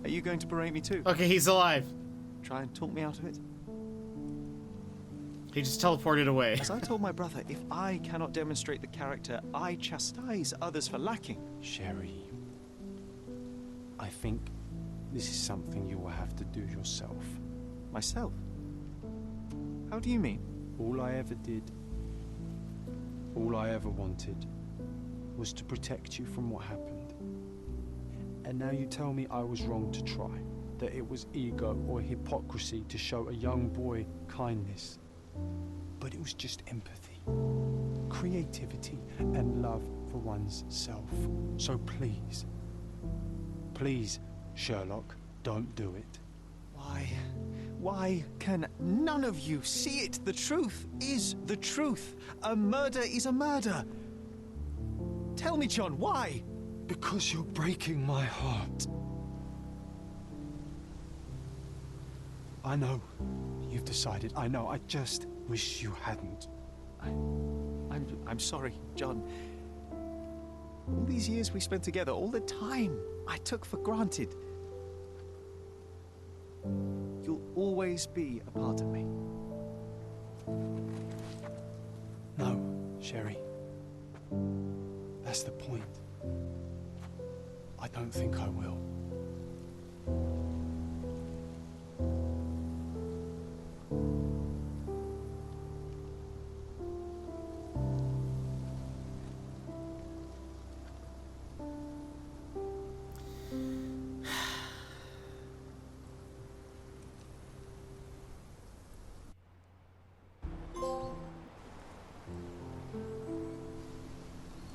Are you going to berate me too? Okay, he's alive. Try and talk me out of it? He just teleported away. As I told my brother, if I cannot demonstrate the character I chastise others for lacking. Sherry, I think this is something you will have to do yourself. Myself? How do you mean? All I ever did, all I ever wanted, was to protect you from what happened. And now you tell me I was wrong to try, that it was ego or hypocrisy to show a young boy kindness. But it was just empathy, creativity, and love for one's self. So please, please, Sherlock, don't do it. Why can none of you see it? The truth is the truth. A murder is a murder. Tell me, John, why? Because you're breaking my heart. I know. You've decided. I know. I just wish you hadn't. I'm sorry, John. All these years we spent together, all the time I took for granted. You'll always be a part of me. No, Sherry. That's the point. I don't think I will.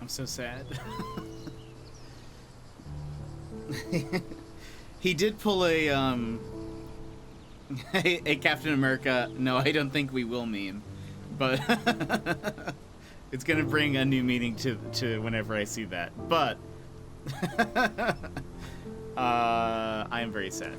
I'm so sad. He did pull a Captain America, no, I don't think we will meme, but it's gonna bring a new meaning to whenever I see that. But I am very sad.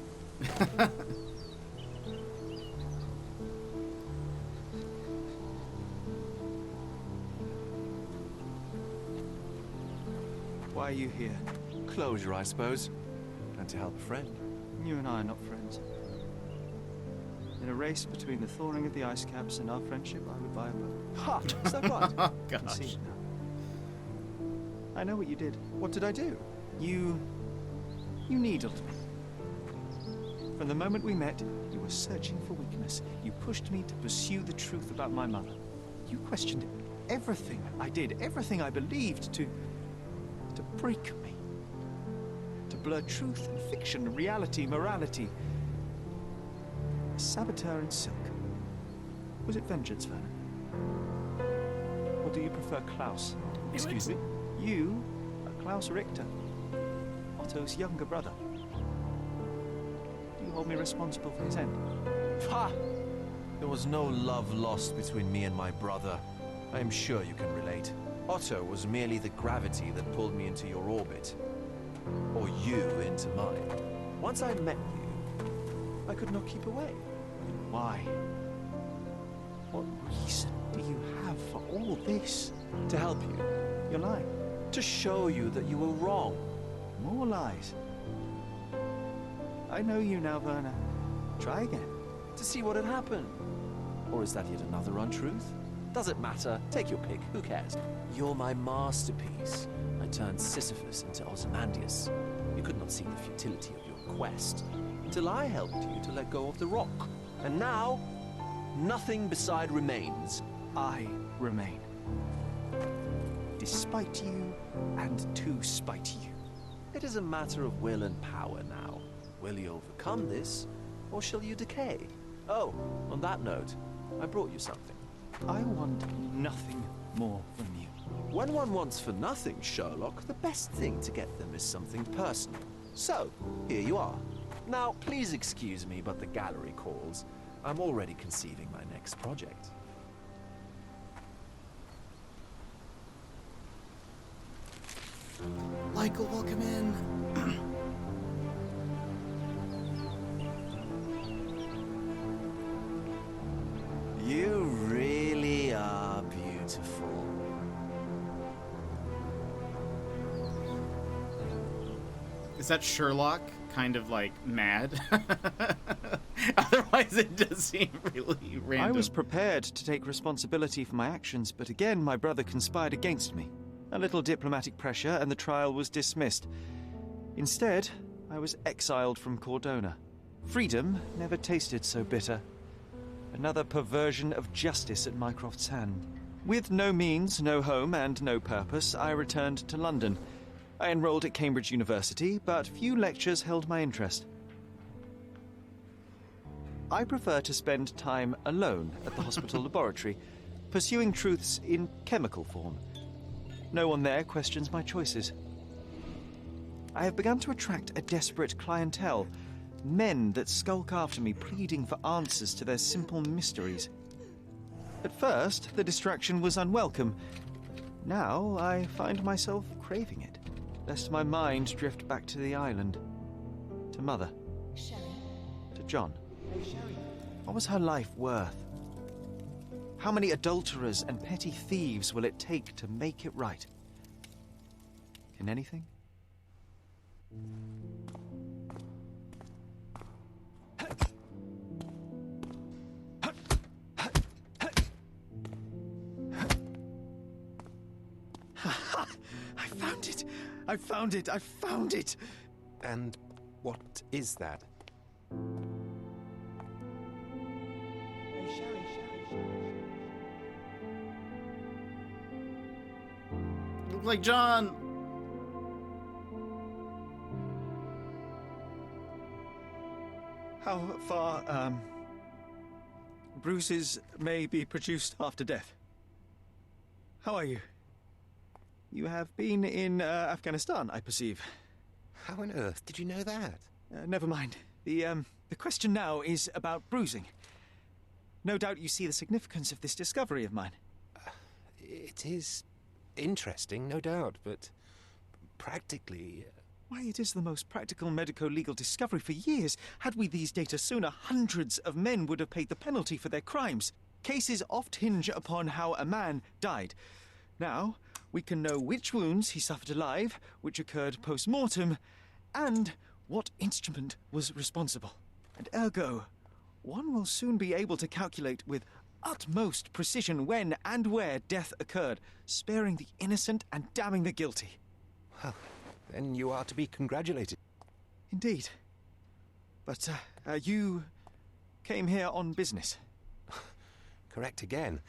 Why are you here? Closure, I suppose. And to help a friend. You and I are not friends. In a race between the thawing of the ice caps and our friendship, I would buy a boat. Ha! Is that right? Oh, I can see it now. I know what you did. What did I do? You needled me. From the moment we met, you were searching for weakness. You pushed me to pursue the truth about my mother. You questioned everything I did, everything I believed, to break me. To blur truth and fiction, reality, morality. A saboteur in silk. Was it vengeance, Werner? Or do you prefer Klaus? Excuse me? You are Klaus Richter, Otto's younger brother. Do you hold me responsible for his end? Ha! There was no love lost between me and my brother. I am sure you can relate. Otto was merely the gravity that pulled me into your orbit. Or you into mine. Once I met you, I could not keep away. Why? What reason do you have for all this? To help you. You're lying. To show you that you were wrong. More lies. I know you now, Werner. Try again. To see what had happened. Or is that yet another untruth? Does it matter? Take your pick. Who cares? You're my masterpiece. I turned Sisyphus into Ozymandias. You could not see the futility of your quest until I helped you to let go of the rock. And now, nothing beside remains. I remain. Despite you and to spite you. It is a matter of will and power now. Will you overcome this, or shall you decay? Oh, on that note, I brought you something. I want nothing more from you. When one wants for nothing, Sherlock, the best thing to get them is something personal. So, here you are. Now, please excuse me, but the gallery calls. I'm already conceiving my next project. Michael, welcome in. You really are beautiful. Is that Sherlock kind of like mad? Otherwise it does seem really random. I was prepared to take responsibility for my actions, but again my brother conspired against me. A little diplomatic pressure and the trial was dismissed. Instead, I was exiled from Cordona. Freedom never tasted so bitter. Another perversion of justice at Mycroft's hand. With no means, no home, and no purpose, I returned to London. I enrolled at Cambridge University, but few lectures held my interest. I prefer to spend time alone at the hospital laboratory, pursuing truths in chemical form. No one there questions my choices. I have begun to attract a desperate clientele, Men that skulk after me, pleading for answers to their simple mysteries. At first, the distraction was unwelcome. Now, I find myself craving it, lest my mind drift back to the island. To Mother. To John. What was her life worth? How many adulterers and petty thieves will it take to make it right? Can anything? I found it! I found it! I found it! And what is that? Look like John. How far, bruises may be produced after death. How are you? You have been in Afghanistan, I perceive. How on earth did you know that? Never mind. The question now is about bruising. No doubt you see the significance of this discovery of mine. It is interesting, no doubt, but practically... Why, it is the most practical medico-legal discovery for years. Had we these data sooner, hundreds of men would have paid the penalty for their crimes. Cases oft hinge upon how a man died. Now, we can know which wounds he suffered alive, which occurred post-mortem, and what instrument was responsible. And ergo, one will soon be able to calculate with utmost precision when and where death occurred, sparing the innocent and damning the guilty. Well, then you are to be congratulated. Indeed. But, you came here on business. Correct again.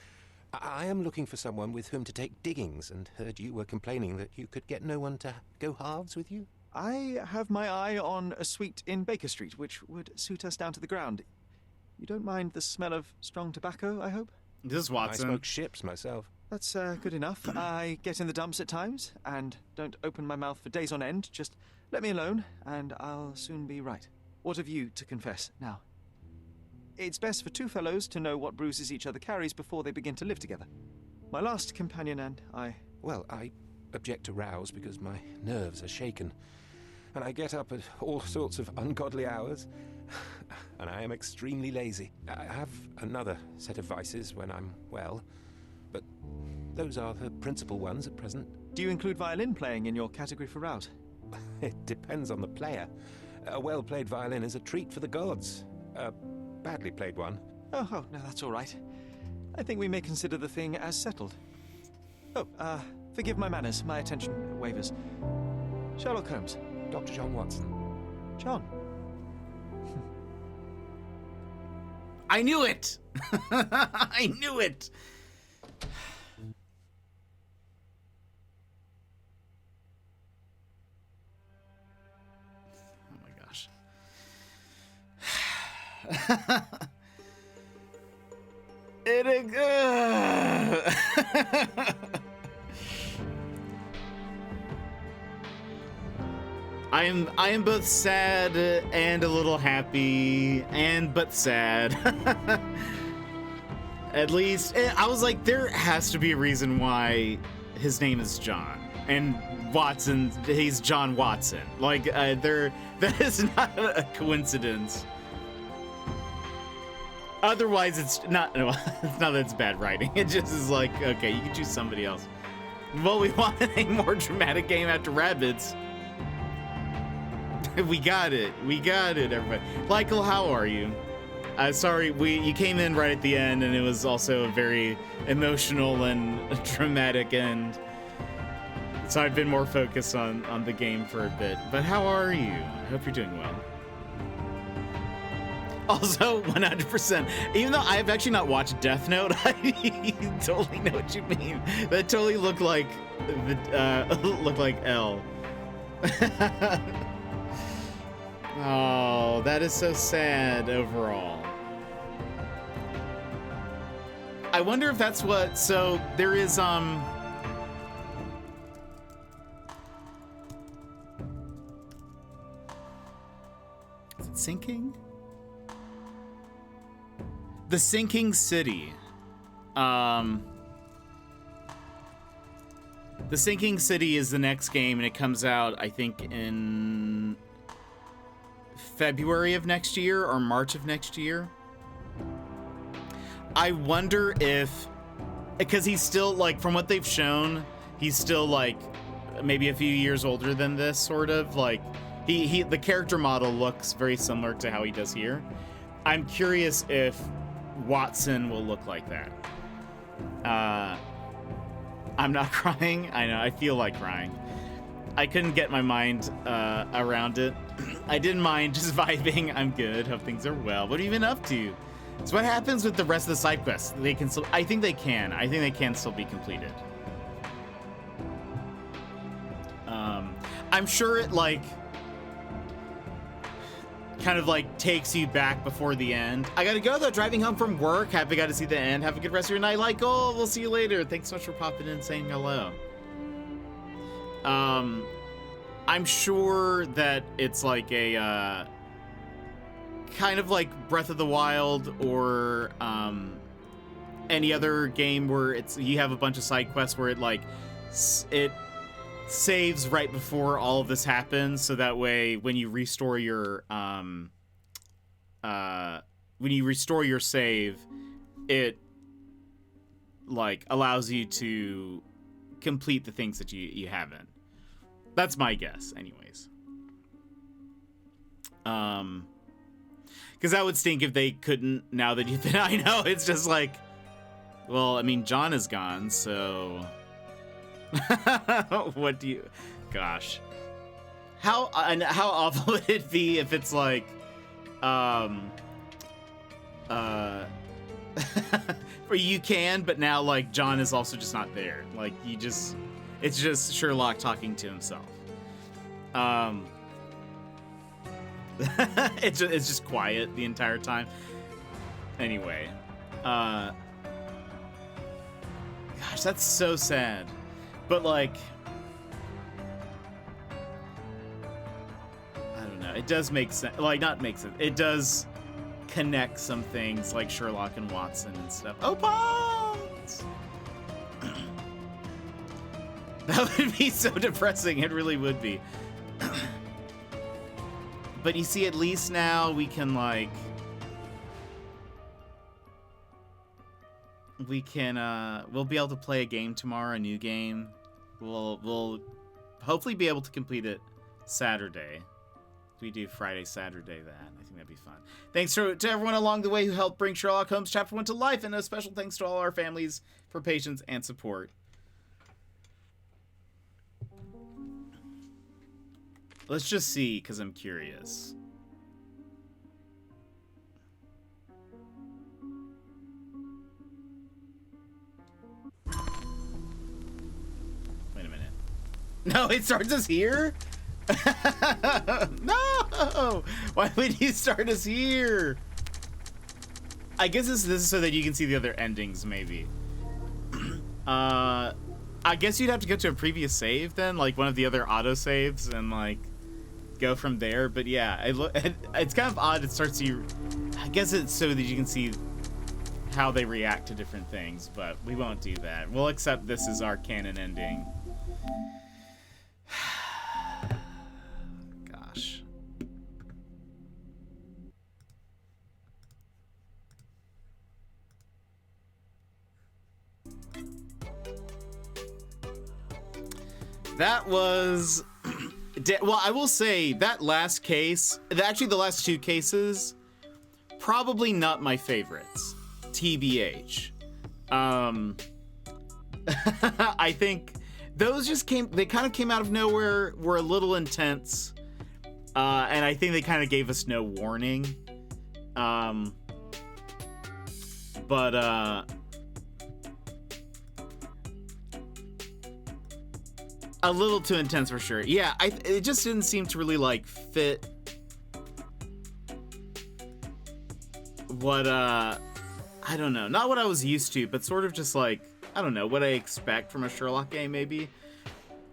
I am looking for someone with whom to take diggings, and heard you were complaining that you could get no one to go halves with you. I have my eye on a suite in Baker Street, which would suit us down to the ground. You don't mind the smell of strong tobacco, I hope? This is Watson. I smoke ships myself. That's good enough. I get in the dumps at times, and don't open my mouth for days on end. Just let me alone, and I'll soon be right. What have you to confess now? It's best for two fellows to know what bruises each other carries before they begin to live together. My last companion and I... Well, I object to rows because my nerves are shaken. And I get up at all sorts of ungodly hours. And I am extremely lazy. I have another set of vices when I'm well. But those are the principal ones at present. Do you include violin playing in your category for rout? It depends on the player. A well-played violin is a treat for the gods. A badly played one. Oh, no, that's all right. I think we may consider the thing as settled. Oh, forgive my manners. My attention wavers. Sherlock Holmes. Dr. John Watson. John. I knew it! I knew it! Oh my gosh. I am both sad and a little happy, but sad. At least, I was like, there has to be a reason why his name is John. And Watson, he's John Watson. Like, that is not a coincidence. Otherwise, it's not that it's bad writing. It just is like, okay, you can choose somebody else. Well, we wanted a more dramatic game after Rabbids. We got it, everybody. Michael, how are you? Sorry, you came in right at the end, and it was also a very emotional and dramatic end. So I've been more focused on the game for a bit. But how are you? I hope you're doing well. Also, 100%. Even though I've actually not watched Death Note, I totally know what you mean. That totally looked like L. Oh, that is so sad overall. I wonder if that's what, so there is, it sinking? The Sinking City. The Sinking City is the next game, and it comes out, I think, in February of next year or March of next year. I wonder if, because he's still, like, from what they've shown, he's still, like, maybe a few years older than this, sort of. Like, the character model looks very similar to how he does here. I'm curious if Watson will look like that. I'm not crying. I know, I feel like crying. I couldn't get my mind around it. I didn't mind, just vibing. I'm good. Hope things are well. What have you been up to? So what happens with the rest of the side quests? They can still, I think they can still be completed. I'm sure it, like, kind of, like, takes you back before the end. I gotta go, though. Driving home from work. Happy got to see the end. Have a good rest of your night. Like, oh, we'll see you later. Thanks so much for popping in and saying hello. I'm sure that it's like a, kind of like Breath of the Wild or, any other game where you have a bunch of side quests where it, like, it saves right before all of this happens, so that way when you restore your save, it, like, allows you to complete the things that you haven't. That's my guess, anyways. Because that would stink if they couldn't, now that you've been, I know, it's just like, well, I mean, John is gone, so what do you, gosh, how awful would it be if it's like, for you can, but now, like, John is also just not there. Like, it's just Sherlock talking to himself. It's just quiet the entire time. Anyway, gosh, that's so sad. But, like, I don't know. It does make sense. Like, not make sense. It does connect some things, like Sherlock and Watson and stuff. Oh, Pons! That would be so depressing. It really would be. But you see, at least now we can, like, we'll be able to play a game tomorrow, a new game. We'll hopefully be able to complete it Saturday. We do Friday, Saturday, that. I think that'd be fun. Thanks to everyone along the way who helped bring Sherlock Holmes Chapter 1 to life, and a special thanks to all our families for patience and support. Let's just see, because I'm curious. Wait a minute. No, it starts us here? No! Why would you start us here? I guess this is so that you can see the other endings, maybe. I guess you'd have to go to a previous save then, like one of the other autosaves, and, like, go from there. But yeah, it's kind of odd. It starts you. I guess it's so that you can see how they react to different things, but we won't do that. We'll accept this as our canon ending. Gosh. That was... Well, I will say that last case, actually the last two cases, probably not my favorites. TBH. I think those just they kind of came out of nowhere, were a little intense, and I think they kind of gave us no warning. A little too intense for sure. Yeah, it just didn't seem to really, like, fit what, I don't know. Not what I was used to, but sort of just, like, I don't know, what I expect from a Sherlock game, maybe.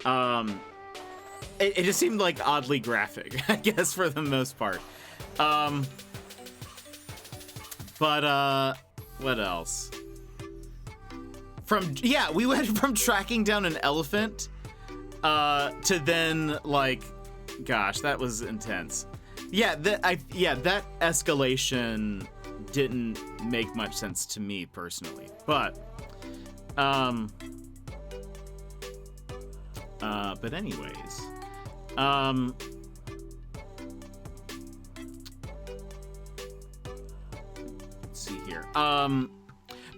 It just seemed, like, oddly graphic, I guess, for the most part. But what else? We went from tracking down an elephant to then, like, gosh, that was intense. Yeah, that escalation didn't make much sense to me personally. But anyways, let's see here.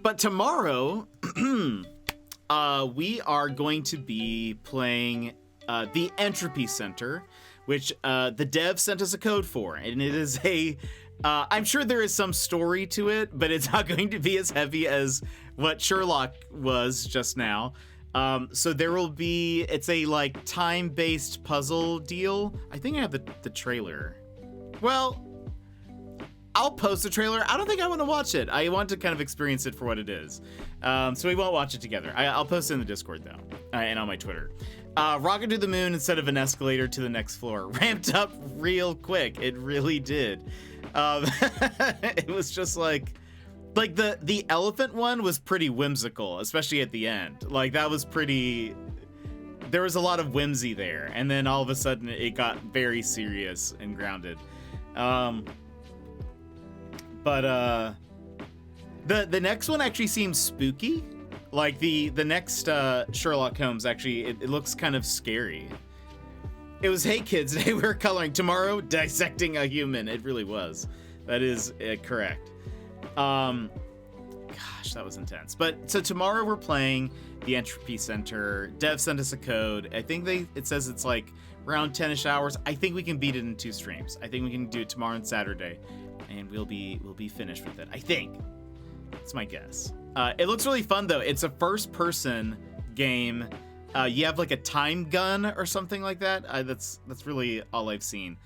But tomorrow, we are going to be playing the Entropy Center, which the dev sent us a code for, and it is I'm sure there is some story to it, but it's not going to be as heavy as what Sherlock was just now. So there will be, it's a like time-based puzzle deal. I think I have the trailer. Well, I'll post the trailer. I don't think I want to watch it. I want to kind of experience it for what it is. So we won't watch it together. I'll post it in the Discord though, and on my Twitter. Rocket to the moon instead of an escalator to the next floor. Ramped up real quick. It really did. It was just like the elephant one was pretty whimsical, especially at the end. Like that was pretty, there was a lot of whimsy there. And then all of a sudden it got very serious and grounded. But the next one actually seems spooky. Like the next Sherlock Holmes actually, it looks kind of scary. It was, hey kids, today we're coloring, tomorrow dissecting a human. It really was. That is correct. Gosh, that was intense. But so tomorrow we're playing the Entropy Center. Dev sent us a code. I think it says it's like around 10ish hours. I think we can beat it in 2 streams. I think we can do it tomorrow and Saturday, and we'll be finished with it. I think. That's my guess. It looks really fun though. It's a first-person game. You have like a time gun or something like that. That's really all I've seen.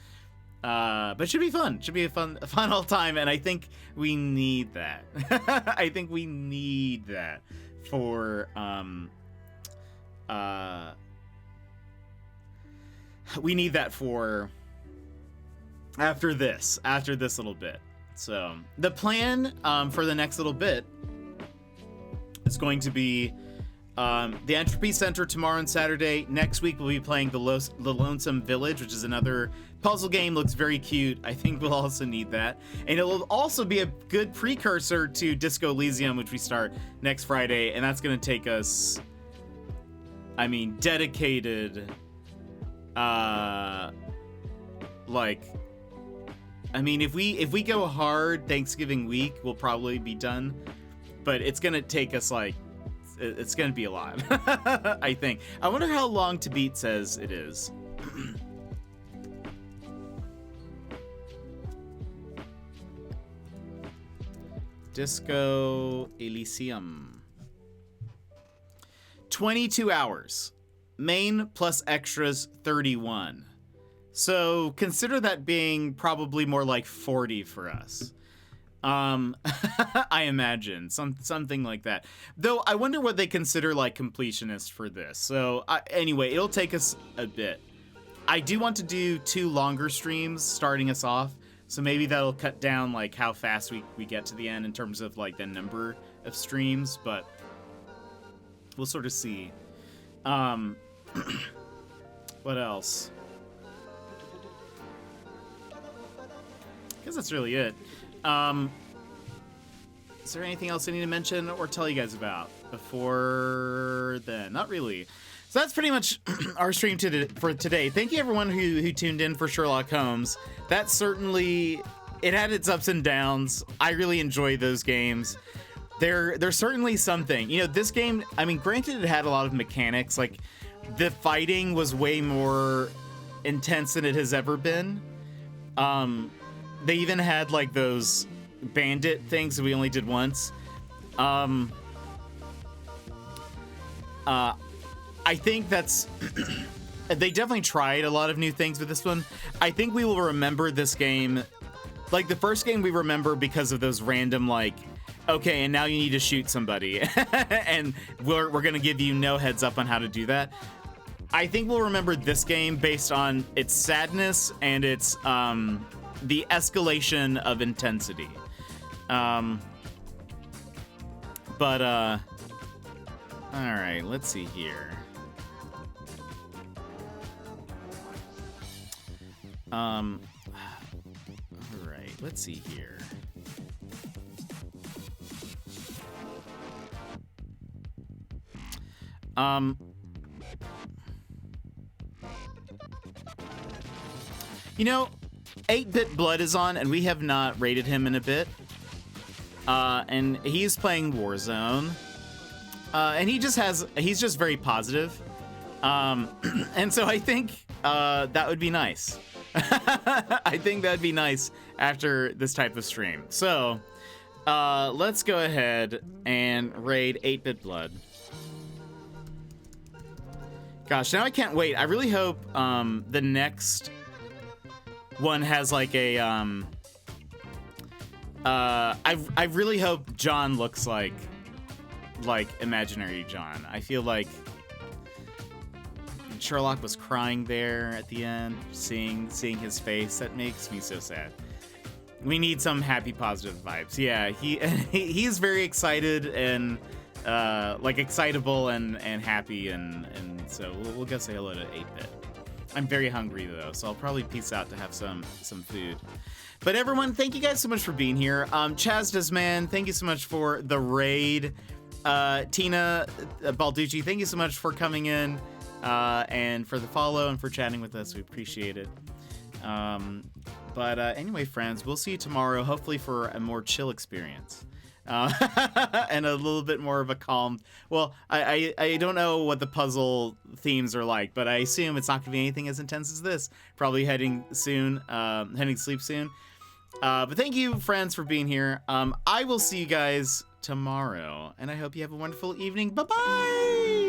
But it should be fun. Should be a fun all time, and I think we need that. I think we need that for we need that for after this little bit. So the plan for the next little bit is going to be the Entropy Center tomorrow and Saturday. Next week we'll be playing the Lonesome Village, which is another puzzle game. Looks very cute. I think we'll also need that. And it will also be a good precursor to Disco Elysium, which we start next Friday. And that's going to take us, I mean, dedicated, if we go hard Thanksgiving week, we'll probably be done. But it's going to take us it's going to be a lot, I think. I wonder how long to beat says it is. Disco Elysium. 22 hours. Main plus extras 31. So consider that being probably more like 40 for us. I imagine something like that. Though I wonder what they consider like completionist for this. So anyway, it'll take us a bit. I do want to do 2 longer streams starting us off. So maybe that'll cut down like how fast we get to the end in terms of like the number of streams, but we'll sort of see. What else? I guess that's really it. Is there anything else I need to mention or tell you guys about before then? Not really. So that's pretty much our stream for today. Thank you everyone who tuned in for Sherlock Holmes. That certainly, it had its ups and downs. I really enjoy those games. There's certainly something. You know, this game, I mean, granted it had a lot of mechanics. Like, the fighting was way more intense than it has ever been. They even had like those bandit things that we only did once. I think that's they definitely tried a lot of new things with this one. I think we will remember this game like the first game we remember because of those random like, okay, and now you need to shoot somebody and we're gonna give you no heads up on how to do that. I think we'll remember this game based on its sadness and its the escalation of intensity. But all right, let's see here. All right, let's see here. You know, 8-Bit Blood is on, and we have not rated him in a bit. And he's playing Warzone. And he's just very positive. And so I think that would be nice. I think that'd be nice after this type of stream. So, let's go ahead and raid 8-Bit Blood. Gosh, now I can't wait. I really hope the next one has like a I really hope John looks like imaginary John. I feel like Sherlock was crying there at the end, seeing his face. That makes me so sad. We need some happy, positive vibes. Yeah, he's very excited and like excitable and happy, and so we'll go say hello to 8-Bit. I'm very hungry though, so I'll probably peace out to have some food. But everyone, thank you guys so much for being here. Chaz Desman, thank you so much for the raid. Tina Balducci, thank you so much for coming in and for the follow and for chatting with us. We appreciate it. But anyway, friends, we'll see you tomorrow, hopefully for a more chill experience. And a little bit more of a calm. Well, I don't know what the puzzle themes are like, but I assume it's not going to be anything as intense as this. Probably heading to sleep soon. But thank you, friends, for being here. I will see you guys tomorrow, and I hope you have a wonderful evening. Bye-bye!